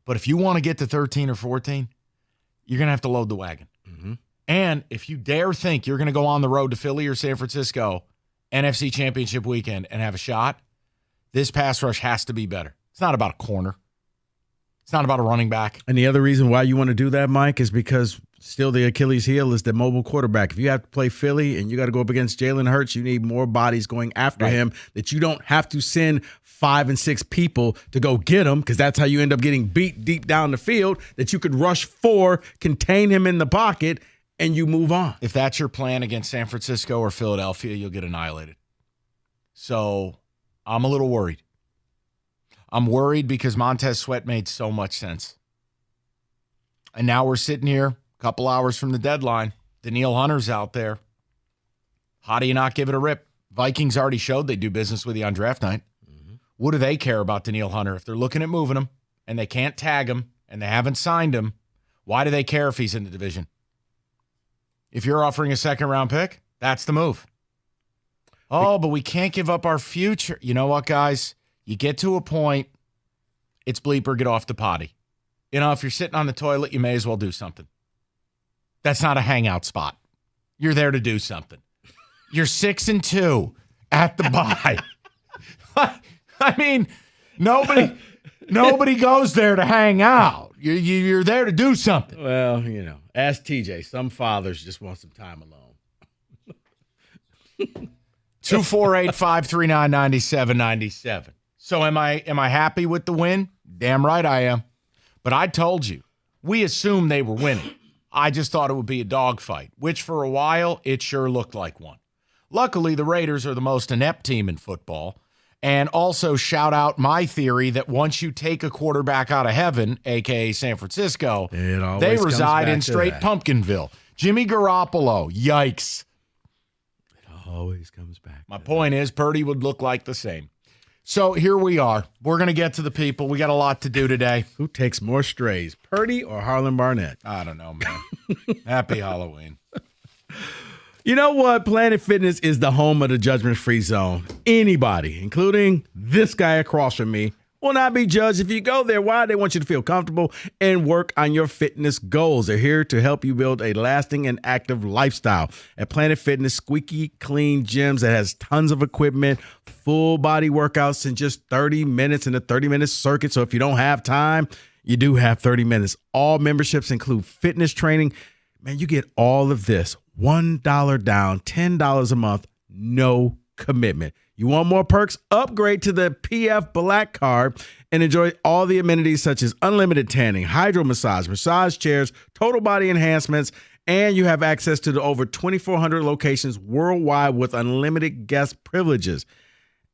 But if you want to get to 13 or 14, you're going to have to load the wagon. Mm-hmm. And if you dare think you're going to go on the road to Philly or San Francisco, NFC Championship weekend, and have a shot, this pass rush has to be better. It's not about a corner. It's not about a running back. And the other reason why you want to do that, Mike, is because still the Achilles heel is the mobile quarterback. If you have to play Philly and you got to go up against Jalen Hurts, you need more bodies going after him that you don't have to send 5 and 6 people to go get him, because that's how you end up getting beat deep down the field, that you could rush 4, contain him in the pocket, and you move on. If that's your plan against San Francisco or Philadelphia, you'll get annihilated. So I'm a little worried. I'm worried because Montez Sweat made so much sense. And now we're sitting here a couple hours from the deadline. Danielle Hunter's out there. How do you not give it a rip? Vikings already showed they do business with you on draft night. Mm-hmm. What do they care about Danielle Hunter? If they're looking at moving him and they can't tag him and they haven't signed him, why do they care if he's in the division? If you're offering a 2nd-round pick, that's the move. Oh, but we can't give up our future. You know what, guys? You get to a point, it's bleeper, get off the potty. You know, if you're sitting on the toilet, you may as well do something. That's not a hangout spot. You're there to do something. You're 6-2 at the bye. I mean, nobody goes there to hang out. You're there to do something. Well, you know, ask TJ. Some fathers just want some time alone. 248-539-9797. So am I happy with the win? Damn right I am. But I told you, we assumed they were winning. I just thought it would be a dogfight, which for a while, it sure looked like one. Luckily, the Raiders are the most inept team in football. And also shout out my theory that once you take a quarterback out of heaven, a.k.a. San Francisco, they reside in straight Pumpkinville. Jimmy Garoppolo, yikes. It always comes back. My point is, Purdy would look like the same. So here we are. We're going to get to the people. We got a lot to do today. Who takes more strays, Purdy or Harlan Barnett? I don't know, man. Happy Halloween. You know what? Planet Fitness is the home of the judgment-free zone. Anybody, including this guy across from me, will not be judged if you go there. Why? They want you to feel comfortable and work on your fitness goals. They're here to help you build a lasting and active lifestyle. At Planet Fitness, squeaky clean gyms that has tons of equipment, full body workouts in just 30 minutes in a 30-minute circuit. So if you don't have time, you do have 30 minutes. All memberships include fitness training. Man, you get all of this. $1 down, $10 a month, no commitment. You want more perks? Upgrade to the PF Black Card and enjoy all the amenities such as unlimited tanning, hydro massage chairs, total body enhancements, and you have access to the over 2,400 locations worldwide with unlimited guest privileges.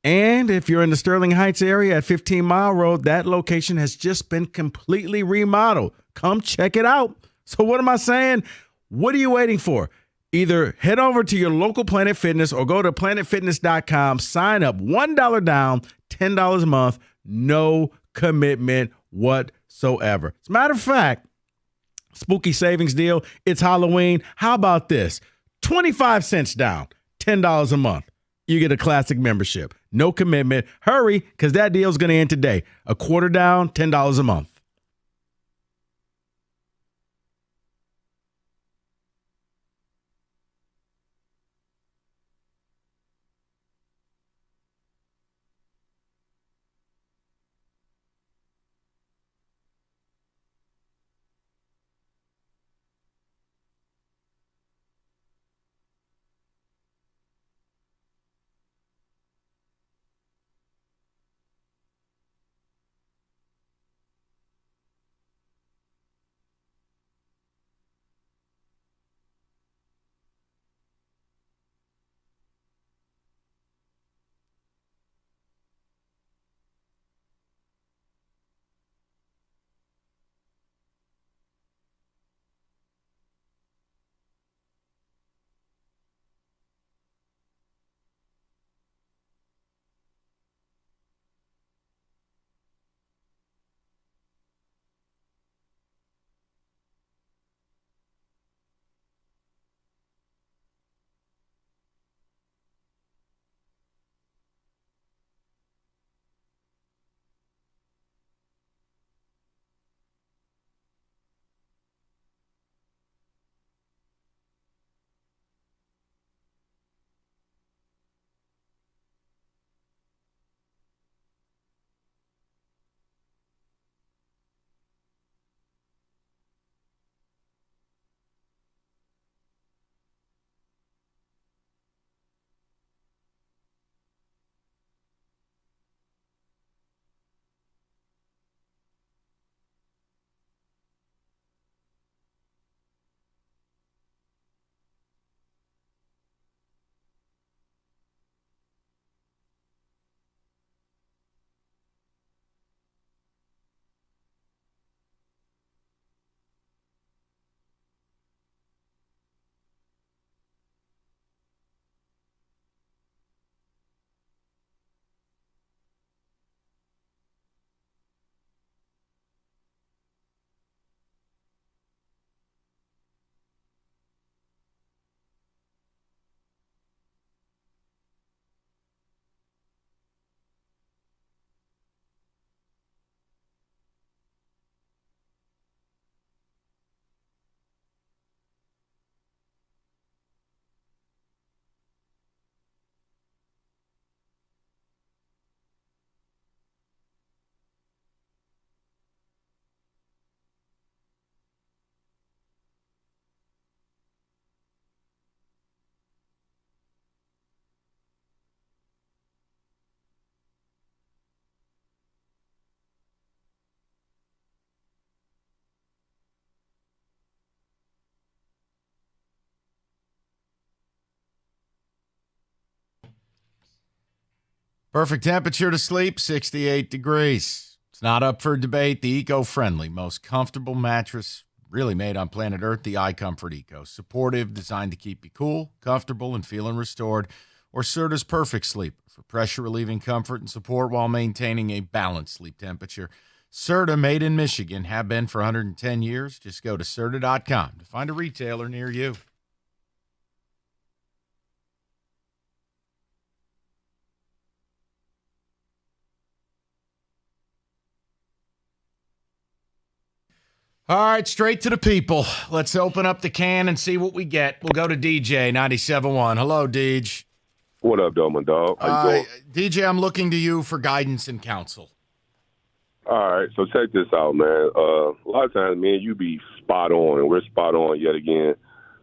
And if you're in the Sterling Heights area at 15 Mile Road, that location has just been completely remodeled. Come check it out. So what am I saying? What are you waiting for? Either head over to your local Planet Fitness or go to planetfitness.com, sign up, $1 down, $10 a month, no commitment whatsoever. As a matter of fact, spooky savings deal, it's Halloween. How about this? 25 cents down, $10 a month. You get a classic membership. No commitment. Hurry, because that deal's going to end today. A quarter down, $10 a month. Perfect temperature to sleep, 68 degrees. It's not up for debate. The eco-friendly, most comfortable mattress really made on planet Earth, the iComfort Eco. Supportive, designed to keep you cool, comfortable, and feeling restored. Or Serta's Perfect Sleep for pressure-relieving comfort and support while maintaining a balanced sleep temperature. Serta, made in Michigan, have been for 110 years. Just go to Serta.com to find a retailer near you. All right, straight to the people. Let's open up the can and see what we get. We'll go to DJ 97.1. Hello, Deej. What up, though, my dog? How you doing? DJ, I'm looking to you for guidance and counsel. All right, so check this out, man. A lot of times, me and you be spot on, and we're spot on yet again.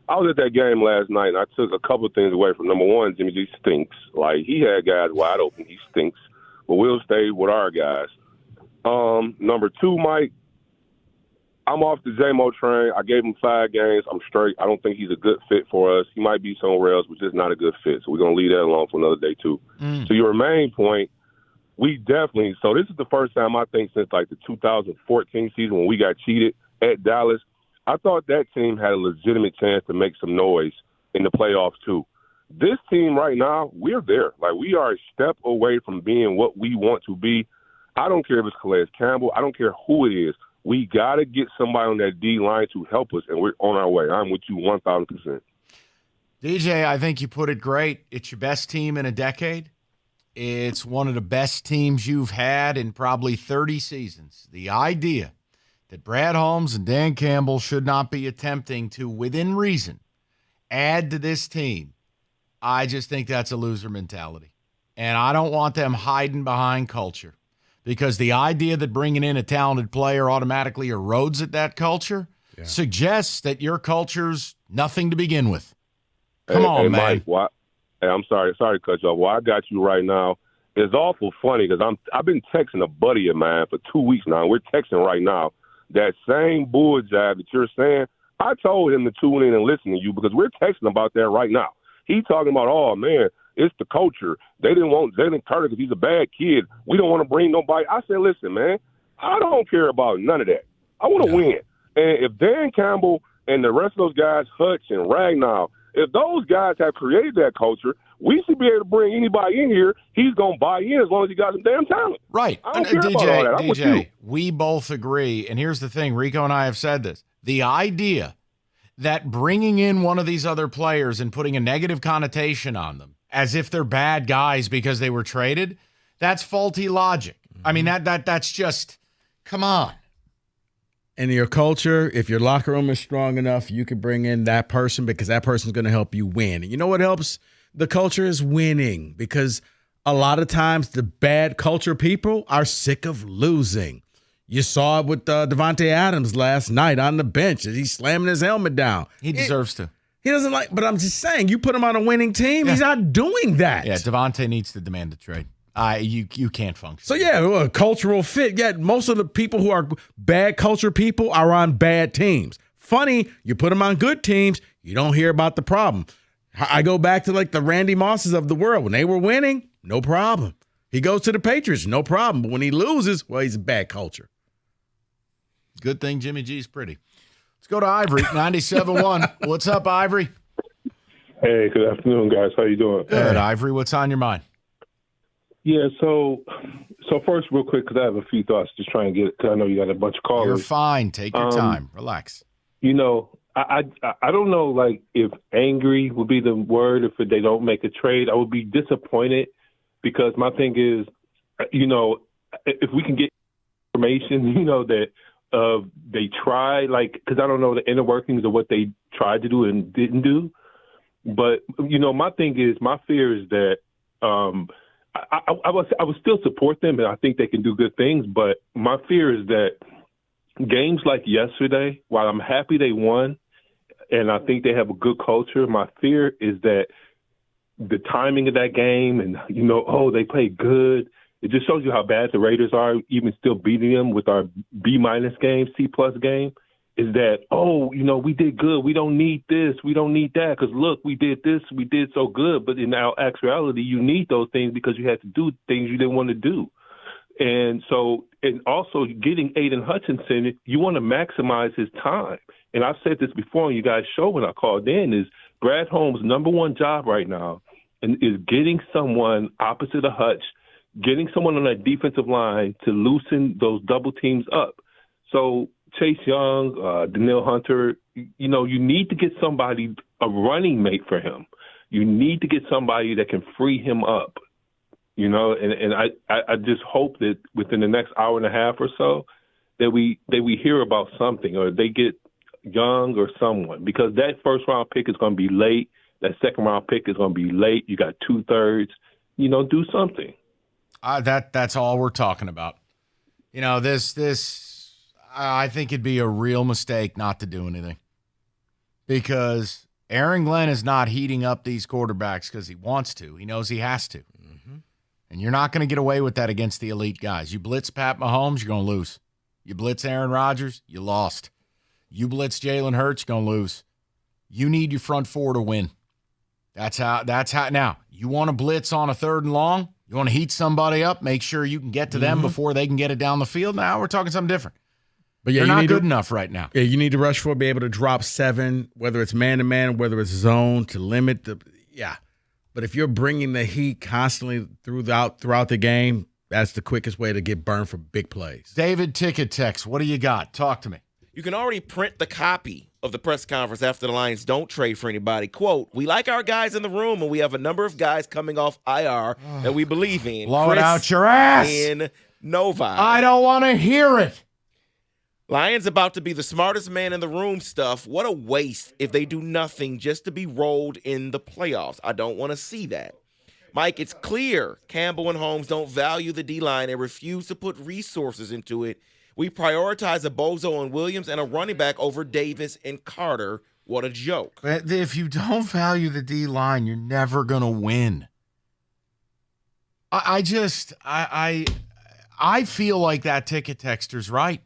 I was at that game last night, and I took a couple of things away from number one, Jimmy G stinks. Like, he had guys wide open. He stinks. But we'll stay with our guys. Number two, Mike, I'm off the J-Mo train. I gave him 5 games. I'm straight. I don't think he's a good fit for us. He might be somewhere else, but just not a good fit. So we're going to leave that alone for another day, too. So your main point, we definitely – so this is the first time, I think, since, like, the 2014 season when we got cheated at Dallas. I thought that team had a legitimate chance to make some noise in the playoffs, too. This team right now, we're there. Like, we are a step away from being what we want to be. I don't care if it's Calais Campbell. I don't care who it is. We got to get somebody on that D-line to help us, and we're on our way. I'm with you 1,000%. DJ, I think you put it great. It's your best team in a decade. It's one of the best teams you've had in probably 30 seasons. The idea that Brad Holmes and Dan Campbell should not be attempting to, within reason, add to this team, I just think that's a loser mentality. And I don't want them hiding behind culture. Because the idea that bringing in a talented player automatically erodes at that culture suggests that your culture's nothing to begin with. Come on, man. Mike, I'm sorry to cut you off. Well, I got you right now. It's awful funny because I've been texting a buddy of mine for 2 weeks now. We're texting right now. That same bull jive that you're saying, I told him to tune in and listen to you because we're texting about that right now. He's talking about, oh, man, it's the culture. They didn't want Jalen Carter because he's a bad kid. We don't want to bring nobody. I said, listen, man, I don't care about none of that. I want to win. And if Dan Campbell and the rest of those guys, Hutch and Ragnar, if those guys have created that culture, we should be able to bring anybody in here. He's going to buy in as long as he got some damn talent. Right. I don't care about all that. I'm with you. DJ, we both agree. And here's the thing. Rico and I have said this. The idea that bringing in one of these other players and putting a negative connotation on them as if they're bad guys because they were traded, that's faulty logic. I mean, that's just, come on. In your culture, if your locker room is strong enough, you can bring in that person because that person's going to help you win. And you know what helps the culture is winning, because a lot of times the bad culture people are sick of losing. You saw it with Devontae Adams last night on the bench. He's slamming his helmet down. He deserves to. He doesn't like, but I'm just saying, you put him on a winning team, he's not doing that. Yeah, Devontae needs to demand a trade. You can't function. So, yeah, cultural fit. Yeah, most of the people who are bad culture people are on bad teams. Funny, you put them on good teams, you don't hear about the problem. I go back to, like, the Randy Mosses of the world. When they were winning, no problem. He goes to the Patriots, no problem. But when he loses, well, he's a bad culture. Good thing Jimmy G's pretty. Let's go to Ivory, 97.1. What's up, Ivory? Hey, good afternoon, guys. How you doing? Good, Ivory. What's on your mind? Yeah, so first, real quick, because I have a few thoughts. Just trying to get, because I know you got a bunch of callers. You're fine. Take your time. Relax. You know, I don't know, like, if angry would be the word if they don't make a trade. I would be disappointed because my thing is, you know, if we can get information, you know, that they try, like, because I don't know the inner workings of what they tried to do and didn't do. But, you know, my thing is, my fear is that I would still support them, and I think they can do good things. But my fear is that games like yesterday, while I'm happy they won, and I think they have a good culture, my fear is that the timing of that game and, you know, oh, they played good. It just shows you how bad the Raiders are, even still beating them with our B- game, C+ game. is that, we did good. We don't need this. We don't need that. Because, look, we did this. We did so good. But in our actuality, you need those things because you had to do things you didn't want to do. And so, and also getting Aiden Hutchinson, you want to maximize his time. And I've said this before on you guys' show when I called in, is Brad Holmes' number one job right now is getting someone opposite of Hutch, getting someone on that defensive line to loosen those double teams up. So Chase Young, Danielle Hunter, you need to get somebody, a running mate for him. You need to get somebody that can free him up. And I just hope that within the next hour and a half or so that we hear about something, or they get Young or someone, because that first round pick is going to be late. That second round pick is going to be late. You got 2/3. Do something. That's all we're talking about. This I think it'd be a real mistake not to do anything, because Aaron Glenn is not heating up these quarterbacks because he wants to. He knows he has to. And you're not going to get away with that against the elite guys. You blitz Pat Mahomes, you're going to lose. You blitz Aaron Rodgers, you lost. You blitz Jalen Hurts, you're going to lose. You need your front four to win. That's how. Now, you want to blitz on a 3rd and long? You want to heat somebody up, make sure you can get to them before they can get it down the field? Now we're talking something different. But yeah, you're not good enough right now. Yeah, you need to rush for, be able to drop 7, whether it's man-to-man, whether it's zone, to limit the – yeah. But if you're bringing the heat constantly throughout the game, that's the quickest way to get burned for big plays. David Ticket Text, what do you got? Talk to me. You can already print the copy of the press conference after the Lions don't trade for anybody. Quote, "We like our guys in the room, and we have a number of guys coming off IR that we believe in." Blow it out your ass. In Novi. I don't want to hear it. Lions about to be the smartest man in the room stuff. What a waste if they do nothing just to be rolled in the playoffs. I don't want to see that. Mike, it's clear Campbell and Holmes don't value the D-line and refuse to put resources into it. We prioritize a Bozo and Williams and a running back over Davis and Carter. What a joke. If you don't value the D-line, you're never going to win. I feel like that ticket texter's right.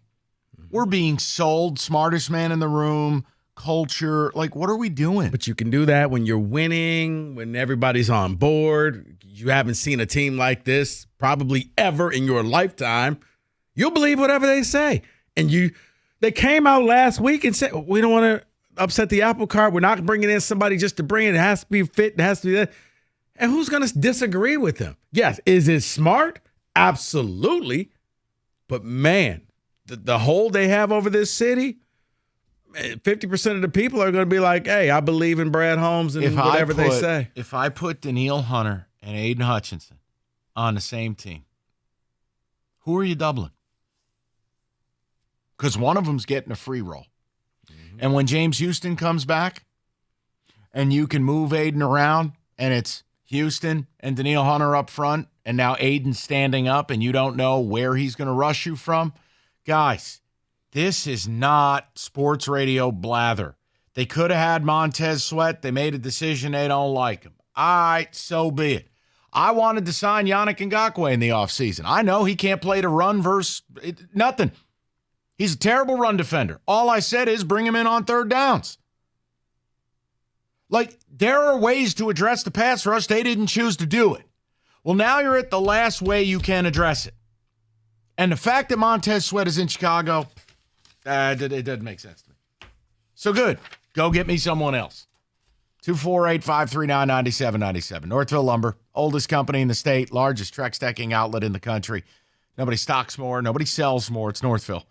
We're being sold smartest man in the room, culture. Like, what are we doing? But you can do that when you're winning, when everybody's on board. You haven't seen a team like this probably ever in your lifetime. You'll believe whatever they say. And they came out last week and said, we don't want to upset the apple cart. We're not bringing in somebody just to bring it. It has to be fit. It has to be that. And who's going to disagree with them? Yes. Is it smart? Absolutely. But, man, the hold they have over this city, 50% of the people are going to be like, hey, I believe in Brad Holmes and whatever they say. If I put Danielle Hunter and Aiden Hutchinson on the same team, who are you doubling? Because one of them's getting a free roll. And when James Houston comes back and you can move Aiden around and it's Houston and Danielle Hunter up front and now Aiden's standing up and you don't know where he's going to rush you from, guys, this is not sports radio blather. They could have had Montez Sweat. They made a decision they don't like him. All right, so be it. I wanted to sign Yannick Ngakoue in the offseason. I know he can't play the run versus nothing. He's a terrible run defender. All I said is bring him in on 3rd downs. Like, there are ways to address the pass rush. They didn't choose to do it. Well, now you're at the last way you can address it. And the fact that Montez Sweat is in Chicago, it doesn't make sense to me. So good. Go get me someone else. 248-539-9797. Northville Lumber, oldest company in the state, largest Trex decking outlet in the country. Nobody stocks more. Nobody sells more. It's Northville.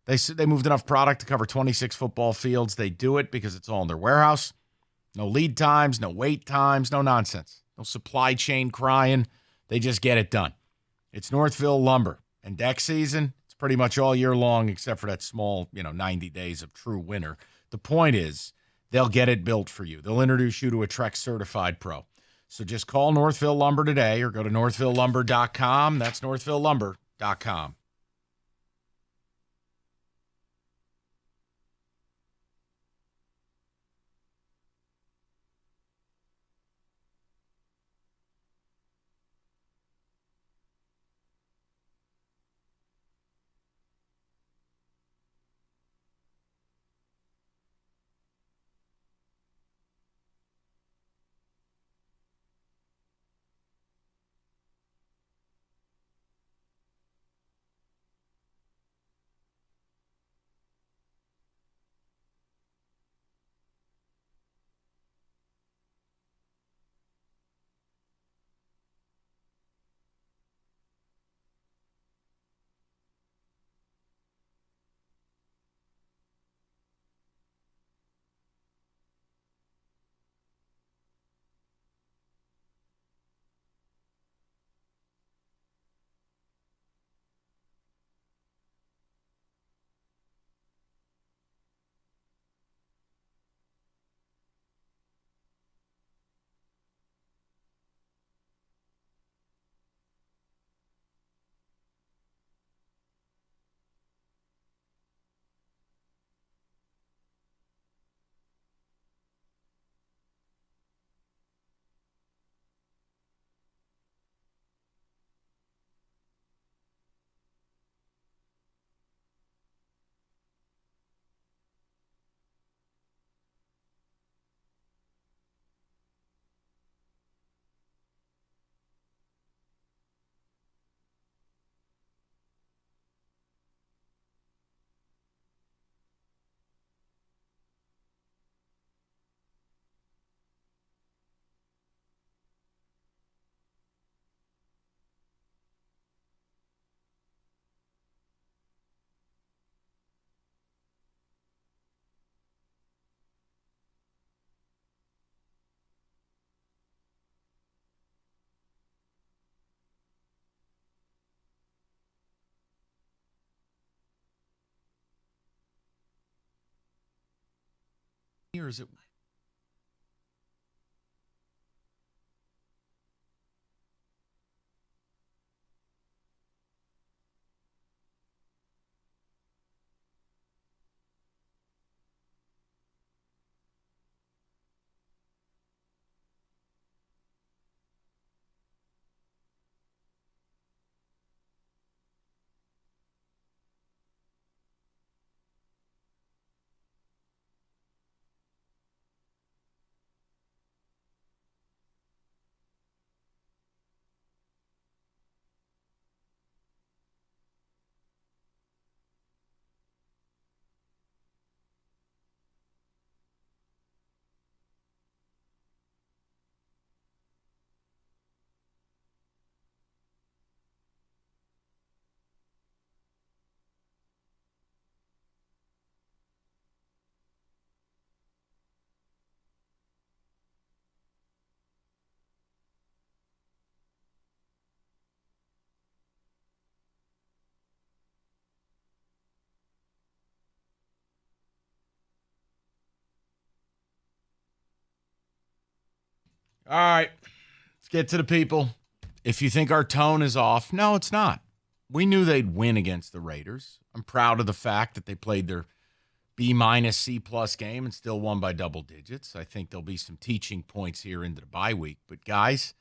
They moved enough product to cover 26 football fields. They do it because it's all in their warehouse. No lead times, no wait times, no nonsense. No supply chain crying. They just get it done. It's Northville Lumber. And deck season, it's pretty much all year long except for that small, 90 days of true winter. The point is, they'll get it built for you. They'll introduce you to a Trex certified pro. So just call Northville Lumber today or go to northvillelumber.com. That's northvillelumber.com. Or is it? All right, let's get to the people. If you think our tone is off, no, it's not. We knew they'd win against the Raiders. I'm proud of the fact that they played their B-, C+ game and still won by double digits. I think there'll be some teaching points here into the bye week. But, guys,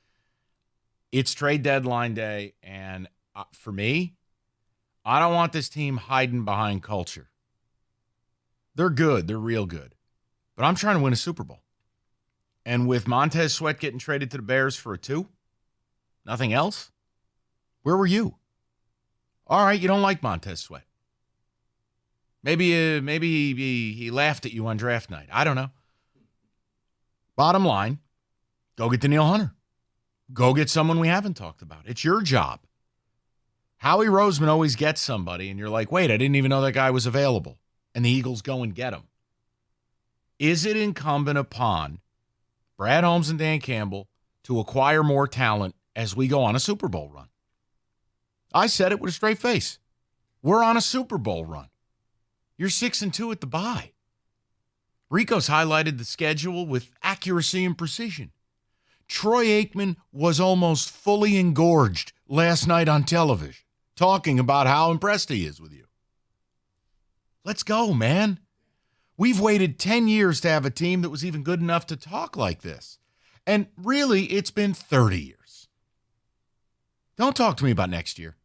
it's trade deadline day, and for me, I don't want this team hiding behind culture. They're good. They're real good. But I'm trying to win a Super Bowl. And with Montez Sweat getting traded to the Bears for a 2, nothing else, where were you? All right, you don't like Montez Sweat. Maybe he laughed at you on draft night. I don't know. Bottom line, go get Danielle Hunter. Go get someone we haven't talked about. It's your job. Howie Roseman always gets somebody, and you're like, wait, I didn't even know that guy was available. And the Eagles go and get him. Is it incumbent upon Brad Holmes and Dan Campbell to acquire more talent as we go on a Super Bowl run? I said it with a straight face. We're on a Super Bowl run. You're 6-2 at the bye. Rico's highlighted the schedule with accuracy and precision. Troy Aikman was almost fully engorged last night on television, talking about how impressed he is with you. Let's go, man. We've waited 10 years to have a team that was even good enough to talk like this. And really, it's been 30 years. Don't talk to me about next year.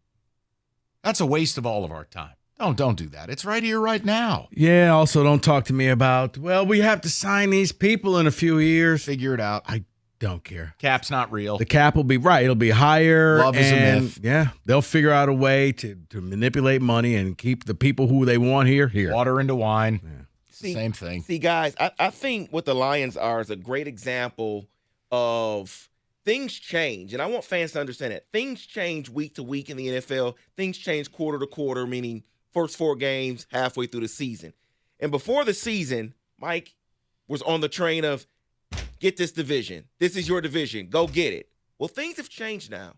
That's a waste of all of our time. Don't do that. It's right here, right now. Yeah, also don't talk to me about, well, we have to sign these people in a few years. Figure it out. I don't care. Cap's not real. The cap will be right. It'll be higher. Love is a myth. Yeah, they'll figure out a way to manipulate money and keep the people who they want here. Water into wine. Yeah. Same thing. See, guys, I think what the Lions are is a great example of things change. And I want fans to understand that. Things change week to week in the NFL. Things change quarter to quarter, meaning first 4 games halfway through the season. And before the season, Mike was on the train of, get this division. This is your division. Go get it. Well, things have changed now.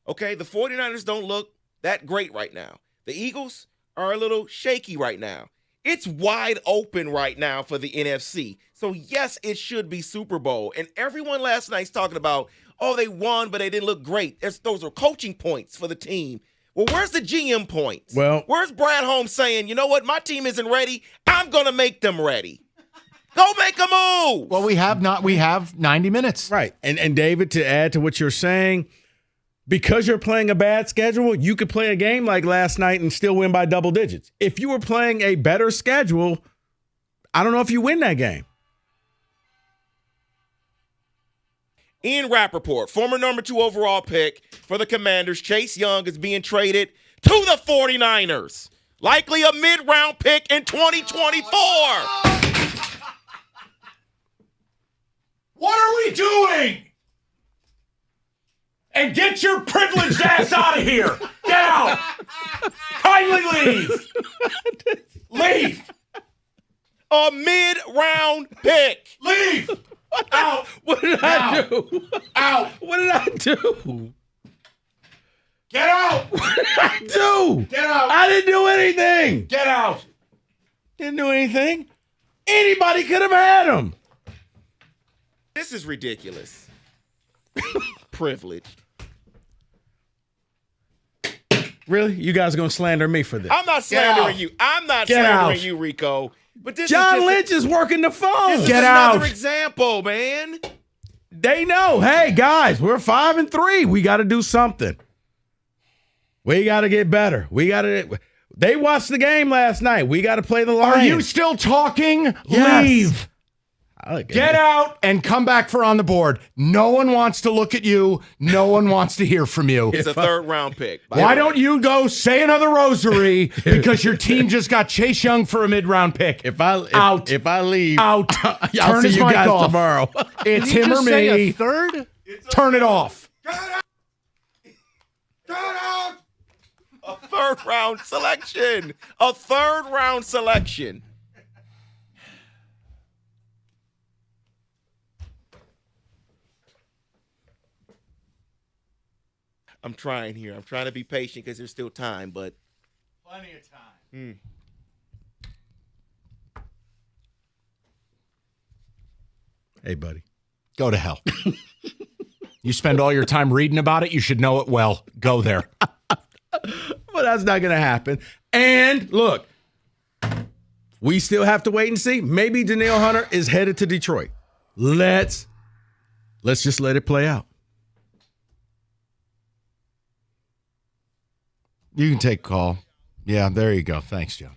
Okay, the 49ers don't look that great right now. The Eagles are a little shaky right now. It's wide open right now for the NFC. So, yes, it should be Super Bowl. And everyone last night's talking about, oh, they won, but they didn't look great. Those are coaching points for the team. Well, where's the GM points? Well, where's Brad Holmes saying, you know what, my team isn't ready. I'm going to make them ready. Go make a move. Well, we have 90 minutes. Right. And David, to add to what you're saying, because you're playing a bad schedule, you could play a game like last night and still win by double digits. If you were playing a better schedule, I don't know if you win that game. Ian Rappaport, former number 2 overall pick for the Commanders, Chase Young is being traded to the 49ers. Likely a mid-round pick in 2024. What are we doing? And get your privileged ass out of here. Get out. Kindly leave. Leave. A mid-round pick. Leave. Out. What did I do? Out. What did I do? Get out. What did I do? Get out. I didn't do anything. Get out. Didn't do anything. Anybody could have had him. This is ridiculous. Privilege. Really? You guys are going to slander me for this? I'm not slandering you. I'm not slandering you, Rico. But this John Lynch is working the phone. This is another example, man. They know. Hey, guys, we're 5-3. We got to do something. We got to get better. They watched the game last night. We got to play the Lions. Are you still talking? Yes. Leave. Get out and come back for On the Board. No one wants to look at you. No one wants to hear from you. It's a third-round pick. Why don't you go say another rosary because your team just got Chase Young for a mid-round pick? If I leave, out. Turn his mic off tomorrow. It's him or me. A third? Turn it off. A third-round selection. A third-round selection. I'm trying here. I'm trying to be patient because there's still time, but plenty of time. Hey, buddy. Go to hell. You spend all your time reading about it. You should know it well. Go there. Well, that's not going to happen. And look, we still have to wait and see. Maybe Danielle Hunter is headed to Detroit. Let's just let it play out. You can take a call. Yeah, there you go. Thanks, John.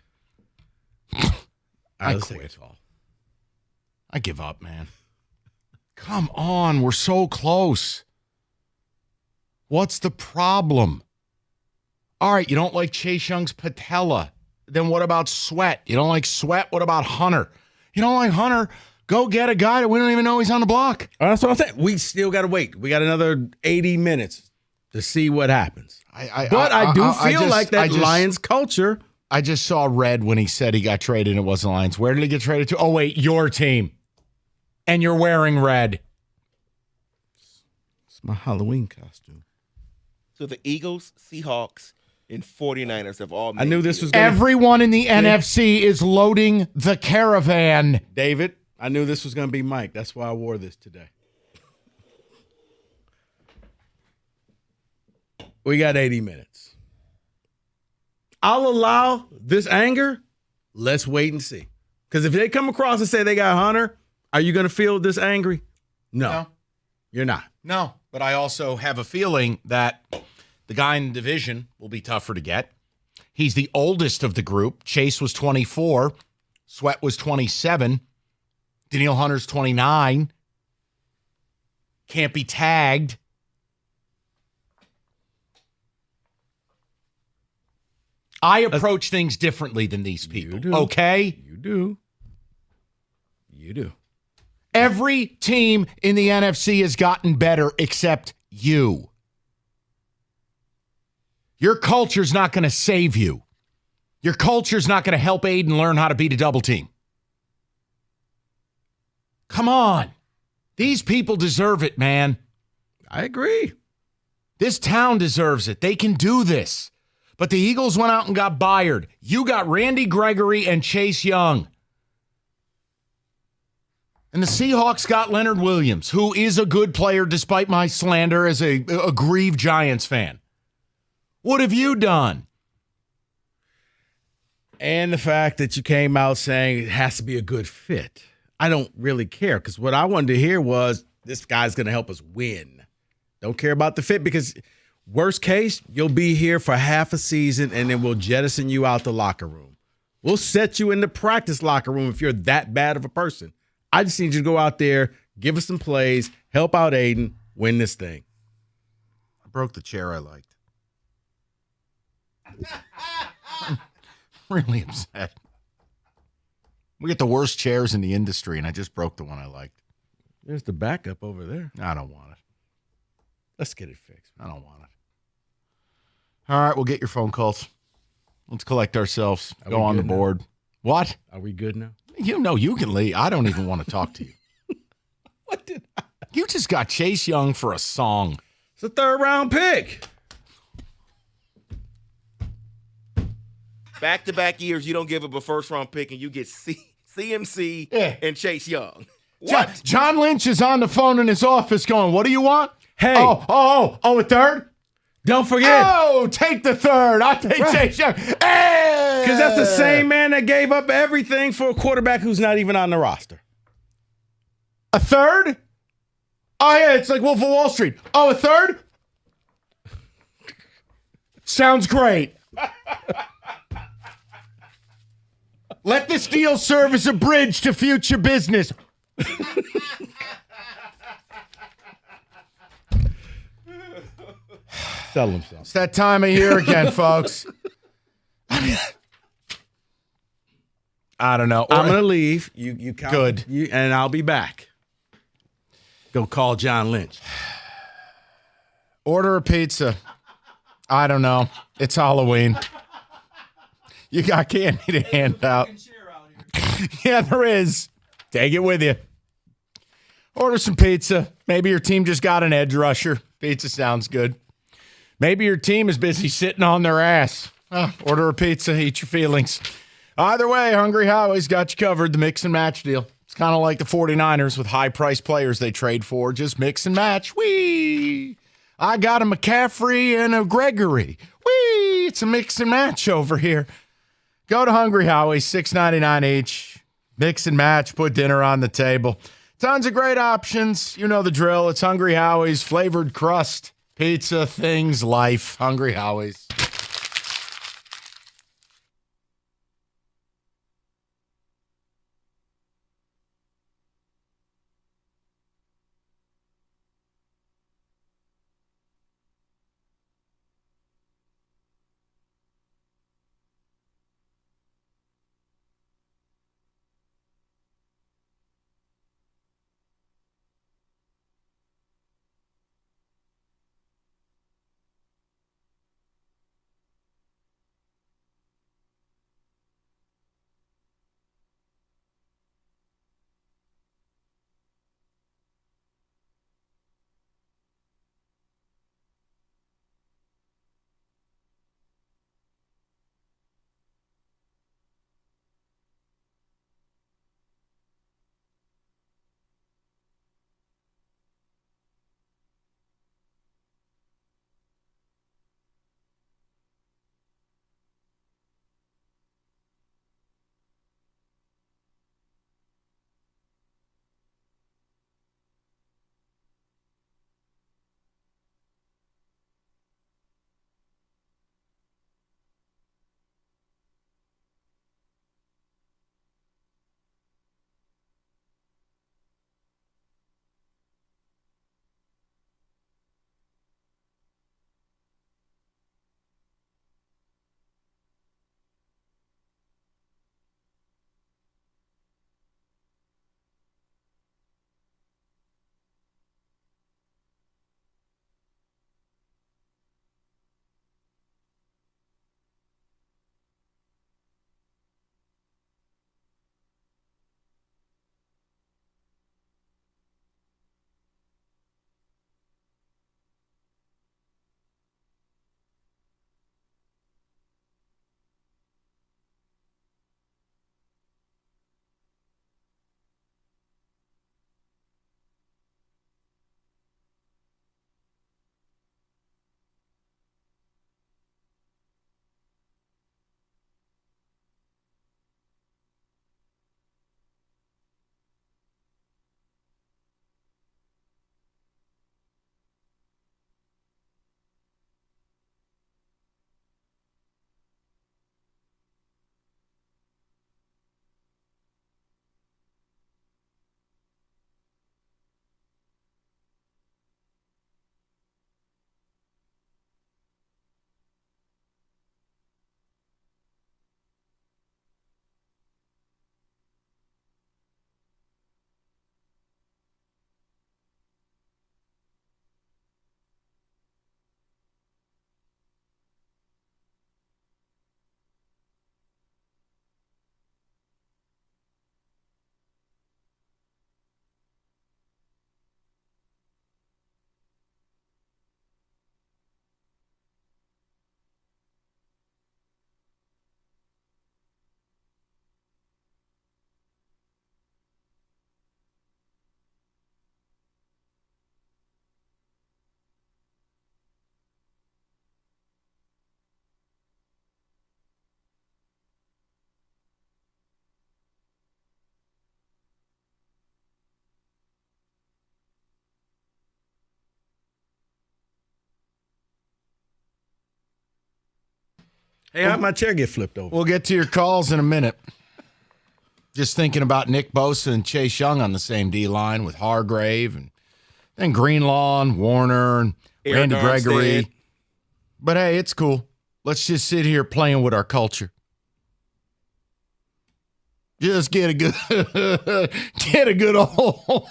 I quit. I give up, man. Come on, we're so close. What's the problem? All right, you don't like Chase Young's patella. Then what about Sweat? You don't like Sweat? What about Hunter? You don't like Hunter? Go get a guy that we don't even know he's on the block. That's what I'm saying. We still got to wait. We got another 80 minutes to see what happens. But I do feel like that Lions culture. I just saw Red when he said he got traded and it wasn't Lions. Where did he get traded to? Oh, wait, your team. And you're wearing red. It's my Halloween costume. So the Eagles, Seahawks, and 49ers have all made I knew this was Everyone in the NFC is loading the caravan. David, I knew this was going to be Mike. That's why I wore this today. We got 80 minutes. I'll allow this anger. Let's wait and see. Because if they come across and say they got Hunter, are you going to feel this angry? No. You're not. No, but I also have a feeling that the guy in the division will be tougher to get. He's the oldest of the group. Chase was 24. Sweat was 27. Danielle Hunter's 29. Can't be tagged. I approach things differently than these people. You do. Okay? You do. You do. Every team in the NFC has gotten better except you. Your culture's not going to save you. Your culture's not going to help Aiden learn how to beat a double team. Come on. These people deserve it, man. I agree. This town deserves it. They can do this. But the Eagles went out and got Byard. You got Randy Gregory and Chase Young. And the Seahawks got Leonard Williams, who is a good player despite my slander as a aggrieved Giants fan. What have you done? And the fact that you came out saying it has to be a good fit. I don't really care because what I wanted to hear was this guy's going to help us win. Don't care about the fit because worst case, you'll be here for half a season and then we'll jettison you out the locker room. We'll set you in the practice locker room if you're that bad of a person. I just need you to go out there, give us some plays, help out Aiden, win this thing. I broke the chair I liked. I'm really upset. We get the worst chairs in the industry, and I just broke the one I liked. There's the backup over there. I don't want it. Let's get it fixed. I don't want it. All right, we'll get your phone calls. Let's collect ourselves. Go on the board. Now? What? Are we good now? You know you can leave. I don't even want to talk to you. What did I? You just got Chase Young for a song. It's a third-round pick. Back-to-back years, you don't give up a first-round pick, and you get CMC, and Chase Young. What? John Lynch is on the phone in his office going, what do you want? Hey. Oh, a third? Don't forget. Oh, take the third. I'll take Chase Young. Hey! Because that's the same man that gave up everything for a quarterback who's not even on the roster. A third? Oh, yeah, it's like Wolf of Wall Street. Oh, a third? Sounds great. Let this deal serve as a bridge to future business. Sell himself. It's that time of year again, folks. I don't know. I'm going to leave. You count, Good. And I'll be back. Go call John Lynch. Order a pizza. I don't know. It's Halloween. You got candy to hand out. Yeah, there is. Take it with you. Order some pizza. Maybe your team just got an edge rusher. Pizza sounds good. Maybe your team is busy sitting on their ass. Order a pizza. Eat your feelings. Either way, Hungry Howie's got you covered. The mix and match deal. It's kind of like the 49ers with high-priced players they trade for. Just mix and match. Whee! I got a McCaffrey and a Gregory. Whee! It's a mix and match over here. Go to Hungry Howie's, $6.99 each. Mix and match. Put dinner on the table. Tons of great options. You know the drill. It's Hungry Howie's. Flavored crust, pizza, things, life. Hungry Howie's. Hey, how'd my chair get flipped over? We'll get to your calls in a minute. Just thinking about Nick Bosa and Chase Young on the same D line with Hargrave and then Greenlaw and Warner and Aaron Randy Gregory. Armstead. But hey, it's cool. Let's just sit here playing with our culture. Just get a good old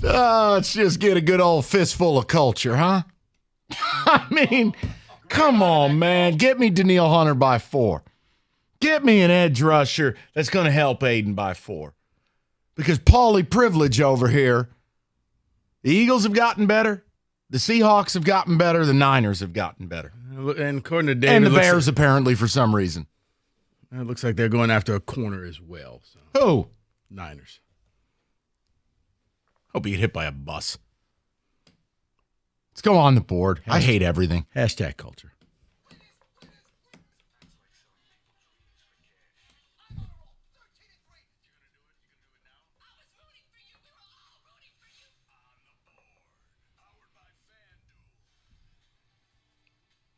let's just get a good old fistful of culture, huh? I mean, come on, man. Get me Danielle Hunter by 4. Get me an edge rusher that's going to help Aiden by 4. Because Paulie Privilege over here, the Eagles have gotten better, the Seahawks have gotten better, the Niners have gotten better. And according to David, And the Bears, apparently, for some reason. It looks like they're going after a corner as well. So. Who? Niners. Hope you get hit by a bus. Let's go on the board. I hate everything. Hashtag culture.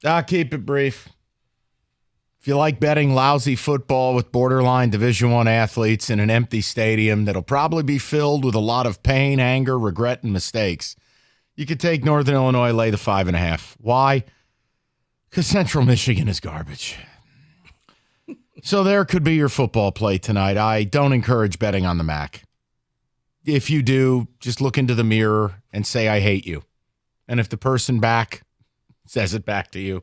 I'll keep it brief. If you like betting lousy football with borderline Division I athletes in an empty stadium that'll probably be filled with a lot of pain, anger, regret, and mistakes, you could take Northern Illinois, lay the 5.5. Why? Because Central Michigan is garbage. So there could be your football play tonight. I don't encourage betting on the MAC. If you do, just look into the mirror and say, I hate you. And if the person back says it back to you,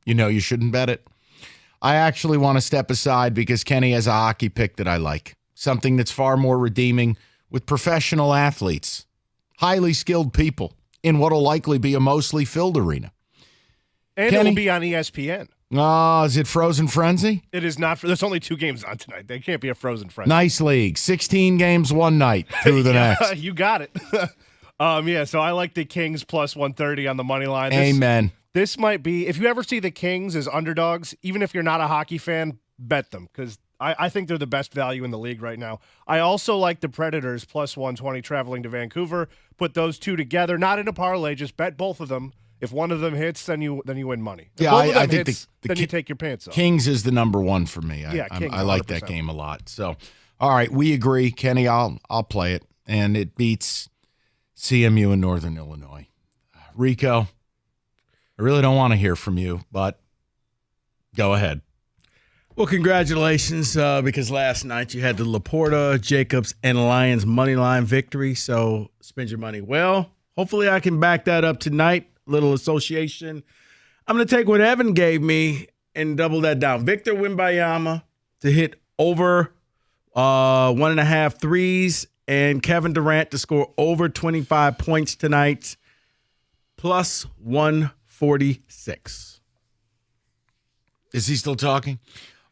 you know you shouldn't bet it. I actually want to step aside because Kenny has a hockey pick that I like. Something that's far more redeeming with professional athletes, highly skilled people in what will likely be a mostly filled arena. And Kenny? it will be on ESPN. Is it Frozen Frenzy? It is not. There's only 2 games on tonight. They can't be a Frozen Frenzy. Nice league. 16 games one night through the next. You got it. So I like the Kings plus 130 on the money line. Amen. This might be, if you ever see the Kings as underdogs, even if you're not a hockey fan, bet them because I think they're the best value in the league right now. I also like the Predators plus 120 traveling to Vancouver. Put those two together, not in a parlay, just bet both of them. If one of them hits, then you win money. If both of them think hits, then you take your pants off. Kings is the number one for me. Kings, I like that 100%. game a lot. So, all right, we agree, Kenny. I'll play it, and it beats CMU in Northern Illinois. Rico, I really don't want to hear from you, but go ahead. Well, congratulations, because last night you had the Laporta, Jacobs, and Lions moneyline victory. So spend your money well. Hopefully I can back that up tonight. Little association. I'm going to take what Evan gave me and double that down. Victor Wembanyama to hit over 1.5 threes, and Kevin Durant to score over 25 points tonight, plus 146. Is he still talking?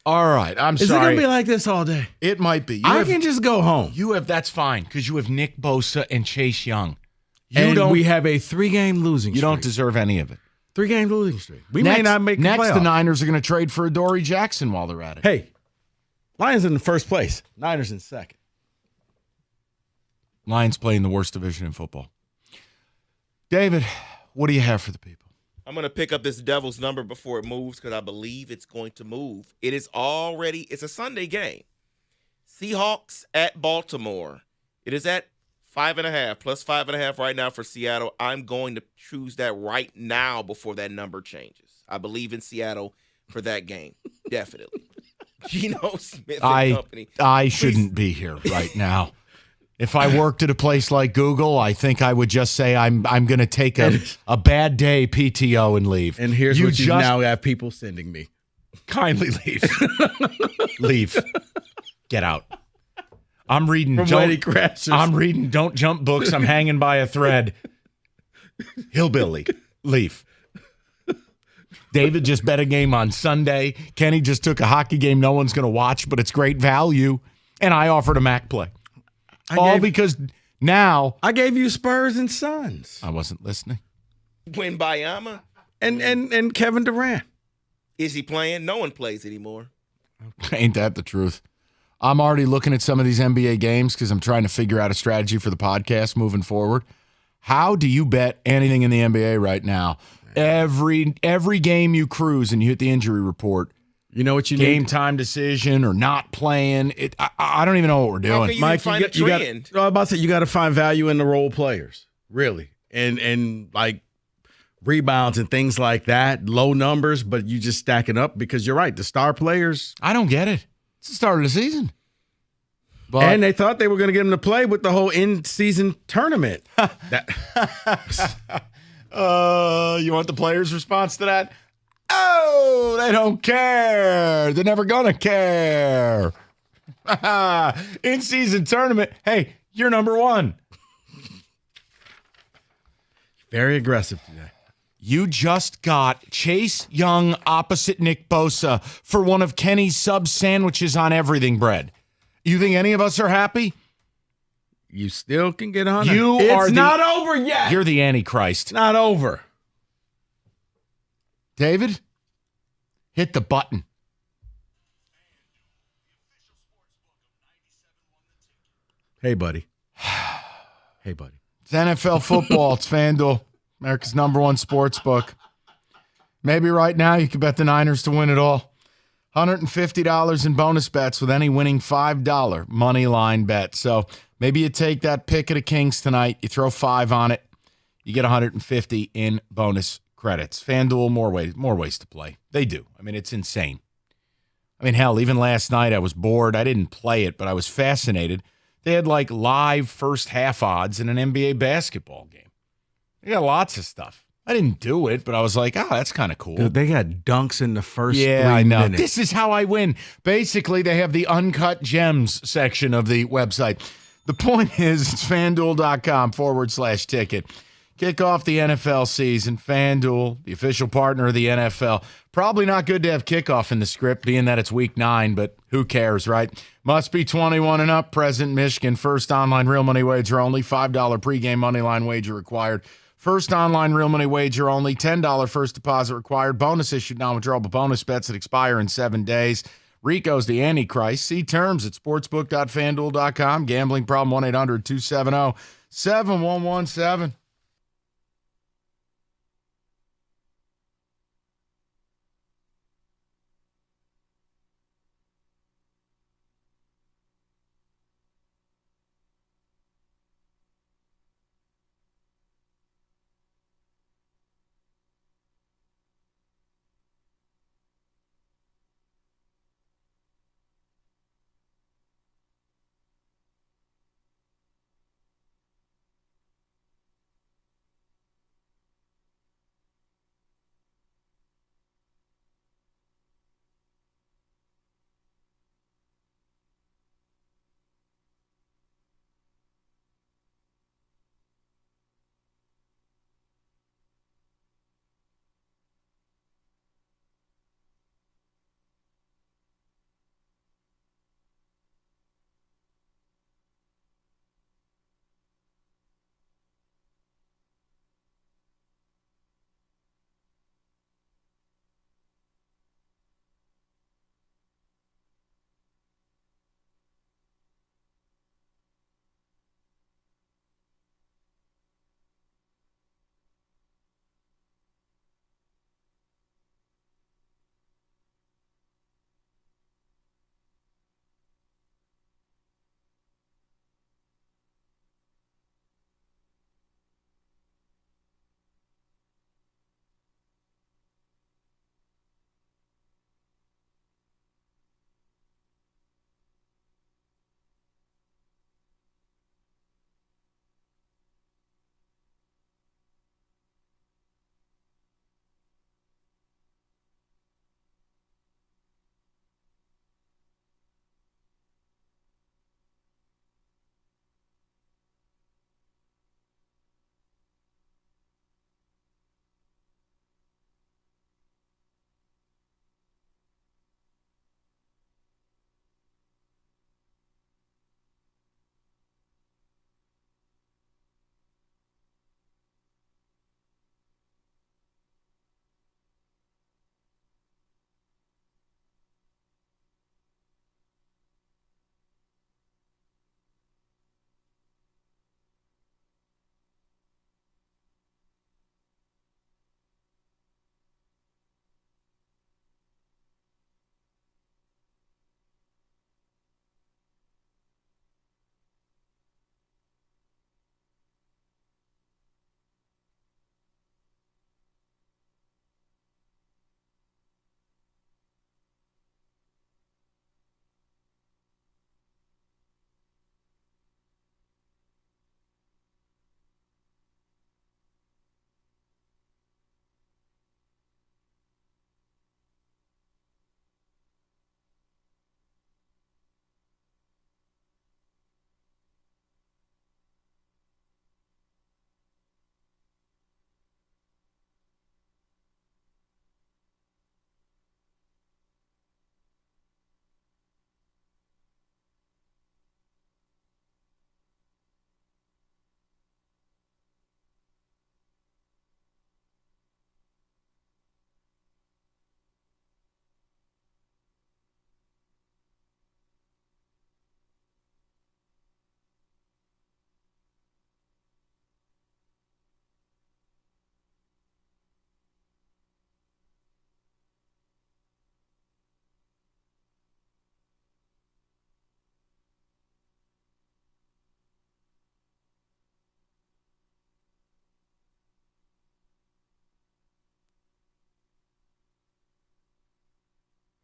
All right, I'm Is sorry. it going to be like this all day? It might be. I can just go home. That's fine because you have Nick Bosa and Chase Young. We have a 3-game losing streak. You don't deserve any of it. 3-game losing streak. We may not make the next. playoffs. The Niners are going to trade for Adoree Jackson while they're at it. Hey, Lions in the first place. Niners in second. Lions playing the worst division in football. David, what do you have for the people? I'm going to pick up this Devil's number before it moves because I believe it's going to move. It's a Sunday game. Seahawks at Baltimore. It is at 5.5, plus 5.5 right now for Seattle. I'm going to choose that right now before that number changes. I believe in Seattle for that game. Definitely. Geno Smith and company. I shouldn't be here right now. If I worked at a place like Google, I think I would just say I'm going to take a bad day PTO and leave. And here's what you now have people sending me. Kindly leave. Leave. Get out. I'm reading. I'm reading Don't Jump books. I'm hanging by a thread. Hillbilly. Leave. David just bet a game on Sunday. Kenny just took a hockey game no one's going to watch, but it's great value. And I offered a MAC play. Because now I gave you Spurs and Suns. I wasn't listening. Wembanyama and Kevin Durant. Is he playing? No one plays anymore. Ain't that the truth? I'm already looking at some of these NBA games because I'm trying to figure out a strategy for the podcast moving forward. How do you bet anything in the NBA right now? Every game you cruise and you hit the injury report, you know what you game need? time decision or not playing. I don't even know what we're doing. How can you Mike, find a you got, trend? I was about to say, you got to find value in the role players, really, and like rebounds and things like that. Low numbers, but you just stack it up because you're right. The star players, I don't get it. It's the start of the season. But and they thought they were going to get him to play with the whole in-season tournament. you want the players' response to that? Oh, they don't care. They're never going to care. In-season tournament. Hey, you're number one. Very aggressive today. You just got Chase Young opposite Nick Bosa for one of Kenny's sub sandwiches on everything bread. You think any of us are happy? You still can get on. It's not over yet. You're the Antichrist. Not over. David, hit the button. Hey, buddy. Hey, buddy. It's NFL football. It's FanDuel, America's #1 sports book. Maybe right now you could bet the Niners to win it all. $150 in bonus bets with any winning $5 money line bet. So maybe you take that pick of the Kings tonight, you throw 5 on it, you get $150 in bonus credits. FanDuel, more ways to play. They do. I mean, it's insane. I mean, hell, even last night I was bored. I didn't play it, but I was fascinated. They had like live first half odds in an NBA basketball game. They got lots of stuff. I didn't do it, but I was like, that's kind of cool. Dude, they got dunks in the first 3 I know. minutes. This is how I win. Basically, they have the uncut gems section of the website. The point is, it's FanDuel.com/ticket. Kick off the NFL season. FanDuel, the official partner of the NFL. Probably not good to have kickoff in the script, being that it's week 9, but who cares, right? Must be 21 and up. Present Michigan. First online real money wager only. $5 pregame money line wager required. First online real money wager only. $10 first deposit required. Bonus issued non-withdrawable bonus bets that expire in 7 days. Rico's the Antichrist. See terms at sportsbook.fanduel.com. Gambling problem 1-800-270-7117.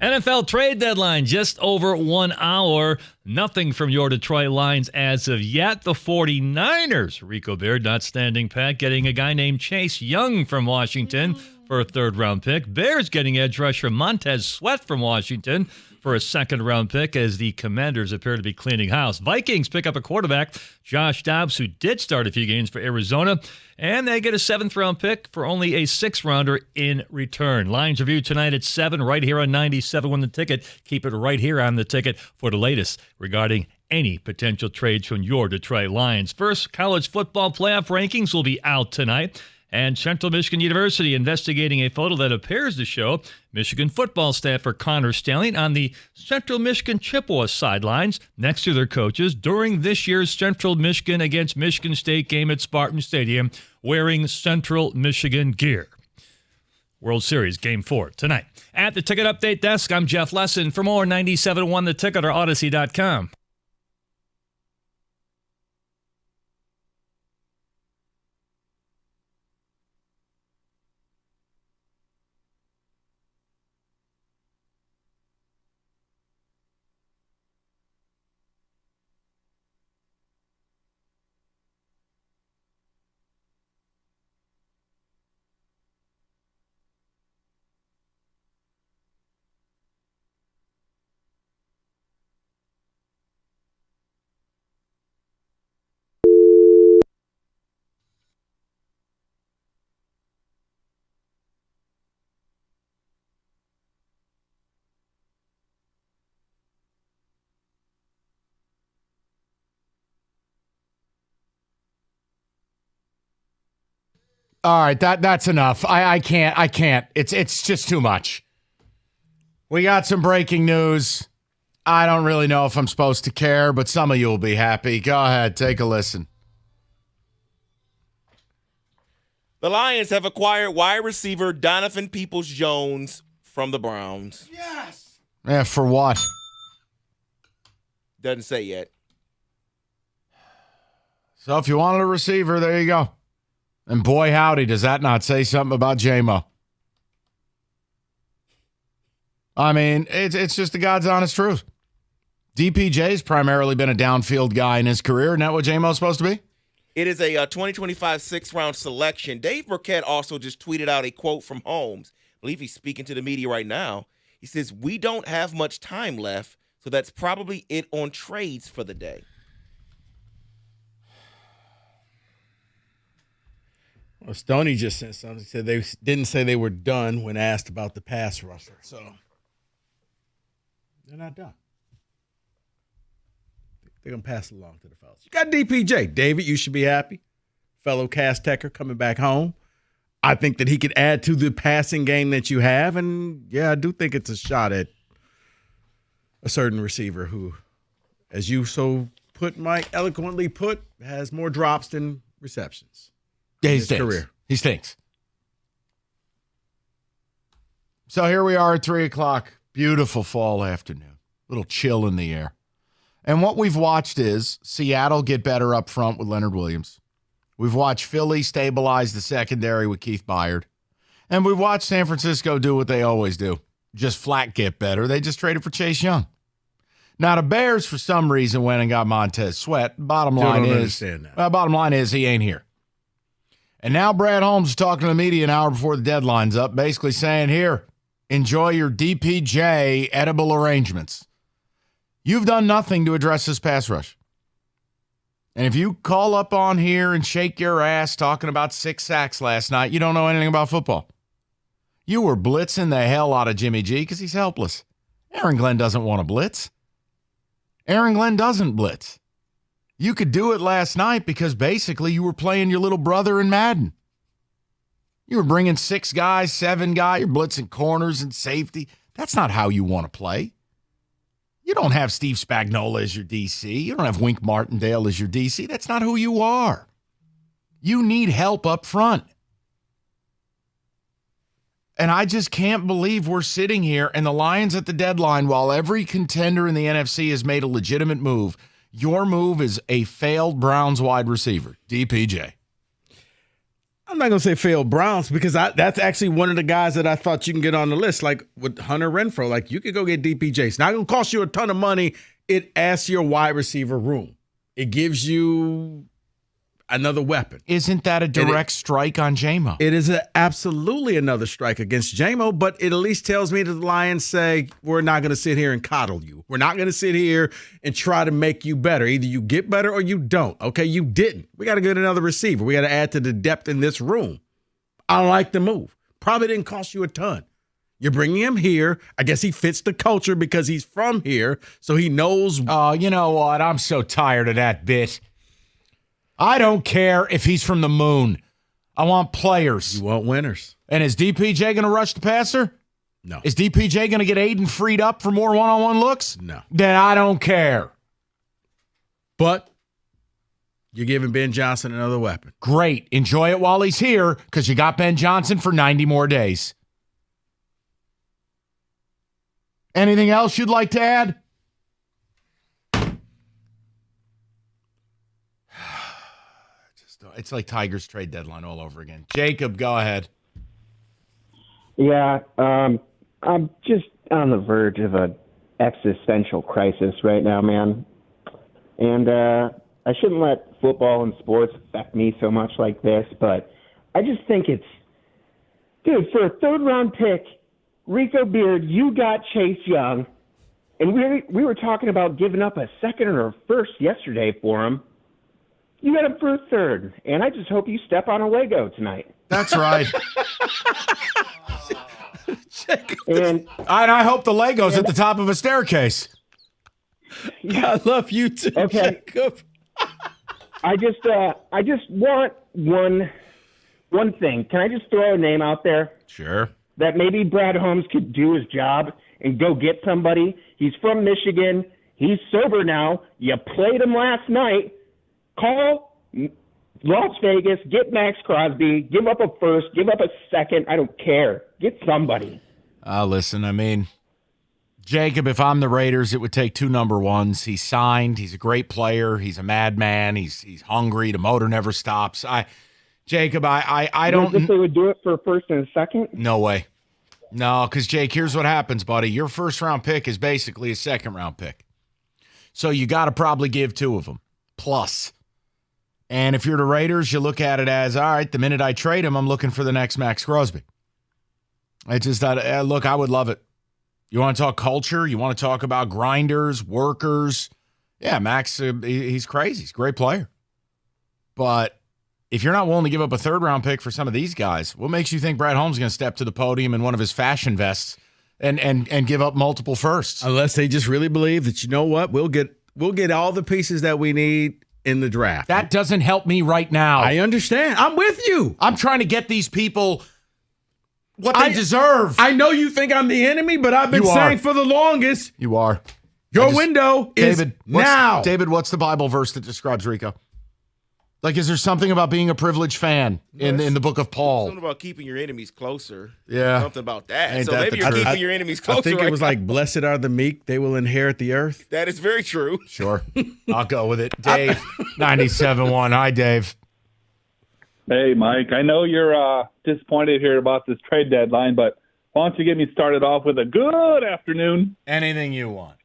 NFL trade deadline just over 1 hour. Nothing from your Detroit Lions as of yet. The 49ers, Rico Beard not standing pat, getting a guy named Chase Young from Washington for a third-round pick. Bears getting edge rusher Montez Sweat from Washington for a second-round pick as the Commanders appear to be cleaning house. Vikings pick up a quarterback, Josh Dobbs, who did start a few games for Arizona, and they get a 7th-round pick for only a 6th-rounder in return. Lions review tonight at 7 right here on 97.1 The Ticket. Keep it right here on The Ticket for the latest regarding any potential trades from your Detroit Lions. First, college football playoff rankings will be out tonight. And Central Michigan University investigating a photo that appears to show Michigan football staffer Connor Stallion on the Central Michigan Chippewa sidelines next to their coaches during this year's Central Michigan against Michigan State game at Spartan Stadium wearing Central Michigan gear. World Series Game 4 tonight. At the Ticket Update Desk, I'm Jeff Lesson. For more, 97.1 The Ticket or Odyssey.com. All right, that's enough. I can't. It's just too much. We got some breaking news. I don't really know if I'm supposed to care, but some of you will be happy. Go ahead, take a listen. The Lions have acquired wide receiver Donovan Peoples-Jones from the Browns. Yes. Yeah, for what? Doesn't say yet. So if you wanted a receiver, there you go. And boy, howdy, does that not say something about J-Mo? I mean, it's just the God's honest truth. DPJ's primarily been a downfield guy in his career. Isn't that what J-Mo's supposed to be? It is a 2025 6th-round selection. Dave Burkett also just tweeted out a quote from Holmes. I believe he's speaking to the media right now. He says, "We don't have much time left, so that's probably it on trades for the day." Well, Stoney just said something. He said they didn't say they were done when asked about the pass rusher. So they're not done. They're going to pass it along to the fellas. You got DPJ. David, you should be happy. Fellow Cass Tecker coming back home. I think that he could add to the passing game that you have. And, yeah, I do think it's a shot at a certain receiver who, as you so put, Mike, eloquently put, has more drops than receptions. Yeah, he stinks. Career. He stinks. So here we are at 3 o'clock. Beautiful fall afternoon. Little chill in the air. And what we've watched is Seattle get better up front with Leonard Williams. We've watched Philly stabilize the secondary with Keith Byard. And we've watched San Francisco do what they always do. Just flat get better. They just traded for Chase Young. Now, the Bears, for some reason, went and got Montez Sweat. Bottom line is he ain't here. And now Brad Holmes is talking to the media an hour before the deadline's up, basically saying, here, enjoy your DPJ edible arrangements. You've done nothing to address this pass rush. And if you call up on here and shake your ass talking about 6 sacks last night, you don't know anything about football. You were blitzing the hell out of Jimmy G because he's helpless. Aaron Glenn doesn't want to blitz. Aaron Glenn doesn't blitz. You could do it last night because basically you were playing your little brother in Madden. You were bringing 6 guys, 7 guys, you're blitzing corners and safety. That's not how you want to play. You don't have Steve Spagnuolo as your DC. You don't have Wink Martindale as your DC. That's not who you are. You need help up front. And I just can't believe we're sitting here and the Lions at the deadline while every contender in the NFC has made a legitimate move. Your move is a failed Browns wide receiver, DPJ. I'm not going to say failed Browns because that's actually one of the guys that I thought you can get on the list, like with Hunter Renfrow. Like, you could go get DPJ. It's not going to cost you a ton of money. It adds your wide receiver room. It gives you another weapon. Isn't that a direct strike on J-Mo? It is absolutely another strike against J-Mo, but it at least tells me that the Lions say, we're not going to sit here and coddle you. We're not going to sit here and try to make you better. Either you get better or you don't. Okay, you didn't. We got to get another receiver. We got to add to the depth in this room. I like the move. Probably didn't cost you a ton. You're bringing him here. I guess he fits the culture because he's from here, so he knows. Oh, you know what? I'm so tired of that bit. I don't care if he's from the moon. I want players. You want winners. And is DPJ going to rush the passer? No. Is DPJ going to get Aiden freed up for more one-on-one looks? No. Then I don't care. But you're giving Ben Johnson another weapon. Great. Enjoy it while he's here because you got Ben Johnson for 90 more days. Anything else you'd like to add? It's like Tigers trade deadline all over again. Jacob, go ahead. Yeah, I'm just on the verge of an existential crisis right now, man. And I shouldn't let football and sports affect me so much like this, but I just think dude, for a third-round pick, Rico Beard, you got Chase Young, and we were talking about giving up a second or a first yesterday for him. You got him for a third, and I just hope you step on a Lego tonight. That's right. And I hope the Lego's at the top of a staircase. Yeah, I love you too, okay. Jacob. I just want one thing. Can I just throw a name out there? Sure. That maybe Brad Holmes could do his job and go get somebody. He's from Michigan. He's sober now. You played him last night. Call Las Vegas, get Max Crosby, give up a first, give up a second. I don't care. Get somebody. Listen, I mean, Jacob, if I'm the Raiders, it would take 2 number ones. He's signed. He's a great player. He's a madman. He's hungry. The motor never stops. Jacob, I don't think they would do it for a first and a second? No way. No, because, Jake, here's what happens, buddy. Your first-round pick is basically a second-round pick. So you got to probably give 2 of them, plus. And if you're the Raiders, you look at it as, all right, the minute I trade him, I'm looking for the next Max Crosby. It's just that, look, I would love it. You want to talk culture? You want to talk about grinders, workers? Yeah, Max, he's crazy. He's a great player. But if you're not willing to give up a third-round pick for some of these guys, what makes you think Brad Holmes is going to step to the podium in one of his fashion vests and give up multiple firsts? Unless they just really believe that, you know what, we'll get all the pieces that we need in the draft. That doesn't help me right now. I understand. I'm with you. I'm trying to get these people what they deserve. I know you think I'm the enemy, but I've been saying for the longest. You are. Your window is now. David, what's the Bible verse that describes Rico? Like, is there something about being a privileged fan in the book of Paul? Something about keeping your enemies closer. Yeah. Something about that. Ain't so that maybe the you're truth? keeping your enemies closer. I think it was right like, blessed are the meek, they will inherit the earth. That is very true. Sure. I'll go with it. Dave, 97.1. Hi, Dave. Hey, Mike. I know you're disappointed here about this trade deadline, but why don't you get me started off with a good afternoon? Anything you want.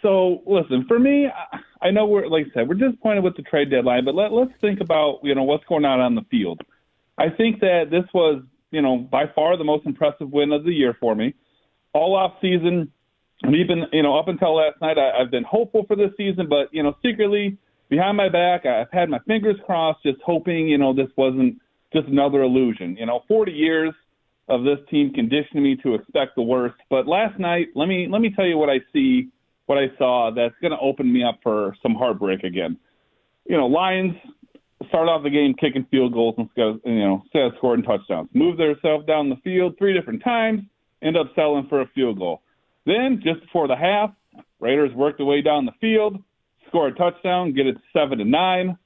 So, listen, for me, I know we're, like I said, we're disappointed with the trade deadline, but let's think about, what's going on the field. I think that this was, by far the most impressive win of the year for me. All off season, and even, up until last night, I've been hopeful for this season, but, secretly, behind my back, I've had my fingers crossed, just hoping, this wasn't just another illusion. 40 years of this team conditioning me to expect the worst. But last night, let me tell you what I saw that's going to open me up for some heartbreak again. Lions start off the game kicking field goals instead of scoring touchdowns. Move themselves down the field 3 different times, end up settling for a field goal. Then, just before the half, Raiders work their way down the field, score a touchdown, get it 7-9.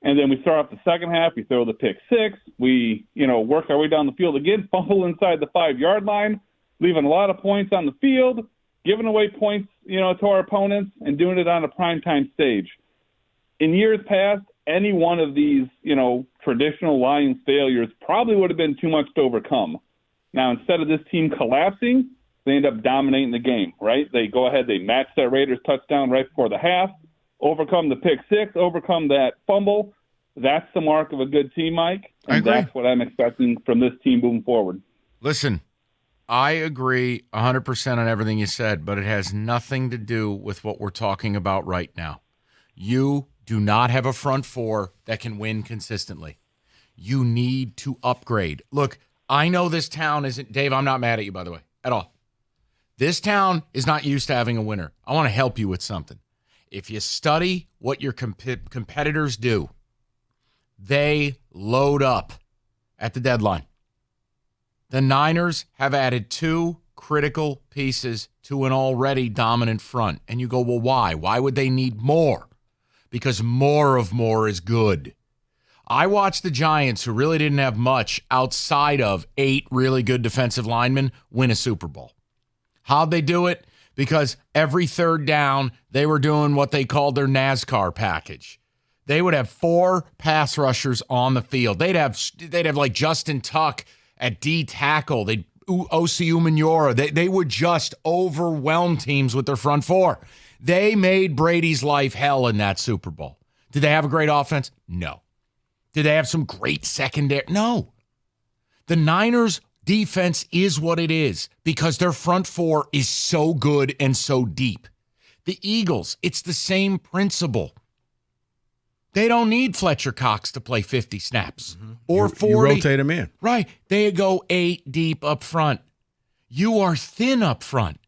And then we start off the second half. We throw the pick 6. We, work our way down the field again, fumble inside the 5-yard line, leaving a lot of points on the field, giving away points, to our opponents and doing it on a primetime stage. In years past, any one of these, traditional Lions failures probably would have been too much to overcome. Now, instead of this team collapsing, they end up dominating the game, right? They go ahead, they match that Raiders touchdown right before the half, overcome the pick six, overcome that fumble. That's the mark of a good team, Mike. And that's what I'm expecting from this team moving forward. Listen, I agree 100% on everything you said, but it has nothing to do with what we're talking about right now. You do not have a front four that can win consistently. You need to upgrade. Look, I know this town isn't, Dave, I'm not mad at you, by the way, at all. This town is not used to having a winner. I want to help you with something. If you study what your competitors do, they load up at the deadline. The Niners have added 2 critical pieces to an already dominant front. And you go, well, why? Why would they need more? Because more of more is good. I watched the Giants, who really didn't have much outside of 8 really good defensive linemen, win a Super Bowl. How'd they do it? Because every third down, they were doing what they called their NASCAR package. They would have 4 pass rushers on the field. They'd have like Justin Tuck at D tackle. They'd Osi Umenyiora. They would just overwhelm teams with their front four. They made Brady's life hell in that Super Bowl. Did they have a great offense? No. Did they have some great secondary? No. The Niners' defense is what it is because their front four is so good and so deep. The Eagles, it's the same principle. They don't need Fletcher Cox to play 50 snaps or 40. You rotate them in. Right. They go 8 deep up front. You are thin up front.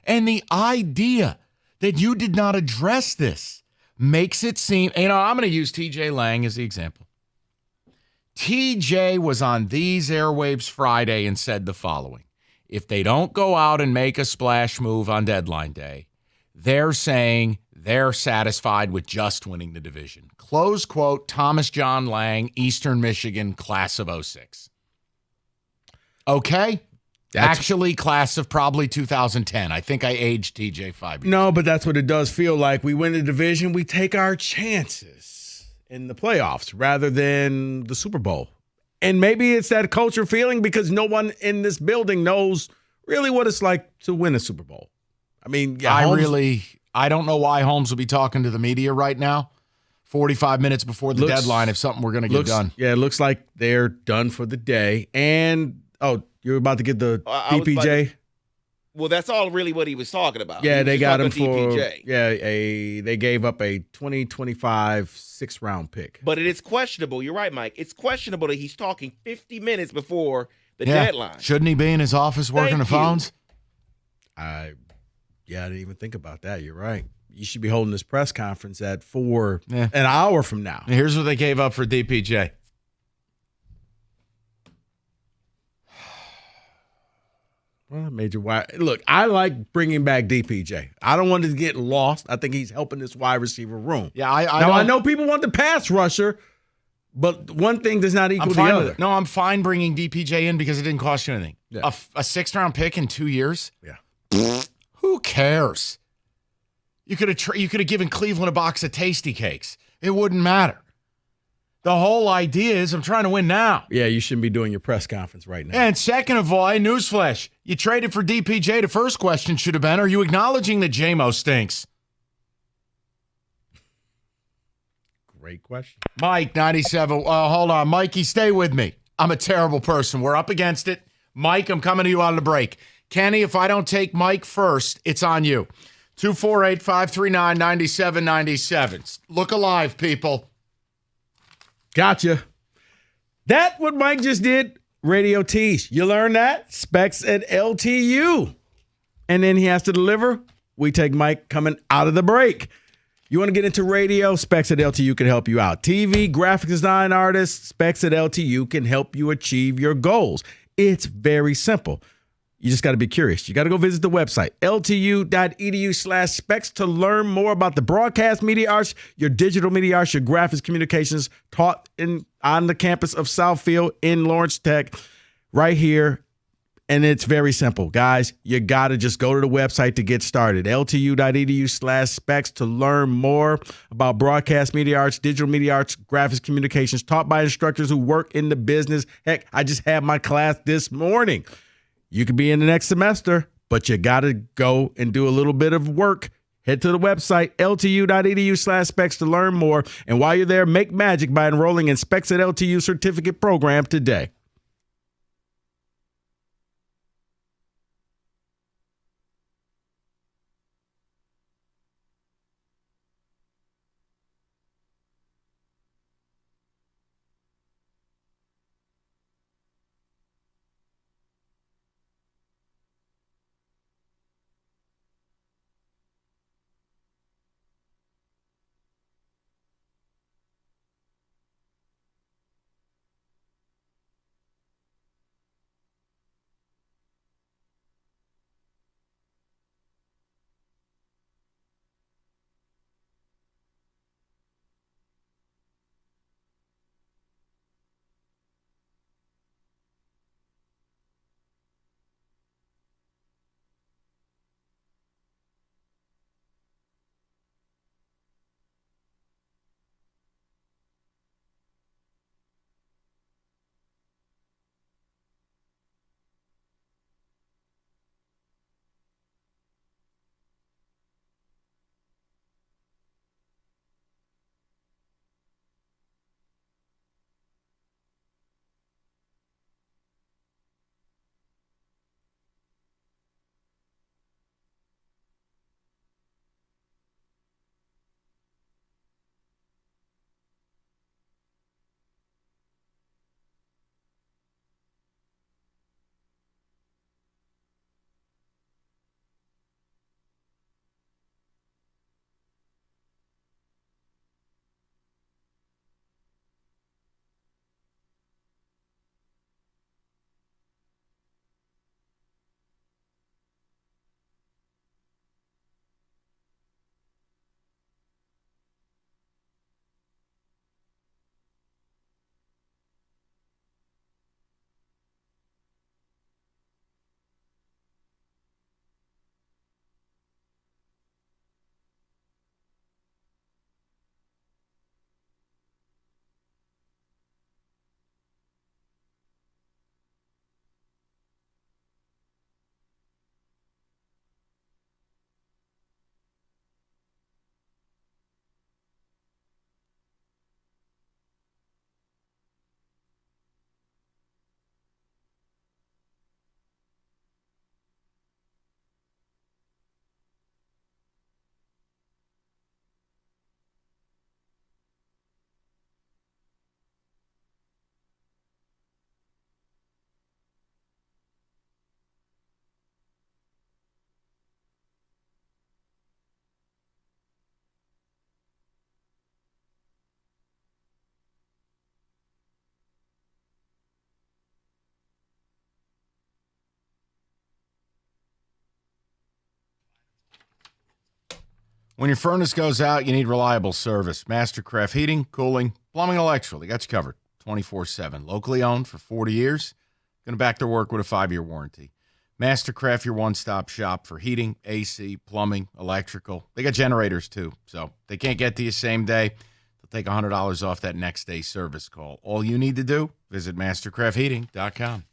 And the idea that you did not address this makes it seem, I'm going to use TJ Lang as the example. TJ was on these airwaves Friday and said the following. If they don't go out and make a splash move on deadline day, they're saying they're satisfied with just winning the division. Close quote, Thomas John Lang, Eastern Michigan, class of 06. Okay? Actually, class of probably 2010. I think I aged TJ 5 years. No, but that's what it does feel like. We win the division, we take our chances in the playoffs rather than the Super Bowl. And maybe it's that culture feeling because no one in this building knows really what it's like to win a Super Bowl. I mean, yeah, I don't know why Holmes will be talking to the media right now, 45 minutes before the deadline, if something we're going to get done. Yeah, it looks like they're done for the day. And, you're about to get the DPJ? Well, that's all really what he was talking about. Yeah, they got him for DPJ. they gave up a 2025 6th-round pick. But it is questionable. You're right, Mike. It's questionable that he's talking 50 minutes before the deadline. Shouldn't he be in his office working the phones? I didn't even think about that. You're right. You should be holding this press conference at an hour from now. Here's what they gave up for DPJ. Well, Major wide. Look, I like bringing back DPJ. I don't want it to get lost. I think he's helping this wide receiver room. Yeah, I know people want the pass rusher, but one thing does not equal the other. No, I'm fine bringing DPJ in because it didn't cost you anything. Yeah. A 6th-round pick in 2 years? Yeah. Who cares? You could have given Cleveland a box of Tasty Cakes. It wouldn't matter. The whole idea is I'm trying to win now. Yeah, you shouldn't be doing your press conference right now. And second of all, newsflash, you traded for DPJ. The first question should have been, are you acknowledging that J-Mo stinks? Great question. Mike, 97. Hold on. Mikey, stay with me. I'm a terrible person. We're up against it. Mike, I'm coming to you on the break. Kenny, if I don't take Mike first, it's on you. 248-539-9797. Look alive, people. Gotcha. That what Mike just did, Radio Tease. You learn that? Specs at LTU. And then he has to deliver. We take Mike coming out of the break. You want to get into radio? Specs at LTU can help you out. TV, graphic design artists, Specs at LTU can help you achieve your goals. It's very simple. You just got to be curious. You got to go visit the website, ltu.edu/specs, to learn more about the broadcast media arts, your digital media arts, your graphics communications taught on the campus of Southfield in Lawrence Tech, right here And it's very simple, guys. You got to just go to the website to get started. ltu.edu/specs to learn more about broadcast media arts, digital media arts, graphics communications, taught by instructors who work in the business. Heck, I just had my class this morning. You could be in the next semester, but you got to go and do a little bit of work. Head to the website, ltu.edu/specs to learn more. And while you're there, make magic by enrolling in Specs at LTU certificate program today. When your furnace goes out, you need reliable service. Mastercraft Heating, Cooling, Plumbing, Electrical. They got you covered 24/7. Locally owned for 40 years. Going to back their work with a 5-year warranty. Mastercraft, your one-stop shop for heating, AC, plumbing, electrical. They got generators, too. So they can't get to you same day. They'll take $100 off that next day service call. All you need to do, visit mastercraftheating.com.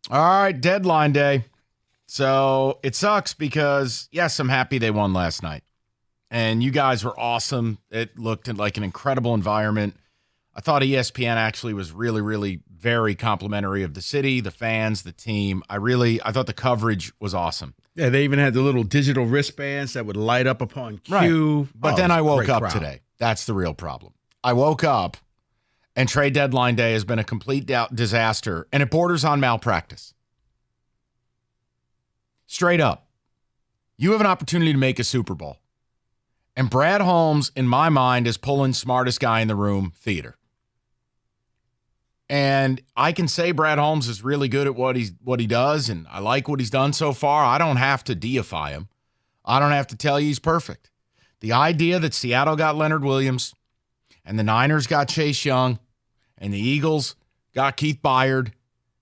All right, deadline day. So it sucks because, yes, I'm happy they won last night. And you guys were awesome. It looked like an incredible environment. I thought ESPN actually was really, really very complimentary of the city, the fans, the team. I thought the coverage was awesome. Yeah, they even had the little digital wristbands that would light up upon cue. Right. But then I woke up today. That's the real problem. I woke up, and trade deadline day has been a complete disaster, and it borders on malpractice. Straight up. You have an opportunity to make a Super Bowl. And Brad Holmes, in my mind, is pulling smartest guy in the room theater. And I can say Brad Holmes is really good at what he does, and I like what he's done so far. I don't have to deify him. I don't have to tell you he's perfect. The idea that Seattle got Leonard Williams and the Niners got Chase Young and the Eagles got Keith Byard,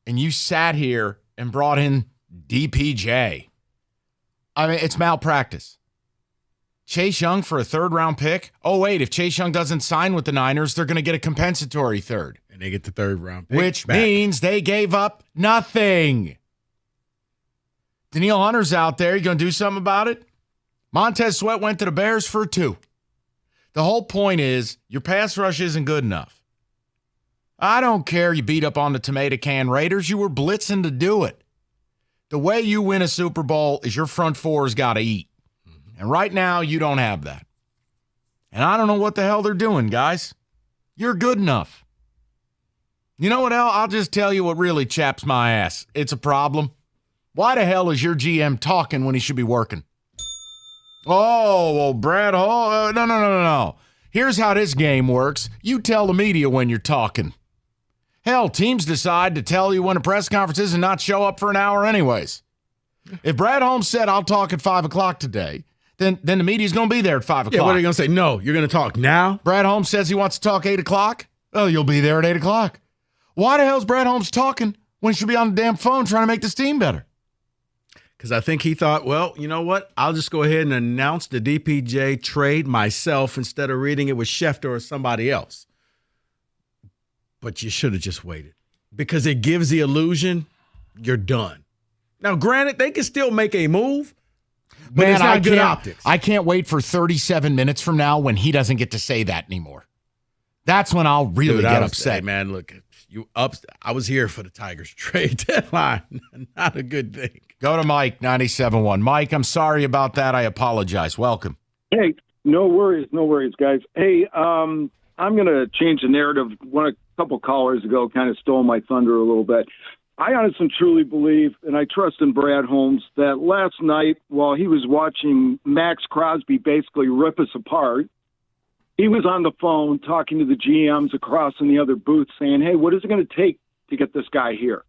and you sat here and brought in DPJ. I mean, it's malpractice. Chase Young for a third-round pick? Oh, wait, if Chase Young doesn't sign with the Niners, they're going to get a compensatory third. And they get the third-round pick Which back. means they gave up nothing. Danielle Hunter's out there. You going to do something about it? Montez Sweat went to the Bears for 2. The whole point is your pass rush isn't good enough. I don't care you beat up on the tomato can Raiders. You were blitzing to do it. The way you win a Super Bowl is your front four's got to eat. And right now, you don't have that. And I don't know what the hell they're doing, guys. You're good enough. You know what, Al? I'll just tell you what really chaps my ass. It's a problem. Why the hell is your GM talking when he should be working? Oh, well, Brad Hall. No. Here's how this game works. You tell the media when you're talking. Hell, teams decide to tell you when a press conference is and not show up for an hour anyways. If Brad Holmes said, I'll talk at 5 o'clock today, then the media's going to be there at 5 o'clock. Yeah, what are you going to say? No, you're going to talk now? Brad Holmes says he wants to talk 8 o'clock? Oh, you'll be there at 8 o'clock. Why the hell's Brad Holmes talking when he should be on the damn phone trying to make this team better? Because I think he thought, well, you know what? I'll just go ahead and announce the DPJ trade myself instead of reading it with Schefter or somebody else. But you should have just waited. Because it gives the illusion you're done. Now, granted, they can still make a move, but it's not good optics. I can't wait for 37 minutes from now when he doesn't get to say that anymore. That's when I'll really get upset. Hey, man, look, I was here for the Tigers trade deadline. Not a good thing. Go to Mike, 97.1. Mike, I'm sorry about that. I apologize. Welcome. Hey, no worries, guys. Hey, I'm going to change the narrative. A couple callers ago kind of stole my thunder a little bit. I honestly and truly believe, and I trust in Brad Holmes, that last night while he was watching Max Crosby basically rip us apart, he was on the phone talking to the GMs across in the other booth saying, hey, what is it going to take to get this guy here?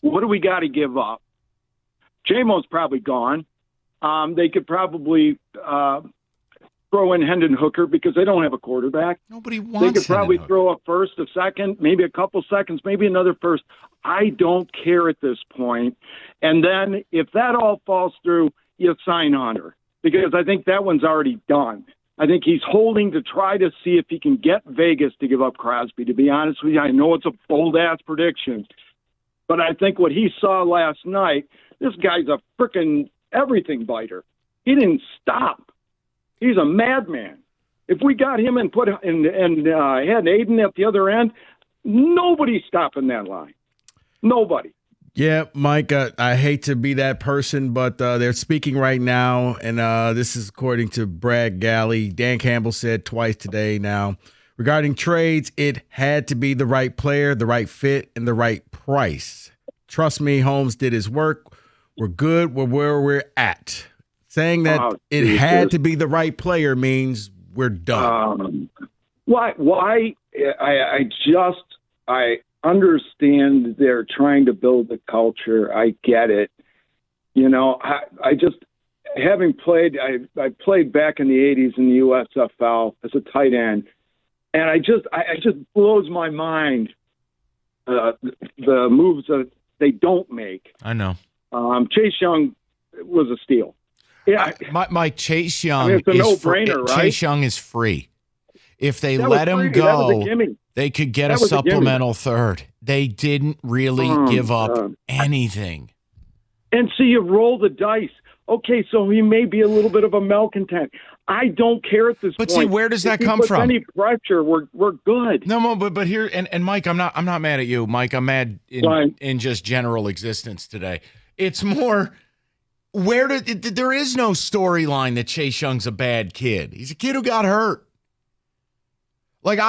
What do we got to give up? J-Mo's probably gone. They could probably throw in Hendon Hooker because they don't have a quarterback. Nobody wants They could probably Hendon throw a first, a second, maybe a couple seconds, maybe another first. I don't care at this point. And then if that all falls through, you sign Hunter because I think that one's already done. I think he's holding to try to see if he can get Vegas to give up Crosby. To be honest with you, I know it's a bold-ass prediction, but I think what he saw last night, this guy's a frickin' everything biter. He didn't stop. He's a madman. If we got him and had Aiden at the other end, nobody's stopping that line. Nobody. Yeah, Mike, I hate to be that person, but they're speaking right now, and this is according to Brad Galley. Dan Campbell said twice today now, regarding trades, it had to be the right player, the right fit, and the right price. Trust me, Holmes did his work. We're good. We're where we're at. Saying that it had to be the right player means we're done. Why? I understand they're trying to build a culture. I get it. You know, I just, having played, I played back in the 80s in the USFL as a tight end, and I just blows my mind the moves that they don't make. I know. Chase Young was a steal. Yeah, Mike, Chase Young it's a is no-brainer, right? Chase Young is free. If they That let was him free. That was a go, gimme. they could get a That was a gimme. supplemental third. They didn't really give up anything. And so you roll the dice. Okay, so he may be a little bit of a malcontent. I don't care at this point. But see, where does that If he come puts from? Any pressure, we're good. No, but here and Mike, I'm not mad at you, Mike. I'm mad in just general existence today. It's more there is no storyline that Chase Young's a bad kid. He's a kid who got hurt. Like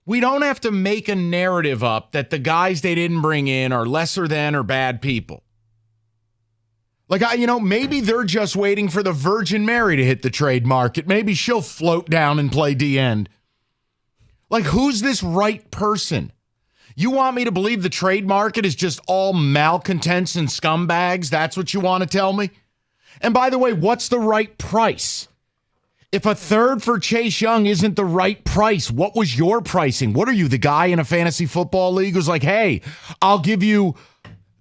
we don't have to make a narrative up that the guys they didn't bring in are lesser than or bad people. Like, maybe they're just waiting for the Virgin Mary to hit the trade market. Maybe she'll float down and play D-end. Like, who's this right person? You want me to believe the trade market is just all malcontents and scumbags? That's what you want to tell me? And by the way, what's the right price? If a third for Chase Young isn't the right price, what was your pricing? What are you, the guy in a fantasy football league who's like, hey, I'll give you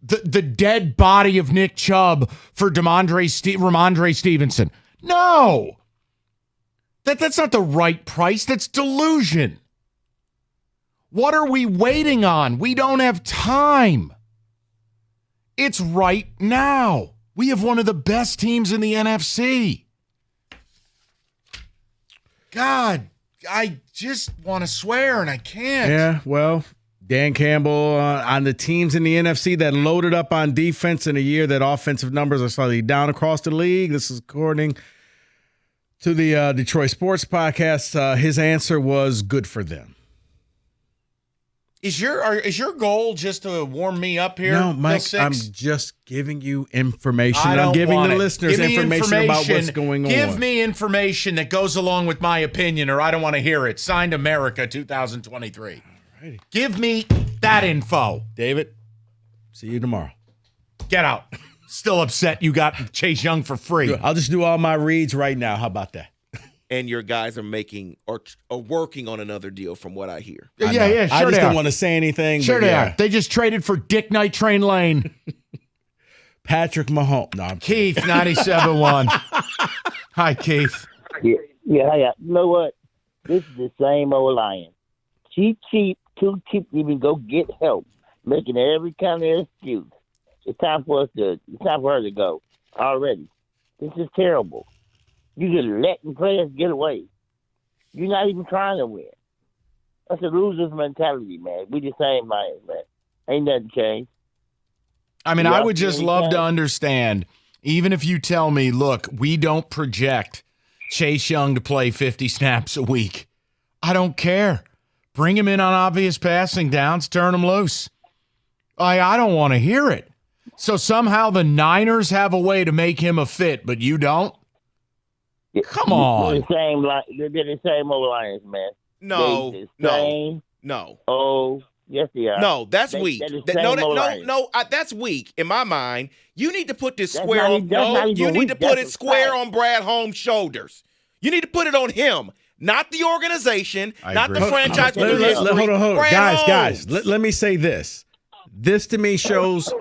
the dead body of Nick Chubb for Ramondre Stevenson? No. That's not the right price. That's delusion. What are we waiting on? We don't have time. It's right now. We have one of the best teams in the NFC. God, I just want to swear and I can't. Yeah, well, Dan Campbell on the teams in the NFC that loaded up on defense in a year that offensive numbers are slightly down across the league. This is according to the Detroit Sports Podcast. His answer was good for them. Is your goal just to warm me up here? No, Mike, I'm just giving you information. I'm giving the listeners information about what's going on. Give me information that goes along with my opinion, or I don't want to hear it. Signed America 2023. Alrighty. Give me that info. David, see you tomorrow. Get out. Still upset you got Chase Young for free. I'll just do all my reads right now. How about that? And your guys are making or working on another deal, from what I hear. Yeah, sure. I just don't want to say anything. Sure, they are. They just traded for Dick Night Train Lane. Patrick Mahomes. No, I'm Keith, 97.1. Hi, Keith. Yeah. You know what? This is the same old Lion. Too cheap to even go get help, making every kind of excuse. It's time for her to go already. This is terrible. You just letting players get away. You're not even trying to win. That's a loser's mentality, man. We the same Lions, man. Ain't nothing changed. I mean, I would just love to understand, even if you tell me, look, we don't project Chase Young to play 50 snaps a week. I don't care. Bring him in on obvious passing downs, turn him loose. I don't want to hear it. So somehow the Niners have a way to make him a fit, but you don't? Come on. They're the same old Lions, man. No. Oh, yes, they are. No, that's weak. That's weak in my mind. You need to put this square on. No, you need to put it square on Brad Holmes' shoulders. You need to put it on him, not the organization, not the franchise. Hold on. Guys, let me say this. This to me shows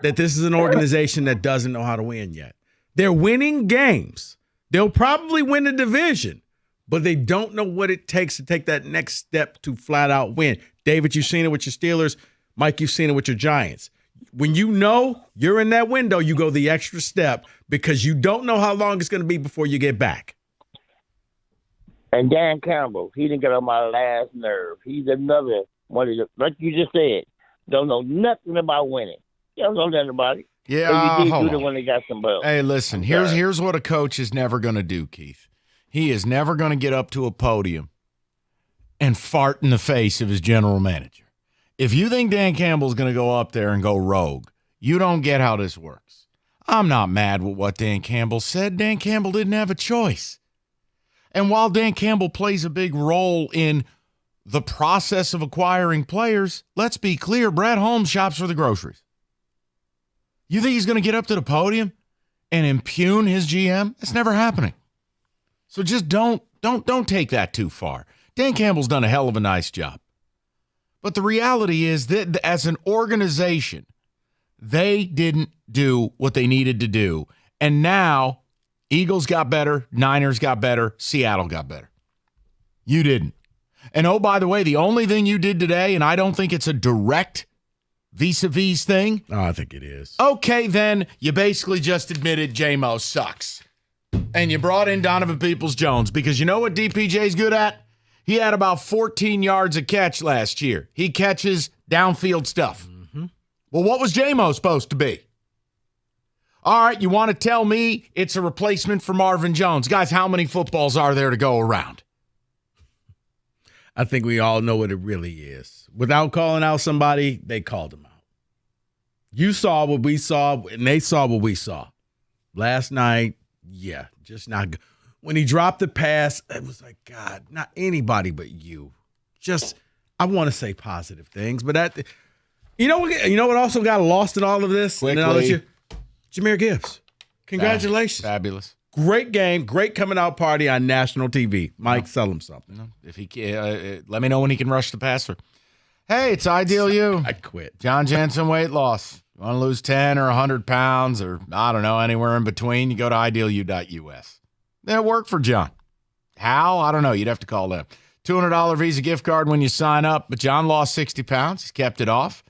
that this is an organization that doesn't know how to win yet. They're winning games. They'll probably win the division, but they don't know what it takes to take that next step to flat out win. David, you've seen it with your Steelers. Mike, you've seen it with your Giants. When you know you're in that window, you go the extra step because you don't know how long it's going to be before you get back. And Dan Campbell, he didn't get on my last nerve. He's another one of the, like you just said, don't know nothing about winning. You don't know nothing about it. Yeah, hold on. When they got some belts. Hey, listen, here's what a coach is never going to do, Keith. He is never going to get up to a podium and fart in the face of his general manager. If you think Dan Campbell's going to go up there and go rogue, you don't get how this works. I'm not mad with what Dan Campbell said. Dan Campbell didn't have a choice. And while Dan Campbell plays a big role in the process of acquiring players, let's be clear, Brad Holmes shops for the groceries. You think he's going to get up to the podium and impugn his GM? That's never happening. So just don't take that too far. Dan Campbell's done a hell of a nice job. But the reality is that as an organization, they didn't do what they needed to do. And now Eagles got better, Niners got better, Seattle got better. You didn't. And oh, by the way, the only thing you did today, and I don't think it's a direct vis-a-vis thing. Oh, I think it is. Okay, then you basically just admitted J-Mo sucks. And you brought in Donovan Peoples-Jones because you know what DPJ's good at? He had about 14 yards a catch last year. He catches downfield stuff. Mm-hmm. Well, what was J-Mo supposed to be? All right, you want to tell me it's a replacement for Marvin Jones. Guys, how many footballs are there to go around? I think we all know what it really is. Without calling out somebody, they called him out. You saw what we saw, and they saw what we saw. Last night, yeah, just not good. When he dropped the pass, it was like, God, not anybody but you just I want to say positive things, but that you know what also got lost in all of this? And then I'll let you, Jahmyr Gibbs. Congratulations. Fabulous. Great game, great coming out party on national TV. Mike, sell him something. If he let me know when he can rush the passer. Hey, it's Ideal You. I quit. John Jensen weight loss. You want to lose 10 or 100 pounds or, I don't know, anywhere in between, you go to idealu.us. That worked for John. How? I don't know. You'd have to call them. $200 Visa gift card when you sign up, but John lost 60 pounds. He's kept it off.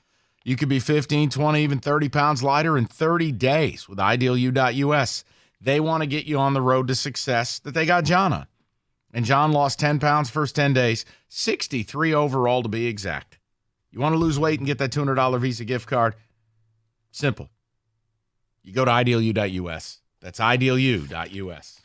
You could be 15, 20, even 30 pounds lighter in 30 days with idealu.us. They want to get you on the road to success that they got John on. And John lost 10 pounds first 10 days, 63 overall to be exact. You want to lose weight and get that $200 Visa gift card? Simple. You go to idealu.us. That's idealu.us.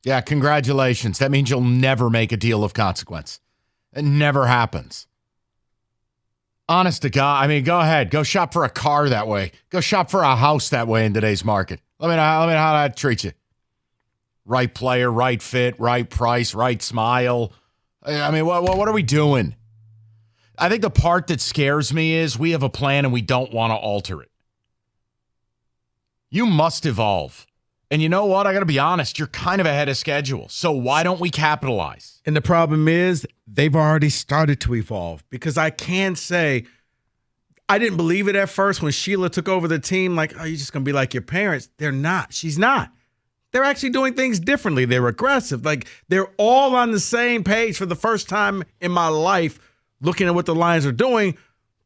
Yeah, congratulations. That means you'll never make a deal of consequence. It never happens. Honest to God, I mean, go ahead. Go shop for a car that way. Go shop for a house that way in today's market. Let me know how that treats you. Right player, right fit, right price, right smile. I mean, what are we doing? I think the part that scares me is we have a plan and we don't want to alter it. You must evolve. And you know what? I got to be honest. You're kind of ahead of schedule. So why don't we capitalize? And the problem is they've already started to evolve, because I can say I didn't believe it at first when Sheila took over the team. Like, oh, you're just going to be like your parents. They're not. She's not. They're actually doing things differently. They're aggressive. Like, they're all on the same page for the first time in my life looking at what the Lions are doing.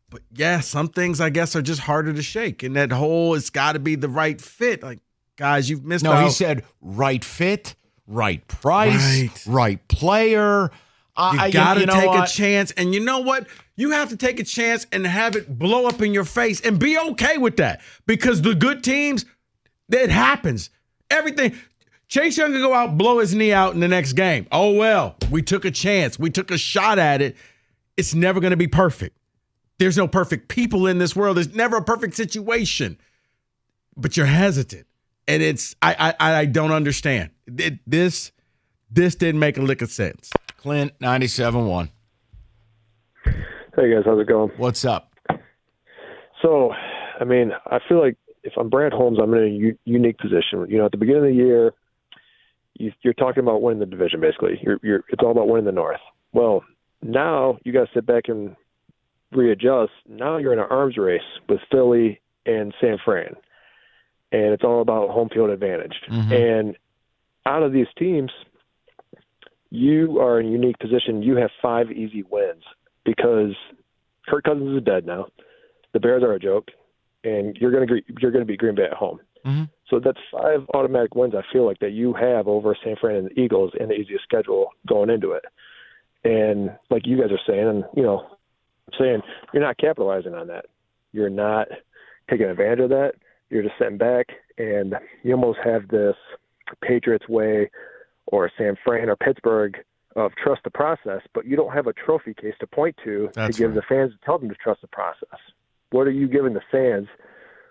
But, yeah, some things, I guess, are just harder to shake. And that whole, it's got to be the right fit. Like, guys, you've missed out. No, he said right fit, right price, right player. You got to take a chance. And you know what? You have to take a chance and have it blow up in your face and be okay with that. Because the good teams, it happens. Everything. Chase Young can go out, blow his knee out in the next game. Oh, well, we took a chance. We took a shot at it. It's never going to be perfect. There's no perfect people in this world. There's never a perfect situation. But you're hesitant. And it's, I don't understand. This didn't make a lick of sense. Clint, 97.1. Hey, guys. How's it going? What's up? So, I mean, I feel like if I'm Brad Holmes, I'm in a unique position. You know, at the beginning of the year, you're talking about winning the division, basically. It's all about winning the North. Well, now you got to sit back and readjust. Now you're in an arms race with Philly and San Fran, and it's all about home field advantage. Mm-hmm. And out of these teams, you are in a unique position. You have 5 easy wins because Kirk Cousins is dead now. The Bears are a joke, and you're going to beat Green Bay at home. Mm-hmm. So that's 5 automatic wins I feel like that you have over San Fran and the Eagles and the easiest schedule going into it. And like you guys are saying, and you know, I'm saying you're not capitalizing on that. You're not taking advantage of that. You're just sitting back, and you almost have this Patriots way or San Fran or Pittsburgh of trust the process, but you don't have a trophy case to point to give the fans to tell them to trust the process. What are you giving the fans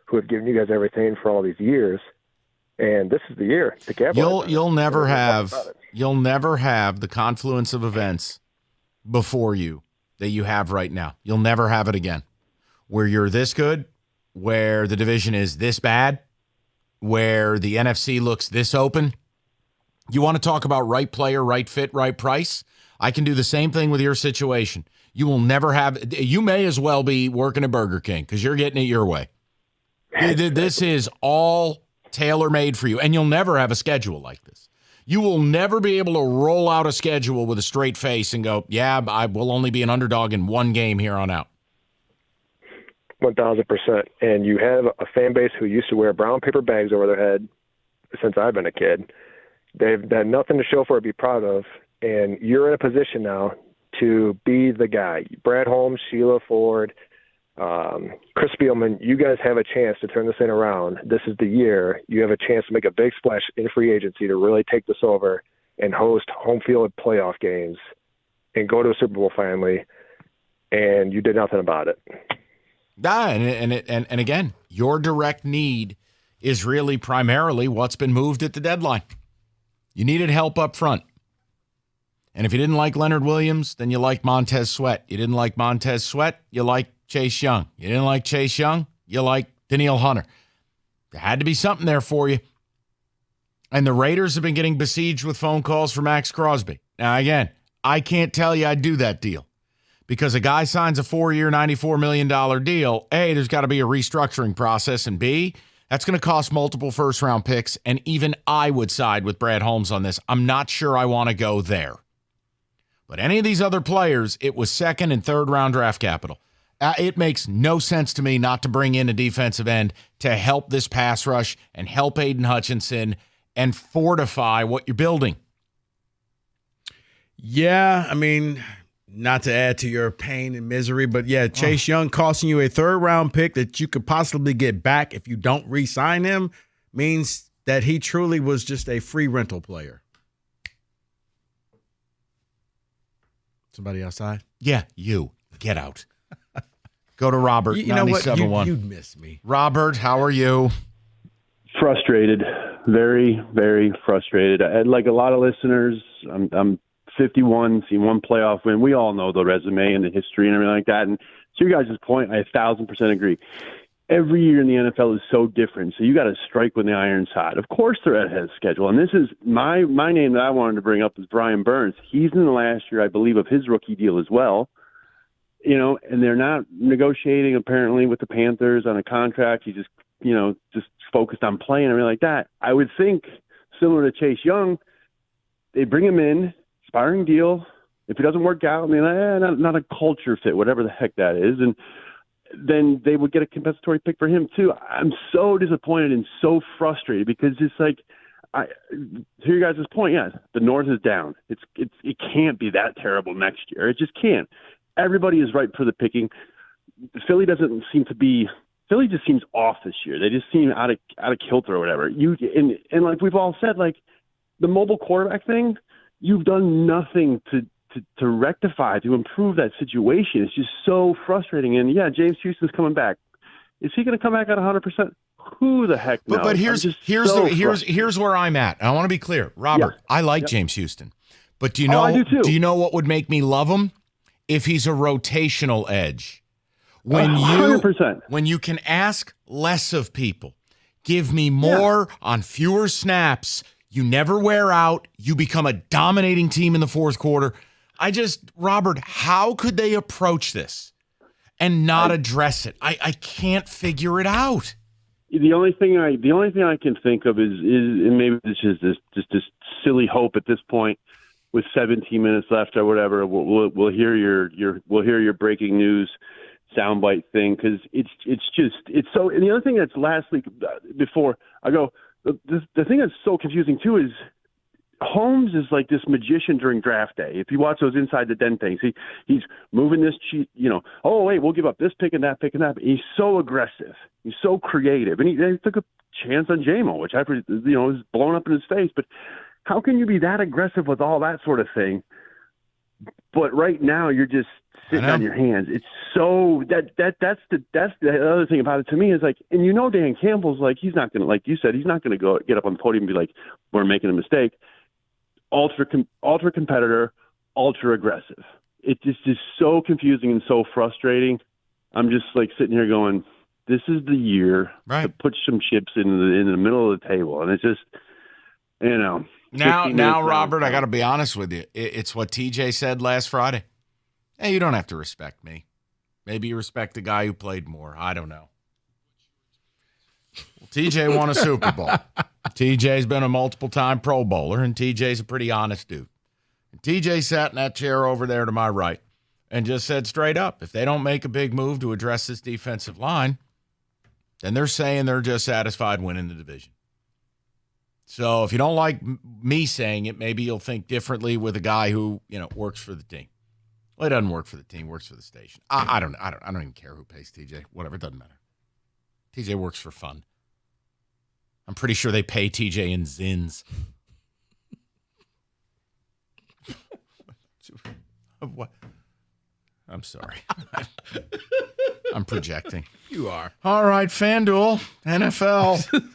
who have given you guys everything for all these years? And this is the year to capitalize. You'll never have the confluence of events before you that you have right now. You'll never have it again. Where you're this good, where the division is this bad, where the NFC looks this open. You want to talk about right player, right fit, right price? I can do the same thing with your situation. You will never have, you may as well be working at Burger King because you're getting it your way. This is all tailor-made for you, and you'll never have a schedule like this. You will never be able to roll out a schedule with a straight face and go, yeah, I will only be an underdog in one game here on out. 1,000%. And you have a fan base who used to wear brown paper bags over their head since I've been a kid. They've done nothing to show for it, be proud of, and you're in a position now to be the guy. Brad Holmes, Sheila Ford, Chris Spielman, you guys have a chance to turn this thing around. This is the year. You have a chance to make a big splash in free agency to really take this over and host home field playoff games and go to a Super Bowl finally, and you did nothing about it. And again, your direct need is really primarily what's been moved at the deadline. You needed help up front. And if you didn't like Leonard Williams, then you liked Montez Sweat. You didn't like Montez Sweat, you liked Chase Young. You didn't like Chase Young, you liked Danielle Hunter. There had to be something there for you. And the Raiders have been getting besieged with phone calls for Max Crosby. Now, again, I can't tell you I'd do that deal. Because a guy signs a 4-year, $94 million deal, A, there's got to be a restructuring process, and B, that's going to cost multiple first-round picks, and even I would side with Brad Holmes on this. I'm not sure I want to go there. But any of these other players, it was second- and third-round draft capital. It makes no sense to me not to bring in a defensive end to help this pass rush and help Aiden Hutchinson and fortify what you're building. Yeah, I mean, not to add to your pain and misery, but yeah, Chase Young costing you a 3rd-round pick that you could possibly get back if you don't re-sign him means that he truly was just a free rental player. Somebody outside? Yeah, you. Get out. Go to Robert, You know what? 97.1. You'd miss me. Robert, how are you? Frustrated, very, very frustrated. Like a lot of listeners, I'm 51, seen one playoff win. We all know the resume and the history and everything like that. And to your guys' point, I 1,000% agree. Every year in the NFL is so different, so you got to strike when the iron's hot. Of course, they're ahead of schedule, and this is my name that I wanted to bring up is Brian Burns. He's in the last year, I believe, of his rookie deal as well. You know, and they're not negotiating apparently with the Panthers on a contract. He's just, just focused on playing and everything like that. I would think similar to Chase Young, they bring him in, expiring deal. If it doesn't work out, I mean, not a culture fit, whatever the heck that is, and then they would get a compensatory pick for him too. I'm so disappointed and so frustrated because it's like, to your guys' point, yeah, the North is down. It can't be that terrible next year. It just can't. Everybody is ripe for the picking. Philly just seems off this year. They just seem out of kilter or whatever. And like we've all said, like the mobile quarterback thing, you've done nothing to rectify, to improve that situation. It's just so frustrating. And yeah, James Houston's coming back. Is he going to come back at 100%? Who the heck knows? But here's where I'm at. I want to be clear, Robert. Yeah. I like James Houston, but do you know? I do too. Do you know what would make me love him? If he's a rotational edge. When 100%. When you can ask less of people, give me more on fewer snaps. You never wear out. You become a dominating team in the fourth quarter. Robert, how could they approach this and not address it? I can't figure it out. The only thing I can think of is and maybe this is this silly hope at this point. With 17 minutes left or whatever, we'll hear your breaking news soundbite thing because it's so. And the other thing that's last week before I go, the thing that's so confusing too is Holmes is like this magician during draft day. If you watch those inside the den things, he's moving this cheat. Oh wait, we'll give up this pick and that pick and that. He's so aggressive. He's so creative, and he took a chance on J-Mo, which was blown up in his face, but. How can you be that aggressive with all that sort of thing? But right now you're just sitting on your hands. It's so that's the other thing about it to me is like, and Dan Campbell's like, he's not going to, like you said, he's not going to go get up on the podium and be like, we're making a mistake. Ultra competitor, ultra aggressive. It's just so confusing and so frustrating. I'm just like sitting here going, this is the year to put some chips in the middle of the table. And it's just, Now, Robert, I got to be honest with you. It's what TJ said last Friday. Hey, you don't have to respect me. Maybe you respect the guy who played more. I don't know. Well, TJ won a Super Bowl. TJ's been a multiple-time Pro Bowler, and TJ's a pretty honest dude. And TJ sat in that chair over there to my right and just said straight up, if they don't make a big move to address this defensive line, then they're saying they're just satisfied winning the division. So if you don't like me saying it, maybe you'll think differently with a guy who, works for the team. Well, he doesn't work for the team, works for the station. I don't even care who pays TJ. Whatever, it doesn't matter. TJ works for fun. I'm pretty sure they pay TJ in Zins. What? I'm sorry. I'm projecting. You are. All right, FanDuel, NFL.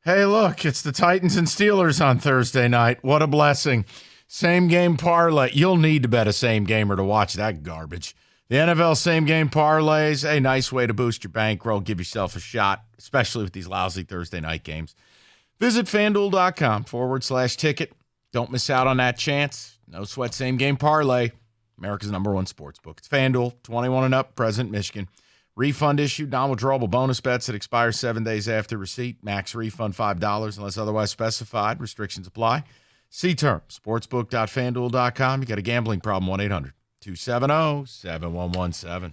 Hey, look, it's the Titans and Steelers on Thursday night. What a blessing. Same game parlay. You'll need to bet a same gamer to watch that garbage. The NFL same game parlays, a nice way to boost your bankroll, give yourself a shot, especially with these lousy Thursday night games. Visit FanDuel.com/ticket. Don't miss out on that chance. No sweat same game parlay. America's #1 sports book. It's FanDuel, 21 and up, present Michigan. Refund issued, non-withdrawable bonus bets that expire 7 days after receipt. Max refund $5 unless otherwise specified. Restrictions apply. See terms. Sportsbook.fanduel.com. You got a gambling problem, 1-800-270-7117.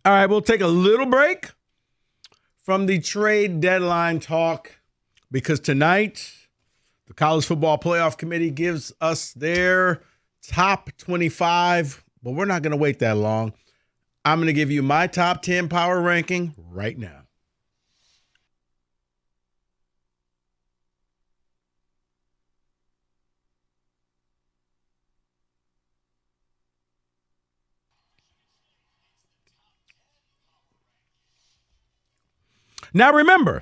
All right, we'll take a little break from the trade deadline talk because tonight the College Football Playoff Committee gives us their top 25, but we're not going to wait that long. I'm going to give you my top 10 power ranking right now. Now, remember,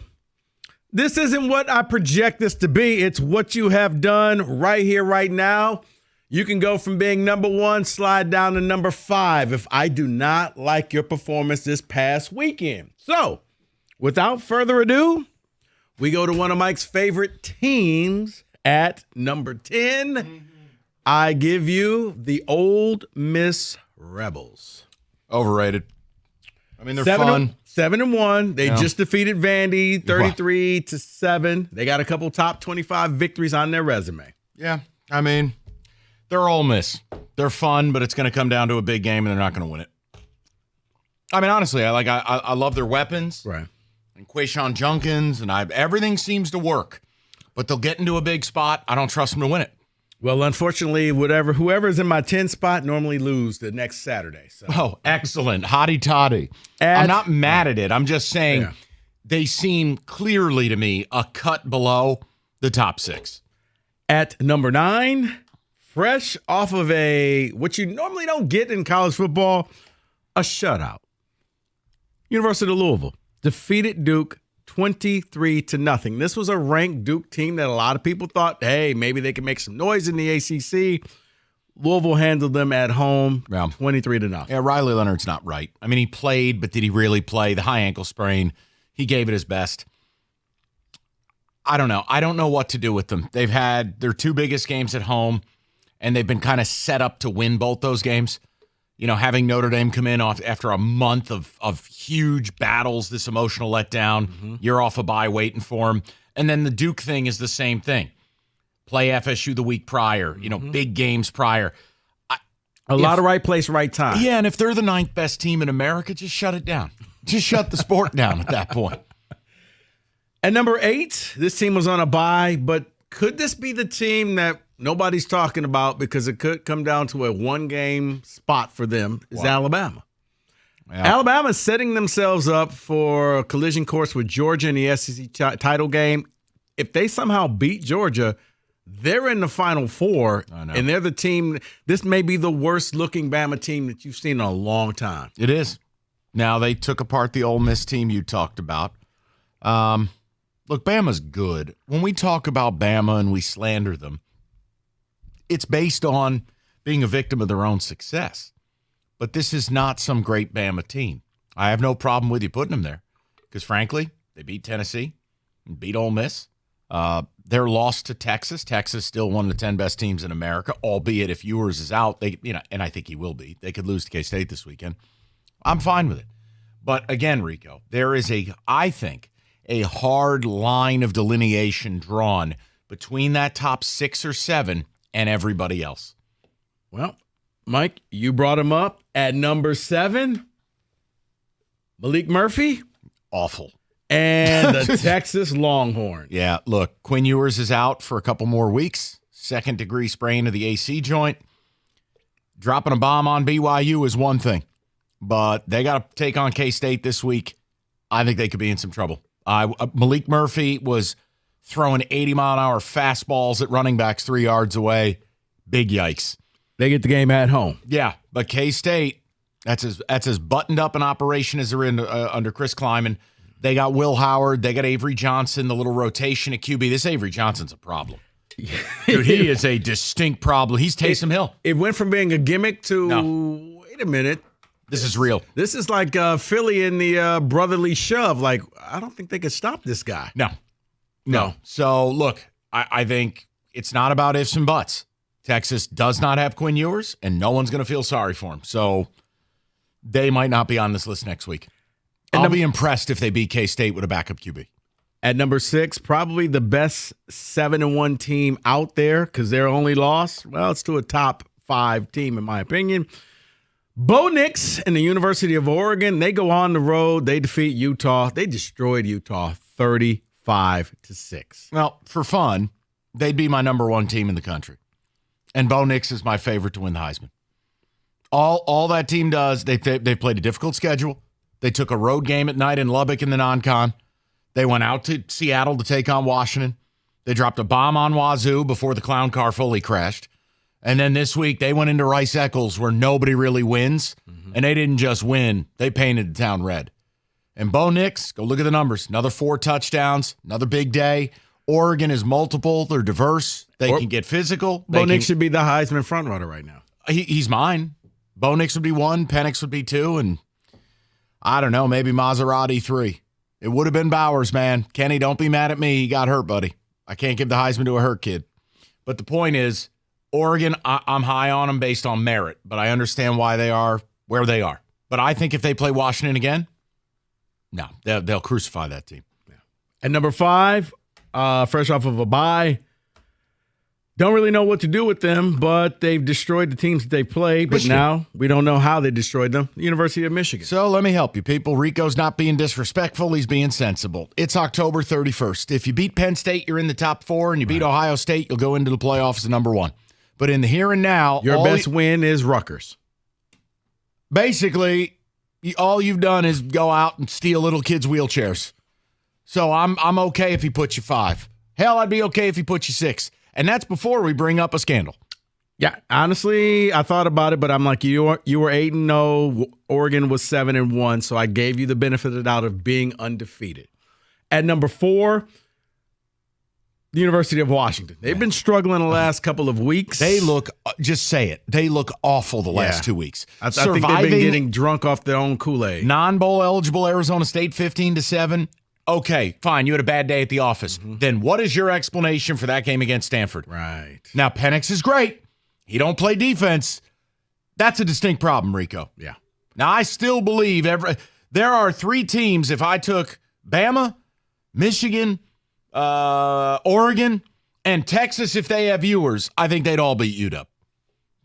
this isn't what I project this to be. It's what you have done right here, right now. You can go from being number 1, slide down to number 5 if I do not like your performance this past weekend. So, without further ado, we go to one of Mike's favorite teams at number 10. I give you the Ole Miss Rebels. Overrated. I mean, they're fun. 7-1. They Yeah. just defeated Vandy 33-7. They got a couple top 25 victories on their resume. Yeah, I mean, they're Ole Miss. They're fun, but it's going to come down to a big game, and they're not going to win it. I mean, honestly, I love their weapons, right? And Quayshawn Junkins, and everything seems to work, but they'll get into a big spot. I don't trust them to win it. Well, unfortunately, whoever's in my 10 spot normally lose the next Saturday. So. Oh, excellent. Hotty toddy. I'm not mad at it. I'm just saying they seem clearly to me a cut below the top 6. At number 9, fresh off of what you normally don't get in college football, a shutout. University of Louisville defeated Duke 23-0. This was a ranked Duke team that a lot of people thought, hey, maybe they can make some noise in the ACC. Louisville handled them at home 23-0. Yeah, Riley Leonard's not right. I mean, he played, but did he really play? The high ankle sprain, he gave it his best. I don't know. I don't know what to do with them. They've had their 2 biggest games at home, and they've been kind of set up to win both those games. You know, having Notre Dame come in after a month of huge battles, this emotional letdown, you're off a bye waiting for them. And then the Duke thing is the same thing. Play FSU the week prior, big games prior. A lot of right place, right time. Yeah, and if they're the 9th best team in America, just shut it down. Just shut the sport down at that point. At number 8, this team was on a bye, but could this be the team that nobody's talking about because it could come down to a 1-game spot for them is Alabama. Yeah. Alabama's setting themselves up for a collision course with Georgia in the SEC title game. If they somehow beat Georgia, they're in the Final Four, and they're the team. This may be the worst-looking Bama team that you've seen in a long time. It is. Now, they took apart the Ole Miss team you talked about. Look, Bama's good. When we talk about Bama and we slander them, it's based on being a victim of their own success. But this is not some great Bama team. I have no problem with you putting them there because, frankly, they beat Tennessee and beat Ole Miss. Their loss to Texas. Texas still one of the 10 best teams in America, albeit if Ewers is out, and I think he will be. They could lose to K-State this weekend. I'm fine with it. But again, Rico, there is I think, a hard line of delineation drawn between that top 6 or 7 and everybody else. Well, Mike, you brought him up at number 7. Malik Murphy. Awful. And the Texas Longhorns. Yeah, look, Quinn Ewers is out for a couple more weeks. 2nd-degree sprain of the AC joint. Dropping a bomb on BYU is one thing, but they got to take on K-State this week. I think they could be in some trouble. Malik Murphy was throwing 80-mile-an-hour fastballs at running backs 3 yards away. Big yikes. They get the game at home. Yeah, but K-State, that's as buttoned up an operation as they're in under Chris Kleiman. They got Will Howard. They got Avery Johnson, the little rotation at QB. This Avery Johnson's a problem. Dude, he is a distinct problem. He's Taysom Hill. It went from being a gimmick to, wait a minute. This is real. This is like Philly in the brotherly shove. Like, I don't think they could stop this guy. No. So, look, I think it's not about ifs and buts. Texas does not have Quinn Ewers, and no one's going to feel sorry for him. So, they might not be on this list next week. I'll be impressed if they beat K-State with a backup QB. At number 6, probably the best 7-1 team out there because their only loss, well, it's to a top 5 team in my opinion. Bo Nix and the University of Oregon, they go on the road. They defeat Utah. They destroyed Utah 35-6. Well, for fun, they'd be my number one team in the country. And Bo Nix is my favorite to win the Heisman. All that team does, they played a difficult schedule. They took a road game at night in Lubbock in the non-con. They went out to Seattle to take on Washington. They dropped a bomb on Wazoo before the clown car fully crashed. And then this week, they went into Rice-Eccles where nobody really wins. And they didn't just win. They painted the town red. And Bo Nix, go look at the numbers. Another 4 touchdowns, another big day. Oregon is multiple. They're diverse. They can get physical. Bo Nix should be the Heisman frontrunner right now. He's mine. Bo Nix would be 1, Penix would be 2, and I don't know, maybe Maserati 3. It would have been Bowers, man. Kenny, don't be mad at me. He got hurt, buddy. I can't give the Heisman to a hurt kid. But the point is, Oregon, I'm high on them based on merit, but I understand why they are where they are. But I think if they play Washington again, no, they'll crucify that team. Yeah. At number 5, fresh off of a bye, don't really know what to do with them, but they've destroyed the teams that they played. But now we don't know how they destroyed them. The University of Michigan. So let me help you, people. Rico's not being disrespectful. He's being sensible. It's October 31st. If you beat Penn State, you're in the top 4, and you beat Ohio State, you'll go into the playoffs as number 1. But in the here and now, your best win is Rutgers. Basically, all you've done is go out and steal little kids' wheelchairs. So I'm okay if he puts you 5. Hell, I'd be okay if he puts you 6. And that's before we bring up a scandal. Yeah, honestly, I thought about it, but I'm like, you were 8-0. Oregon was 7-1, so I gave you the benefit of the doubt of being undefeated. At number 4, the University of Washington. They've been struggling the last couple of weeks. They look, just say it, they look awful the last 2 weeks. I think they've been getting drunk off their own Kool-Aid. Non-bowl eligible Arizona State 15-7. Okay, fine. You had a bad day at the office. Then what is your explanation for that game against Stanford? Right. Now, Penix is great. He don't play defense. That's a distinct problem, Rico. Yeah. Now, I still believe there are 3 teams. If I took Bama, Michigan, Oregon, and Texas, if they have viewers, I think they'd all beat UW.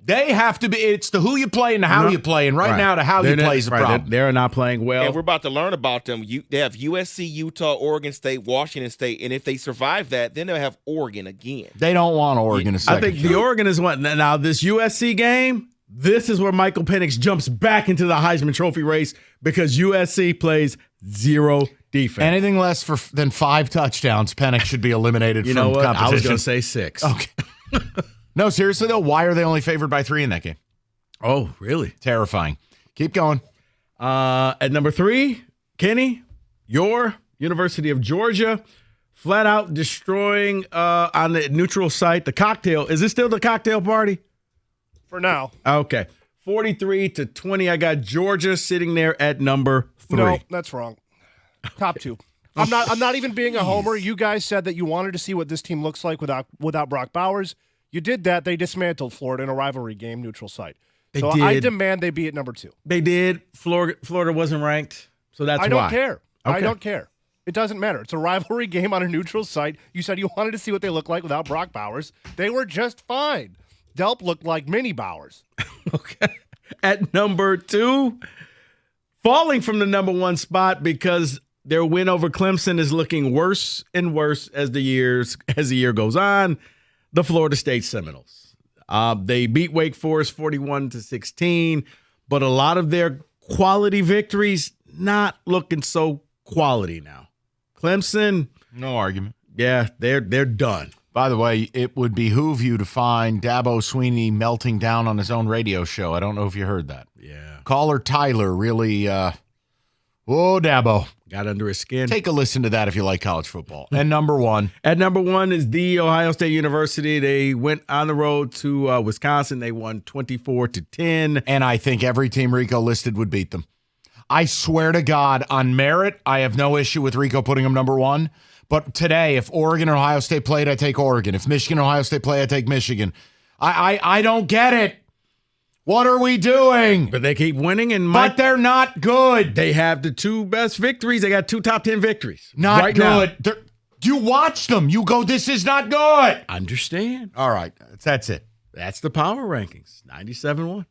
They have to be. It's the who you play and the how you play, and right now the how you play is a problem. They're not playing well. And we're about to learn about them. They have USC, Utah, Oregon State, Washington State, and if they survive that, then they'll have Oregon again. They don't want Oregon. I think the Oregon is what now. This USC game. This is where Michael Penix jumps back into the Heisman Trophy race because USC plays 0 defense. Anything less than 5 touchdowns, Penix should be eliminated from competition. I was going to say 6. Okay. No, seriously, though, why are they only favored by 3 in that game? Oh, really? Terrifying. Keep going. At number 3, Kenny, your University of Georgia, flat out destroying on the neutral site the cocktail. Is this still the cocktail party? For now. Okay. 43-20. I got Georgia sitting there at number 3. No, that's wrong. Top 2. I'm not even being a homer. You guys said that you wanted to see what this team looks like without Brock Bowers. You did that. They dismantled Florida in a rivalry game, neutral site. So I demand they be at number 2. They did. Florida wasn't ranked, so that's why. I don't care. Okay. I don't care. It doesn't matter. It's a rivalry game on a neutral site. You said you wanted to see what they look like without Brock Bowers. They were just fine. Delp looked like mini Bowers. Okay. At number 2, falling from the number 1 spot because their win over Clemson is looking worse and worse as the year goes on. The Florida State Seminoles. They beat Wake Forest 41-16, but a lot of their quality victories not looking so quality now. Clemson, no argument. Yeah, they're done. By the way, it would behoove you to find Dabo Swinney melting down on his own radio show. I don't know if you heard that. Yeah. Caller Tyler really, whoa, Dabo. Got under his skin. Take a listen to that if you like college football. And number 1. At number 1 is The Ohio State University. They went on the road to Wisconsin. They won 24-10. And I think every team Rico listed would beat them. I swear to God, on merit, I have no issue with Rico putting them number 1. But today, if Oregon and Ohio State played, I take Oregon. If Michigan and Ohio State play, I take Michigan. I don't get it. What are we doing? But they keep winning, but they're not good. They have the 2 best victories. They got 2 top 10 victories. Not right good. You watch them. You go, this is not good. Understand. All right. That's it. That's the power rankings. 97-1.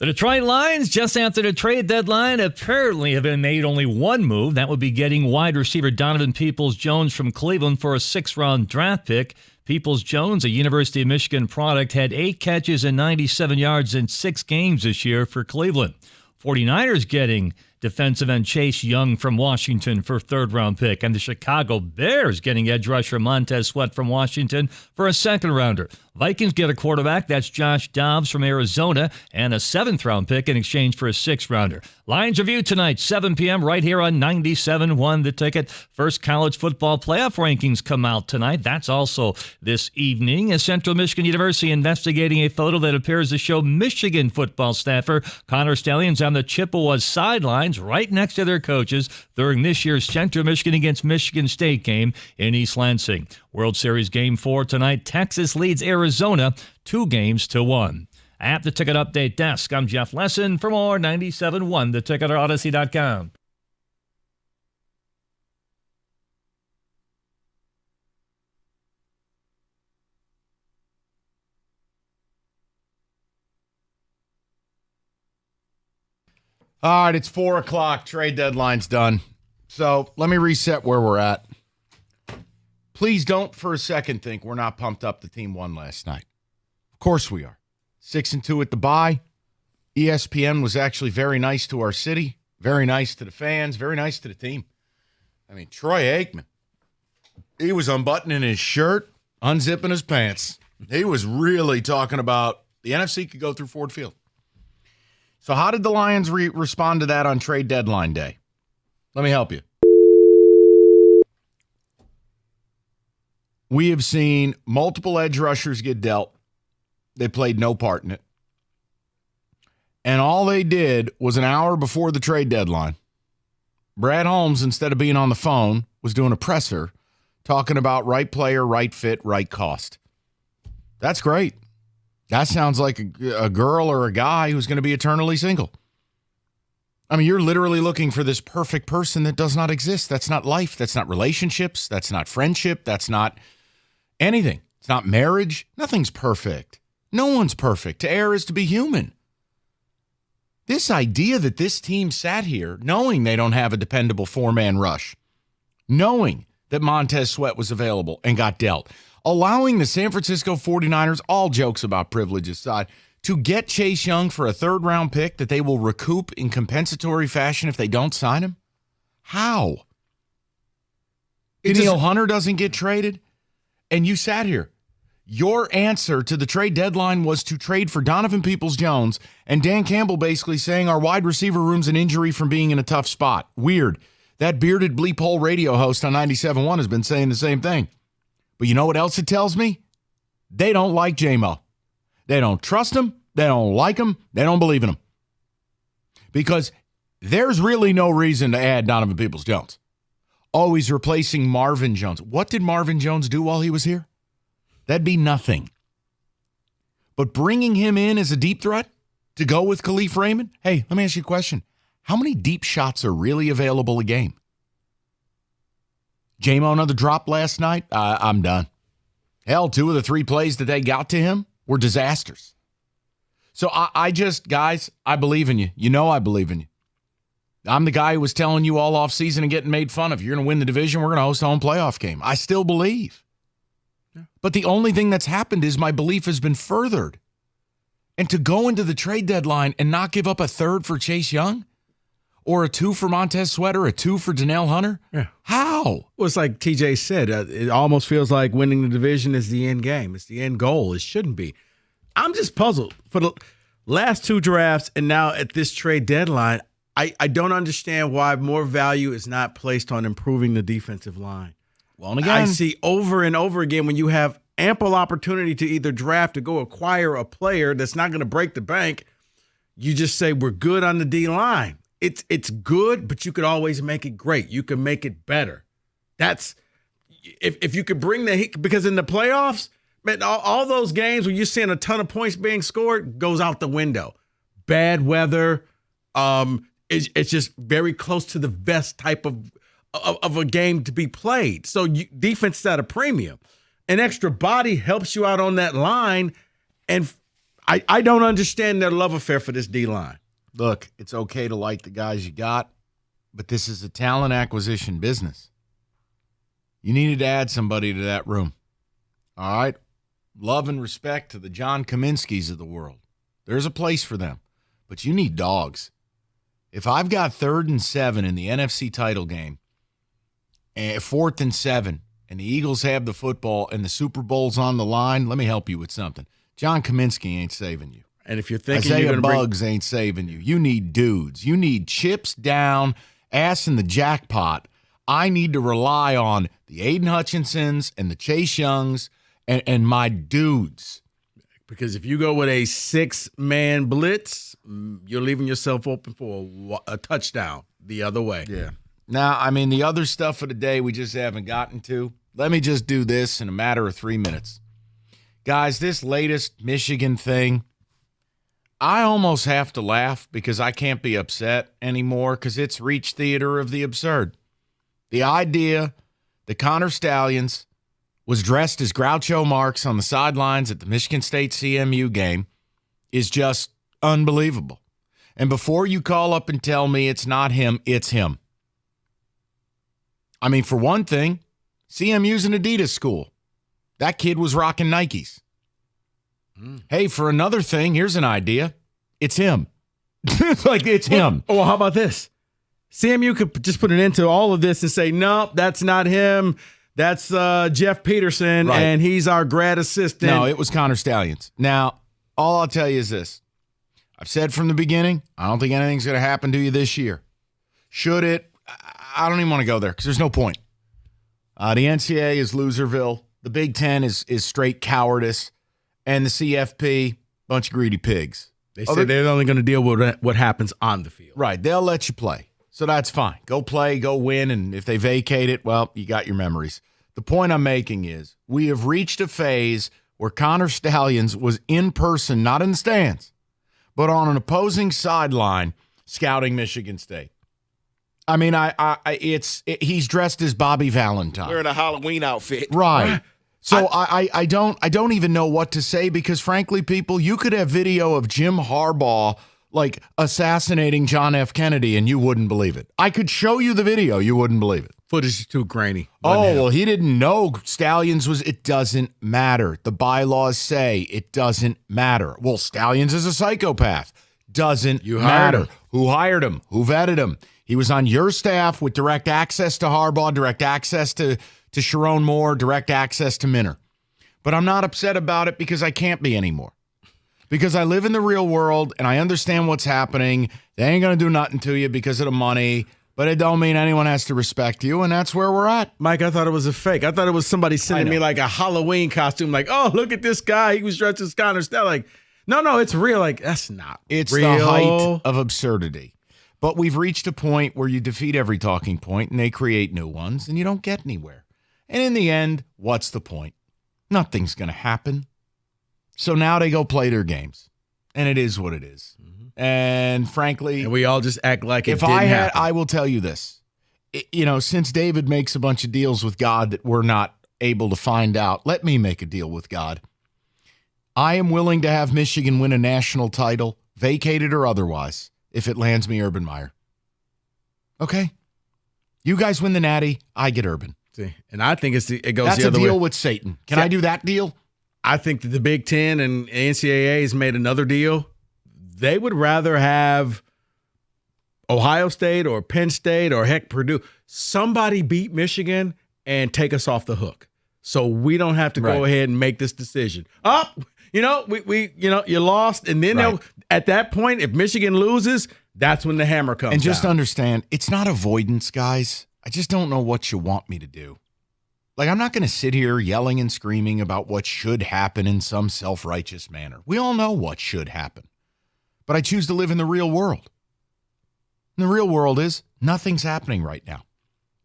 The Detroit Lions, just after the trade deadline, apparently have made only one move. That would be getting wide receiver Donovan Peoples-Jones from Cleveland for a 6th-round draft pick. Peoples-Jones, a University of Michigan product, had 8 catches and 97 yards in 6 games this year for Cleveland. 49ers getting defensive end Chase Young from Washington for a 3rd-round pick. And the Chicago Bears getting edge rusher Montez Sweat from Washington for a 2nd-rounder. Vikings get a quarterback, that's Josh Dobbs from Arizona, and a 7th-round pick in exchange for a 6th-rounder. Lions Review tonight, 7 p.m. right here on 97.1 The Ticket. First college football playoff rankings come out tonight. That's also this evening. As Central Michigan University investigating a photo that appears to show Michigan football staffer Connor Stalions on the Chippewas sidelines right next to their coaches during this year's Central Michigan against Michigan State game in East Lansing. World Series Game 4 tonight. Texas leads Arizona 2-1. At the Ticket Update Desk, I'm Jeff Lesson. For more, 97.1 The Ticket or Odyssey.com. All right, it's 4 o'clock. Trade deadline's done. So let me reset where we're at. Please don't for a second think we're not pumped up the team won last night. Of course we are. 6-2 at the bye. ESPN was actually very nice to our city, very nice to the fans, very nice to the team. I mean, Troy Aikman, he was unbuttoning his shirt, unzipping his pants. He was really talking about the NFC could go through Ford Field. So how did the Lions respond to that on trade deadline day? Let me help you. We have seen multiple edge rushers get dealt. They played no part in it. And all they did was an hour before the trade deadline, Brad Holmes, instead of being on the phone, was doing a presser talking about right player, right fit, right cost. That's great. That sounds like a girl or a guy who's going to be eternally single. I mean, you're literally looking for this perfect person that does not exist. That's not life. That's not relationships. That's not friendship. That's not anything. It's not marriage. Nothing's perfect. No one's perfect. To err is to be human. This idea that this team sat here knowing they don't have a dependable 4-man rush, knowing that Montez Sweat was available and got dealt, allowing the San Francisco 49ers, all jokes about privilege aside, to get Chase Young for a 3rd-round pick that they will recoup in compensatory fashion if they don't sign him? How? Danielle Hunter doesn't get traded, and you sat here. Your answer to the trade deadline was to trade for Donovan Peoples-Jones, and Dan Campbell basically saying our wide receiver room's an injury from being in a tough spot. Weird. That bearded bleep hole radio host on 97.1 has been saying the same thing. But you know what else it tells me? They don't like J-Mo. They don't trust him. They don't like him. They don't believe in him. Because there's really no reason to add Donovan Peoples-Jones. Oh, he's replacing Marvin Jones. What did Marvin Jones do while he was here? That'd be nothing. But bringing him in as a deep threat to go with Khalif Raymond? Hey, let me ask you a question. How many deep shots are really available a game? J-Mo another drop last night? I'm done. Hell, 2 of the 3 plays that they got to him were disasters. So I just, guys, I believe in you. You know I believe in you. I'm the guy who was telling you all offseason and getting made fun of. You're going to win the division. We're going to host a home playoff game. I still believe. Yeah. But the only thing that's happened is my belief has been furthered. And to go into the trade deadline and not give up a 3rd for Chase Young or a 2 for Montez Sweat or a 2 for Danielle Hunter? Yeah. How? Well, it's like TJ said, it almost feels like winning the division is the end game. It's the end goal. It shouldn't be. I'm just puzzled. For the last 2 drafts and now at this trade deadline, I don't understand why more value is not placed on improving the defensive line. Well, and again, I see over and over again when you have ample opportunity to either draft or go acquire a player that's not going to break the bank, you just say we're good on the D-line. It's good, but you could always make it great. You can make it better. That's if you could bring the heat, because in the playoffs, man, all those games where you're seeing a ton of points being scored goes out the window. Bad weather, it's just very close to the best type of a game to be played. So defense is at a premium. An extra body helps you out on that line, and I don't understand their love affair for this D-line. Look, it's okay to like the guys you got, but this is a talent acquisition business. You needed to add somebody to that room. All right? Love and respect to the John Kaminsky's of the world. There's a place for them, but you need dogs. If I've got 3rd and 7 in the NFC title game, and 4th and 7, and the Eagles have the football and the Super Bowl's on the line, let me help you with something. John Kaminsky ain't saving you. And if you're thinking Isaiah you're going to Bugs ain't saving you. You need dudes. You need chips down, ass in the jackpot. I need to rely on the Aiden Hutchinsons and the Chase Youngs and my dudes. Because if you go with a 6-man blitz, you're leaving yourself open for a touchdown the other way. Yeah. Now, I mean, the other stuff of the day we just haven't gotten to. Let me just do this in a matter of 3 minutes. Guys, this latest Michigan thing, I almost have to laugh because I can't be upset anymore because it's reached theater of the absurd. The idea that Connor Stalions was dressed as Groucho Marx on the sidelines at the Michigan State CMU game is just unbelievable. And before you call up and tell me it's not him, it's him. I mean, for one thing, CMU's an Adidas school. That kid was rocking Nikes. Hey, for another thing, here's an idea. It's him. Like, it's him. Oh, how about this? CMU could just put an end to all of this and say, no, that's not him. That's Jeff Peterson, Right. and he's our grad assistant. No, it was Connor Stalions. Now, all I'll tell you is this. I've said from the beginning, I don't think anything's going to happen to you this year. Should it? I don't even want to go there because there's no point. The NCAA is Loserville. The Big Ten is straight cowardice. And the CFP, bunch of greedy pigs. They said they're only going to deal with what happens on the field. Right. They'll let you play. So that's fine. Go play, go win, and if they vacate it, well, you got your memories. The point I'm making is we have reached a phase where Connor Stalions was in person, not in the stands, but on an opposing sideline scouting Michigan State. I mean, he's dressed as Bobby Valentine. Wearing a Halloween outfit. Right. So I don't even know what to say because, frankly, people, you could have video of Jim Harbaugh like assassinating John F. Kennedy and you wouldn't believe it. I could show you the video. You wouldn't believe it. Footage is too grainy. Well, he didn't know Stalions was. It doesn't matter. The bylaws say it doesn't matter. Well, Stalions is a psychopath. Doesn't matter. him. Who hired him? Who vetted him? He was on your staff with direct access to Harbaugh, direct access to Sharon Moore, direct access to Minner. But I'm not upset about it because I can't be anymore. Because I live in the real world and I understand what's happening. They ain't going to do nothing to you because of the money, but it don't mean anyone has to respect you, and that's where we're at. Mike, I thought it was a fake. I thought it was somebody sending me like a Halloween costume, like, oh, look at this guy. He was dressed as Connor Stalions. Like, no, it's real. Like, that's not It's real. the height of absurdity. But we've reached a point where you defeat every talking point and they create new ones and you don't get anywhere. And in the end, what's the point? Nothing's going to happen. So now they go play their games. And it is what it is. Mm-hmm. And frankly, And we all just act like it if didn't I had, happen. I will tell you this. Since David makes a bunch of deals with God that we're not able to find out, let me make a deal with God. I am willing to have Michigan win a national title, vacated or otherwise, if it lands me Urban Meyer. Okay? You guys win the Natty, I get Urban. See, and I think it goes That's the other way. a deal with Satan. Can I do that deal? I think that the Big Ten and NCAA has made another deal. They would rather have Ohio State or Penn State or heck Purdue, somebody beat Michigan and take us off the hook. So we don't have to go ahead and make this decision. You lost. And then at that point, if Michigan loses, that's when the hammer comes And just down. understand, it's not avoidance, guys. I just don't know what you want me to do. Like, I'm not going to sit here yelling and screaming about what should happen in some self-righteous manner. We all know what should happen. But I choose to live in the real world. And the real world is nothing's happening right now.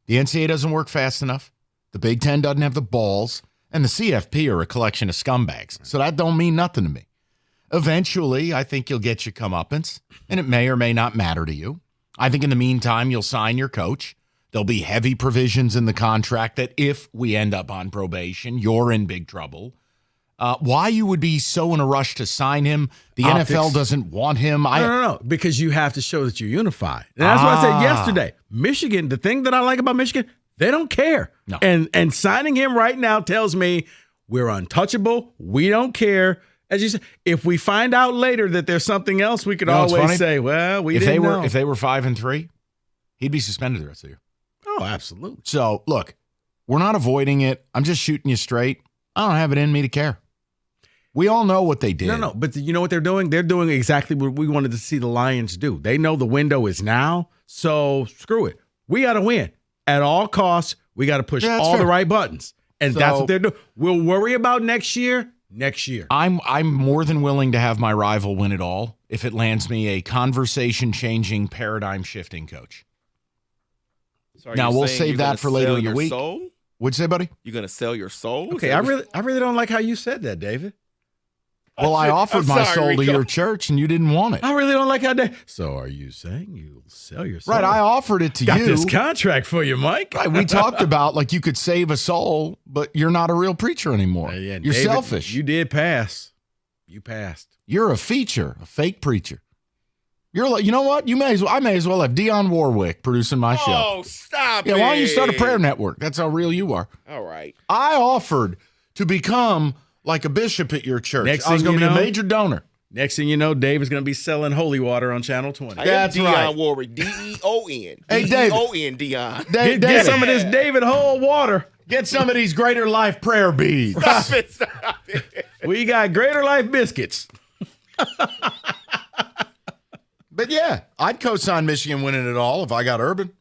The NCAA doesn't work fast enough. The Big Ten doesn't have the balls. And the CFP are a collection of scumbags. So that don't mean nothing to me. Eventually, I think you'll get your comeuppance, and it may or may not matter to you. I think in the meantime, you'll sign your coach. There'll be heavy provisions in the contract that if we end up on probation, you're in big trouble. Why you would be so in a rush to sign him? The Optics. NFL doesn't want him. No, because you have to show that you're unified. And that's what I said yesterday. Michigan, the thing that I like about Michigan, they don't care. No. And signing him right now tells me we're untouchable. We don't care. As you said, if we find out later that there's something else, we could always say, well, we didn't know. If they were 5-3, he'd be suspended the rest of the year. Oh, absolutely. So, look, we're not avoiding it. I'm just shooting you straight. I don't have it in me to care. We all know what they did. No, but you know what they're doing? They're doing exactly what we wanted to see the Lions do. They know the window is now, so screw it. We got to win. At all costs, we got to push all the right buttons. And that's what they're doing. We'll worry about next year. I'm more than willing to have my rival win it all if it lands me a conversation-changing, paradigm-shifting coach. So now, we'll save that for later in the week. Soul? What'd you say, buddy? You're going to sell your soul? Okay, I really don't like how you said that, David. Well, I offered my soul to your church, and you didn't want it. I really don't like how that. So are you saying you'll sell your soul? Right, I offered it to Got you. this contract for you, Mike. Right, we talked about, like, you could save a soul, but you're not a real preacher anymore. You're David, selfish. You did pass. You passed. You're a feature, a fake preacher. You're like, you know what? I may as well have Dionne Warwick producing my show. Oh, stop Yeah, it. why don't you start a prayer network? That's how real you are. All right. I offered to become like a bishop at your church. Next I was thing going to you be a know- major donor. Next thing you know, Dave is going to be selling holy water on Channel 20. That's right. Dionne Warwick. D-E-O-N. Hey, David. D-E-O-N, Dionne. Get some of this David Hull water. Get some of these Greater Life prayer beads. Stop it. We got Greater Life biscuits. But yeah, I'd co-sign Michigan winning it all if I got Urban.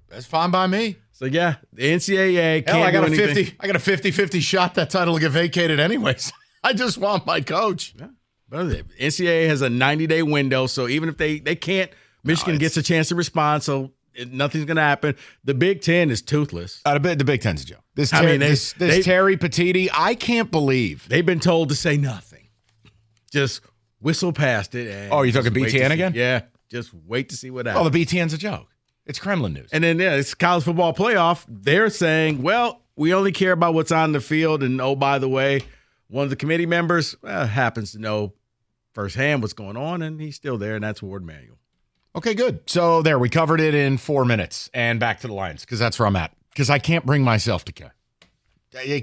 That's fine by me. So yeah, the NCAA can't Hell, I got do a anything. 50. I got a 50-50 shot that title will get vacated anyways. I just want my coach. Yeah. But the NCAA has a 90-day window, so even if they can't, Michigan gets a chance to respond, so nothing's going to happen. The Big Ten is toothless. The Big Ten's a joke. This they- Terry Petiti, I can't believe. They've been told to say nothing. Just whistle past it. And Oh, you're talking just wait to BTN see- again? Yeah. Just wait to see what Oh, happens. the BTN's a joke. It's Kremlin news. And then, it's college football playoff. They're saying, well, we only care about what's on the field. And, oh, by the way, one of the committee members happens to know firsthand what's going on, and he's still there, and that's Ward Manuel. Okay, good. So there, we covered it in 4 minutes. And back to the Lions, because that's where I'm at. Because I can't bring myself to care.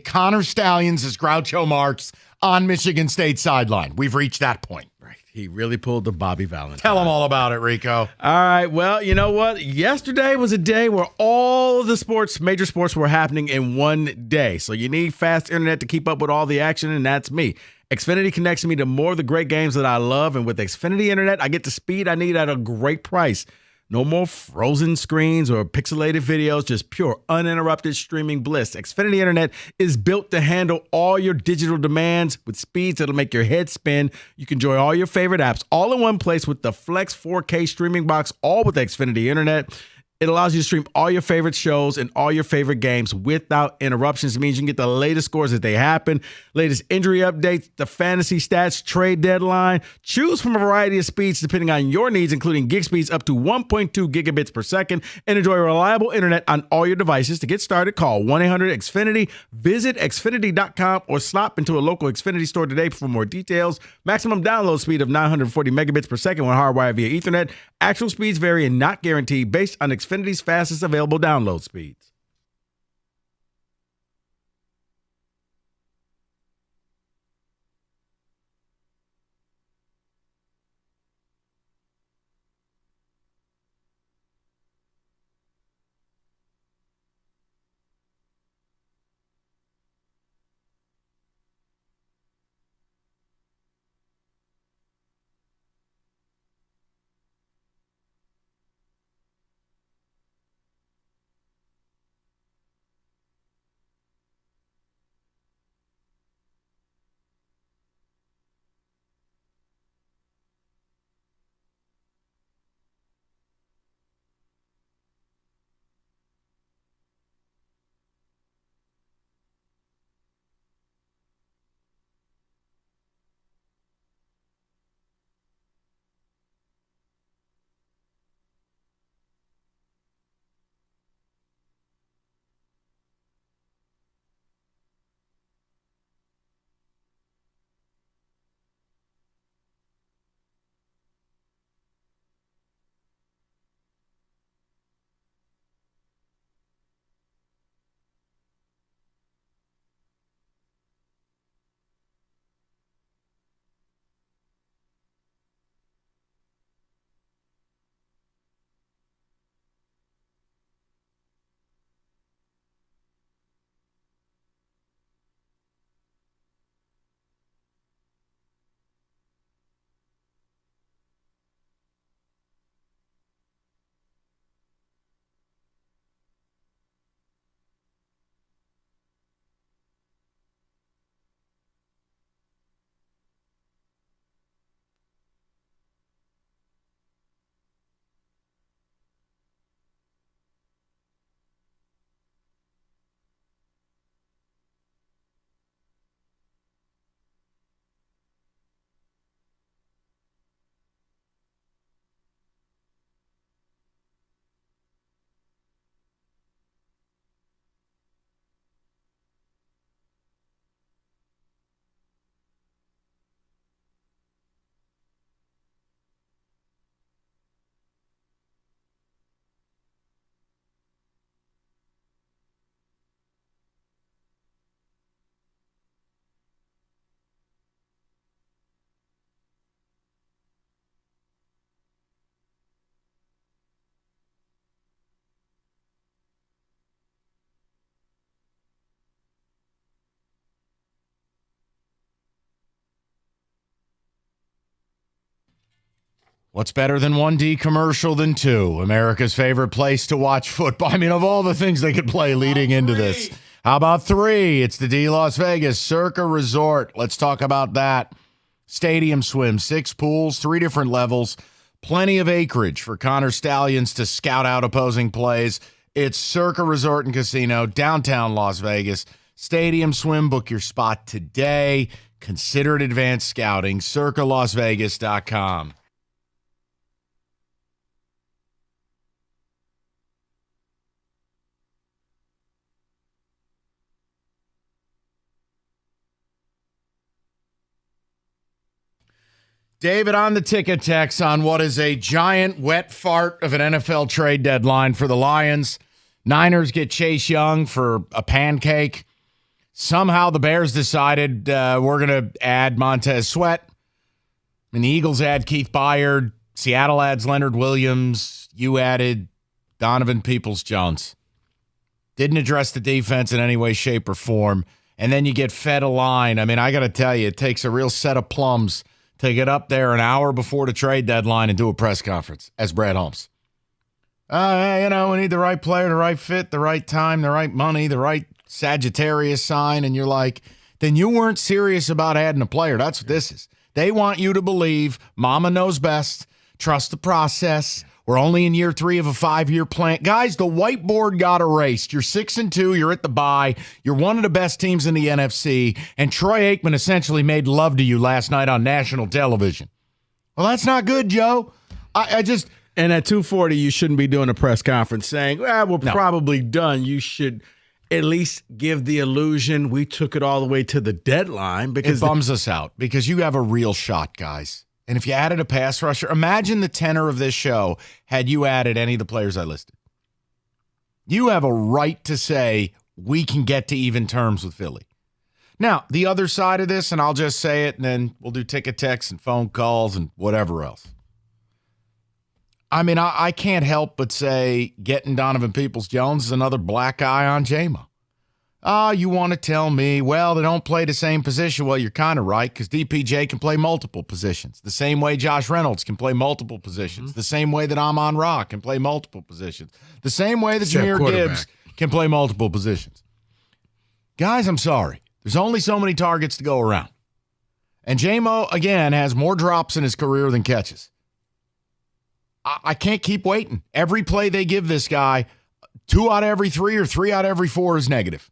Connor Stallions is Groucho Marx on Michigan State sideline. We've reached that point. Right. He really pulled the Bobby Valentine. Tell them all about it, Rico. All right. Well, you know what? Yesterday was a day where all of the major sports were happening in one day. So you need fast internet to keep up with all the action, and that's me. Xfinity connects me to more of the great games that I love, and with Xfinity Internet, I get the speed I need at a great price. No more frozen screens or pixelated videos, just pure, uninterrupted streaming bliss. Xfinity Internet is built to handle all your digital demands with speeds that'll make your head spin. You can enjoy all your favorite apps all in one place with the Flex 4K streaming box, all with Xfinity Internet. It allows you to stream all your favorite shows and all your favorite games without interruptions. It means you can get the latest scores as they happen, latest injury updates, the fantasy stats, trade deadline. Choose from a variety of speeds depending on your needs, including gig speeds up to 1.2 gigabits per second, and enjoy reliable internet on all your devices. To get started, call 1-800-XFINITY, visit Xfinity.com, or stop into a local Xfinity store today for more details. Maximum download speed of 940 megabits per second when hardwired via Ethernet. Actual speeds vary and not guaranteed based on Xfinity's fastest available download speeds. What's better than 1D commercial than 2? America's favorite place to watch football. I mean, of all the things they could play leading into this. How about 3? It's the D Las Vegas Circa Resort. Let's talk about that. Stadium swim, 6 pools, 3 different levels, plenty of acreage for Connor Stallions to scout out opposing plays. It's Circa Resort and Casino, downtown Las Vegas. Stadium swim, book your spot today. Consider it advanced scouting, circalasvegas.com. David on the ticket text on what is a giant wet fart of an NFL trade deadline for the Lions. Niners get Chase Young for a pancake. Somehow the Bears decided we're going to add Montez Sweat. And the Eagles add Keith Byard. Seattle adds Leonard Williams. You added Donovan Peoples-Jones. Didn't address the defense in any way, shape, or form. And then you get fed a line. I mean, I got to tell you, it takes a real set of plums to get up there an hour before the trade deadline and do a press conference as Brad Holmes. We need the right player, the right fit, the right time, the right money, the right Sagittarius sign. And you're like, then you weren't serious about adding a player. That's what this is. They want you to believe mama knows best, trust the process. We're only in year 3 of a 5-year plan. Guys, the whiteboard got erased. You're 6-2. You're at the bye. You're one of the best teams in the NFC. And Troy Aikman essentially made love to you last night on national television. Well, that's not good, Joe. And at 2:40, you shouldn't be doing a press conference saying, we're probably done. You should at least give the illusion we took it all the way to the deadline. Because it bums us out because you have a real shot, guys. And if you added a pass rusher, imagine the tenor of this show had you added any of the players I listed. You have a right to say we can get to even terms with Philly. Now, the other side of this, and I'll just say it, and then we'll do ticket texts and phone calls and whatever else. I mean, I can't help but say getting Donovan Peoples-Jones is another black eye on J-Mo. You want to tell me, well, they don't play the same position. Well, you're kind of right because DPJ can play multiple positions. The same way Josh Reynolds can play multiple positions. The same way that Amon-Ra can play multiple positions. The same way that Jahmyr Gibbs can play multiple positions. Guys, I'm sorry. There's only so many targets to go around. And J-Mo, again, has more drops in his career than catches. I can't keep waiting. Every play they give this guy, 2 out of every 3 or 3 out of every 4 is negative.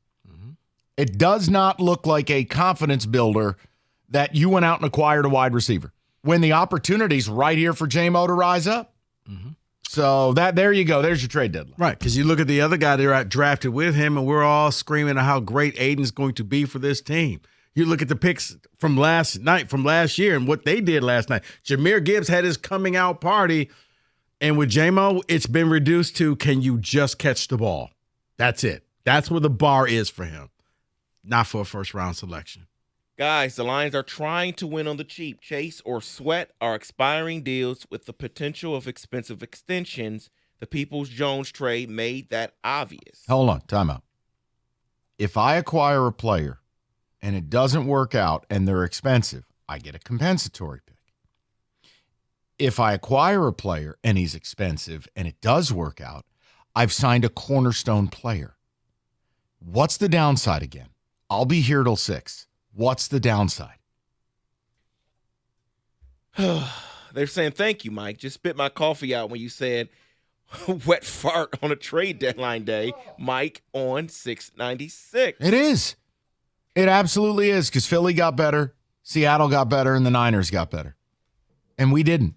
It does not look like a confidence builder that you went out and acquired a wide receiver when the opportunity's right here for J-Mo to rise up. So there you go. There's your trade deadline. Right, because you look at the other guy that drafted with him, and we're all screaming at how great Aiden's going to be for this team. You look at the picks from last year, and what they did last night. Jahmyr Gibbs had his coming out party, and with J-Mo, it's been reduced to, can you just catch the ball? That's it. That's where the bar is for him. Not for a first-round selection. Guys, the Lions are trying to win on the cheap. Chase or Sweat are expiring deals with the potential of expensive extensions. The Peoples-Jones trade made that obvious. Hold on, time out. If I acquire a player and it doesn't work out and they're expensive, I get a compensatory pick. If I acquire a player and he's expensive and it does work out, I've signed a cornerstone player. What's the downside again? I'll be here till 6. What's the downside? They're saying, thank you, Mike. Just spit my coffee out when you said wet fart on a trade deadline day. Mike on 696. It is. It absolutely is because Philly got better, Seattle got better, and the Niners got better. And we didn't.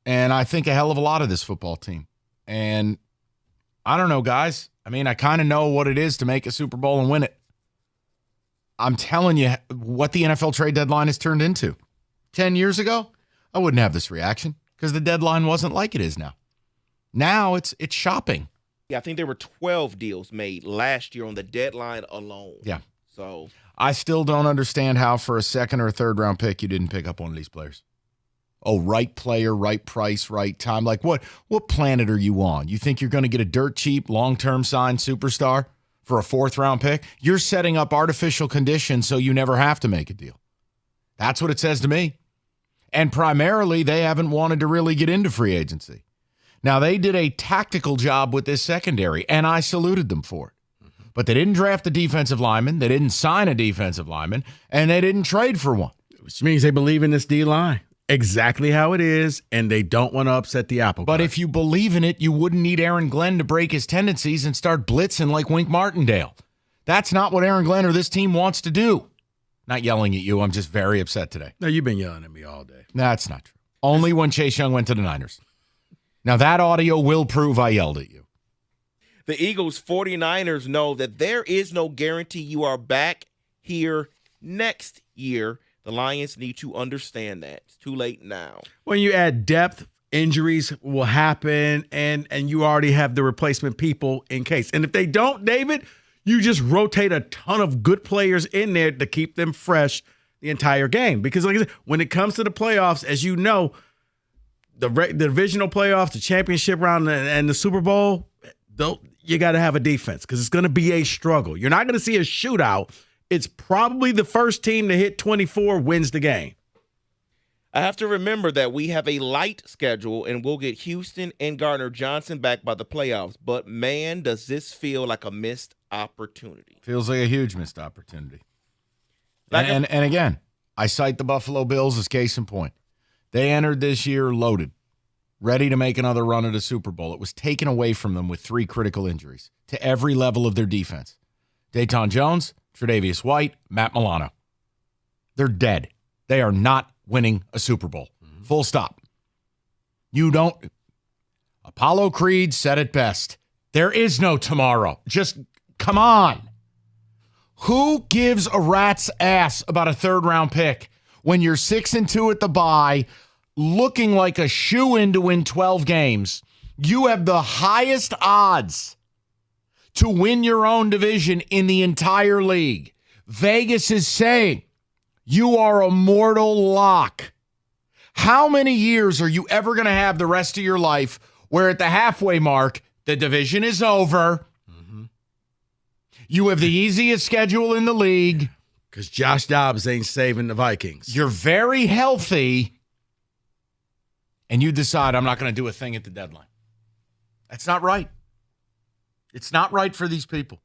And I think a hell of a lot of this football team. And I don't know, guys. I mean, I kind of know what it is to make a Super Bowl and win it. I'm telling you what the NFL trade deadline has turned into. 10 years ago, I wouldn't have this reaction because the deadline wasn't like it is now. Now it's shopping. Yeah, I think there were 12 deals made last year on the deadline alone. Yeah. So I still don't understand how for a second or a third round pick you didn't pick up one of these players. Oh, right player, right price, right time. Like what planet are you on? You think you're going to get a dirt cheap, long-term signed superstar for a 4th round pick? You're setting up artificial conditions so you never have to make a deal. That's what it says to me. And primarily, they haven't wanted to really get into free agency. Now, they did a tactical job with this secondary, and I saluted them for it. But they didn't draft a defensive lineman, they didn't sign a defensive lineman, and they didn't trade for one. Which means they believe in this D-line. Exactly how it is, and they don't want to upset the apple cart. But if you believe in it, you wouldn't need Aaron Glenn to break his tendencies and start blitzing like Wink Martindale. That's not what Aaron Glenn or this team wants to do. Not yelling at you. I'm just very upset today. No, you've been yelling at me all day. That's not true. Only when Chase Young went to the Niners. Now, that audio will prove I yelled at you. The Eagles 49ers know that there is no guarantee you are back here next year. The Lions need to understand that. It's too late now. When you add depth, injuries will happen, and you already have the replacement people in case. And if they don't, David, you just rotate a ton of good players in there to keep them fresh the entire game. Because like I said, when it comes to the playoffs, as you know, the divisional playoffs, the championship round, and the Super Bowl, you got to have a defense because it's going to be a struggle. You're not going to see a shootout. It's probably the first team to hit 24 wins the game. I have to remember that we have a light schedule and we'll get Houston and Gardner Johnson back by the playoffs. But, man, does this feel like a missed opportunity. Feels like a huge missed opportunity. And again, I cite the Buffalo Bills as case in point. They entered this year loaded, ready to make another run at a Super Bowl. It was taken away from them with 3 critical injuries to every level of their defense. Dayton Jones, Tre'Davious White, Matt Milano. They're dead. They are not winning a Super Bowl. Full stop. You don't. Apollo Creed said it best. There is no tomorrow. Just come on. Who gives a rat's ass about a third-round pick when you're 6-2 at the bye, looking like a shoo-in to win 12 games? You have the highest odds to win your own division in the entire league. Vegas is saying you are a mortal lock. How many years are you ever going to have the rest of your life where at the halfway mark, the division is over? You have the easiest schedule in the league. Because Josh Dobbs ain't saving the Vikings. You're very healthy. And you decide, I'm not going to do a thing at the deadline. That's not right. It's not right for these people.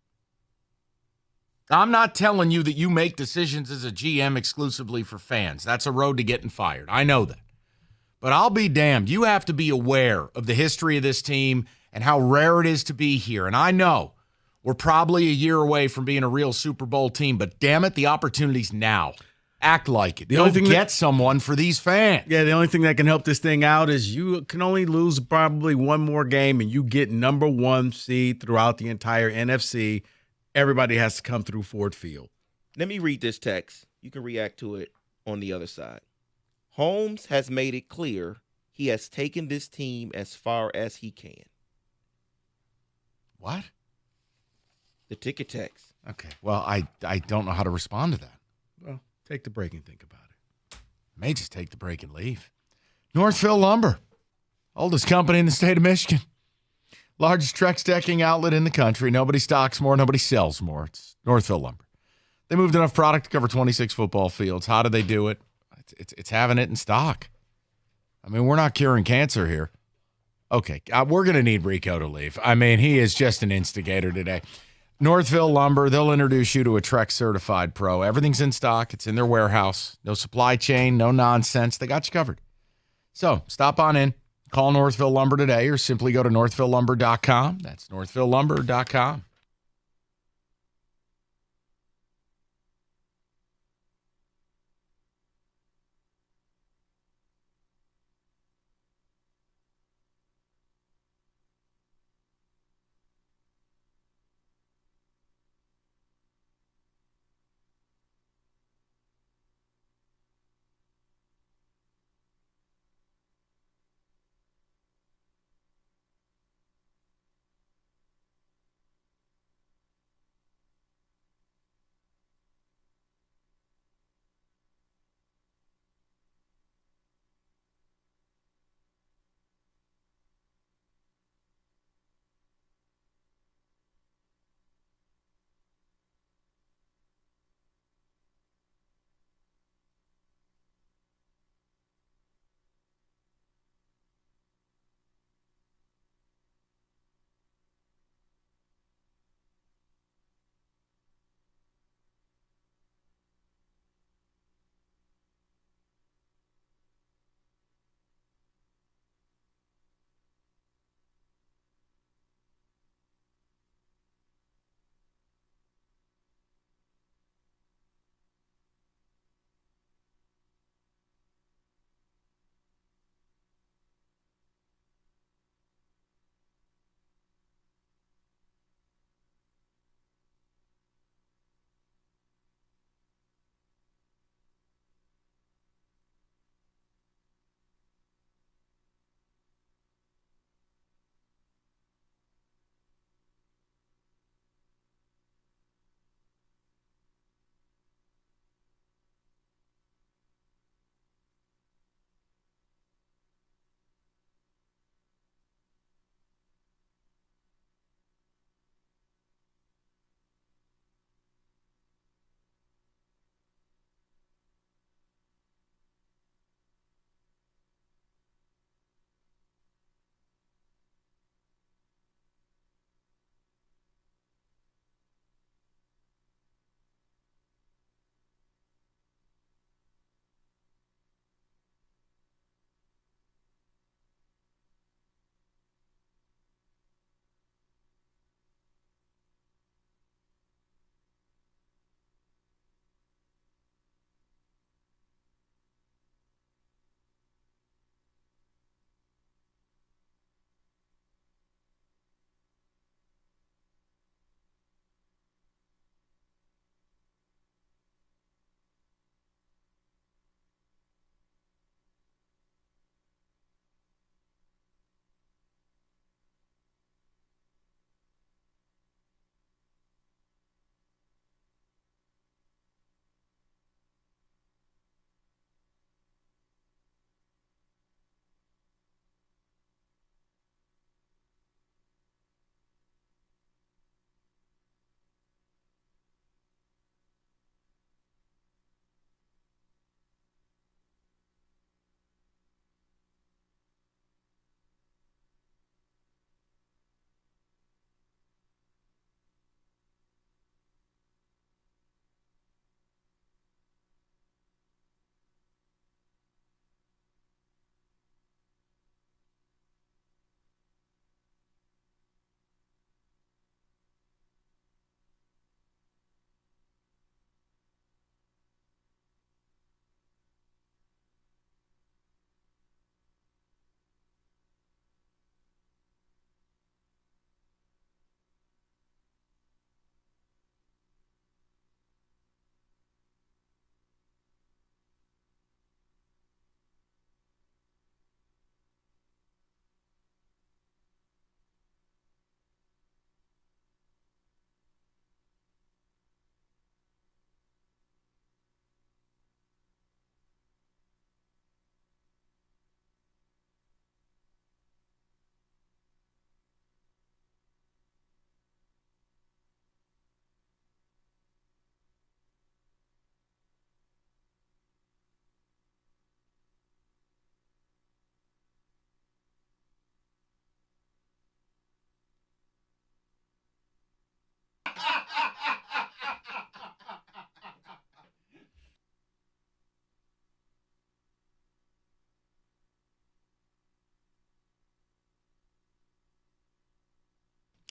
I'm not telling you that you make decisions as a GM exclusively for fans. That's a road to getting fired. I know that. But I'll be damned. You have to be aware of the history of this team and how rare it is to be here. And I know we're probably a year away from being a real Super Bowl team, but damn it, the opportunity's now. Act like it. Get someone for these fans. Yeah, the only thing that can help this thing out is you can only lose probably one more game and you get number 1 seed throughout the entire NFC. Everybody has to come through Ford Field. Let me read this text. You can react to it on the other side. Holmes has made it clear he has taken this team as far as he can. What? The ticket text. Okay. Well, I don't know how to respond to that. Well, take the break and think about it. May just take the break and leave. Northville Lumber, oldest company in the state of Michigan. Largest Trex decking outlet in the country. Nobody stocks more, nobody sells more. It's Northville Lumber. They moved enough product to cover 26 football fields. How did they do it? It's having it in stock. I mean, we're not curing cancer here. Okay, we're going to need Rico to leave. I mean, he is just an instigator today. Northville Lumber, they'll introduce you to a Trex certified pro. Everything's in stock. It's in their warehouse. No supply chain, no nonsense. They got you covered. So stop on in. Call Northville Lumber today or simply go to northvillelumber.com. That's northvillelumber.com.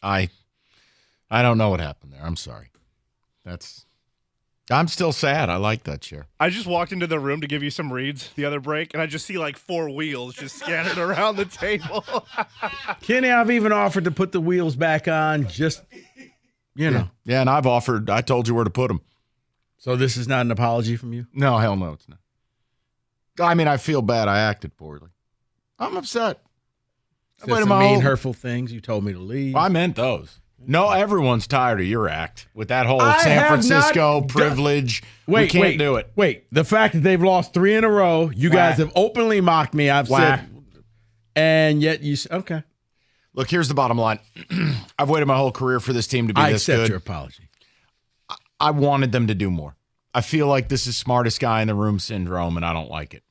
I don't know what happened there. I'm sorry. I'm still sad. I like that chair. I just walked into the room to give you some reads the other break, and I just see like 4 wheels just scattered around the table. Kenny, I've even offered to put the wheels back on, just, you know. Yeah, and I told you where to put them. So this is not an apology from you? No, hell no, it's not. I mean, I feel bad. I acted poorly. I'm upset. Said some mean, hurtful things. You told me to leave. I meant those. No, everyone's tired of your act with that whole San Francisco privilege. We can't do it. Wait, the fact that they've lost 3 in a row, you guys have openly mocked me. I've said, and yet you okay. Look, here's the bottom line. I've waited my whole career for this team to be this good. I accept your apology. I wanted them to do more. I feel like this is smartest guy in the room syndrome, and I don't like it.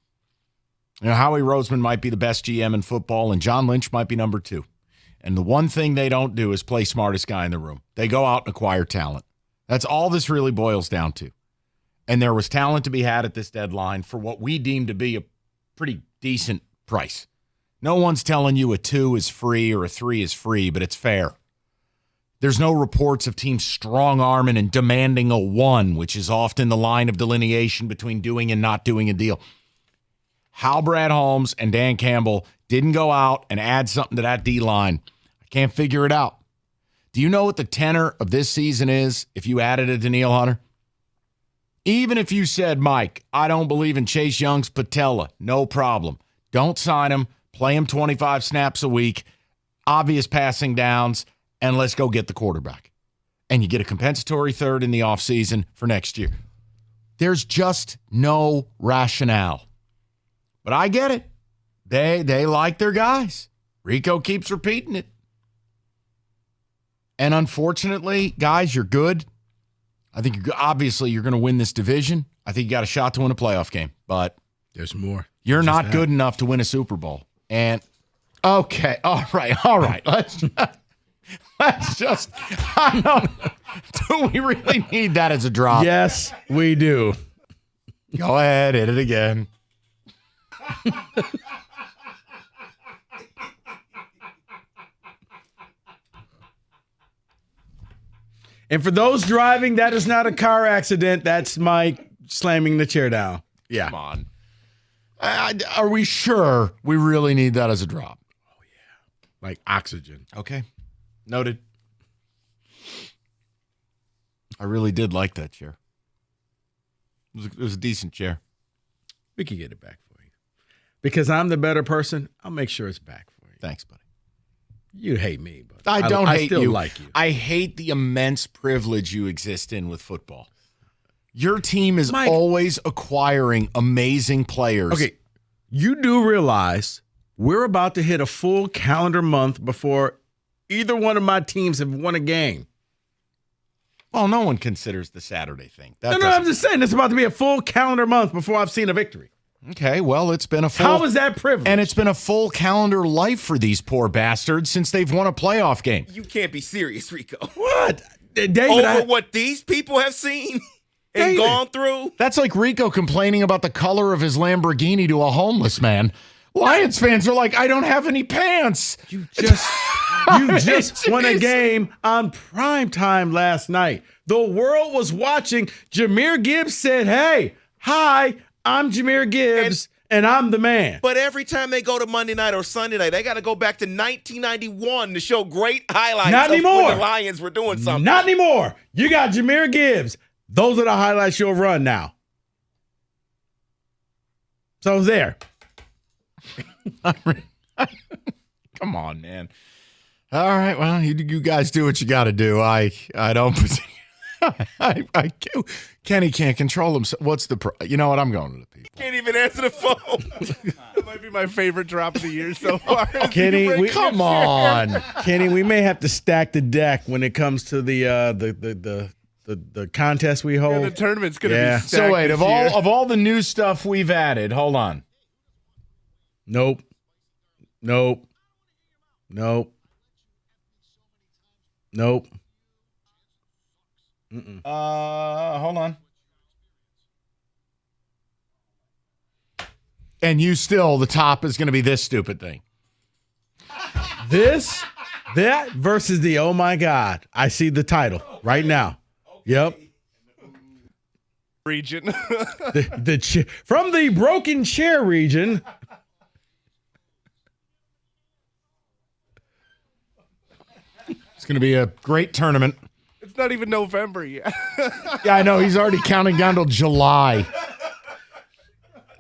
You know, Howie Roseman might be the best GM in football, and John Lynch might be number 2. And the one thing they don't do is play smartest guy in the room. They go out and acquire talent. That's all this really boils down to. And there was talent to be had at this deadline for what we deem to be a pretty decent price. No one's telling you a 2 is free or a 3 is free, but it's fair. There's no reports of teams strong-arming and demanding a 1, which is often the line of delineation between doing and not doing a deal. How Brad Holmes and Dan Campbell didn't go out and add something to that D-line. I can't figure it out. Do you know what the tenor of this season is if you added a Danielle Hunter? Even if you said, Mike, I don't believe in Chase Young's patella, no problem. Don't sign him, play him 25 snaps a week, obvious passing downs, and let's go get the quarterback. And you get a compensatory third in the offseason for next year. There's just no rationale. But I get it. They like their guys. Rico keeps repeating it. And unfortunately, guys, you're good. I think obviously you're going to win this division. I think you got a shot to win a playoff game. But there's more. You're not good enough to win a Super Bowl. And okay, all right. Let's just. I don't. Do we really need that as a drop? Yes, we do. Go ahead, hit it again. And for those driving, that is not a car accident. That's Mike slamming the chair down. Yeah. Come on. Are we sure we really need that as a drop? Oh, yeah. Like oxygen. Okay. Noted. I really did like that chair. It was a decent chair. We can get it back for you. Because I'm the better person, I'll make sure it's back for you. Thanks, buddy. You hate me, but I don't hate still you. Like you. I hate the immense privilege you exist in with football. Your team is Mike, always acquiring amazing players. Okay, you do realize we're about to hit a full calendar month before either one of my teams have won a game. Well, no one considers the Saturday thing. No, I'm just saying it's about to be a full calendar month before I've seen a victory. Okay, well, it's been a full... How is that privilege? And it's been a full calendar life for these poor bastards since they've won a playoff game. You can't be serious, Rico. What? David, Over what these people have seen and gone through? That's like Rico complaining about the color of his Lamborghini to a homeless man. Lions fans are like, I don't have any pants. You just won a game on primetime last night. The world was watching. Jahmyr Gibbs said, hey, hi, I'm Jahmyr Gibbs, and I'm the man. But every time they go to Monday night or Sunday night, they got to go back to 1991 to show great highlights Not anymore. when the Lions were doing something. Not anymore. You got Jahmyr Gibbs. Those are the highlights you'll run now. So there. Come on, man. All right, well, you guys do what you got to do. I don't. Kenny can't control himself. What's the? You know what? I'm going to the people. Can't even answer the phone. That might be my favorite drop of the year so far. Kenny, come on, Kenny. We may have to stack the deck when it comes to the contest we hold. Yeah, the tournament's gonna be stacked. So wait, this of year. all the new stuff we've added, hold on. Nope. Hold on. And you still, the top is going to be this stupid thing. This That versus the oh my God. I see the title right now. Yep. Region. From the broken chair region. It's going to be a great tournament. It's not even November yet. Yeah, I know. He's already counting down till July.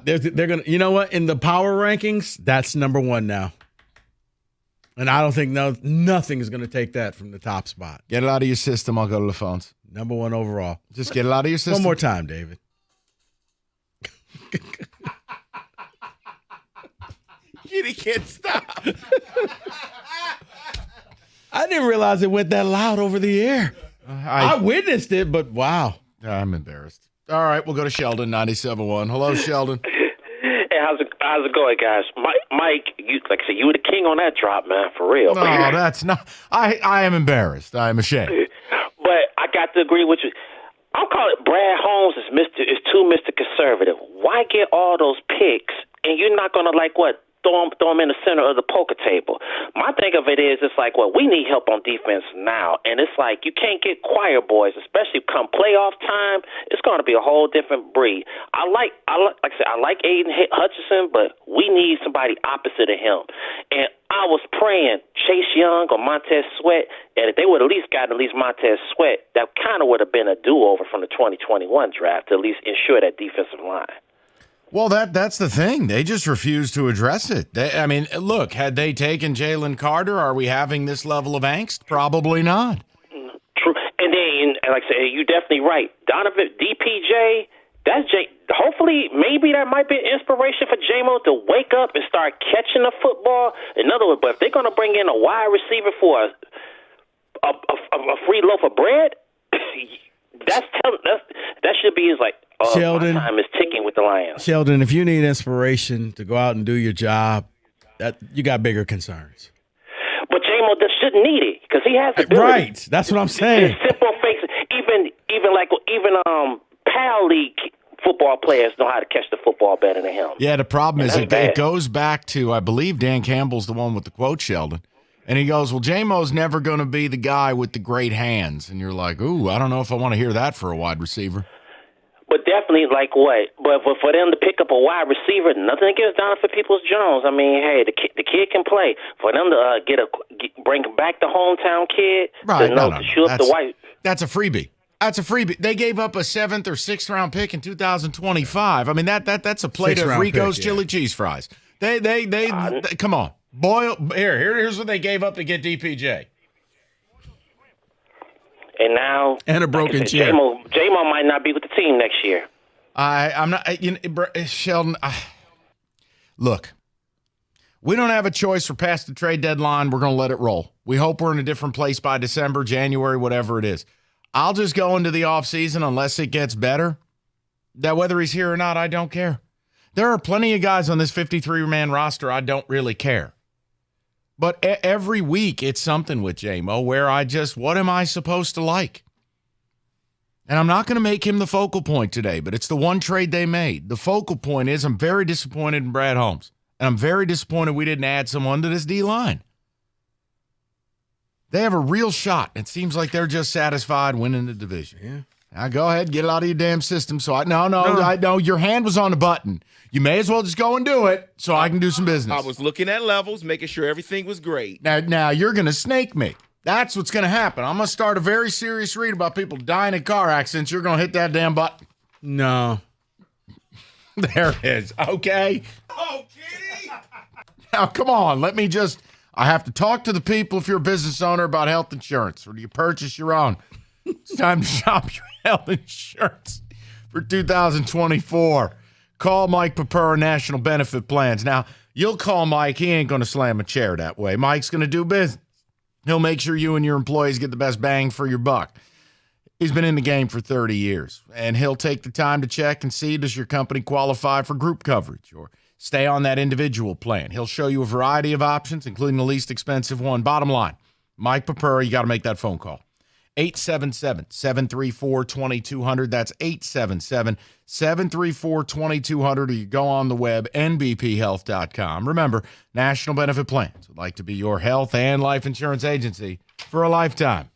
They're going to, you know what? In the power rankings, that's number one now. And I don't think nothing is going to take that from the top spot. Get it out of your system. I'll go to the phones. Number one overall. Just get it out of your system. One more time, David. He can't stop. I didn't realize it went that loud over the air. I witnessed it, but wow. I'm embarrassed. All right, we'll go to Sheldon, 97.1. Hello, Sheldon. Hey, how's it going, guys? Mike, you like I said, you were the king on that drop, man, for real. No, that's not. I am embarrassed. I am ashamed. But I got to agree with you. I'll call it Brad Holmes is too Mr. Conservative. Why get all those picks and you're not gonna throw him in the center of the poker table? My thing of it is, it's like, well, we need help on defense now, and it's like you can't get choir boys, especially come playoff time. It's going to be a whole different breed. I like Aiden Hutchinson, but we need somebody opposite of him. And I was praying Chase Young or Montez Sweat, and if they would at least gotten Montez Sweat, that kind of would have been a do-over from the 2021 draft to at least ensure that defensive line. Well, that's the thing. They just refuse to address it. Look, had they taken Jalen Carter, are we having this level of angst? Probably not. True. And then, like I said, you're definitely right. Donovan, DPJ, that's Jay. Hopefully, maybe that might be an inspiration for J-Mo to wake up and start catching the football. In other words, but if they're going to bring in a wide receiver for a free loaf of bread, that should be his, like, Sheldon, my time is ticking with the Lions. Sheldon, if you need inspiration to go out and do your job, you got bigger concerns. But J-Mo shouldn't need it because he has the ability. Right, that's what I'm saying. Simple fakes. Even PAL League football players know how to catch the football better than him. Yeah, the problem is it goes back to, I believe Dan Campbell's the one with the quote, Sheldon. And he goes, well, J-Mo's never going to be the guy with the great hands. And you're like, ooh, I don't know if I want to hear that for a wide receiver. But definitely, like what? But for them to pick up a wide receiver, nothing against Donovan Peoples-Jones. I mean, hey, the kid can play. For them to bring back the hometown kid, right? To shoot up the white. That's a freebie. That's a freebie. They gave up a 7th or 6th round pick in 2025. I mean, that's a plate of Rico's chili cheese fries. They come on, boil. Here's what they gave up to get DPJ. And now, and a broken chair. J-Mo might not be with the team next year. I'm not. Sheldon, look, we don't have a choice. We're past the trade deadline. We're going to let it roll. We hope we're in a different place by December, January, whatever it is. I'll just go into the offseason unless it gets better. That whether he's here or not, I don't care. There are plenty of guys on this 53-man roster I don't really care. But every week it's something with J-Mo where what am I supposed to like? And I'm not going to make him the focal point today, but it's the one trade they made. The focal point is I'm very disappointed in Brad Holmes. And I'm very disappointed we didn't add someone to this D-line. They have a real shot. It seems like they're just satisfied winning the division. Yeah. Now go ahead, get it out of your damn system. No, your hand was on the button. You may as well just go and do it so I can do some business. I was looking at levels, making sure everything was great. Now you're going to snake me. That's what's going to happen. I'm going to start a very serious read about people dying in car accidents. You're going to hit that damn button. No. There it is. Okay. Oh, Kitty. Now, come on. I have to talk to the people if you're a business owner about health insurance, or do you purchase your own? It's time to shop your health insurance for 2024. Call Mike Papura National Benefit Plans. Now, you'll call Mike. He ain't going to slam a chair that way. Mike's going to do business. He'll make sure you and your employees get the best bang for your buck. He's been in the game for 30 years, and he'll take the time to check and see, does your company qualify for group coverage or stay on that individual plan. He'll show you a variety of options, including the least expensive one. Bottom line, Mike Papura, you got to make that phone call. 877-734-2200. That's 877-734-2200. Or you go on the web, nbphealth.com. Remember, National Benefit Plans would like to be your health and life insurance agency for a lifetime.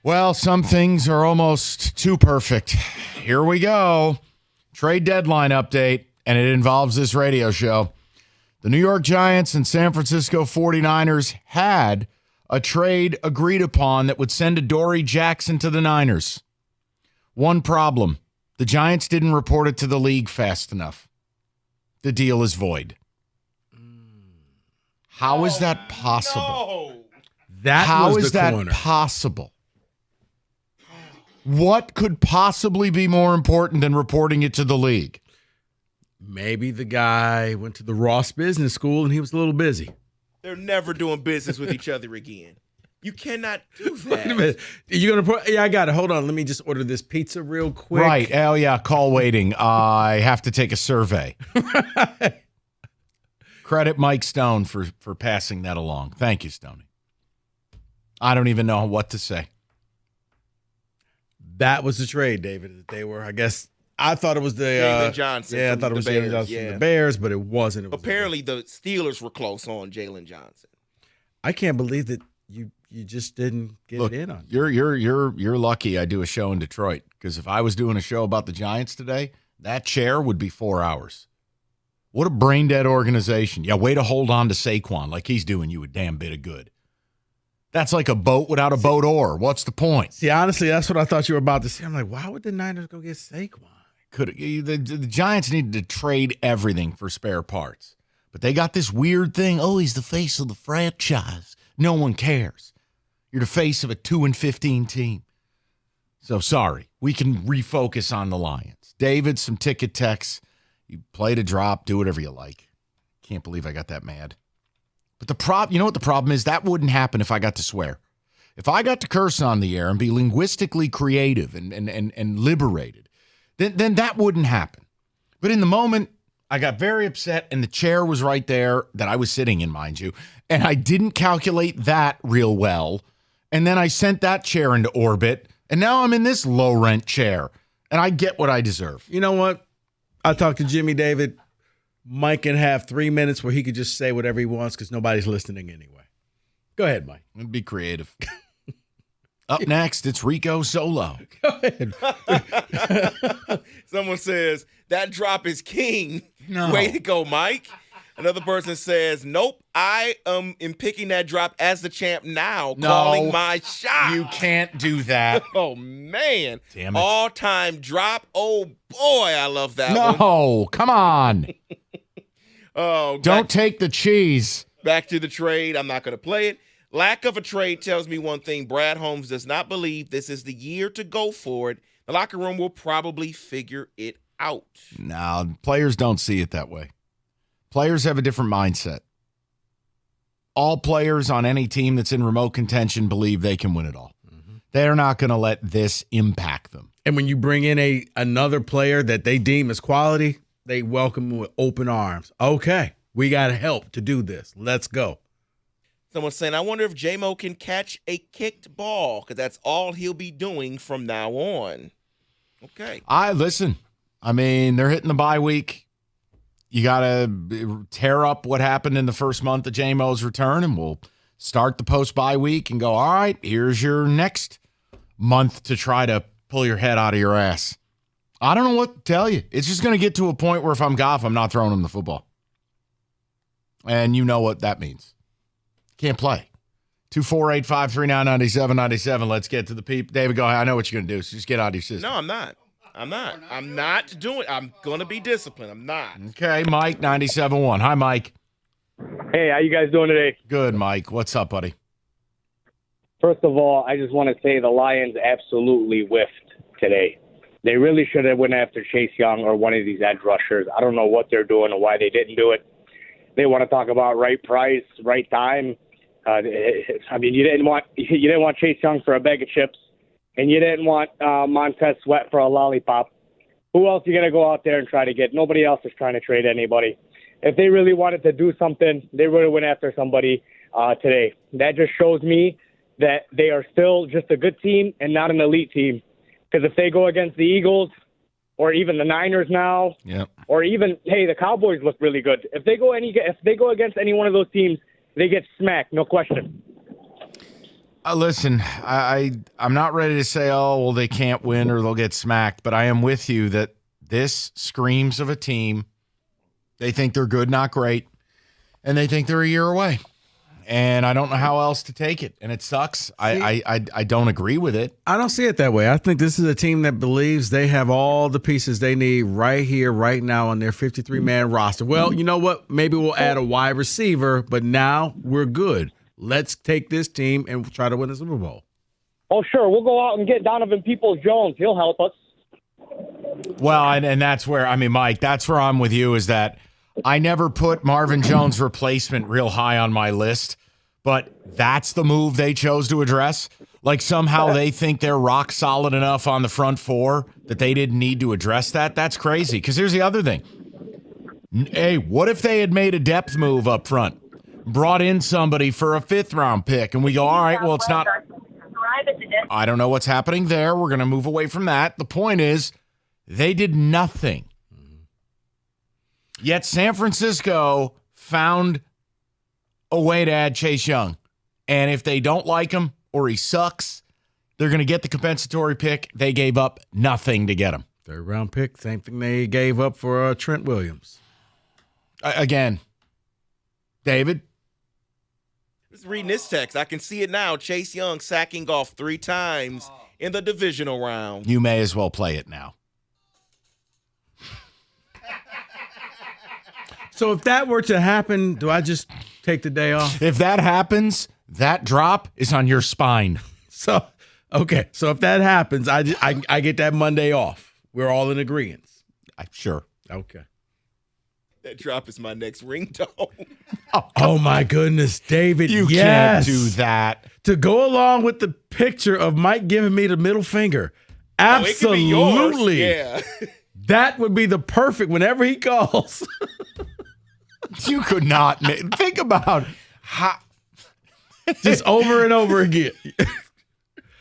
Well, some things are almost too perfect. Here we go. Trade deadline update, and it involves this radio show. The New York Giants and San Francisco 49ers had a trade agreed upon that would send Adoree Jackson to the Niners. One problem. The Giants didn't report it to the league fast enough. The deal is void. How is that possible? How is that possible? What could possibly be more important than reporting it to the league? Maybe the guy went to the Ross Business School and he was a little busy. They're never doing business with each other again. You cannot do that. Wait a minute. You're going to put, yeah, I got it. Hold on. Let me just order this pizza real quick. Right. Oh, yeah. Call waiting. I have to take a survey. Credit Mike Stone for passing that along. Thank you, Stoney. I don't even know what to say. That was the trade, David. That they were, I guess, I thought it was the Jalen Johnson. Yeah, I from thought it was the Jalen Bears, Johnson yeah. from the Bears, but it wasn't. It was Apparently, the Steelers were close on Jalen Johnson. I can't believe that you just didn't get it in on. You're lucky I do a show in Detroit, because if I was doing a show about the Giants today, that chair would be 4 hours. What a brain dead organization. Yeah, way to hold on to Saquon like he's doing you a damn bit of good. That's like a boat without a boat oar. What's the point? See, honestly, that's what I thought you were about to say. I'm like, why would the Niners go get Saquon? The Giants needed to trade everything for spare parts. But they got this weird thing. Oh, he's the face of the franchise. No one cares. You're the face of a 2-15 team. So sorry. We can refocus on the Lions. David, some ticket techs. You play to drop. Do whatever you like. Can't believe I got that mad. But you know what the problem is? That wouldn't happen if I got to swear. If I got to curse on the air and be linguistically creative and liberated, then that wouldn't happen. But in the moment, I got very upset, and the chair was right there that I was sitting in, mind you, and I didn't calculate that real well. And then I sent that chair into orbit, and now I'm in this low-rent chair, and I get what I deserve. You know what? I talked to Jimmy David. Mike can have 3 minutes where he could just say whatever he wants because nobody's listening anyway. Go ahead, Mike. Be creative. Up next, it's Rico Solo. Go ahead. Someone says, that drop is king. No. Way to go, Mike. Another person says, nope, I am picking that drop as the champ now, calling my shot. You can't do that. Oh, man. Damn it. All-time drop. Oh, boy, I love that one. No, come on. Oh, Don't take the cheese. Back to the trade. I'm not going to play it. Lack of a trade tells me one thing. Brad Holmes does not believe this is the year to go for it. The locker room will probably figure it out. No, players don't see it that way. Players have a different mindset. All players on any team that's in remote contention believe they can win it all. Mm-hmm. They're not going to let this impact them. And when you bring in another player that they deem as quality, they welcome him with open arms. Okay, we got help to do this. Let's go. Someone's saying, I wonder if J-Mo can catch a kicked ball, because that's all he'll be doing from now on. Okay. Listen, I mean, they're hitting the bye week. You got to tear up what happened in the first month of J-Mo's return, and we'll start the post-bye week and go, all right, here's your next month to try to pull your head out of your ass. I don't know what to tell you. It's just going to get to a point where if I'm Goff, I'm not throwing him the football. And you know what that means. Can't play. 248-539-9797. Let's get to the peep. David, go ahead. I know what you're going to do, so just get out of your system. No, I'm not. I'm not doing it. I'm going to be disciplined. I'm not. Okay, Mike, 97.1. Hi, Mike. Hey, how you guys doing today? Good, Mike. What's up, buddy? First of all, I just want to say the Lions absolutely whiffed today. They really should have went after Chase Young or one of these edge rushers. I don't know what they're doing or why they didn't do it. They want to talk about right price, right time. I mean, you didn't want Chase Young for a bag of chips, and you didn't want Montez Sweat for a lollipop. Who else are you going to go out there and try to get? Nobody else is trying to trade anybody. If they really wanted to do something, they would have went after somebody today. That just shows me that they are still just a good team and not an elite team. Because if they go against the Eagles or even the Niners now, or even, hey, the Cowboys look really good. If they go against any one of those teams, they get smacked, no question. Listen, I'm not ready to say, oh, well, they can't win or they'll get smacked, but I am with you that this screams of a team. They think they're good, not great, and they think they're a year away. And I don't know how else to take it, and it sucks. I don't agree with it. I don't see it that way. I think this is a team that believes they have all the pieces they need right here, right now on their 53-man roster. Well, you know what? Maybe we'll add a wide receiver, but now we're good. Let's take this team and try to win the Super Bowl. Oh, sure. We'll go out and get Donovan Peoples-Jones. He'll help us. Well, and that's where, I mean, Mike, that's where I'm with you, is that I never put Marvin Jones' replacement real high on my list, but that's the move they chose to address. Like somehow they think they're rock solid enough on the front four that they didn't need to address that. That's crazy. Because here's the other thing. Hey, what if they had made a depth move up front? Brought in somebody for a 5th-round pick, and we go, all right, well, it's not. I don't know what's happening there. We're going to move away from that. The point is, They did nothing. Yet San Francisco found a way to add Chase Young. And if they don't like him or he sucks, they're going to get the compensatory pick. They gave up nothing to get him. Third round pick, same thing they gave up for Trent Williams. Again, David? Just reading this text. I can see it now. Chase Young sacking off 3 times in the divisional round. You may as well play it now. So if that were to happen, do I just take the day off? If that happens, that drop is on your spine. So, okay. So if that happens, I get that Monday off. We're all in agreement. Sure. Okay. That drop is my next ringtone. Oh my goodness, David. You yes. can't do that. To go along with the picture of Mike giving me the middle finger. Oh, it could be yours. Absolutely. Yeah. That would be the perfect whenever he calls. You could not think about how just over and over again.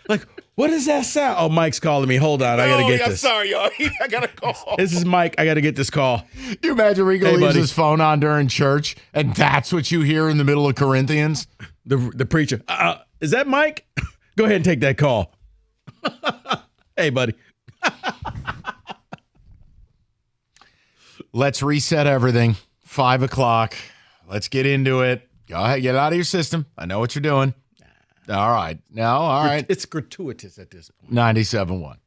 Like, what does that sound? Oh, Mike's calling me. Hold on. I got to get I'm this. sorry, y'all. I got to call. This is Mike. I got to get this call. You imagine Rico Hey, leaves buddy. his phone on during church, and that's what you hear in the middle of Corinthians? The preacher. Is that Mike? Go ahead and take that call. Hey, buddy. Let's reset everything. 5 o'clock. Let's get into it. Go ahead. Get it out of your system. I know what you're doing. All right. No, all right. It's gratuitous at this point. 97.1.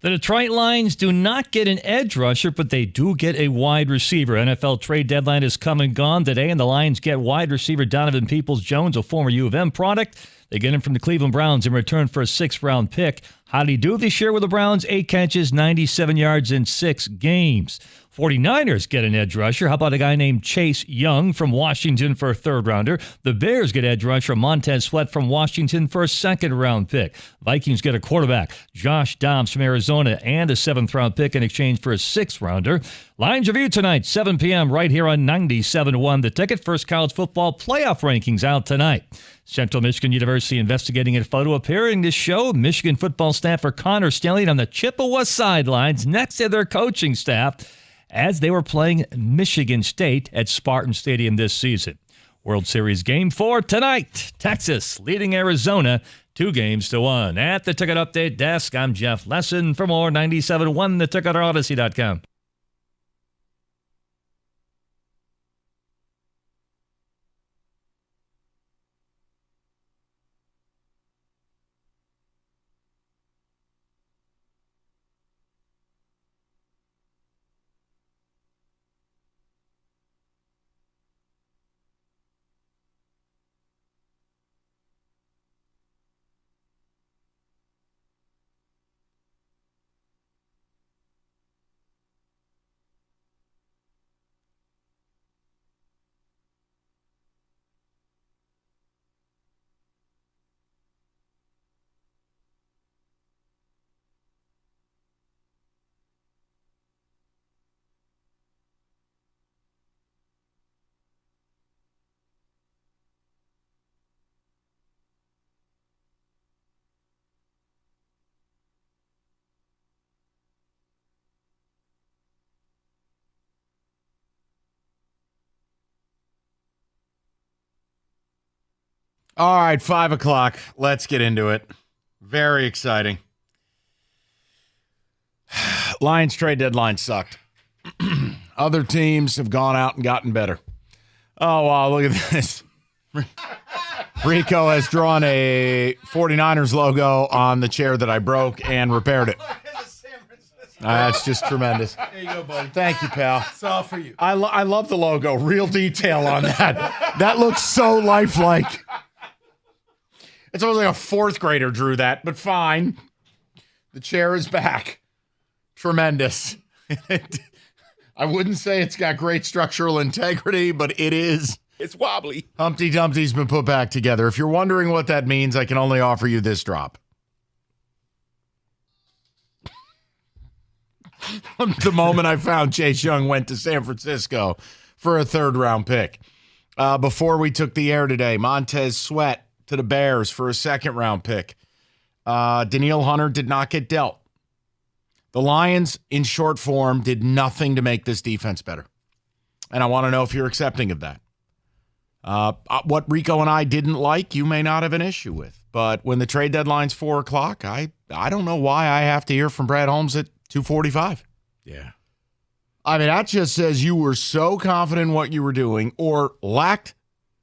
The Detroit Lions do not get an edge rusher, but they do get a wide receiver. NFL trade deadline is come and gone today, and the Lions get wide receiver Donovan Peoples-Jones, a former U of M product. They get him from the Cleveland Browns in return for a 6th-round pick. How did he do this year with the Browns? 8 catches, 97 yards in 6 games. 49ers get an edge rusher. How about a guy named Chase Young from Washington for a 3rd-rounder? The Bears get edge rusher Montez Sweat from Washington for a 2nd-round pick. Vikings get a quarterback, Josh Dobbs from Arizona, and a 7th-round pick in exchange for a 6th-rounder. Lions Review tonight, 7 p.m. right here on 97.1 The Ticket. First college football playoff rankings out tonight. Central Michigan University investigating a photo appearing this show. Michigan football staffer Connor Stallion on the Chippewa sidelines next to their coaching staff as they were playing Michigan State at Spartan Stadium this season. World Series Game 4 tonight. Texas leading Arizona 2-1. At the Ticket Update desk, I'm Jeff Lesson. For more, 97.1 The Ticket or Odyssey.com. All right, 5 o'clock. Let's get into it. Very exciting. Lions trade deadline sucked. Other teams have gone out and gotten better. Oh, wow, look at this. Rico has drawn a 49ers logo on the chair that I broke and repaired it. That's just tremendous. There you go, buddy. Thank you, pal. It's all for you. I love the logo. Real detail on that. That looks so lifelike. It's almost like a 4th grader drew that, but fine. The chair is back. Tremendous. I wouldn't say it's got great structural integrity, but it is. It's wobbly. Humpty Dumpty's been put back together. If you're wondering what that means, I can only offer you this drop. The moment I found Chase Young went to San Francisco for a 3rd-round pick. Before we took the air today, Montez Sweat to the Bears for a 2nd-round pick. Danielle Hunter did not get dealt. The Lions, in short form, did nothing to make this defense better. And I want to know if you're accepting of that. What Rico and I didn't like, you may not have an issue with. But when the trade deadline's 4 o'clock, I don't know why I have to hear from Brad Holmes at 2:45. Yeah. I mean, that just says you were so confident in what you were doing or lacked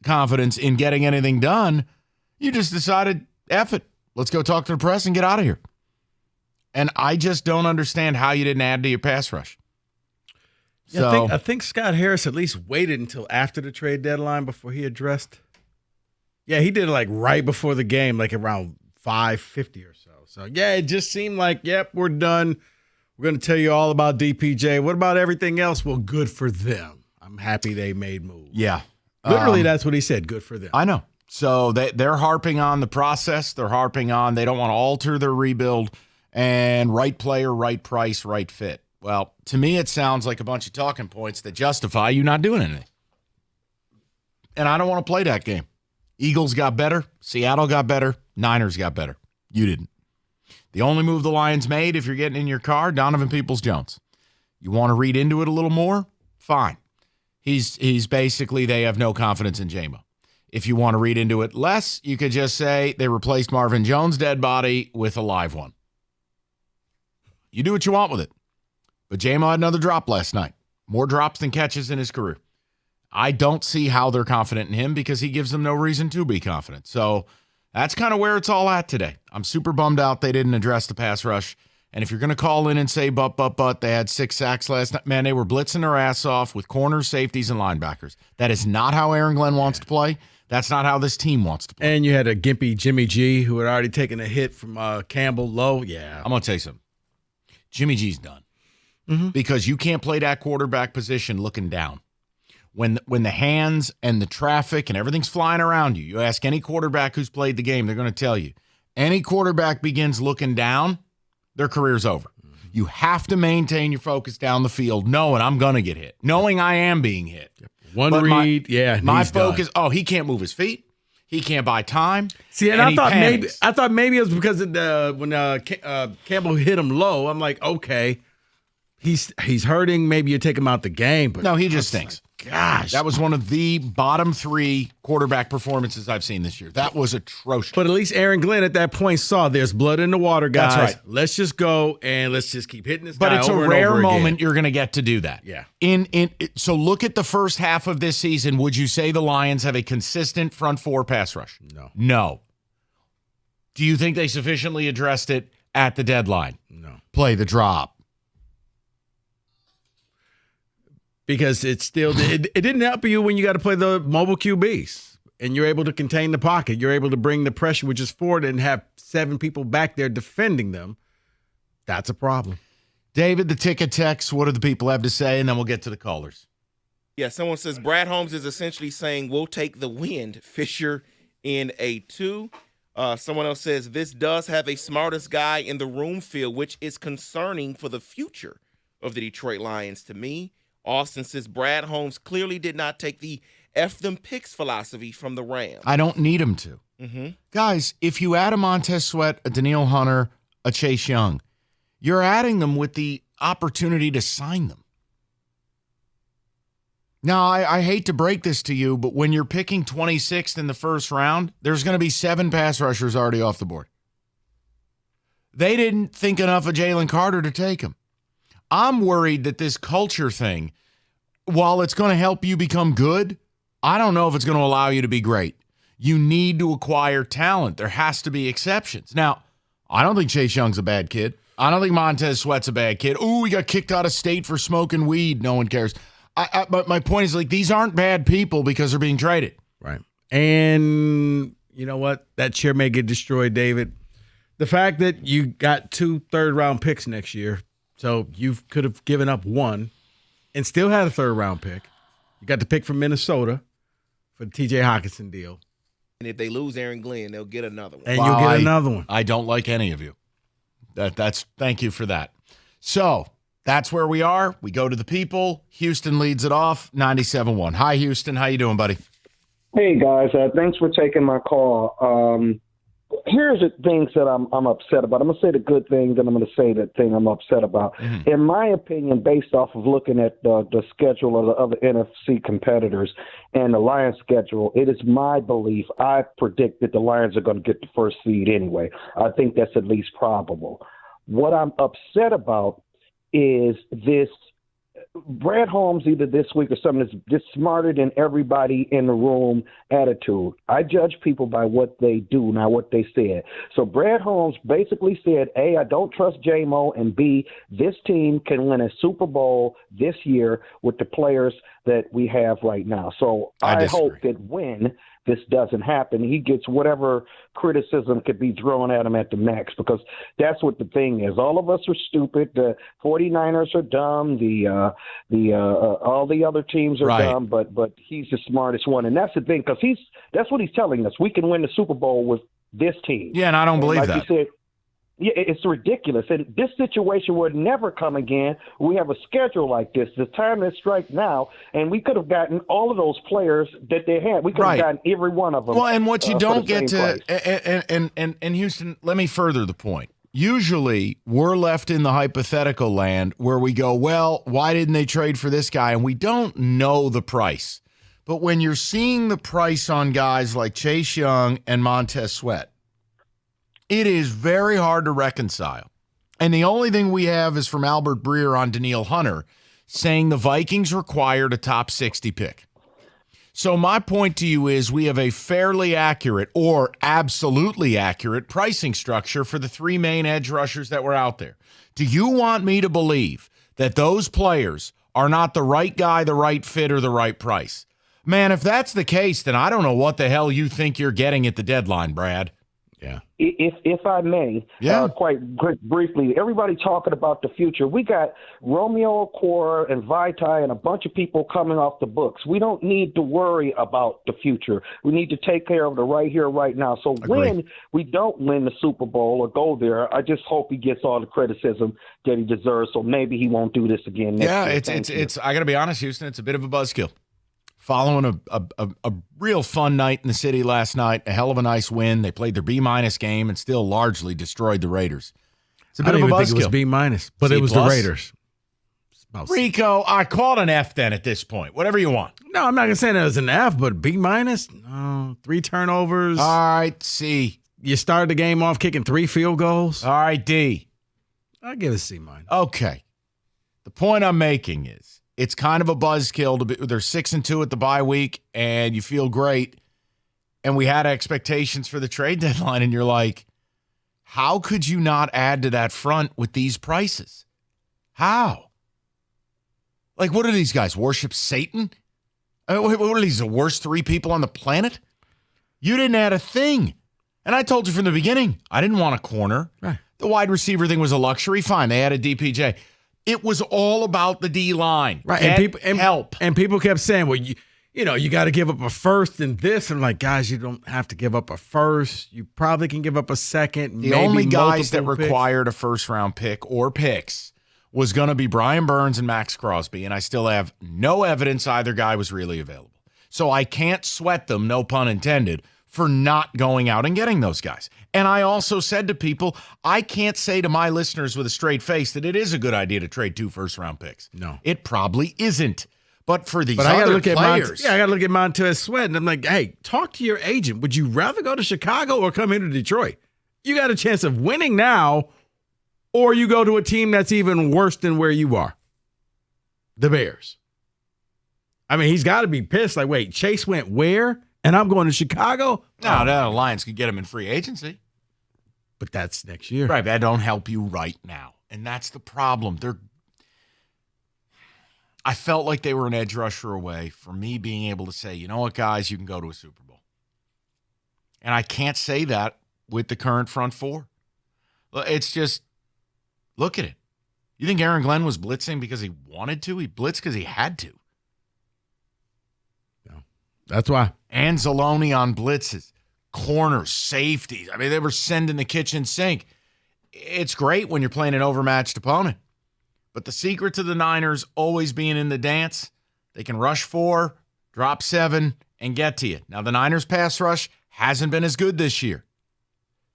confidence in getting anything done. You just decided, F it. Let's go talk to the press and get out of here. And I just don't understand how you didn't add to your pass rush. Yeah, So I think Scott Harris at least waited until after the trade deadline before he addressed. Yeah, he did it like right before the game, like around 5:50 or so. So, yeah, it just seemed like, yep, we're done. We're going to tell you all about DPJ. What about everything else? Well, good for them. I'm happy they made moves. yeah. Literally, that's what he said. Good for them. I know. So they're harping on the process. They're harping on they don't want to alter their rebuild and right player, right price, right fit. Well, to me, it sounds like a bunch of talking points that justify you not doing anything. And I don't want to play that game. Eagles got better. Seattle got better. Niners got better. You didn't. The only move the Lions made, if you're getting in your car, Donovan Peoples-Jones. You want to read into it a little more? Fine. He's basically they have no confidence in J-Mo. If you want to read into it less, you could just say they replaced Marvin Jones' dead body with a live one. You do what you want with it. But J-Mo had another drop last night. More drops than catches in his career. I don't see how they're confident in him because he gives them no reason to be confident. So that's kind of where it's all at today. I'm super bummed out they didn't address the pass rush And if you're going to call in and say, but, they had 6 sacks last night, man, they were blitzing their ass off with corners, safeties, and linebackers. That is not how Aaron Glenn wants to play. That's not how this team wants to play. And you had a gimpy Jimmy G who had already taken a hit from Campbell Lowe. Yeah. I'm going to tell you something. Jimmy G's done. Because you can't play that quarterback position looking down. When the hands and the traffic and everything's flying around you, you ask any quarterback who's played the game, they're going to tell you, any quarterback begins looking down, their career's over. You have to maintain your focus down the field, knowing I'm going to get hit, knowing I am being hit. One read, my he's focus. done. He can't move his feet. He can't buy time. See, and I thought maybe it was because of when Campbell hit him low. I'm like, okay, he's hurting. Maybe you take him out the game, but no, he just stinks. Gosh, that was one of the bottom 3 quarterback performances I've seen this year. That was atrocious. But at least Aaron Glenn at that point saw there's blood in the water, guys. That's right. Let's just go and let's just keep hitting this But guy it's over a and rare over moment again. you're going to get to do that. Yeah. So look at the first half of this season. Would you say the Lions have a consistent front 4 pass rush? No. Do you think they sufficiently addressed it at the deadline? No. Play the drop. Because it didn't help you when you got to play the mobile QBs and you're able to contain the pocket. You're able to bring the pressure, which is forward, and have 7 people back there defending them. That's a problem. David, the ticket text, what do the people have to say? And then we'll get to the callers. Yeah, someone says Brad Holmes is essentially saying we'll take the wind. Fisher in a 2. Someone else says this does have a smartest guy in the room feel, which is concerning for the future of the Detroit Lions to me. Austin says Brad Holmes clearly did not take the F them picks philosophy from the Rams. I don't need him to. Mm-hmm. Guys, if you add a Montez Sweat, a Danielle Hunter, a Chase Young, you're adding them with the opportunity to sign them. Now, I hate to break this to you, but when you're picking 26th in the first round, there's going to be 7 pass rushers already off the board. They didn't think enough of Jalen Carter to take him. I'm worried that this culture thing, while it's going to help you become good, I don't know if it's going to allow you to be great. You need to acquire talent. There has to be exceptions. Now, I don't think Chase Young's a bad kid. I don't think Montez Sweat's a bad kid. Ooh, he got kicked out of state for smoking weed. No one cares. But my point is, like, these aren't bad people because they're being traded. Right. And you know what? That chair may get destroyed, David. The fact that you got 2 third-round picks next year, so you could have given up 1 and still had a 3rd-round pick. You got the pick from Minnesota for the T.J. Hockenson deal. And if they lose Aaron Glenn, they'll get another one. And you'll get another one. I don't like any of you. Thank you for that. So that's where we are. We go to the people. Houston leads it off, 97-1. Hi, Houston. How you doing, buddy? Hey, guys. Thanks for taking my call. Here's the things that I'm upset about. I'm going to say the good things, and I'm going to say the thing I'm upset about. Mm-hmm. In my opinion, based off of looking at the schedule of the other NFC competitors and the Lions schedule, it is my belief, I predict that the Lions are going to get the first seed anyway. I think that's at least probable. What I'm upset about is this Brad Holmes either this week or something that's just smarter than everybody in the room attitude. I judge people by what they do, not what they said. So Brad Holmes basically said, A, I don't trust J-Mo, and B, this team can win a Super Bowl this year with the players that we have right now. So I hope that when this doesn't happen, he gets whatever criticism could be thrown at him at the max, because that's what the thing is. All of us are stupid. The 49ers are dumb. All the other teams are dumb, but he's the smartest one. And that's the thing, because that's what he's telling us. We can win the Super Bowl with this team. Yeah, and I don't believe that. You said, yeah, it's ridiculous. And this situation would never come again. We have a schedule like this. The time is strike now, and we could have gotten all of those players that they had. We could have gotten every one of them. Well, and what you don't get to, and Houston, let me further the point. Usually, we're left in the hypothetical land where we go, well, why didn't they trade for this guy? And we don't know the price. But when you're seeing the price on guys like Chase Young and Montez Sweat, it is very hard to reconcile. And the only thing we have is from Albert Breer on Danielle Hunter saying the Vikings required a top 60 pick. So my point to you is we have a fairly accurate or absolutely accurate pricing structure for the three main edge rushers that were out there. Do you want me to believe that those players are not the right guy, the right fit, or the right price? Man, if that's the case, then I don't know what the hell you think you're getting at the deadline, Brad. Yeah. If I may, quite briefly, everybody talking about the future. We got Romeo Okwara and Vaitai and a bunch of people coming off the books. We don't need to worry about the future. We need to take care of the right here, right now. So when we don't win the Super Bowl or go there, I just hope he gets all the criticism that he deserves. So maybe he won't do this again next year. It's. I got to be honest, Houston. It's a bit of a buzzkill. Following a real fun night in the city last night, a hell of a nice win. They played their B- game and still largely destroyed the Raiders. It's a bit of a buzzkill. I didn't think it was B-, but it was the Raiders. Rico, I call it an F then at this point. Whatever you want. No, I'm not going to say it was an F, but B-? No, 3 turnovers. All right, C. You started the game off kicking 3 field goals. All right, D. I'll give it a C-. Okay. The point I'm making is, it's kind of a buzzkill to be. They're 6-2 at the bye week, and you feel great. And we had expectations for the trade deadline, and you're like, how could you not add to that front with these prices? How? Like, what are these guys? Worship Satan? What are these, the worst 3 people on the planet? You didn't add a thing. And I told you from the beginning, I didn't want a corner. Right. The wide receiver thing was a luxury. Fine, they added DPJ. It was all about the D-line. Right. Help. And people kept saying, well, you got to give up a first and this. And I'm like, guys, you don't have to give up a first. You probably can give up a second. The only guys that required a first-round pick or picks was going to be Brian Burns and Max Crosby, and I still have no evidence either guy was really available. So I can't sweat them, no pun intended, for not going out and getting those guys. And I also said to people, I can't say to my listeners with a straight face that it is a good idea to trade 2 first-round picks. No. It probably isn't. But for these I other look players. I got to look at Montez Sweat, and I'm like, hey, talk to your agent. Would you rather go to Chicago or come here to Detroit? You got a chance of winning now, or you go to a team that's even worse than where you are. The Bears. I mean, he's got to be pissed. Like, wait, Chase went where? And I'm going to Chicago? No, the Lions could get him in free agency. But that's next year. Right, that don't help you right now. And that's the problem. I felt like they were an edge rusher away from me being able to say, you know what, guys, you can go to a Super Bowl. And I can't say that with the current front 4. It's just, look at it. You think Aaron Glenn was blitzing because he wanted to? He blitzed because he had to. That's why. Anzalone on blitzes, corners, safeties. I mean, they were sending the kitchen sink. It's great when you're playing an overmatched opponent. But the secret to the Niners always being in the dance, they can rush 4, drop 7, and get to you. Now, the Niners pass rush hasn't been as good this year.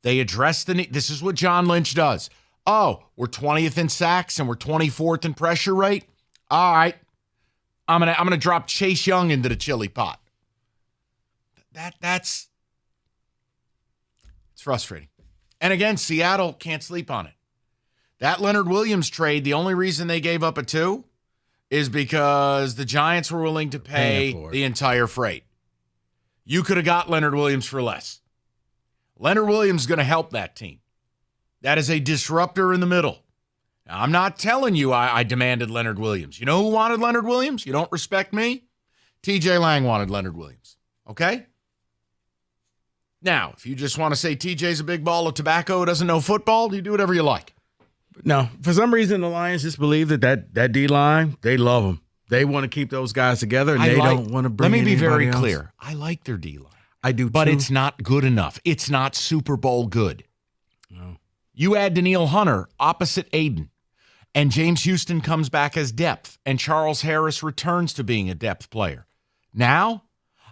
They address the need. This is what John Lynch does. Oh, we're 20th in sacks and we're 24th in pressure rate? All right. I'm gonna drop Chase Young into the chili pot. It's frustrating. And again, Seattle can't sleep on it. That Leonard Williams trade, the only reason they gave up a 2 is because the Giants were willing to pay the entire freight. You could have got Leonard Williams for less. Leonard Williams is going to help that team. That is a disruptor in the middle. Now, I'm not telling you I demanded Leonard Williams. You know who wanted Leonard Williams? You don't respect me? TJ Lang wanted Leonard Williams. Okay? Now, if you just want to say TJ's a big ball of tobacco who doesn't know football, you do whatever you like. No, for some reason, the Lions just believe that D-line, they love them. They want to keep those guys together, and they don't want to bring in anybody else. Let me be very clear. I like their D-line. I do, but too. It's not good enough. It's not Super Bowl good. No. You add Danielle Hunter opposite Aiden, and James Houston comes back as depth, and Charles Harris returns to being a depth player. Now,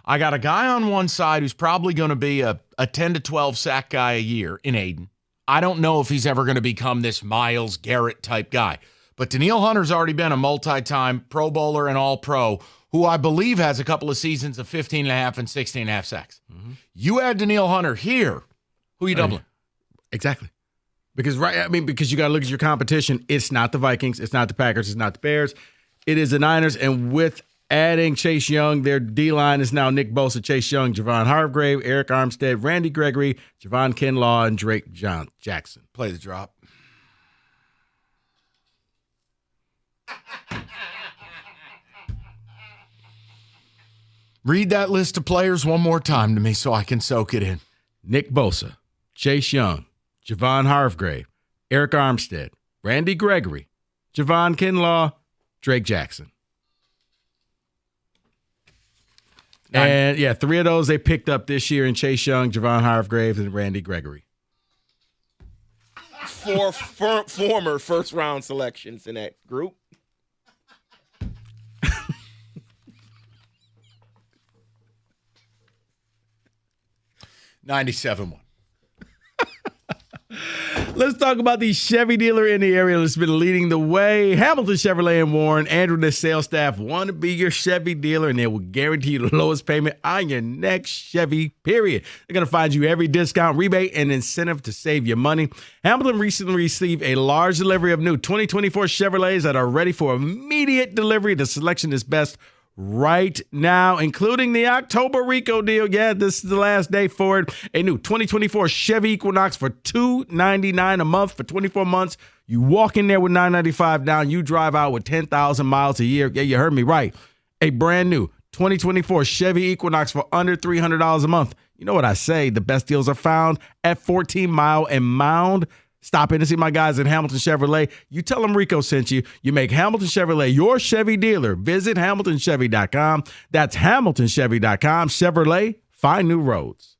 I got a guy on one side who's probably going to be a 10 to 12 sack guy a year in Aiden. I don't know if he's ever going to become this Myles Garrett type guy. But Danielle Hunter's already been a multi-time Pro Bowler and All-Pro who I believe has a couple of seasons of 15.5 and 16.5 sacks. Mm-hmm. You add Danielle Hunter here, who you doubling? Exactly. Because you got to look at your competition. It's not the Vikings. It's not the Packers. It's not the Bears. It is the Niners. And with Adding Chase Young, their D-line is now Nick Bosa, Chase Young, Javon Hargrave, Eric Armstead, Randy Gregory, Javon Kinlaw, and Drake Jackson. Play the drop. Read that list of players one more time to me so I can soak it in. Nick Bosa, Chase Young, Javon Hargrave, Eric Armstead, Randy Gregory, Javon Kinlaw, Drake Jackson. And, yeah, 3 of those they picked up this year in Chase Young, Javon Hargrave, and Randy Gregory. 4 former first-round selections in that group. $97,100. Let's talk about the Chevy dealer in the area that's been leading the way. Hamilton Chevrolet and Warren. Andrew and the sales staff want to be your Chevy dealer, and they will guarantee you the lowest payment on your next Chevy, period. They're going to find you every discount, rebate, and incentive to save you money. Hamilton recently received a large delivery of new 2024 Chevrolets that are ready for immediate delivery. The selection is best right now, including the October Rico deal. Yeah, this is the last day for it. A new 2024 Chevy Equinox for $299 a month for 24 months. You walk in there with $995 down. You drive out with 10,000 miles a year. Yeah, you heard me right. A brand new 2024 Chevy Equinox for under $300 a month. You know what I say? The best deals are found at 14 Mile and Mound. Stop in to see my guys at Hamilton Chevrolet. You tell them Rico sent you. You make Hamilton Chevrolet your Chevy dealer. Visit HamiltonChevy.com. That's HamiltonChevy.com. Chevrolet, find new roads.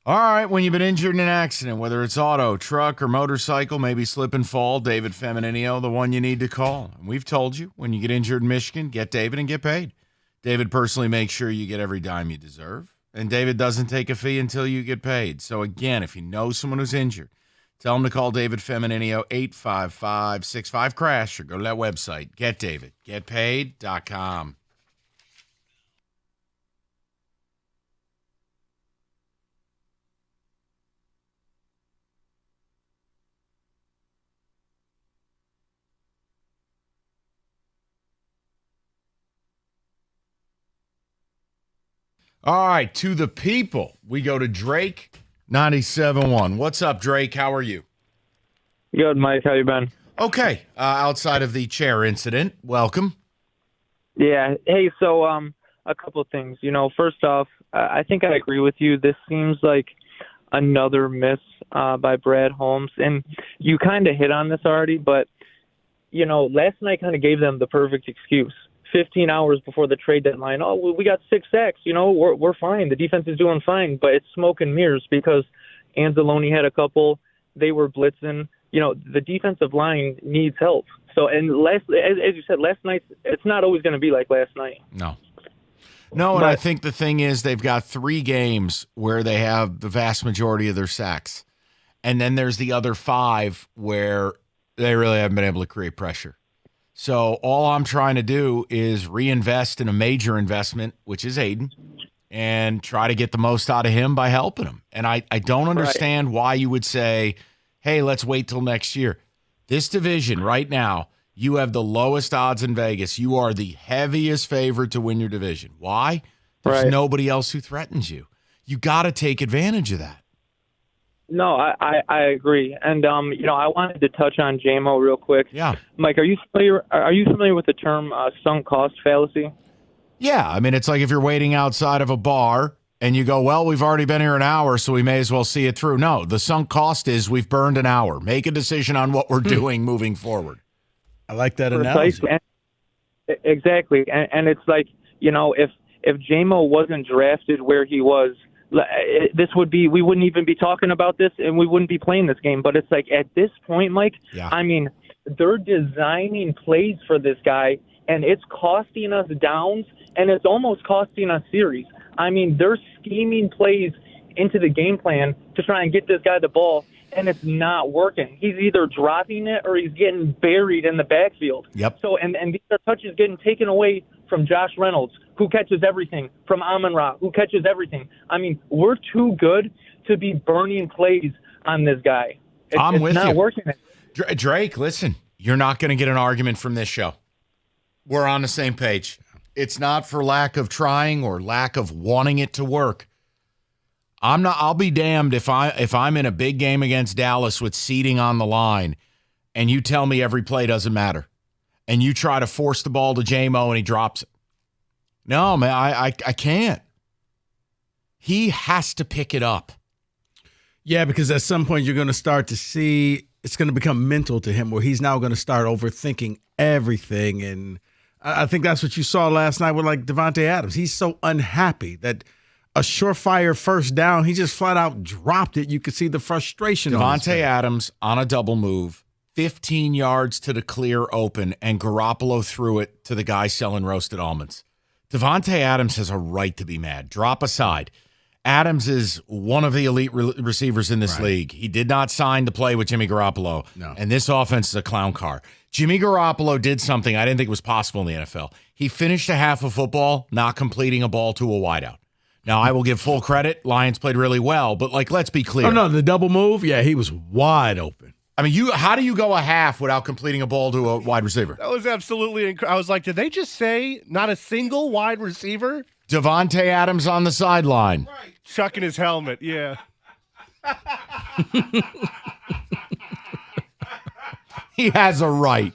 All right, when you've been injured in an accident, whether it's auto, truck, or motorcycle, maybe slip and fall, David Femininio, the one you need to call. And we've told you, when you get injured in Michigan, get David and get paid. David personally makes sure you get every dime you deserve. And David doesn't take a fee until you get paid. So again, if you know someone who's injured, tell them to call David Femininio, 855-65-CRASH, or go to that website, getdavidgetpaid.com. All right, to the people, we go to Drake, 97.1. What's up, Drake? How are you? Good, Mike. How you been? Okay. Outside of the chair incident, welcome. Yeah. Hey, so a couple of things. First off, I think I agree with you. This seems like another miss by Brad Holmes, and you kind of hit on this already, but, last night kind of gave them the perfect excuse. 15 hours before the trade deadline, we got 6 sacks. We're fine. The defense is doing fine, but it's smoke and mirrors because Anzalone had a couple. They were blitzing. The defensive line needs help. So, and as you said, last night, it's not always going to be like last night. No, and I think the thing is they've got 3 games where they have the vast majority of their sacks. And then there's the other 5 where they really haven't been able to create pressure. So all I'm trying to do is reinvest in a major investment, which is Aiden, and try to get the most out of him by helping him. And I don't understand why you would say, hey, let's wait till next year. This division right now, you have the lowest odds in Vegas. You are the heaviest favorite to win your division. Why? There's nobody else who threatens you. You got to take advantage of that. No, I agree. And, I wanted to touch on JMO real quick. Yeah. Mike, are you familiar with the term sunk cost fallacy? Yeah. I mean, it's like if you're waiting outside of a bar and you go, well, we've already been here an hour, so we may as well see it through. No, the sunk cost is we've burned an hour. Make a decision on what we're doing moving forward. I like that analogy. Exactly. And it's like, if JMO wasn't drafted where he was, we wouldn't even be talking about this and we wouldn't be playing this game. But it's like at this point, Mike, I mean, they're designing plays for this guy and it's costing us downs and it's almost costing us series. I mean, they're scheming plays into the game plan to try and get this guy the ball and it's not working. He's either dropping it or he's getting buried in the backfield. Yep. So, and these are touches getting taken away from Josh Reynolds, who catches everything, from Amon-Ra, who catches everything. I mean, we're too good to be burning plays on this guy. I'm with you. It's not working. Drake, listen, you're not going to get an argument from this show. We're on the same page. It's not for lack of trying or lack of wanting it to work. I'll be damned if I'm in a big game against Dallas with seeding on the line and you tell me every play doesn't matter and you try to force the ball to JMO and he drops it. No, man, I can't. He has to pick it up. Yeah, because at some point you're going to start to see it's going to become mental to him where he's now going to start overthinking everything. And I think that's what you saw last night with like Davante Adams. He's so unhappy that a surefire first down, he just flat out dropped it. You could see the frustration. Davante Adams on a double move, 15 yards to the clear open, and Garoppolo threw it to the guy selling roasted almonds. Davante Adams has a right to be mad. Drop aside. Adams is one of the elite receivers in this league. He did not sign to play with Jimmy Garoppolo. No. And this offense is a clown car. Jimmy Garoppolo did something I didn't think was possible in the NFL. He finished a half of football not completing a ball to a wideout. Now, I will give full credit. Lions played really well, but, let's be clear. Oh, no, the double move, yeah, he was wide open. I mean, how do you go a half without completing a ball to a wide receiver? That was absolutely incredible. I was like, did they just say not a single wide receiver? Davante Adams on the sideline. Right. Chucking his helmet, yeah. He has a right.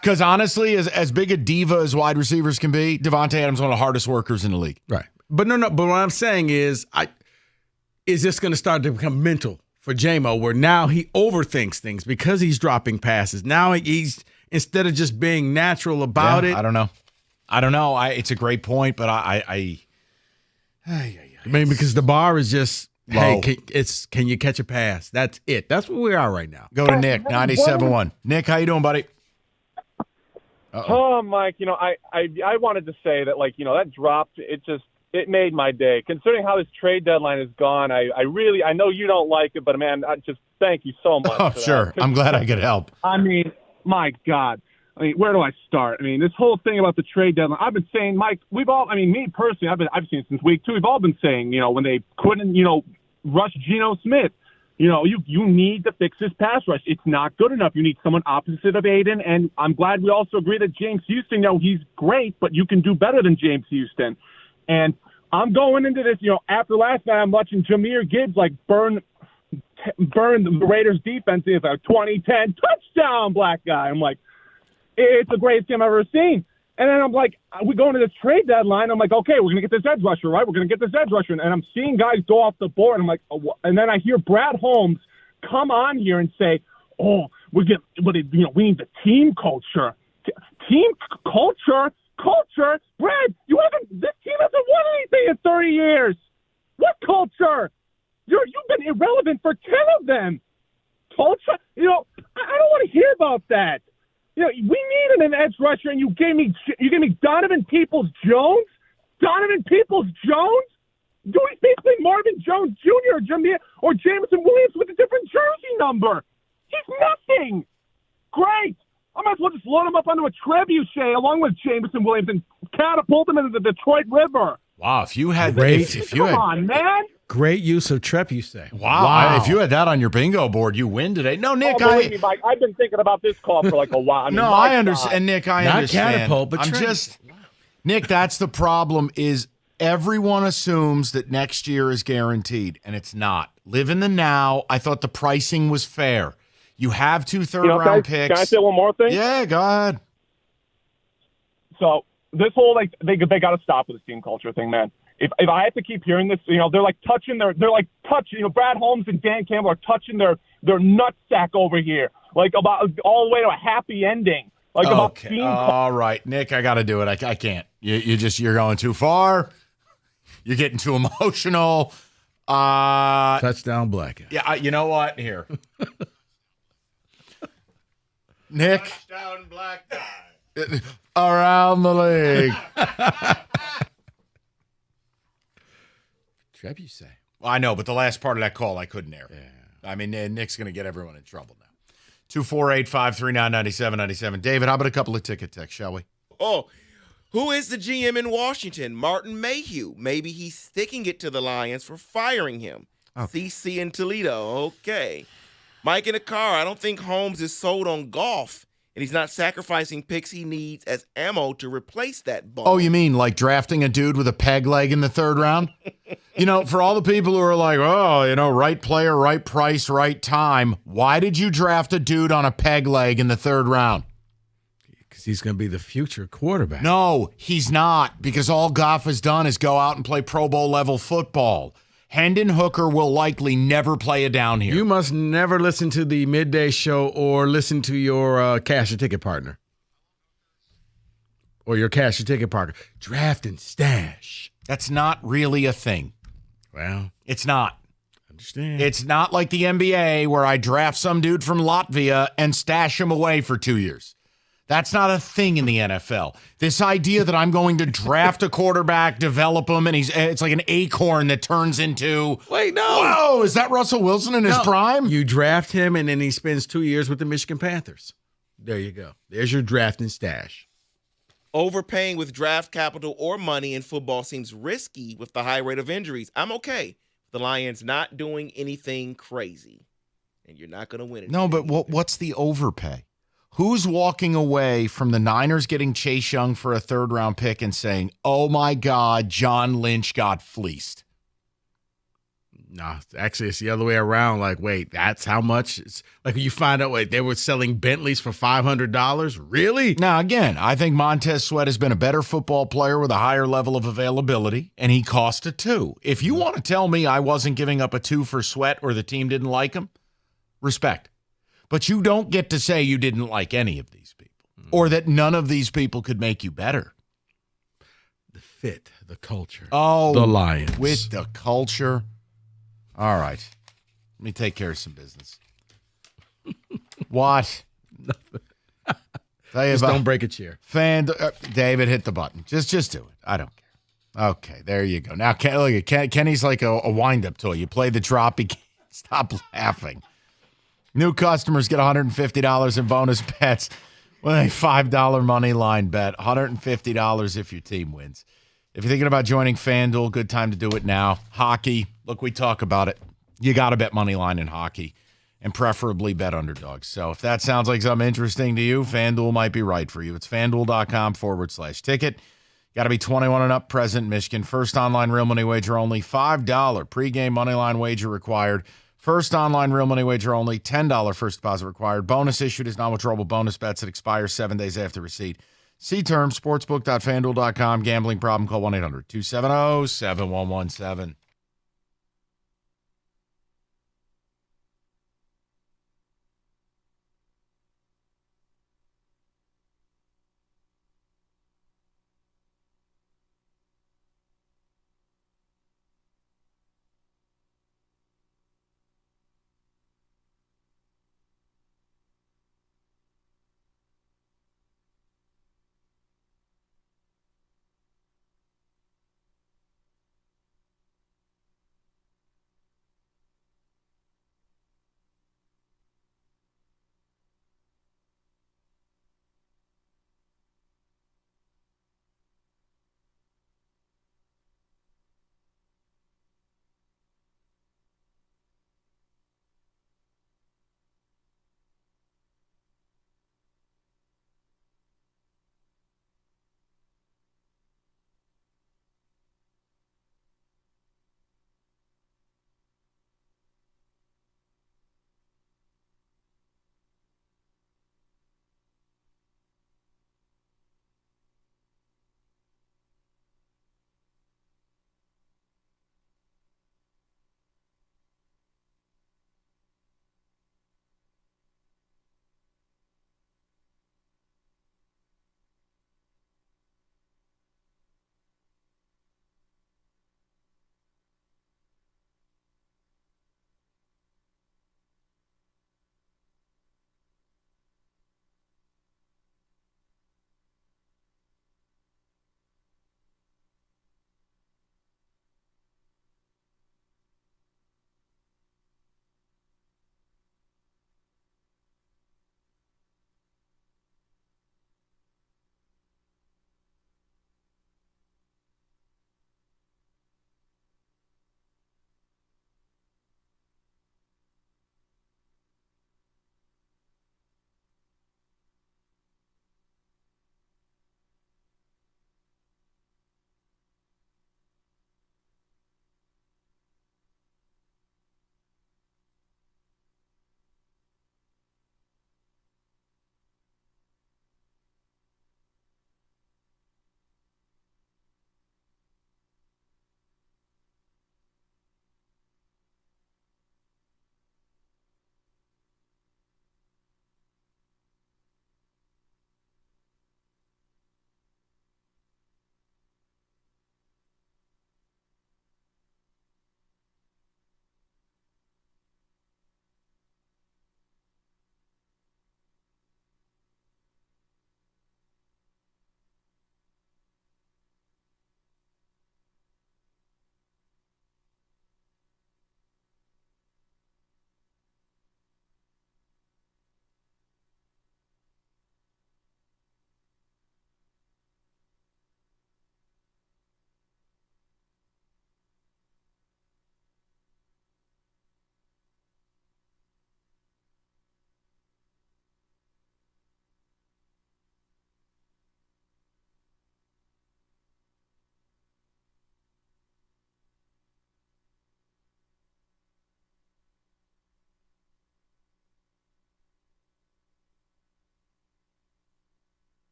Because honestly, as big a diva as wide receivers can be, Davante Adams is one of the hardest workers in the league. Right. But but what I'm saying is this going to start to become mental for JMO, where now he overthinks things because he's dropping passes. Now he's, instead of just being natural about it. I don't know. It's a great point, but I mean, because the bar is just Hey, can you catch a pass? That's it. That's where we are right now. Go to Nick, 97.1. Nick, how you doing, buddy? Oh, Mike, I wanted to say that, that drop, it made my day. Considering how this trade deadline has gone, I know you don't like it, but, man, I just thank you so much. Oh, sure. I'm glad I could help. I mean, my God. Where do I start? This whole thing about the trade deadline, I've been saying, Mike, me personally, I've seen it since week 2. We've all been saying, when they couldn't, rush Geno Smith, you need to fix this pass rush. It's not good enough. You need someone opposite of Aiden. And I'm glad we also agree that James Houston, he's great, but you can do better than James Houston. And I'm going into this, after last night, I'm watching Jahmyr Gibbs burn the Raiders defense. It's a 2010 touchdown, black guy. I'm like, it's the greatest game I've ever seen. And then I'm like, we go into this trade deadline. I'm like, okay, we're going to get this edge rusher, right? We're going to get this edge rusher. And I'm seeing guys go off the board. And I'm like, oh, and then I hear Brad Holmes come on here and say, we need the team culture. Team culture? Culture? Brad, this team hasn't won anything in 30 years. What culture? You've been irrelevant for 10 of them. Culture? I don't want to hear about that. We needed an edge rusher, and you gave me Donovan Peoples-Jones? Donovan Peoples-Jones? Do we basically Marvin Jones Jr. or Jameson Williams with a different jersey number? He's nothing. Great. I might as well just load him up onto a trebuchet along with Jameson Williams and catapult him into the Detroit River. Wow, if you had Come on, man. Great use of trebuchet. Wow. If you had that on your bingo board, you win today. No, Nick, believe me, Mike, I've been thinking about this call for a while. I understand. And Nick, I Not understand. catapult, but Nick, that's the problem is everyone assumes that next year is guaranteed, and it's not. Live in the now. I thought the pricing was fair. You have 2 third-round picks. Can I say one more thing? Yeah, go ahead. So this whole they got to stop with this team culture thing, man. If I have to keep hearing this, they're touching Brad Holmes and Dan Campbell are touching their nutsack over here, about all the way to a happy ending, about team. All right, Nick, I got to do it. I can't. You're going too far. You're getting too emotional. Touchdown, black. Yeah, you know what? Here, Nick. Touchdown, black guy. Around the league. Trebuchet. Well, I know, but the last part of that call I couldn't air. Yeah. Nick's going to get everyone in trouble now. 248-539-9797. David, how about a couple of ticket texts, shall we? Oh, who is the GM in Washington? Martin Mayhew. Maybe he's sticking it to the Lions for firing him. CC in Toledo. Okay. Mike in the car. I don't think Holmes is sold on Goff, and he's not sacrificing picks he needs as ammo to replace that ball. Oh, you mean like drafting a dude with a peg leg in the 3rd round? For all the people who are like, right player, right price, right time, why did you draft a dude on a peg leg in the 3rd round? Because he's going to be the future quarterback. No, he's not, because all Goff has done is go out and play Pro Bowl level football. Hendon Hooker will likely never play a down here. You must never listen to the midday show or listen to your cash or ticket partner. Or your cash or ticket partner. Draft and stash. That's not really a thing. Well, it's not. Understand. It's not like the NBA where I draft some dude from Latvia and stash him away for 2 years. That's not a thing in the NFL. This idea that I'm going to draft a quarterback, develop him, and it's like an acorn that turns into... Wait, no. Whoa, is that Russell Wilson in his prime? You draft him, and then he spends 2 years with the Michigan Panthers. There you go. There's your draft and stash. Overpaying with draft capital or money in football seems risky with the high rate of injuries. I'm okay. The Lions not doing anything crazy, and you're not going to win it. No, but what's the overpay? Who's walking away from the Niners getting Chase Young for a 3rd-round pick and saying, oh, my God, John Lynch got fleeced? No, actually, it's the other way around. Like, wait, that's how much? It's like you find out, wait, they were selling Bentleys for $500? Really? Now, again, I think Montez Sweat has been a better football player with a higher level of availability, and he cost a 2. If you want to tell me I wasn't giving up a 2 for Sweat or the team didn't like him, respect. But you don't get to say you didn't like any of these people or that none of these people could make you better. The fit, the culture. Oh, the Lions. With the culture. All right. Let me take care of some business. What? Tell you Just about don't break a chair. David, hit the button. Just do it. I don't care. Okay, there you go. Now, look at Kenny's like a wind-up toy. You play the drop, he can't stop laughing. New customers get $150 in bonus bets with a $5 money line bet. $150 if your team wins. If you're thinking about joining FanDuel, good time to do it now. Hockey, look, we talk about it. You got to bet money line in hockey, and preferably bet underdogs. So if that sounds like something interesting to you, FanDuel might be right for you. It's FanDuel.com/ticket. Got to be 21 and up, present in Michigan. First online real money wager only, $5 pregame money line wager required. First online real money wager only, $10 first deposit required. Bonus issued is non-withdrawable bonus bets that expire 7 days after receipt. See terms, sportsbook.fanduel.com. Gambling problem, call 1-800-270-7117.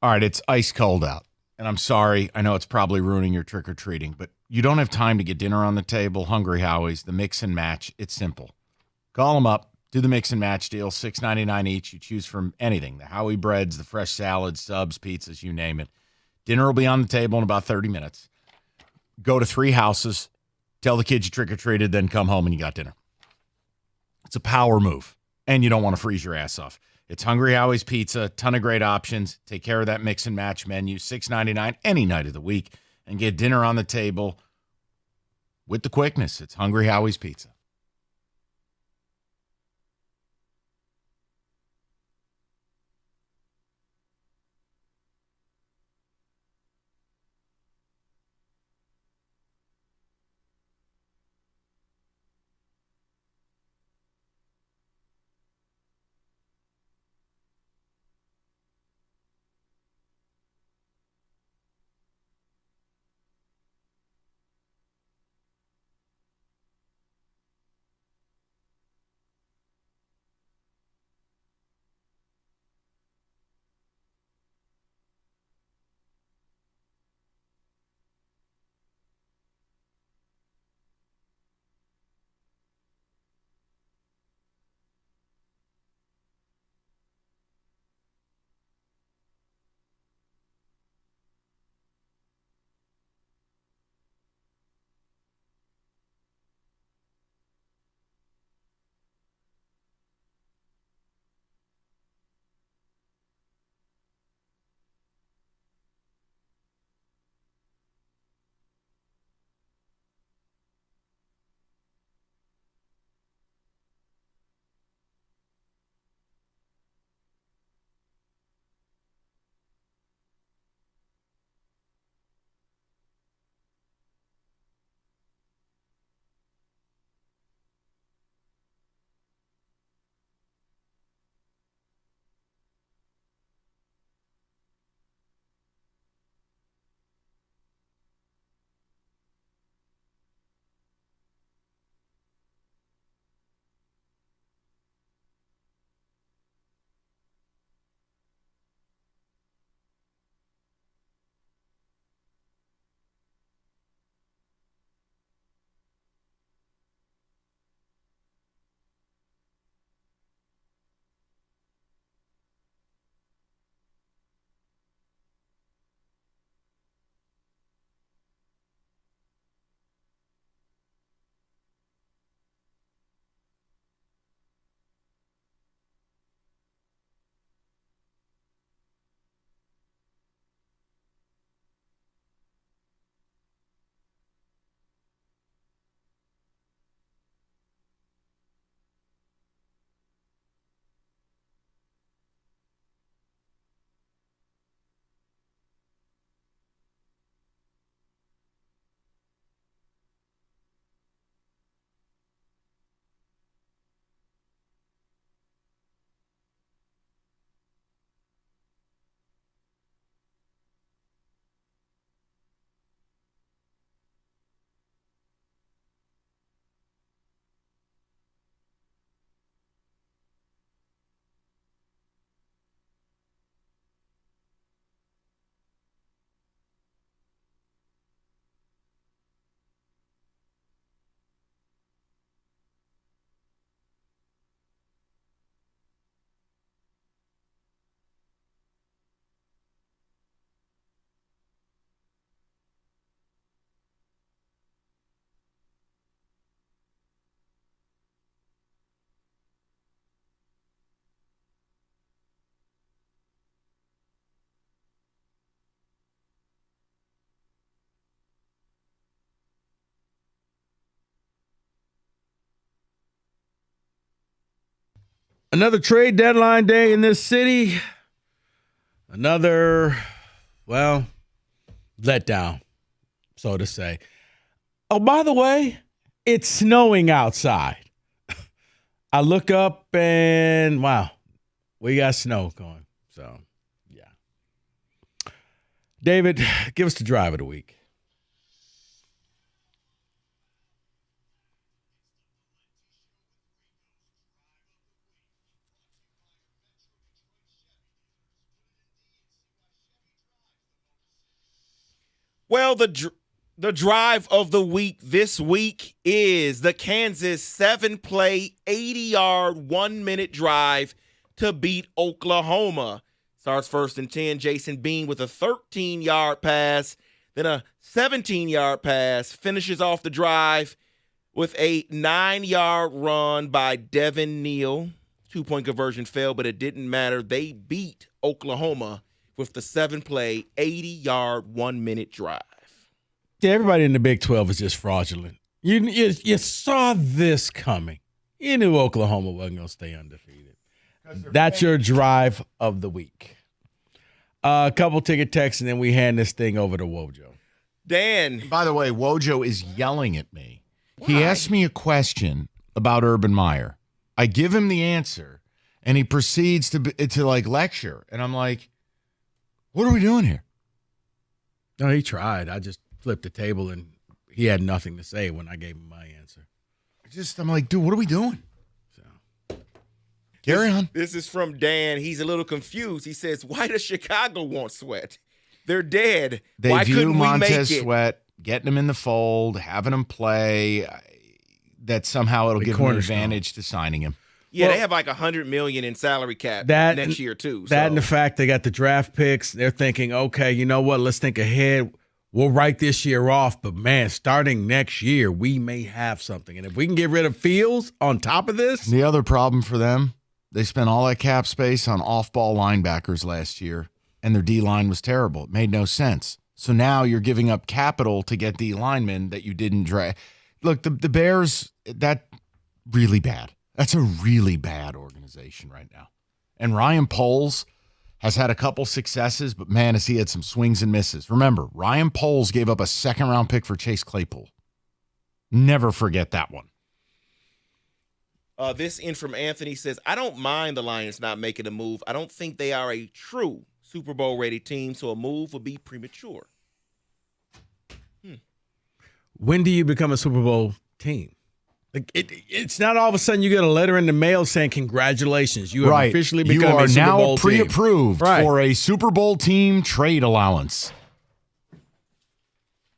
All right, it's ice cold out. And I'm sorry, I know it's probably ruining your trick-or-treating, but you don't have time to get dinner on the table. Hungry Howie's, the mix and match. It's simple. Call them up, do the mix and match deal, $6.99 each. You choose from anything, the Howie breads, the fresh salads, subs, pizzas, you name it. Dinner will be on the table in about 30 minutes. Go to 3 houses, tell the kids you trick-or-treated, then come home and you got dinner. It's a power move, and you don't want to freeze your ass off. It's Hungry Howie's Pizza, ton of great options. Take care of that mix and match menu, $6.99 any night of the week, and get dinner on the table with the quickness. It's Hungry Howie's Pizza. Another trade deadline day in this city. Another, well, letdown, so to say. Oh, by the way, it's snowing outside. I look up and, wow, we got snow going. So, yeah. David, give us the drive of the week. Well, the drive of the week this week is the Kansas 7-play, 80-yard, 1-minute drive to beat Oklahoma. Starts first and 10, Jason Bean with a 13-yard pass, then a 17-yard pass, finishes off the drive with a 9-yard run by Devin Neal. 2-point conversion failed, but it didn't matter. They beat Oklahoma with the 7-play, 80-yard, 1-minute drive. Yeah, everybody in the Big 12 is just fraudulent. You saw this coming. You knew Oklahoma wasn't going to stay undefeated. That's your drive of the week. A couple ticket texts, and then we hand this thing over to Wojo. Dan. By the way, Wojo is yelling at me. Why? He asked me a question about Urban Meyer. I give him the answer, and he proceeds to like lecture. And I'm like, what are we doing here? No, he tried. I just flipped the table, and he had nothing to say when I gave him my answer. I'm like, dude, what are we doing? Carry on. This is from Dan. He's a little confused. He says, why does Chicago want Sweat? They're dead. They Why view couldn't we Montez make it? Sweat, getting him in the fold, having him play, that somehow it'll give him an advantage to signing him. Yeah, they have like $100 million in salary cap next year too. That and the fact they got the draft picks, they're thinking, okay, you know what? Let's think ahead. We'll write this year off, but man, starting next year, we may have something. And if we can get rid of Fields on top of this, the other problem for them, they spent all that cap space on off-ball linebackers last year, and their D-line was terrible. It made no sense. So now you're giving up capital to get D linemen that you didn't draft. Look, the Bears, that really bad. That's a really bad organization right now. And Ryan Poles has had a couple successes, but man, has he had some swings and misses. Remember, Ryan Poles gave up a second-round pick for Chase Claypool. Never forget that one. This in from Anthony says, I don't mind the Lions not making a move. I don't think they are a true Super Bowl-ready team, so a move would be premature. When do you become a Super Bowl team? Like it's not all of a sudden you get a letter in the mail saying congratulations, you have officially become a Super Bowl team. You are now pre-approved for a Super Bowl team trade allowance.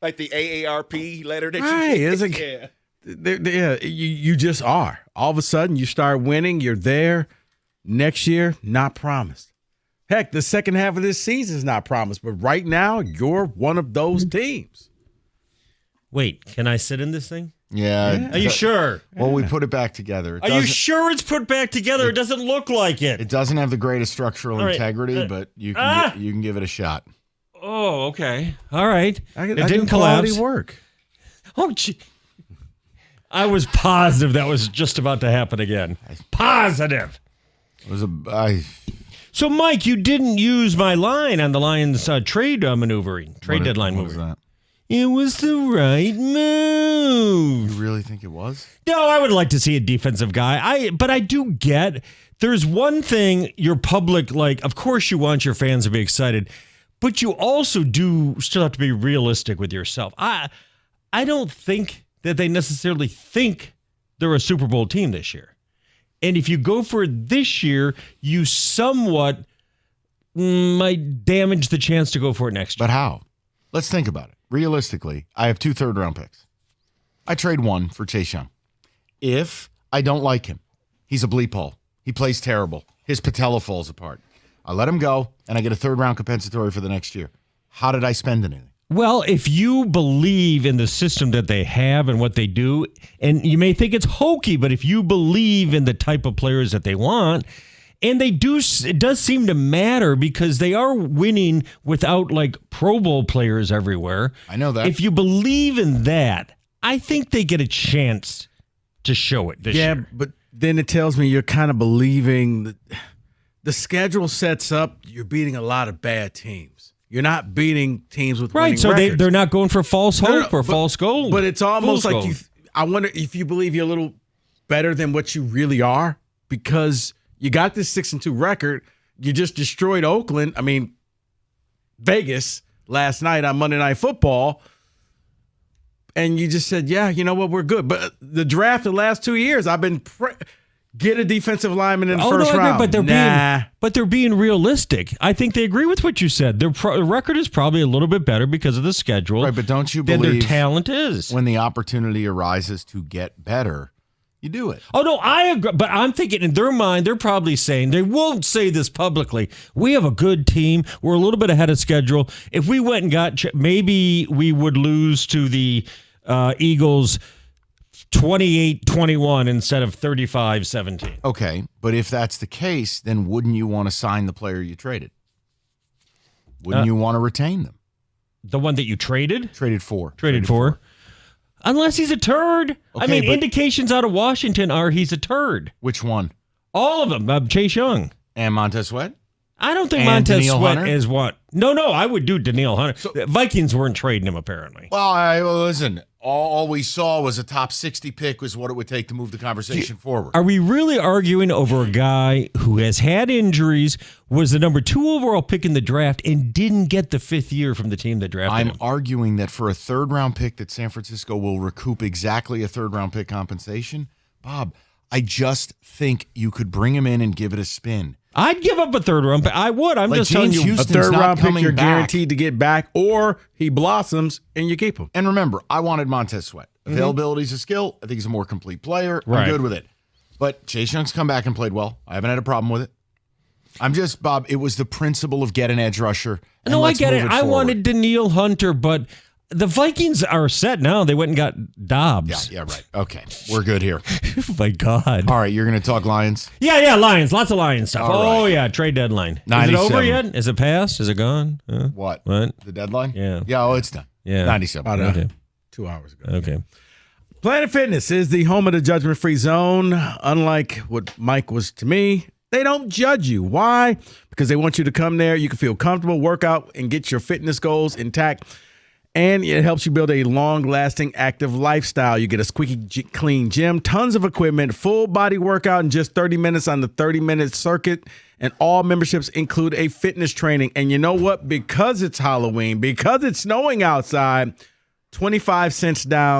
Like the AARP letter that you get. Yeah, you just are. All of a sudden, you start winning. You're there. Next year, not promised. Heck, the second half of this season is not promised. But right now, you're one of those teams. Wait, can I sit in this thing? Yeah. Are you sure? Well, we put it back together. Are you sure it's put back together? It doesn't look like it. It doesn't have the greatest structural integrity, but you can give it a shot. Oh, okay. All right. It didn't collapse. Work. Oh, gee. I was positive that was just about to happen again. Positive. It was So, Mike, you didn't use my line on the Lions trade maneuvering, deadline what maneuvering. Was that? It was the right move. You really think it was? No, I would like to see a defensive guy. But I do get there's one thing your public, like, of course you want your fans to be excited, but you also do still have to be realistic with yourself. I don't think that they necessarily think they're a Super Bowl team this year. And if you go for it this year, you somewhat might damage the chance to go for it next year. But how? Let's think about it. Realistically, I have 2 third-round picks. I trade one for Chase Young. If I don't like him, he's a bleep hole. He plays terrible. His patella falls apart. I let him go, and I get a third-round compensatory for the next year. How did I spend anything? Well, if you believe in the system that they have and what they do, and you may think it's hokey, but if you believe in the type of players that they want, and they do, it does seem to matter because they are winning without like Pro Bowl players everywhere. I know that. If you believe in that, I think they get a chance to show it this year. Yeah, but then it tells me you're kind of believing that the schedule sets up, you're beating a lot of bad teams. You're not beating teams with winning so records. they're not going for false hope or false gold. But it's almost Fool's like gold. I wonder if you believe you're a little better than what you really are because you got this 6-2 record. You just destroyed Oakland. I mean, Vegas last night on Monday Night Football. And you just said, yeah, you know what, we're good. But the draft the last 2 years, I've been Get a defensive lineman in the Oh, first no, round. but they're being realistic. I think they agree with what you said. Their record is probably a little bit better because of the schedule. Right, but don't you than believe their talent is? when the opportunity arises to get better, you do it. Oh, no, I agree. But I'm thinking in their mind, they're probably saying, they won't say this publicly. We have a good team. We're a little bit ahead of schedule. If we went and got, maybe we would lose to the Eagles 28-21 instead of 35-17. Okay, but if that's the case, then wouldn't you want to sign the player you traded? Wouldn't you want to retain them? The one that you traded? Traded for. Traded for. Unless he's a turd. I Okay, mean, but- indications out of Washington are he's a turd. Which one? All of them. Chase Young. And Montez Sweat? I don't think And Montez Danielle Sweat Hunter? is what. No, I would do Danielle Hunter. The Vikings weren't trading him, apparently. Well, listen, all we saw was a top 60 pick was what it would take to move the conversation forward. Are we really arguing over a guy who has had injuries, was the number 2 overall pick in the draft, and didn't get the 5th year from the team that drafted him? I'm arguing that for a third-round pick that San Francisco will recoup exactly a third-round pick compensation, Bob, I just think you could bring him in and give it a spin. I'd give up a third-round pick. I would. I'm Like just telling James you. A Houston's third not round pick coming you're back. guaranteed to get back, or he blossoms and you keep him. And remember, I wanted Montez Sweat. Availability is a skill. I think he's a more complete player. Right. I'm good with it. But Chase Young's come back and played well. I haven't had a problem with it. I'm just, Bob, it was the principle of get an edge rusher. And No, I let's get move it. I forward. wanted Danielle Hunter, but the Vikings are set now. They went and got Dobbs. Yeah, right. Okay. We're good here. Oh, my God. All right, you're going to talk Lions? Yeah, Lions. Lots of Lions stuff. All right. Yeah, trade deadline. Is it 97. over yet? Is it passed? Is it gone? What? What? The deadline? Yeah. Yeah, it's done. Yeah. 97. About Okay. 2 hours ago. Okay. Planet Fitness is the home of the judgment-free zone. Unlike what Mike was to me, they don't judge you. Why? Because they want you to come there. You can feel comfortable, work out, and get your fitness goals intact. And it helps you build a long-lasting, active lifestyle. You get a squeaky clean gym, tons of equipment, full body workout in just 30 minutes on the 30-minute circuit. And all memberships include a fitness training. And you know what? Because it's Halloween, because it's snowing outside, 25 cents down.